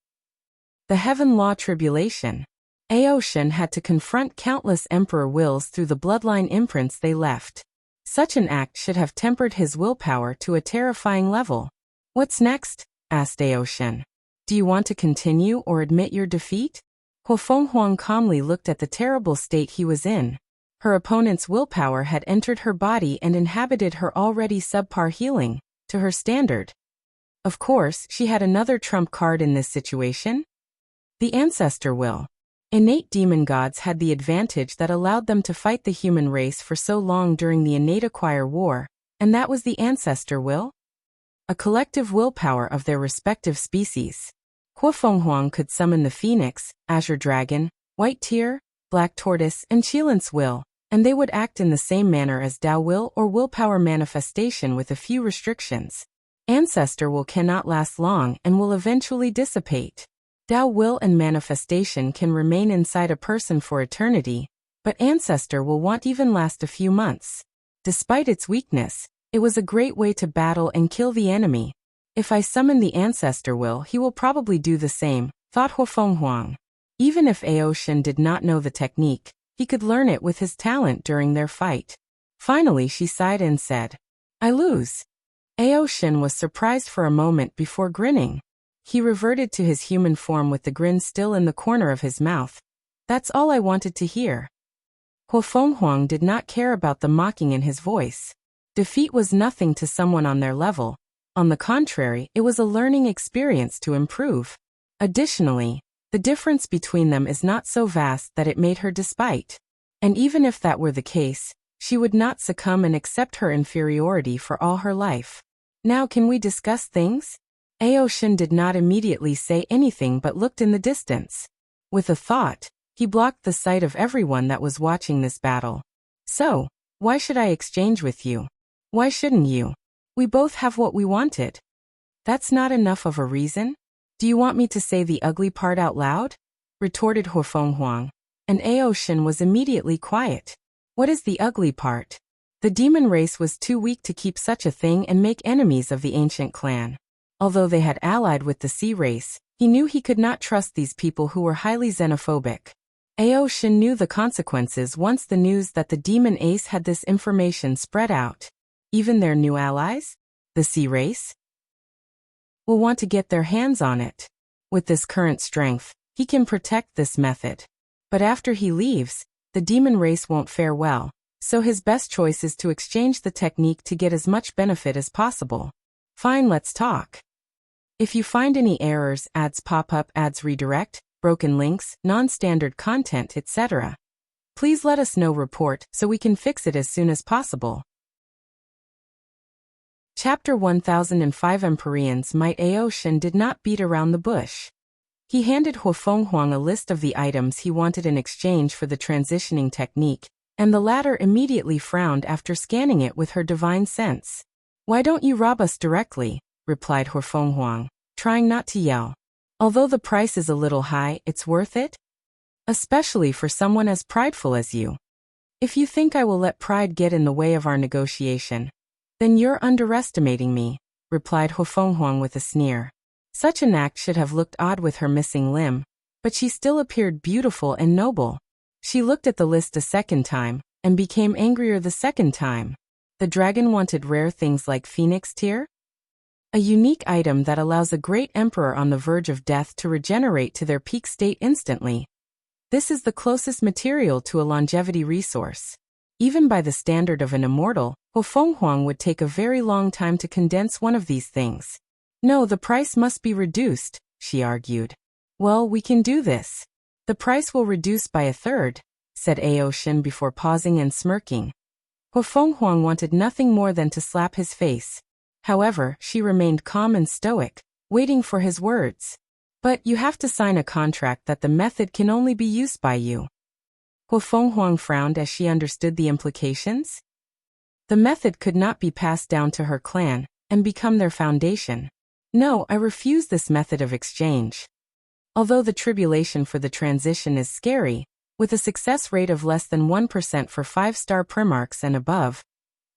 S1: The Heaven Law Tribulation. Aoshin had to confront countless emperor wills through the bloodline imprints they left. Such an act should have tempered his willpower to a terrifying level. What's next? Asked Aoshin. Do you want to continue or admit your defeat? Hua Fenghuang calmly looked at the terrible state he was in. Her opponent's willpower had entered her body and inhabited her already subpar healing, to her standard. Of course, she had another trump card in this situation. The ancestor will. Innate demon gods had the advantage that allowed them to fight the human race for so long during the innate acquire war, and that was the ancestor will. A collective willpower of their respective species. Huafenghuang could summon the Phoenix, Azure Dragon, White Tear, Black Tortoise, and Qilance Will, and they would act in the same manner as Dao Will or Willpower Manifestation with a few restrictions. Ancestor Will cannot last long and will eventually dissipate. Dao Will and Manifestation can remain inside a person for eternity, but Ancestor Will won't even last a few months. Despite its weakness, it was a great way to battle and kill the enemy. If I summon the Ancestor Will, he will probably do the same, thought Huafenghuang. Even if Aoshin did not know the technique, he could learn it with his talent during their fight. Finally she sighed and said, "I lose." Aoshin was surprised for a moment before grinning. He reverted to his human form with the grin still in the corner of his mouth. "That's all I wanted to hear." Huafenghuang did not care about the mocking in his voice. Defeat was nothing to someone on their level. On the contrary, it was a learning experience to improve. Additionally, the difference between them is not so vast that it made her despite. And even if that were the case, she would not succumb and accept her inferiority for all her life. "Now can we discuss things?" Aoshin did not immediately say anything but looked in the distance. With a thought, he blocked the sight of everyone that was watching this battle. "So, why should I exchange with you? Why shouldn't you? We both have what we wanted." "That's not enough of a reason? Do you want me to say the ugly part out loud?" retorted Huafenghuang, and Aoshin was immediately quiet. "What is the ugly part?" The demon race was too weak to keep such a thing and make enemies of the ancient clan. Although they had allied with the sea race, he knew he could not trust these people who were highly xenophobic. Aoshin knew the consequences once the news that the demon ace had this information spread out. Even their new allies, the sea race, will want to get their hands on it. With this current strength, he can protect this method. But after he leaves, the demon race won't fare well, so his best choice is to exchange the technique to get as much benefit as possible. "Fine, let's talk. If you find any errors, ads pop up, ads redirect, broken links, non-standard content, etc., please let us know. Report so we can fix it as soon as possible." Chapter 1005 Empyrean's Might. Aoshin did not beat around the bush. He handed Huafenghuang a list of the items he wanted in exchange for the transitioning technique, and the latter immediately frowned after scanning it with her divine sense. "Why don't you rob us directly?" replied Huafenghuang, trying not to yell. "Although the price is a little high, it's worth it? Especially for someone as prideful as you. If you think I will let pride get in the way of our negotiation, then you're underestimating me," replied Huafenghuang with a sneer. Such an act should have looked odd with her missing limb, but she still appeared beautiful and noble. She looked at the list a second time, and became angrier the second time. The dragon wanted rare things like Phoenix Tear? A unique item that allows a great emperor on the verge of death to regenerate to their peak state instantly. This is the closest material to a longevity resource. Even by the standard of an immortal, Huafenghuang would take a very long time to condense one of these things. "No, the price must be reduced," she argued. "Well, we can do this. The price will reduce by a third," said Aoshin before pausing and smirking. Huafenghuang wanted nothing more than to slap his face. However, she remained calm and stoic, waiting for his words. "But you have to sign a contract that the method can only be used by you." Huafenghuang frowned as she understood the implications. The method could not be passed down to her clan and become their foundation. "No, I refuse this method of exchange. Although the tribulation for the transition is scary, with a success rate of less than 1% for 5-star primarchs and above,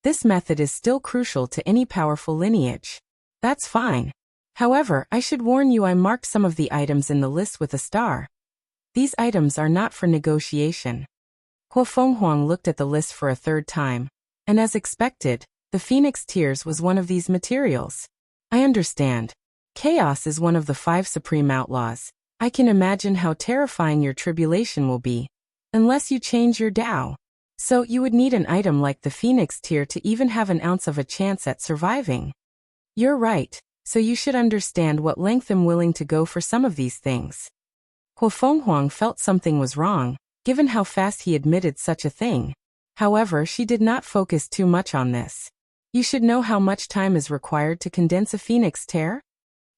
S1: this method is still crucial to any powerful lineage. That's fine. However, I should warn you, I marked some of the items in the list with a star. These items are not for negotiation." Huafenghuang looked at the list for a third time, and as expected, the Phoenix Tears was one of these materials. "I understand. Chaos is one of the 5 supreme outlaws. I can imagine how terrifying your tribulation will be, unless you change your Tao. So you would need an item like the Phoenix Tear to even have an ounce of a chance at surviving." "You're right, so you should understand what length I'm willing to go for some of these things." Huafenghuang felt something was wrong, given how fast he admitted such a thing. However, she did not focus too much on this. "You should know how much time is required to condense a Phoenix Tear?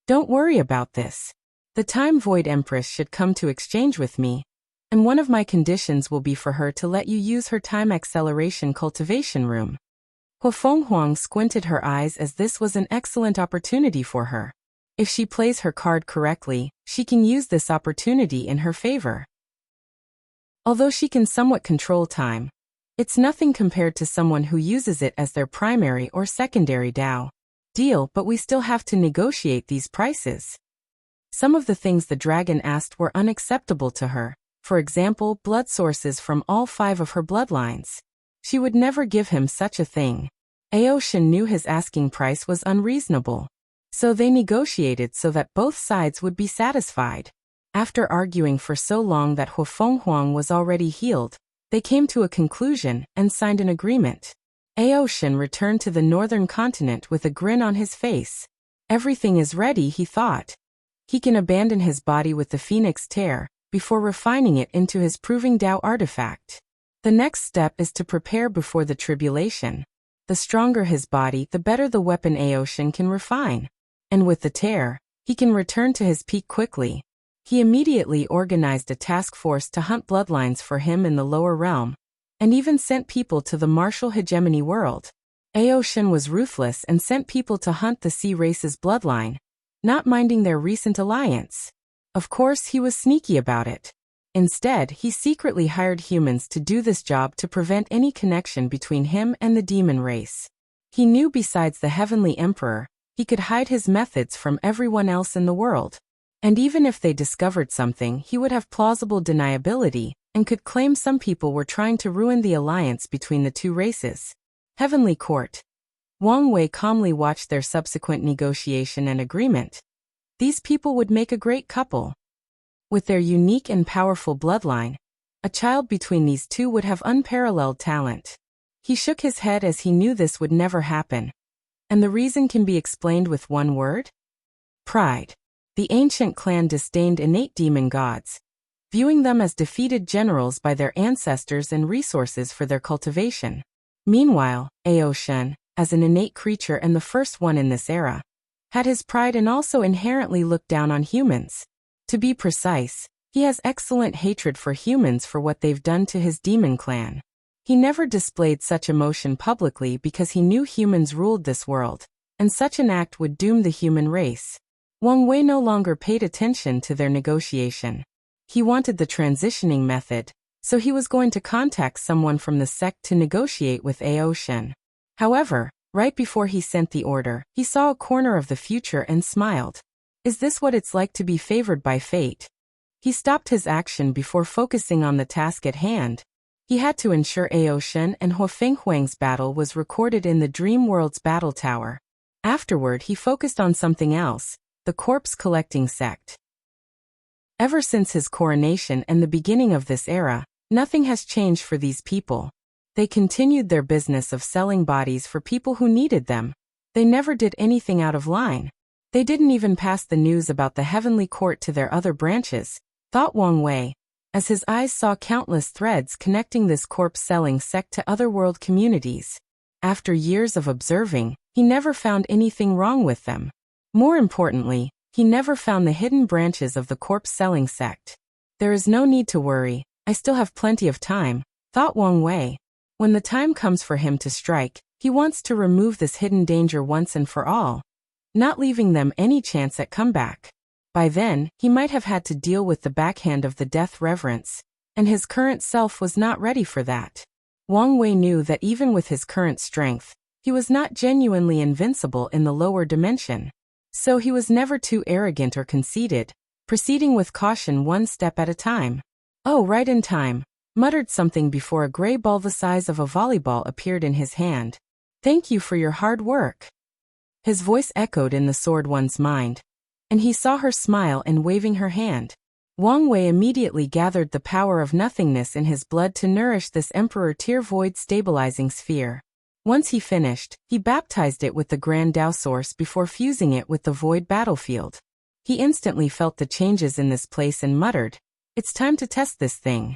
S1: Don't worry about this. The time Void Empress should come to exchange with me, and one of my conditions will be for her to let you use her time acceleration cultivation room. Huafeng Huang squinted her eyes as this was an excellent opportunity for her. If she plays her card correctly, she can use this opportunity in her favor. Although she can somewhat control time, it's nothing compared to someone who uses it as their primary or secondary deal, but we still have to negotiate these prices. Some of the things the dragon asked were unacceptable to her, for example, blood sources from all 5 of her bloodlines. She would never give him such a thing. Aoshin knew his asking price was unreasonable. So they negotiated so that both sides would be satisfied. After arguing for so long that Huafeng Huang was already healed, they came to a conclusion and signed an agreement. Aoshin returned to the northern continent with a grin on his face. Everything is ready, he thought. He can abandon his body with the Phoenix Tear, before refining it into his Proving Tao artifact. The next step is to prepare before the tribulation. The stronger his body, the better the weapon Aoshin can refine. And with the tear, he can return to his peak quickly. He immediately organized a task force to hunt bloodlines for him in the lower realm, and even sent people to the martial hegemony world. Aoshin was ruthless and sent people to hunt the sea race's bloodline, not minding their recent alliance. Of course, he was sneaky about it. Instead, he secretly hired humans to do this job to prevent any connection between him and the demon race. He knew besides the Heavenly Emperor, he could hide his methods from everyone else in the world. And even if they discovered something, he would have plausible deniability, and could claim some people were trying to ruin the alliance between the 2 races. Heavenly Court. Wang Wei calmly watched their subsequent negotiation and agreement. These people would make a great couple. With their unique and powerful bloodline, a child between these 2 would have unparalleled talent. He shook his head as he knew this would never happen. And the reason can be explained with one word? Pride. The ancient clan disdained innate demon gods, viewing them as defeated generals by their ancestors and resources for their cultivation. Meanwhile, Aoshin, as an innate creature and the first one in this era, had his pride and also inherently looked down on humans. To be precise, he has excellent hatred for humans for what they've done to his demon clan. He never displayed such emotion publicly because he knew humans ruled this world, and such an act would doom the human race. Wang Wei no longer paid attention to their negotiation. He wanted the transitioning method, so he was going to contact someone from the sect to negotiate with Aoshin. However, right before he sent the order, he saw a corner of the future and smiled. Is this what it's like to be favored by fate? He stopped his action before focusing on the task at hand. He had to ensure Aoshin and Huafeng Huang's battle was recorded in the Dream World's battle tower. Afterward, he focused on something else, the corpse collecting sect. Ever since his coronation and the beginning of this era, nothing has changed for these people. They continued their business of selling bodies for people who needed them. They never did anything out of line. They didn't even pass the news about the Heavenly Court to their other branches, thought Wang Wei, as his eyes saw countless threads connecting this corpse-selling sect to other world communities. After years of observing, he never found anything wrong with them. More importantly, he never found the hidden branches of the corpse-selling sect. There is no need to worry, I still have plenty of time, thought Wang Wei. When the time comes for him to strike, he wants to remove this hidden danger once and for all, not leaving them any chance at comeback. By then, he might have had to deal with the backhand of the death reverence, and his current self was not ready for that. Wang Wei knew that even with his current strength, he was not genuinely invincible in the lower dimension. So he was never too arrogant or conceited, proceeding with caution one step at a time. Oh, right in time, muttered something before a gray ball the size of a volleyball appeared in his hand. Thank you for your hard work. His voice echoed in the sword one's mind, and he saw her smile and waving her hand. Wang Wei immediately gathered the power of nothingness in his blood to nourish this Emperor Tier Void stabilizing sphere. Once he finished, he baptized it with the Grand Tao Source before fusing it with the Void battlefield. He instantly felt the changes in this place and muttered, "It's time to test this thing."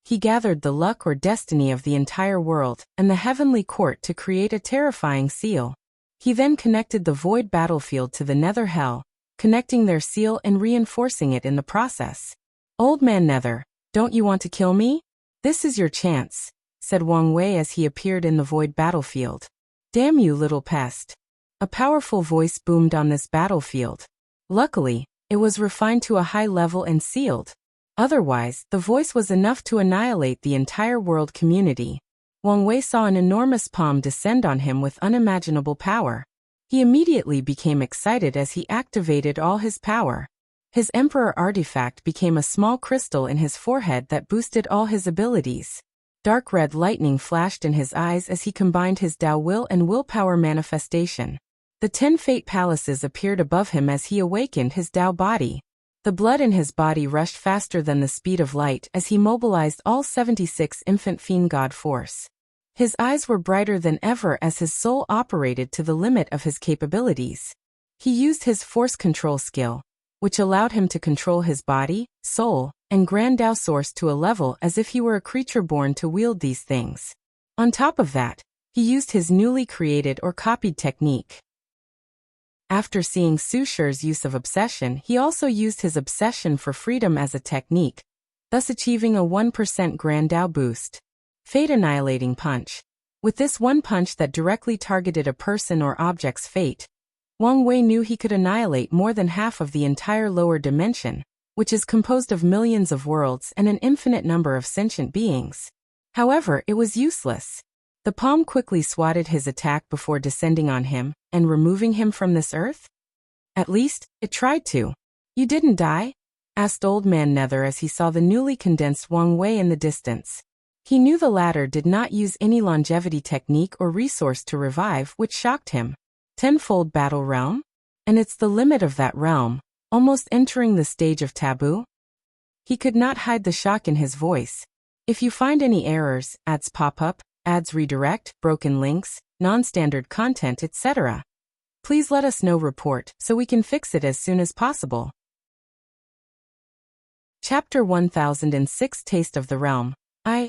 S1: He gathered the luck or destiny of the entire world and the Heavenly Court to create a terrifying seal. He then connected the Void battlefield to the Nether Hell, connecting their seal and reinforcing it in the process. Old Man Nether, don't you want to kill me? This is your chance, said Wang Wei as he appeared in the void battlefield. Damn you, little pest. A powerful voice boomed on this battlefield. Luckily, it was refined to a high level and sealed. Otherwise, the voice was enough to annihilate the entire world community. Wang Wei saw an enormous palm descend on him with unimaginable power. He immediately became excited as he activated all his power. His Emperor artifact became a small crystal in his forehead that boosted all his abilities. Dark red lightning flashed in his eyes as he combined his Tao will and willpower manifestation. The 10 fate palaces appeared above him as he awakened his Tao body. The blood in his body rushed faster than the speed of light as he mobilized all 76 infant fiend god force. His eyes were brighter than ever as his soul operated to the limit of his capabilities. He used his force control skill, which allowed him to control his body, soul, and Grand Tao source to a level as if he were a creature born to wield these things. On top of that, he used his newly created or copied technique. After seeing Su Shi's use of obsession, he also used his obsession for freedom as a technique, thus achieving a 1% Grand Tao boost. Fate Annihilating Punch. With this one punch that directly targeted a person or object's fate, Wang Wei knew he could annihilate more than half of the entire lower dimension, which is composed of millions of worlds and an infinite number of sentient beings. However, it was useless. The palm quickly swatted his attack before descending on him and removing him from this earth. At least, it tried to. You didn't die? Asked Old Man Nether as he saw the newly condensed Wang Wei in the distance. He knew the latter did not use any longevity technique or resource to revive, which shocked him. Tenfold Battle Realm? And it's the limit of that realm, almost entering the stage of taboo? He could not hide the shock in his voice. If you find any errors, ads pop up, ads redirect, broken links, non-standard content, etc., please let us know. Report so we can fix it as soon as possible. Chapter 1006 Taste of the Realm.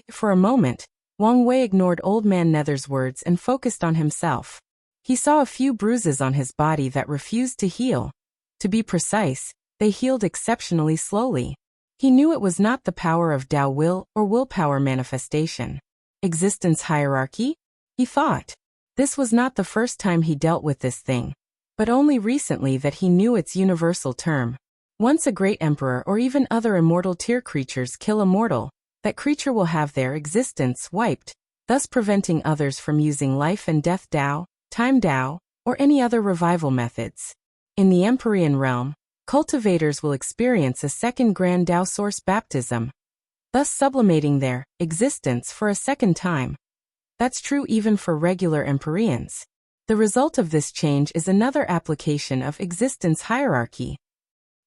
S1: For a moment, Wang Wei ignored Old Man Nether's words and focused on himself. He saw a few bruises on his body that refused to heal. To be precise, they healed exceptionally slowly. He knew it was not the power of Tao will or willpower manifestation. Existence hierarchy? He thought. This was not the first time he dealt with this thing, but only recently that he knew its universal term. Once a great emperor or even other immortal tier creatures kill a mortal, that creature will have their existence wiped, thus preventing others from using life and death Tao, time Tao, or any other revival methods. In the Empyrean realm, cultivators will experience a second Grand Tao source baptism, thus sublimating their existence for a second time. That's true even for regular Empyreans. The result of this change is another application of existence hierarchy.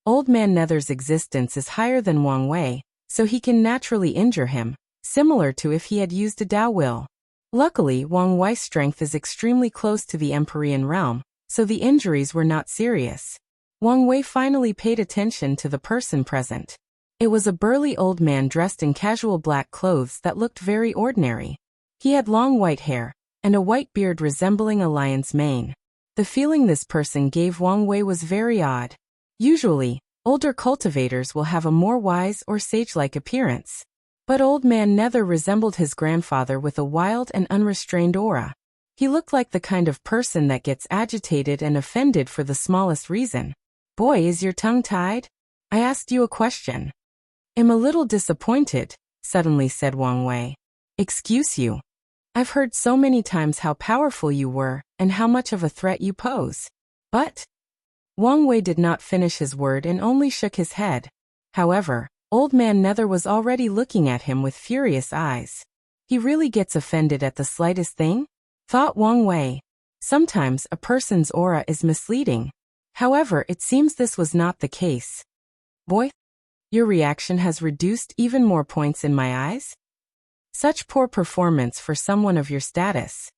S1: Old Man Nether's existence is higher than Wang Wei, so he can naturally injure him, similar to if he had used a Tao will. Luckily, Wang Wei's strength is extremely close to the Empyrean realm, so the injuries were not serious. Wang Wei finally paid attention to the person present. It was a burly old man dressed in casual black clothes that looked very ordinary. He had long white hair, and a white beard resembling a lion's mane. The feeling this person gave Wang Wei was very odd. Usually, older cultivators will have a more wise or sage-like appearance. But Old Man Nether resembled his grandfather with a wild and unrestrained aura. He looked like the kind of person that gets agitated and offended for the smallest reason. Boy, is your tongue tied? I asked you a question. I'm a little disappointed, suddenly said Wang Wei. Excuse you. I've heard so many times how powerful you were and how much of a threat you pose. But Wang Wei did not finish his word and only shook his head. However, Old Man Nether was already looking at him with furious eyes. He really gets offended at the slightest thing? Thought Wang Wei. Sometimes a person's aura is misleading. However, it seems this was not the case. Boy, your reaction has reduced even more points in my eyes? Such poor performance for someone of your status.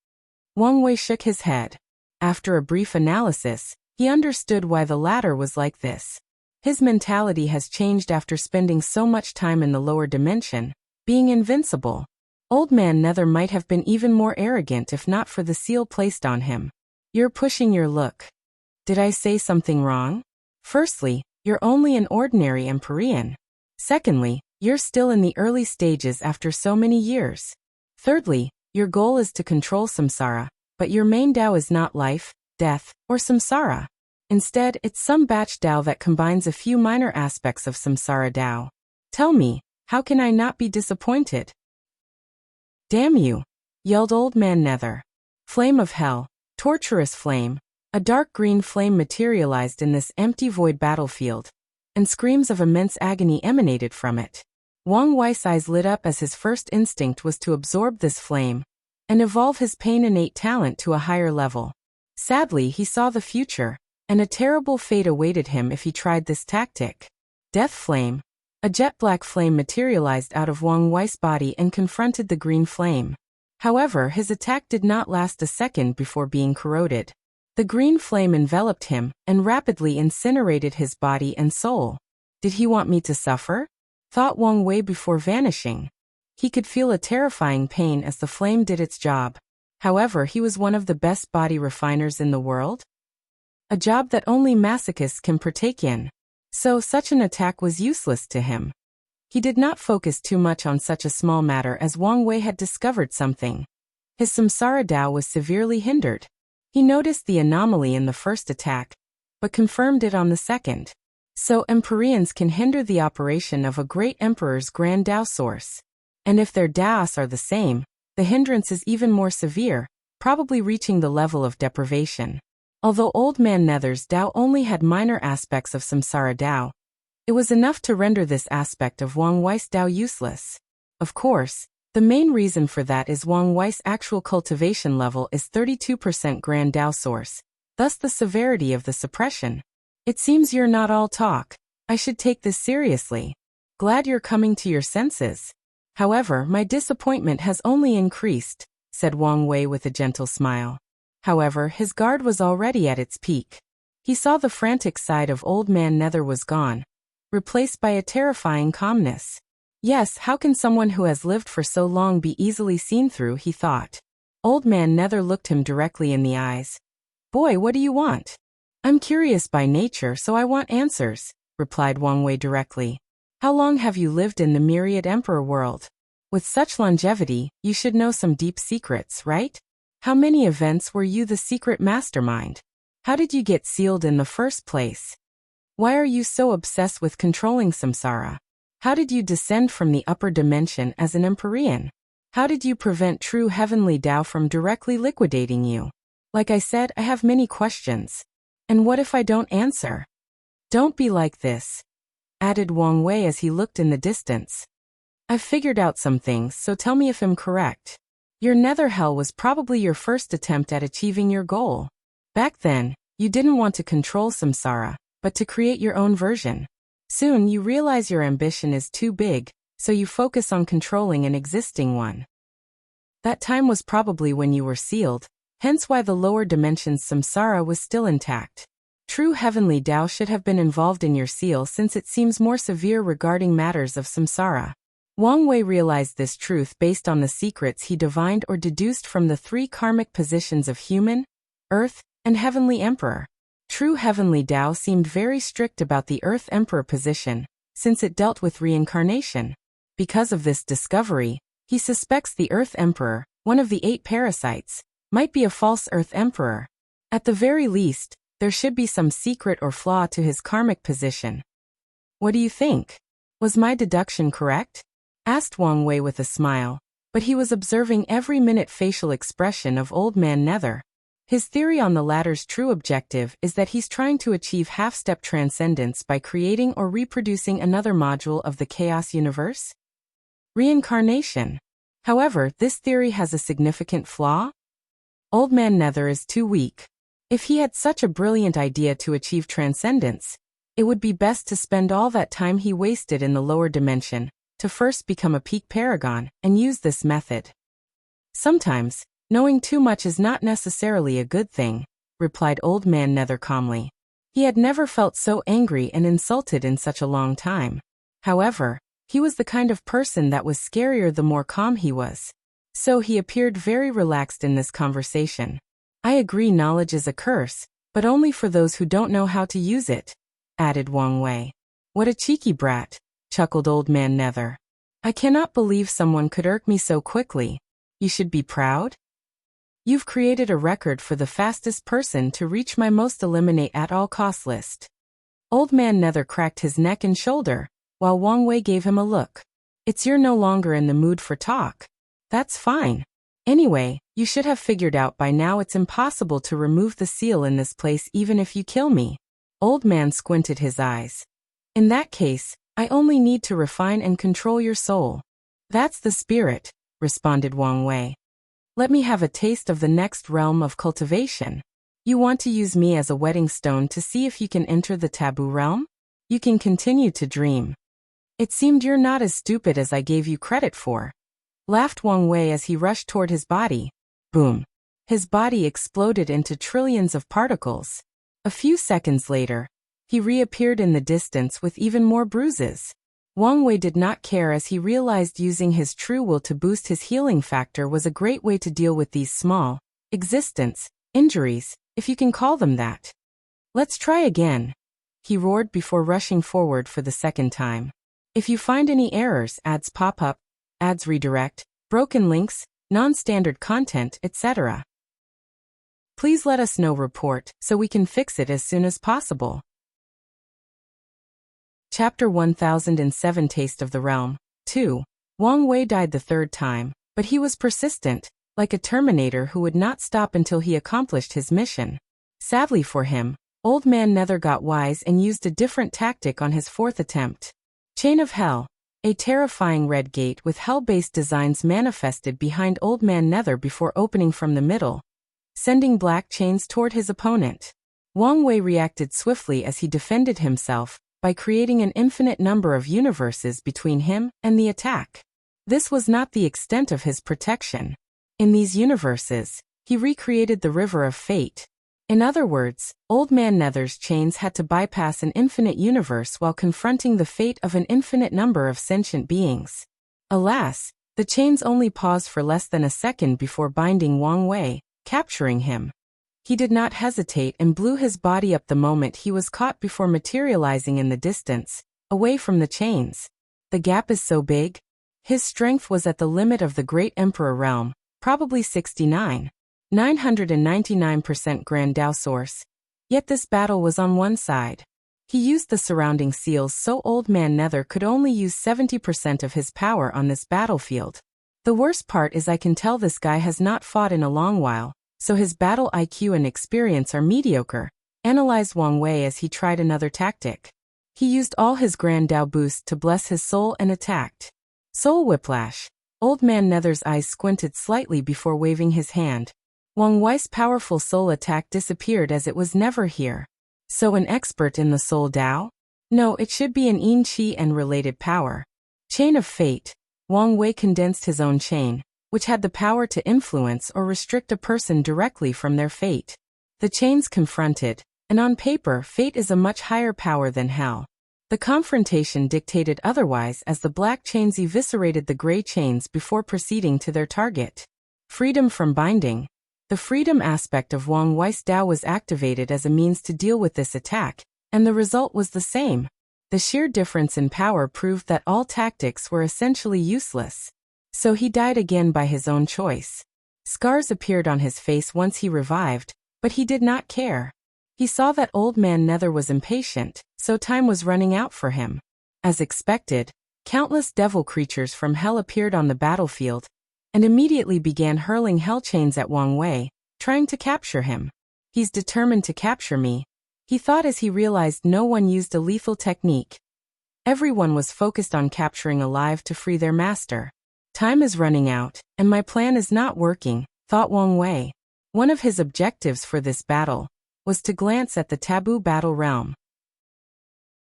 S1: Wang Wei shook his head. After a brief analysis, he understood why the latter was like this. His mentality has changed after spending so much time in the lower dimension, being invincible. Old Man Nether might have been even more arrogant if not for the seal placed on him. You're pushing your look. Did I say something wrong? Firstly, you're only an ordinary Empyrean. Secondly, you're still in the early stages after so many years. Thirdly, your goal is to control samsara, but your main Tao is not life, death, or samsara. Instead, it's some batch Tao that combines a few minor aspects of samsara Tao. Tell me, how can I not be disappointed? Damn you! Yelled Old Man Nether. Flame of hell, torturous flame. A dark green flame materialized in this empty void battlefield, and screams of immense agony emanated from it. Wang Wei's eyes lit up as his first instinct was to absorb this flame and evolve his pain innate talent to a higher level. Sadly, he saw the future, and a terrible fate awaited him if he tried this tactic. Death Flame. A jet black flame materialized out of Wang Wei's body and confronted the green flame. However, his attack did not last a second before being corroded. The green flame enveloped him and rapidly incinerated his body and soul. Did he want me to suffer? Thought Wang Wei before vanishing. He could feel a terrifying pain as the flame did its job. However, he was one of the best body refiners in the world. A job that only masochists can partake in. So such an attack was useless to him. He did not focus too much on such a small matter as Wang Wei had discovered something. His samsara Tao was severely hindered. He noticed the anomaly in the first attack, but confirmed it on the second. So Empyreans can hinder the operation of a great emperor's grand Tao source. And if their Taos are the same, the hindrance is even more severe, probably reaching the level of deprivation. Although Old Man Nether's Tao only had minor aspects of samsara Tao, it was enough to render this aspect of Wang Wei's Tao useless. Of course, the main reason for that is Wang Wei's actual cultivation level is 32% Grand Tao source, thus the severity of the suppression. It seems you're not all talk. I should take this seriously. Glad you're coming to your senses. However, my disappointment has only increased, said Wang Wei with a gentle smile. However, his guard was already at its peak. He saw the frantic side of Old Man Nether was gone, replaced by a terrifying calmness. Yes, how can someone who has lived for so long be easily seen through, he thought. Old Man Nether looked him directly in the eyes. Boy, what do you want? I'm curious by nature, so I want answers, replied Wang Wei directly. How long have you lived in the myriad emperor world? With such longevity, you should know some deep secrets, right? How many events were you the secret mastermind? How did you get sealed in the first place? Why are you so obsessed with controlling samsara? How did you descend from the upper dimension as an Empyrean? How did you prevent true heavenly Tao from directly liquidating you? Like I said, I have many questions. And what if I don't answer? Don't be like this, added Wang Wei as he looked in the distance. I've figured out some things, so tell me if I'm correct. Your nether hell was probably your first attempt at achieving your goal. Back then, you didn't want to control samsara, but to create your own version. Soon you realize your ambition is too big, so you focus on controlling an existing one. That time was probably when you were sealed, hence why the lower dimension's samsara was still intact. True heavenly Tao should have been involved in your seal since it seems more severe regarding matters of samsara. Wang Wei realized this truth based on the secrets he divined or deduced from the three karmic positions of human, earth, and heavenly emperor. True heavenly Tao seemed very strict about the Earth Emperor position, since it dealt with reincarnation. Because of this discovery, he suspects the Earth Emperor, one of the 8 parasites, might be a false Earth Emperor. At the very least, there should be some secret or flaw to his karmic position. What do you think? Was my deduction correct? Asked Wang Wei with a smile, but he was observing every minute facial expression of Old Man Nether. His theory on the latter's true objective is that he's trying to achieve half-step transcendence by creating or reproducing another module of the chaos universe. Reincarnation. However, this theory has a significant flaw. Old Man Nether is too weak. If he had such a brilliant idea to achieve transcendence, it would be best to spend all that time he wasted in the lower dimension, to first become a peak paragon, and use this method. Sometimes, knowing too much is not necessarily a good thing, replied Old Man Nether calmly. He had never felt so angry and insulted in such a long time. However, he was the kind of person that was scarier the more calm he was. So he appeared very relaxed in this conversation. I agree knowledge is a curse, but only for those who don't know how to use it. added Wang Wei. What a cheeky brat, chuckled Old Man Nether. I cannot believe someone could irk me so quickly. You should be proud. You've created a record for the fastest person to reach my most eliminate at all costs list. Old Man Nether cracked his neck and shoulder, while Wang Wei gave him a look. You're no longer in the mood for talk. That's fine. Anyway, you should have figured out by now it's impossible to remove the seal in this place even if you kill me. Old Man squinted his eyes. In that case, I only need to refine and control your soul. That's the spirit, responded Wang Wei. Let me have a taste of the next realm of cultivation. You want to use me as a wedding stone to see if you can enter the taboo realm? You can continue to dream. It seemed you're not as stupid as I gave you credit for. Laughed Wang Wei as he rushed toward his body. Boom. His body exploded into trillions of particles. A few seconds later, he reappeared in the distance with even more bruises. Wang Wei did not care as he realized using his true will to boost his healing factor was a great way to deal with these small injuries, if you can call them that. Let's try again, he roared before rushing forward for the second time. If you find any errors, ads pop up, ads redirect, broken links, non-standard content, etc. Please let us know report so we can fix it as soon as possible. Chapter 1007 Taste of the Realm. 2. Wang Wei died the third time, but he was persistent, like a Terminator who would not stop until he accomplished his mission. Sadly for him, Old Man Nether got wise and used a different tactic on his fourth attempt. Chain of Hell. A terrifying red gate with hell-based designs manifested behind Old Man Nether before opening from the middle, sending black chains toward his opponent. Wang Wei reacted swiftly as he defended himself, by creating an infinite number of universes between him and the attack. This was not the extent of his protection. In these universes, he recreated the River of Fate. In other words, Old Man Nether's chains had to bypass an infinite universe while confronting the fate of an infinite number of sentient beings. Alas, the chains only paused for less than a second before binding Wang Wei, capturing him. He did not hesitate and blew his body up the moment he was caught before materializing in the distance, away from the chains. The gap is so big. His strength was at the limit of the Great Emperor realm, probably 999% Grand Dao source. Yet this battle was on one side. He used the surrounding seals so Old Man Nether could only use 70% of his power on this battlefield. The worst part is I can tell this guy has not fought in a long while, so his battle IQ and experience are mediocre, analyzed Wang Wei as he tried another tactic. He used all his Grand Dao boost to bless his soul and attacked. Soul Whiplash. Old Man Nether's eyes squinted slightly before waving his hand. Wang Wei's powerful soul attack disappeared as it was never here. So an expert in the Soul Dao? No, it should be an Yin Qi and related power. Chain of Fate. Wang Wei condensed his own chain, which had the power to influence or restrict a person directly from their fate. The chains confronted, and on paper fate is a much higher power than hell. The confrontation dictated otherwise as the black chains eviscerated the gray chains before proceeding to their target. Freedom from binding. The freedom aspect of Wang Wei's Dao was activated as a means to deal with this attack, and the result was the same. The sheer difference in power proved that all tactics were essentially useless. So he died again by his own choice. Scars appeared on his face once he revived, but he did not care. He saw that Old Man Nether was impatient, so time was running out for him. As expected, countless devil creatures from hell appeared on the battlefield, and immediately began hurling hell chains at Wang Wei, trying to capture him. He's determined to capture me, he thought as he realized no one used a lethal technique. Everyone was focused on capturing alive to free their master. Time is running out, and my plan is not working, thought Wang Wei. One of his objectives for this battle was to glance at the taboo battle realm.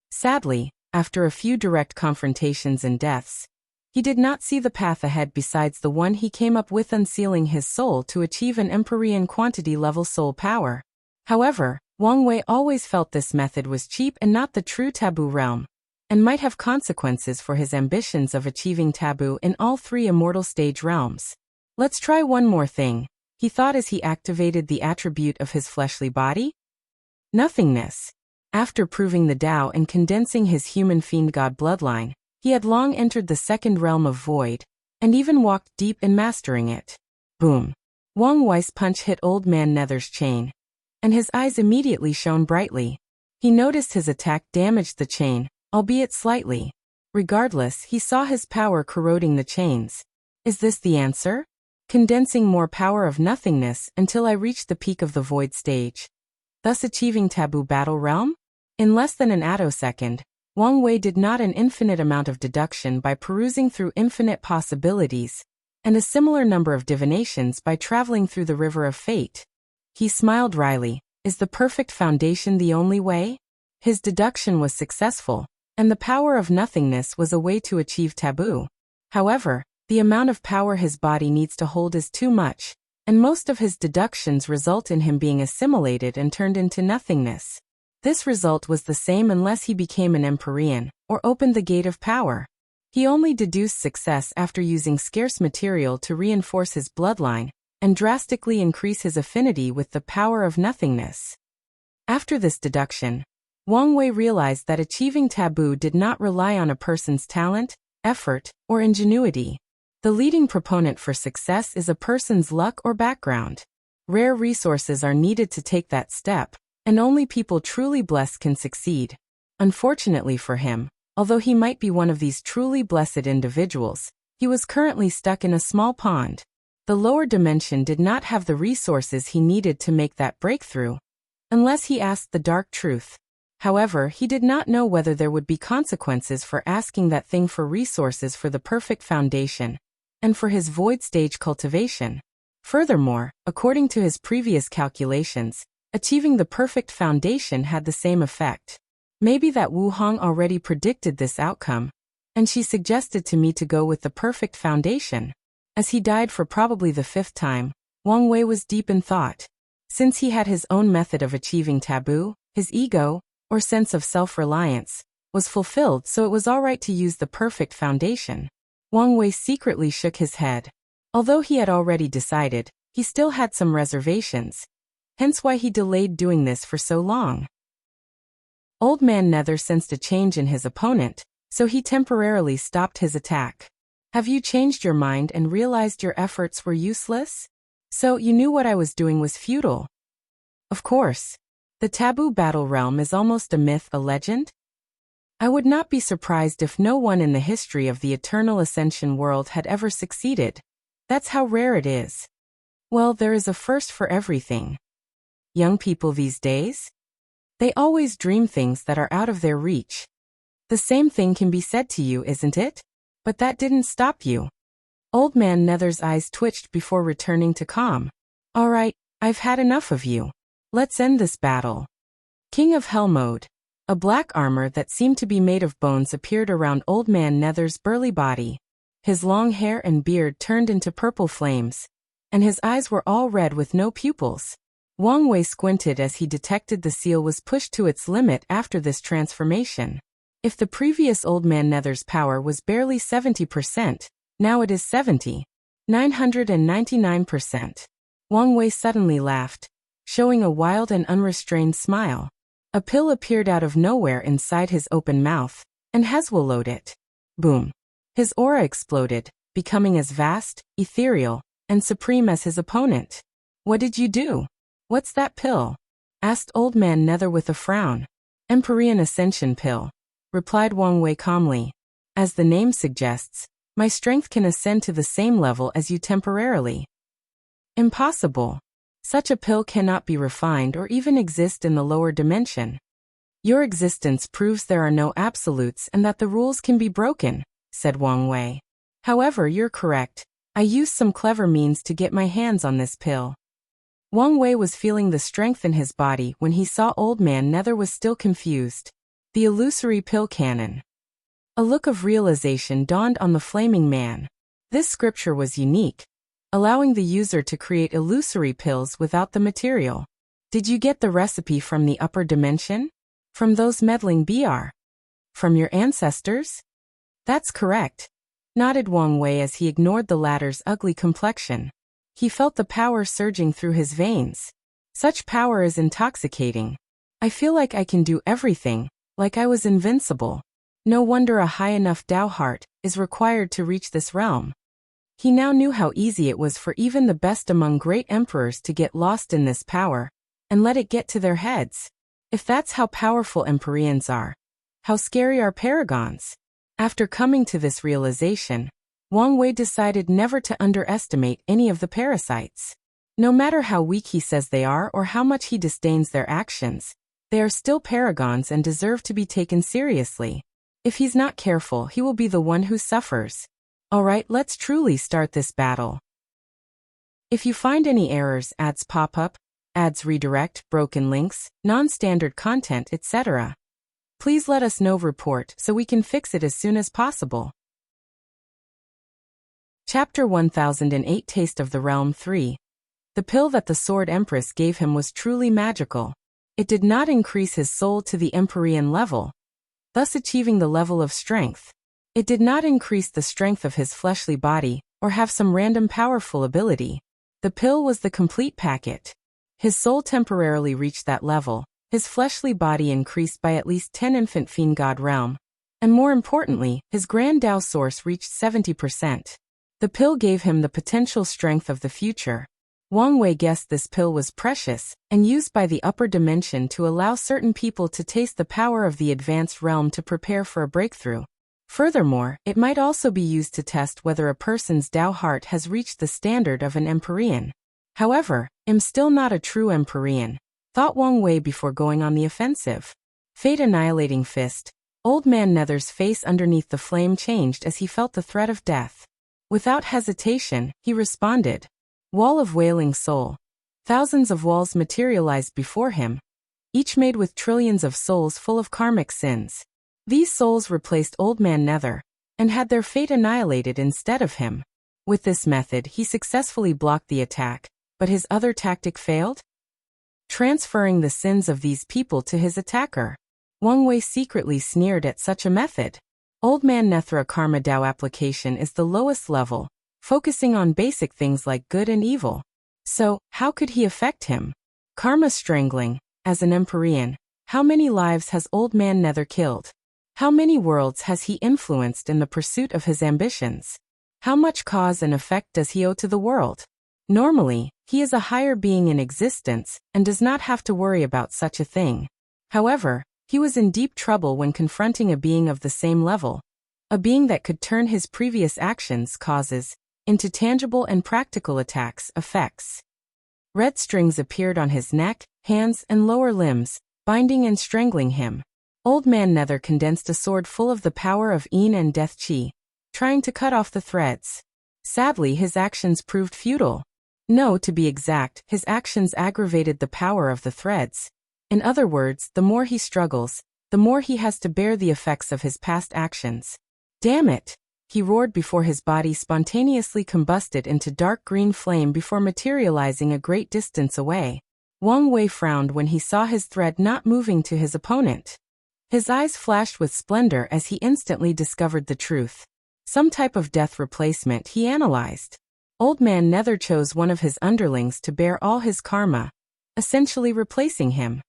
S1: Sadly, after a few direct confrontations and deaths, he did not see the path ahead besides the one he came up with, unsealing his soul to achieve an Empyrean quantity-level soul power. However, Wang Wei always felt this method was cheap and not the true taboo realm, and might have consequences for his ambitions of achieving taboo in all three immortal stage realms. Let's try one more thing, he thought as he activated the attribute of his fleshly body. Nothingness. After proving the Tao and condensing his human fiend-god bloodline, he had long entered the second realm of void, and even walked deep in mastering it. Boom! Wang Wei's punch hit Old Man Nether's chain, and his eyes immediately shone brightly. He noticed his attack damaged the chain, albeit slightly. Regardless, he saw his power corroding the chains. Is this the answer? Condensing more power of nothingness until I reached the peak of the void stage, thus achieving taboo battle realm? In less than an attosecond, Wang Wei did not an infinite amount of deduction by perusing through infinite possibilities, and a similar number of divinations by traveling through the river of fate. He smiled wryly. Is the perfect foundation the only way? His deduction was successful, and the power of nothingness was a way to achieve taboo. However, the amount of power his body needs to hold is too much, and most of his deductions result in him being assimilated and turned into nothingness. This result was the same unless he became an Empyrean, or opened the gate of power. He only deduced success after using scarce material to reinforce his bloodline, and drastically increase his affinity with the power of nothingness. After this deduction, Wang Wei realized that achieving taboo did not rely on a person's talent, effort, or ingenuity. The leading proponent for success is a person's luck or background. Rare resources are needed to take that step, and only people truly blessed can succeed. Unfortunately for him, although he might be one of these truly blessed individuals, he was currently stuck in a small pond. The lower dimension did not have the resources he needed to make that breakthrough, unless he asked the dark truth. However, he did not know whether there would be consequences for asking that thing for resources for the perfect foundation, and for his void stage cultivation. Furthermore, according to his previous calculations, achieving the perfect foundation had the same effect. Maybe that Wu Hong already predicted this outcome, and she suggested to me to go with the perfect foundation. As he died for probably the 5th time, Wang Wei was deep in thought. Since he had his own method of achieving taboo, his ego, or sense of self-reliance, was fulfilled, so it was alright to use the perfect foundation. Wang Wei secretly shook his head. Although he had already decided, he still had some reservations, hence why he delayed doing this for so long. Old Man Nether sensed a change in his opponent, so he temporarily stopped his attack. Have you changed your mind and realized your efforts were useless? So you knew what I was doing was futile? Of course. The taboo battle realm is almost a myth, a legend? I would not be surprised if no one in the history of the Eternal Ascension world had ever succeeded. That's how rare it is. Well, there is a first for everything. Young people these days? They always dream things that are out of their reach. The same thing can be said to you, isn't it? But that didn't stop you. Old Man Nether's eyes twitched before returning to calm. All right, I've had enough of you. Let's end this battle. King of Hell Mode. A black armor that seemed to be made of bones appeared around Old Man Nether's burly body. His long hair and beard turned into purple flames, and his eyes were all red with no pupils. Wang Wei squinted as he detected the seal was pushed to its limit after this transformation. If the previous Old Man Nether's power was barely 70%, now it is 999%. Wang Wei suddenly laughed, showing a wild and unrestrained smile. A pill appeared out of nowhere inside his open mouth, and swallowed it. Boom. His aura exploded, becoming as vast, ethereal, and supreme as his opponent. What did you do? What's that pill? Asked Old Man Nether with a frown. Empyrean Ascension Pill, replied Wang Wei calmly. As the name suggests, my strength can ascend to the same level as you temporarily. Impossible. Such a pill cannot be refined or even exist in the lower dimension. Your existence proves there are no absolutes and that the rules can be broken, said Wang Wei. However, you're correct. I used some clever means to get my hands on this pill. Wang Wei was feeling the strength in his body when he saw Old Man Nether was still confused. The illusory pill cannon. A look of realization dawned on the flaming man. This scripture was unique, allowing the user to create illusory pills without the material. Did you get the recipe from the upper dimension? From those meddling BR? From your ancestors? That's correct, nodded Wang Wei as he ignored the latter's ugly complexion. He felt the power surging through his veins. Such power is intoxicating. I feel like I can do everything, like I was invincible. No wonder a high enough Tao heart is required to reach this realm. He now knew how easy it was for even the best among great emperors to get lost in this power, and let it get to their heads. If that's how powerful Empyreans are, how scary are paragons? After coming to this realization, Wang Wei decided never to underestimate any of the parasites. No matter how weak he says they are or how much he disdains their actions, they are still paragons and deserve to be taken seriously. If he's not careful, he will be the one who suffers. Alright, let's truly start this battle. If you find any errors, ads pop up, ads redirect, broken links, non-standard content, etc., please let us know report so we can fix it as soon as possible. Chapter 1008 Taste of the Realm 3. The pill that the Sword Empress gave him was truly magical. It did not increase his soul to the Empyrean level, thus achieving the level of strength. It did not increase the strength of his fleshly body, or have some random powerful ability. The pill was the complete packet. His soul temporarily reached that level, his fleshly body increased by at least 10 infant fiend god realm, and more importantly, his grand Tao source reached 70%. The pill gave him the potential strength of the future. Wang Wei guessed this pill was precious, and used by the upper dimension to allow certain people to taste the power of the advanced realm to prepare for a breakthrough. Furthermore, it might also be used to test whether a person's Tao heart has reached the standard of an Empyrean. However, I'm still not a true Empyrean, thought Wang Wei before going on the offensive. Fate annihilating fist. Old Man Nether's face underneath the flame changed as he felt the threat of death. Without hesitation, he responded. Wall of Wailing Soul. Thousands of walls materialized before him, each made with trillions of souls full of karmic sins. These souls replaced Old Man Nether, and had their fate annihilated instead of him. With this method, he successfully blocked the attack, but his other tactic failed? Transferring the sins of these people to his attacker. Wang Wei secretly sneered at such a method. Old Man Nethra Karma Tao application is the lowest level, focusing on basic things like good and evil. So, how could he affect him? Karma strangling. As an Empyrean, how many lives has Old Man Nether killed? How many worlds has he influenced in the pursuit of his ambitions? How much cause and effect does he owe to the world? Normally, he is a higher being in existence, and does not have to worry about such a thing. However, he was in deep trouble when confronting a being of the same level. A being that could turn his previous actions, causes, into tangible and practical attacks, effects. Red strings appeared on his neck, hands, and lower limbs, binding and strangling him. Old Man Nether condensed a sword full of the power of Yin and Death Chi, trying to cut off the threads. Sadly, his actions proved futile. No, to be exact, his actions aggravated the power of the threads. In other words, the more he struggles, the more he has to bear the effects of his past actions. Damn it! He roared before his body spontaneously combusted into dark green flame before materializing a great distance away. Wang Wei frowned when he saw his thread not moving to his opponent. His eyes flashed with splendor as he instantly discovered the truth. Some type of death replacement, he analyzed. Old Man Nether chose one of his underlings to bear all his karma, essentially replacing him.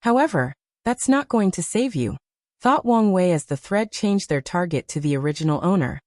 S1: However, that's not going to save you, thought Wang Wei as the thread changed their target to the original owner.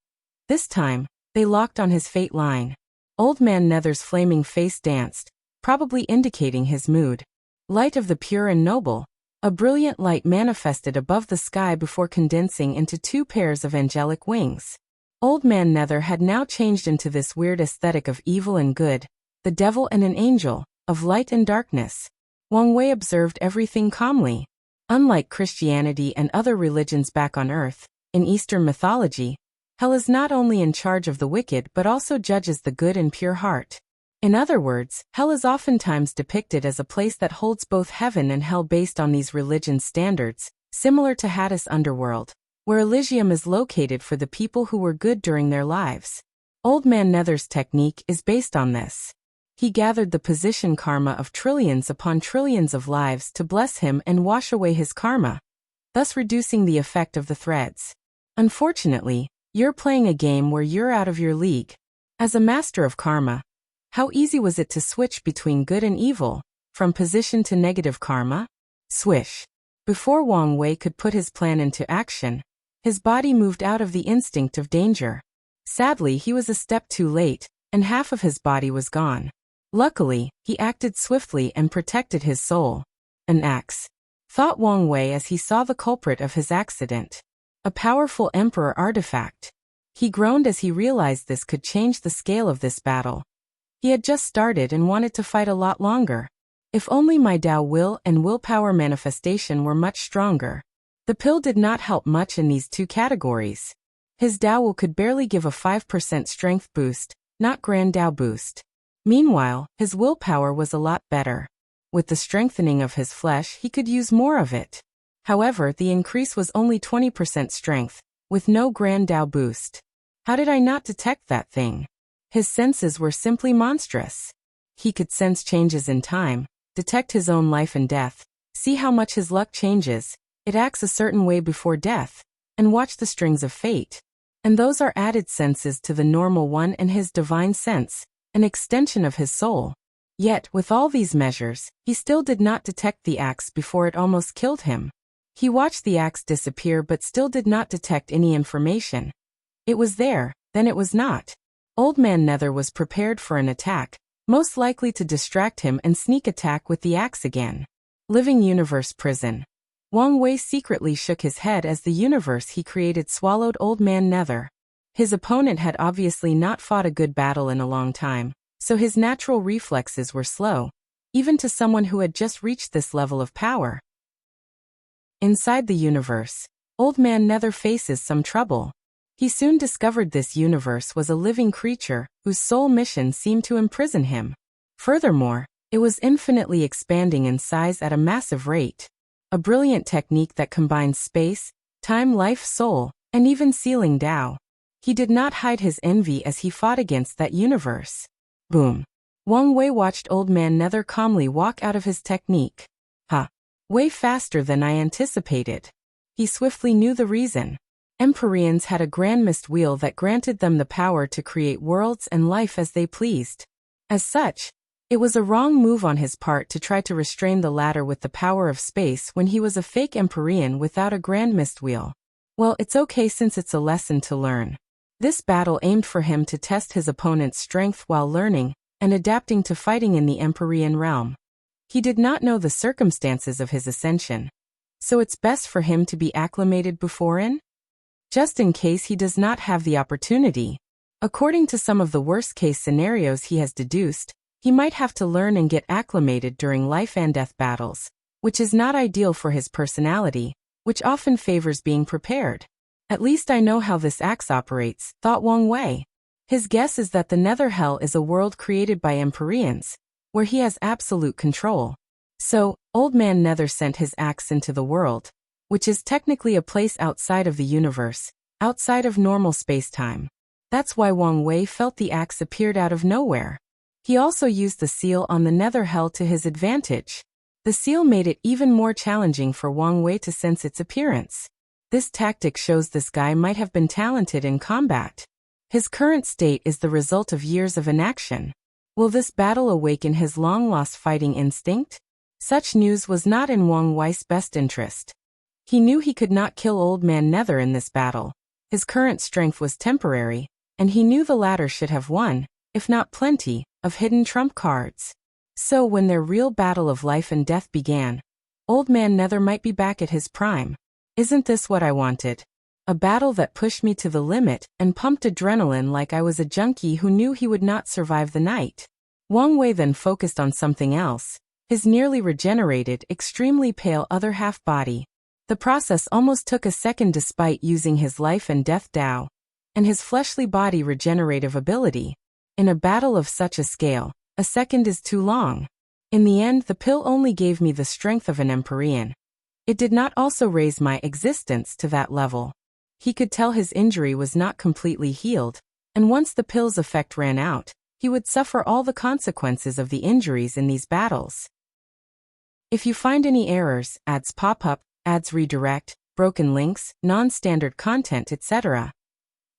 S1: This time, they locked on his fate line. Old Man Nether's flaming face danced, probably indicating his mood. Light of the pure and noble. A brilliant light manifested above the sky before condensing into two pairs of angelic wings. Old Man Nether had now changed into this weird aesthetic of evil and good, the devil and an angel, of light and darkness. Wang Wei observed everything calmly. Unlike Christianity and other religions back on Earth, in Eastern mythology, hell is not only in charge of the wicked but also judges the good and pure heart. In other words, hell is oftentimes depicted as a place that holds both heaven and hell based on these religion standards, similar to Hades' underworld, where Elysium is located for the people who were good during their lives. Old Man Nether's technique is based on this. He gathered the position karma of trillions upon trillions of lives to bless him and wash away his karma, thus reducing the effect of the threads. Unfortunately, you're playing a game where you're out of your league. As a master of karma, how easy was it to switch between good and evil? From position to negative karma? Swish. Before Wang Wei could put his plan into action, his body moved out of the instinct of danger. Sadly, he was a step too late, and half of his body was gone. Luckily, he acted swiftly and protected his soul. An axe, thought Wang Wei as he saw the culprit of his accident. A powerful emperor artifact. He groaned as he realized this could change the scale of this battle. He had just started and wanted to fight a lot longer. If only my Dao will and willpower manifestation were much stronger. The pill did not help much in these two categories. His Dao will could barely give a 5% strength boost, not Grand Dao boost. Meanwhile, his willpower was a lot better. With the strengthening of his flesh, he could use more of it. However, the increase was only 20% strength, with no Grand Dao boost. How did I not detect that thing? His senses were simply monstrous. He could sense changes in time, detect his own life and death, see how much his luck changes, it acts a certain way before death, and watch the strings of fate. And those are added senses to the normal one and his divine sense, an extension of his soul. Yet, with all these measures, he still did not detect the axe before it almost killed him. He watched the axe disappear but still did not detect any information. It was there, then it was not. Old Man Nether was prepared for an attack, most likely to distract him and sneak attack with the axe again. Living Universe Prison. Wang Wei secretly shook his head as the universe he created swallowed Old Man Nether. His opponent had obviously not fought a good battle in a long time, so his natural reflexes were slow, even to someone who had just reached this level of power. Inside the universe, Old Man Nether faces some trouble. He soon discovered this universe was a living creature whose sole mission seemed to imprison him. Furthermore, it was infinitely expanding in size at a massive rate. A brilliant technique that combines space, time, life, soul, and even sealing Dao. He did not hide his envy as he fought against that universe. Boom. Wang Wei watched Old Man Nether calmly walk out of his technique. Way faster than I anticipated. He swiftly knew the reason. Empyreans had a grand mist wheel that granted them the power to create worlds and life as they pleased. As such, it was a wrong move on his part to try to restrain the latter with the power of space when he was a fake Empyrean without a grand mist wheel. Well, it's okay since it's a lesson to learn. This battle aimed for him to test his opponent's strength while learning and adapting to fighting in the Empyrean realm. He did not know the circumstances of his ascension, so it's best for him to be acclimated beforehand, just in case he does not have the opportunity. According to some of the worst-case scenarios he has deduced, he might have to learn and get acclimated during life and death battles, which is not ideal for his personality, which often favors being prepared. At least I know how this axe operates, thought Wang Wei. His guess is that the Nether Hell is a world created by Empyreans, where he has absolute control. So, Old Man Nether sent his axe into the world, which is technically a place outside of the universe, outside of normal space-time. That's why Wang Wei felt the axe appeared out of nowhere. He also used the seal on the Nether Hell to his advantage. The seal made it even more challenging for Wang Wei to sense its appearance. This tactic shows this guy might have been talented in combat. His current state is the result of years of inaction. Will this battle awaken his long-lost fighting instinct? Such news was not in Wang Wei's best interest. He knew he could not kill Old Man Nether in this battle. His current strength was temporary, and he knew the latter should have one, if not plenty, of hidden trump cards. So when their real battle of life and death began, Old Man Nether might be back at his prime. Isn't this what I wanted? A battle that pushed me to the limit and pumped adrenaline like I was a junkie who knew he would not survive the night. Wang Wei then focused on something else, his nearly regenerated, extremely pale other half-body. The process almost took a second despite using his life and death Dao, and his fleshly body regenerative ability. In a battle of such a scale, a second is too long. In the end, the pill only gave me the strength of an Empyrean. It did not also raise my existence to that level. He could tell his injury was not completely healed, and once the pill's effect ran out, he would suffer all the consequences of the injuries in these battles. If you find any errors, ads pop up, ads redirect, broken links, non-standard content, etc.,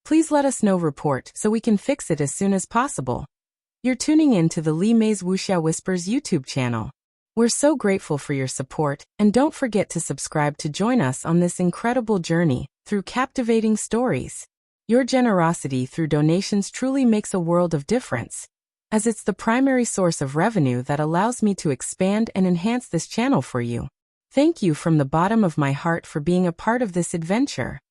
S1: please let us know report so we can fix it as soon as possible. You're tuning in to the Li Mei's Wuxia Whispers YouTube channel. We're so grateful for your support, and don't forget to subscribe to join us on this incredible journey through captivating stories. Your generosity through donations truly makes a world of difference, as it's the primary source of revenue that allows me to expand and enhance this channel for you. Thank you from the bottom of my heart for being a part of this adventure.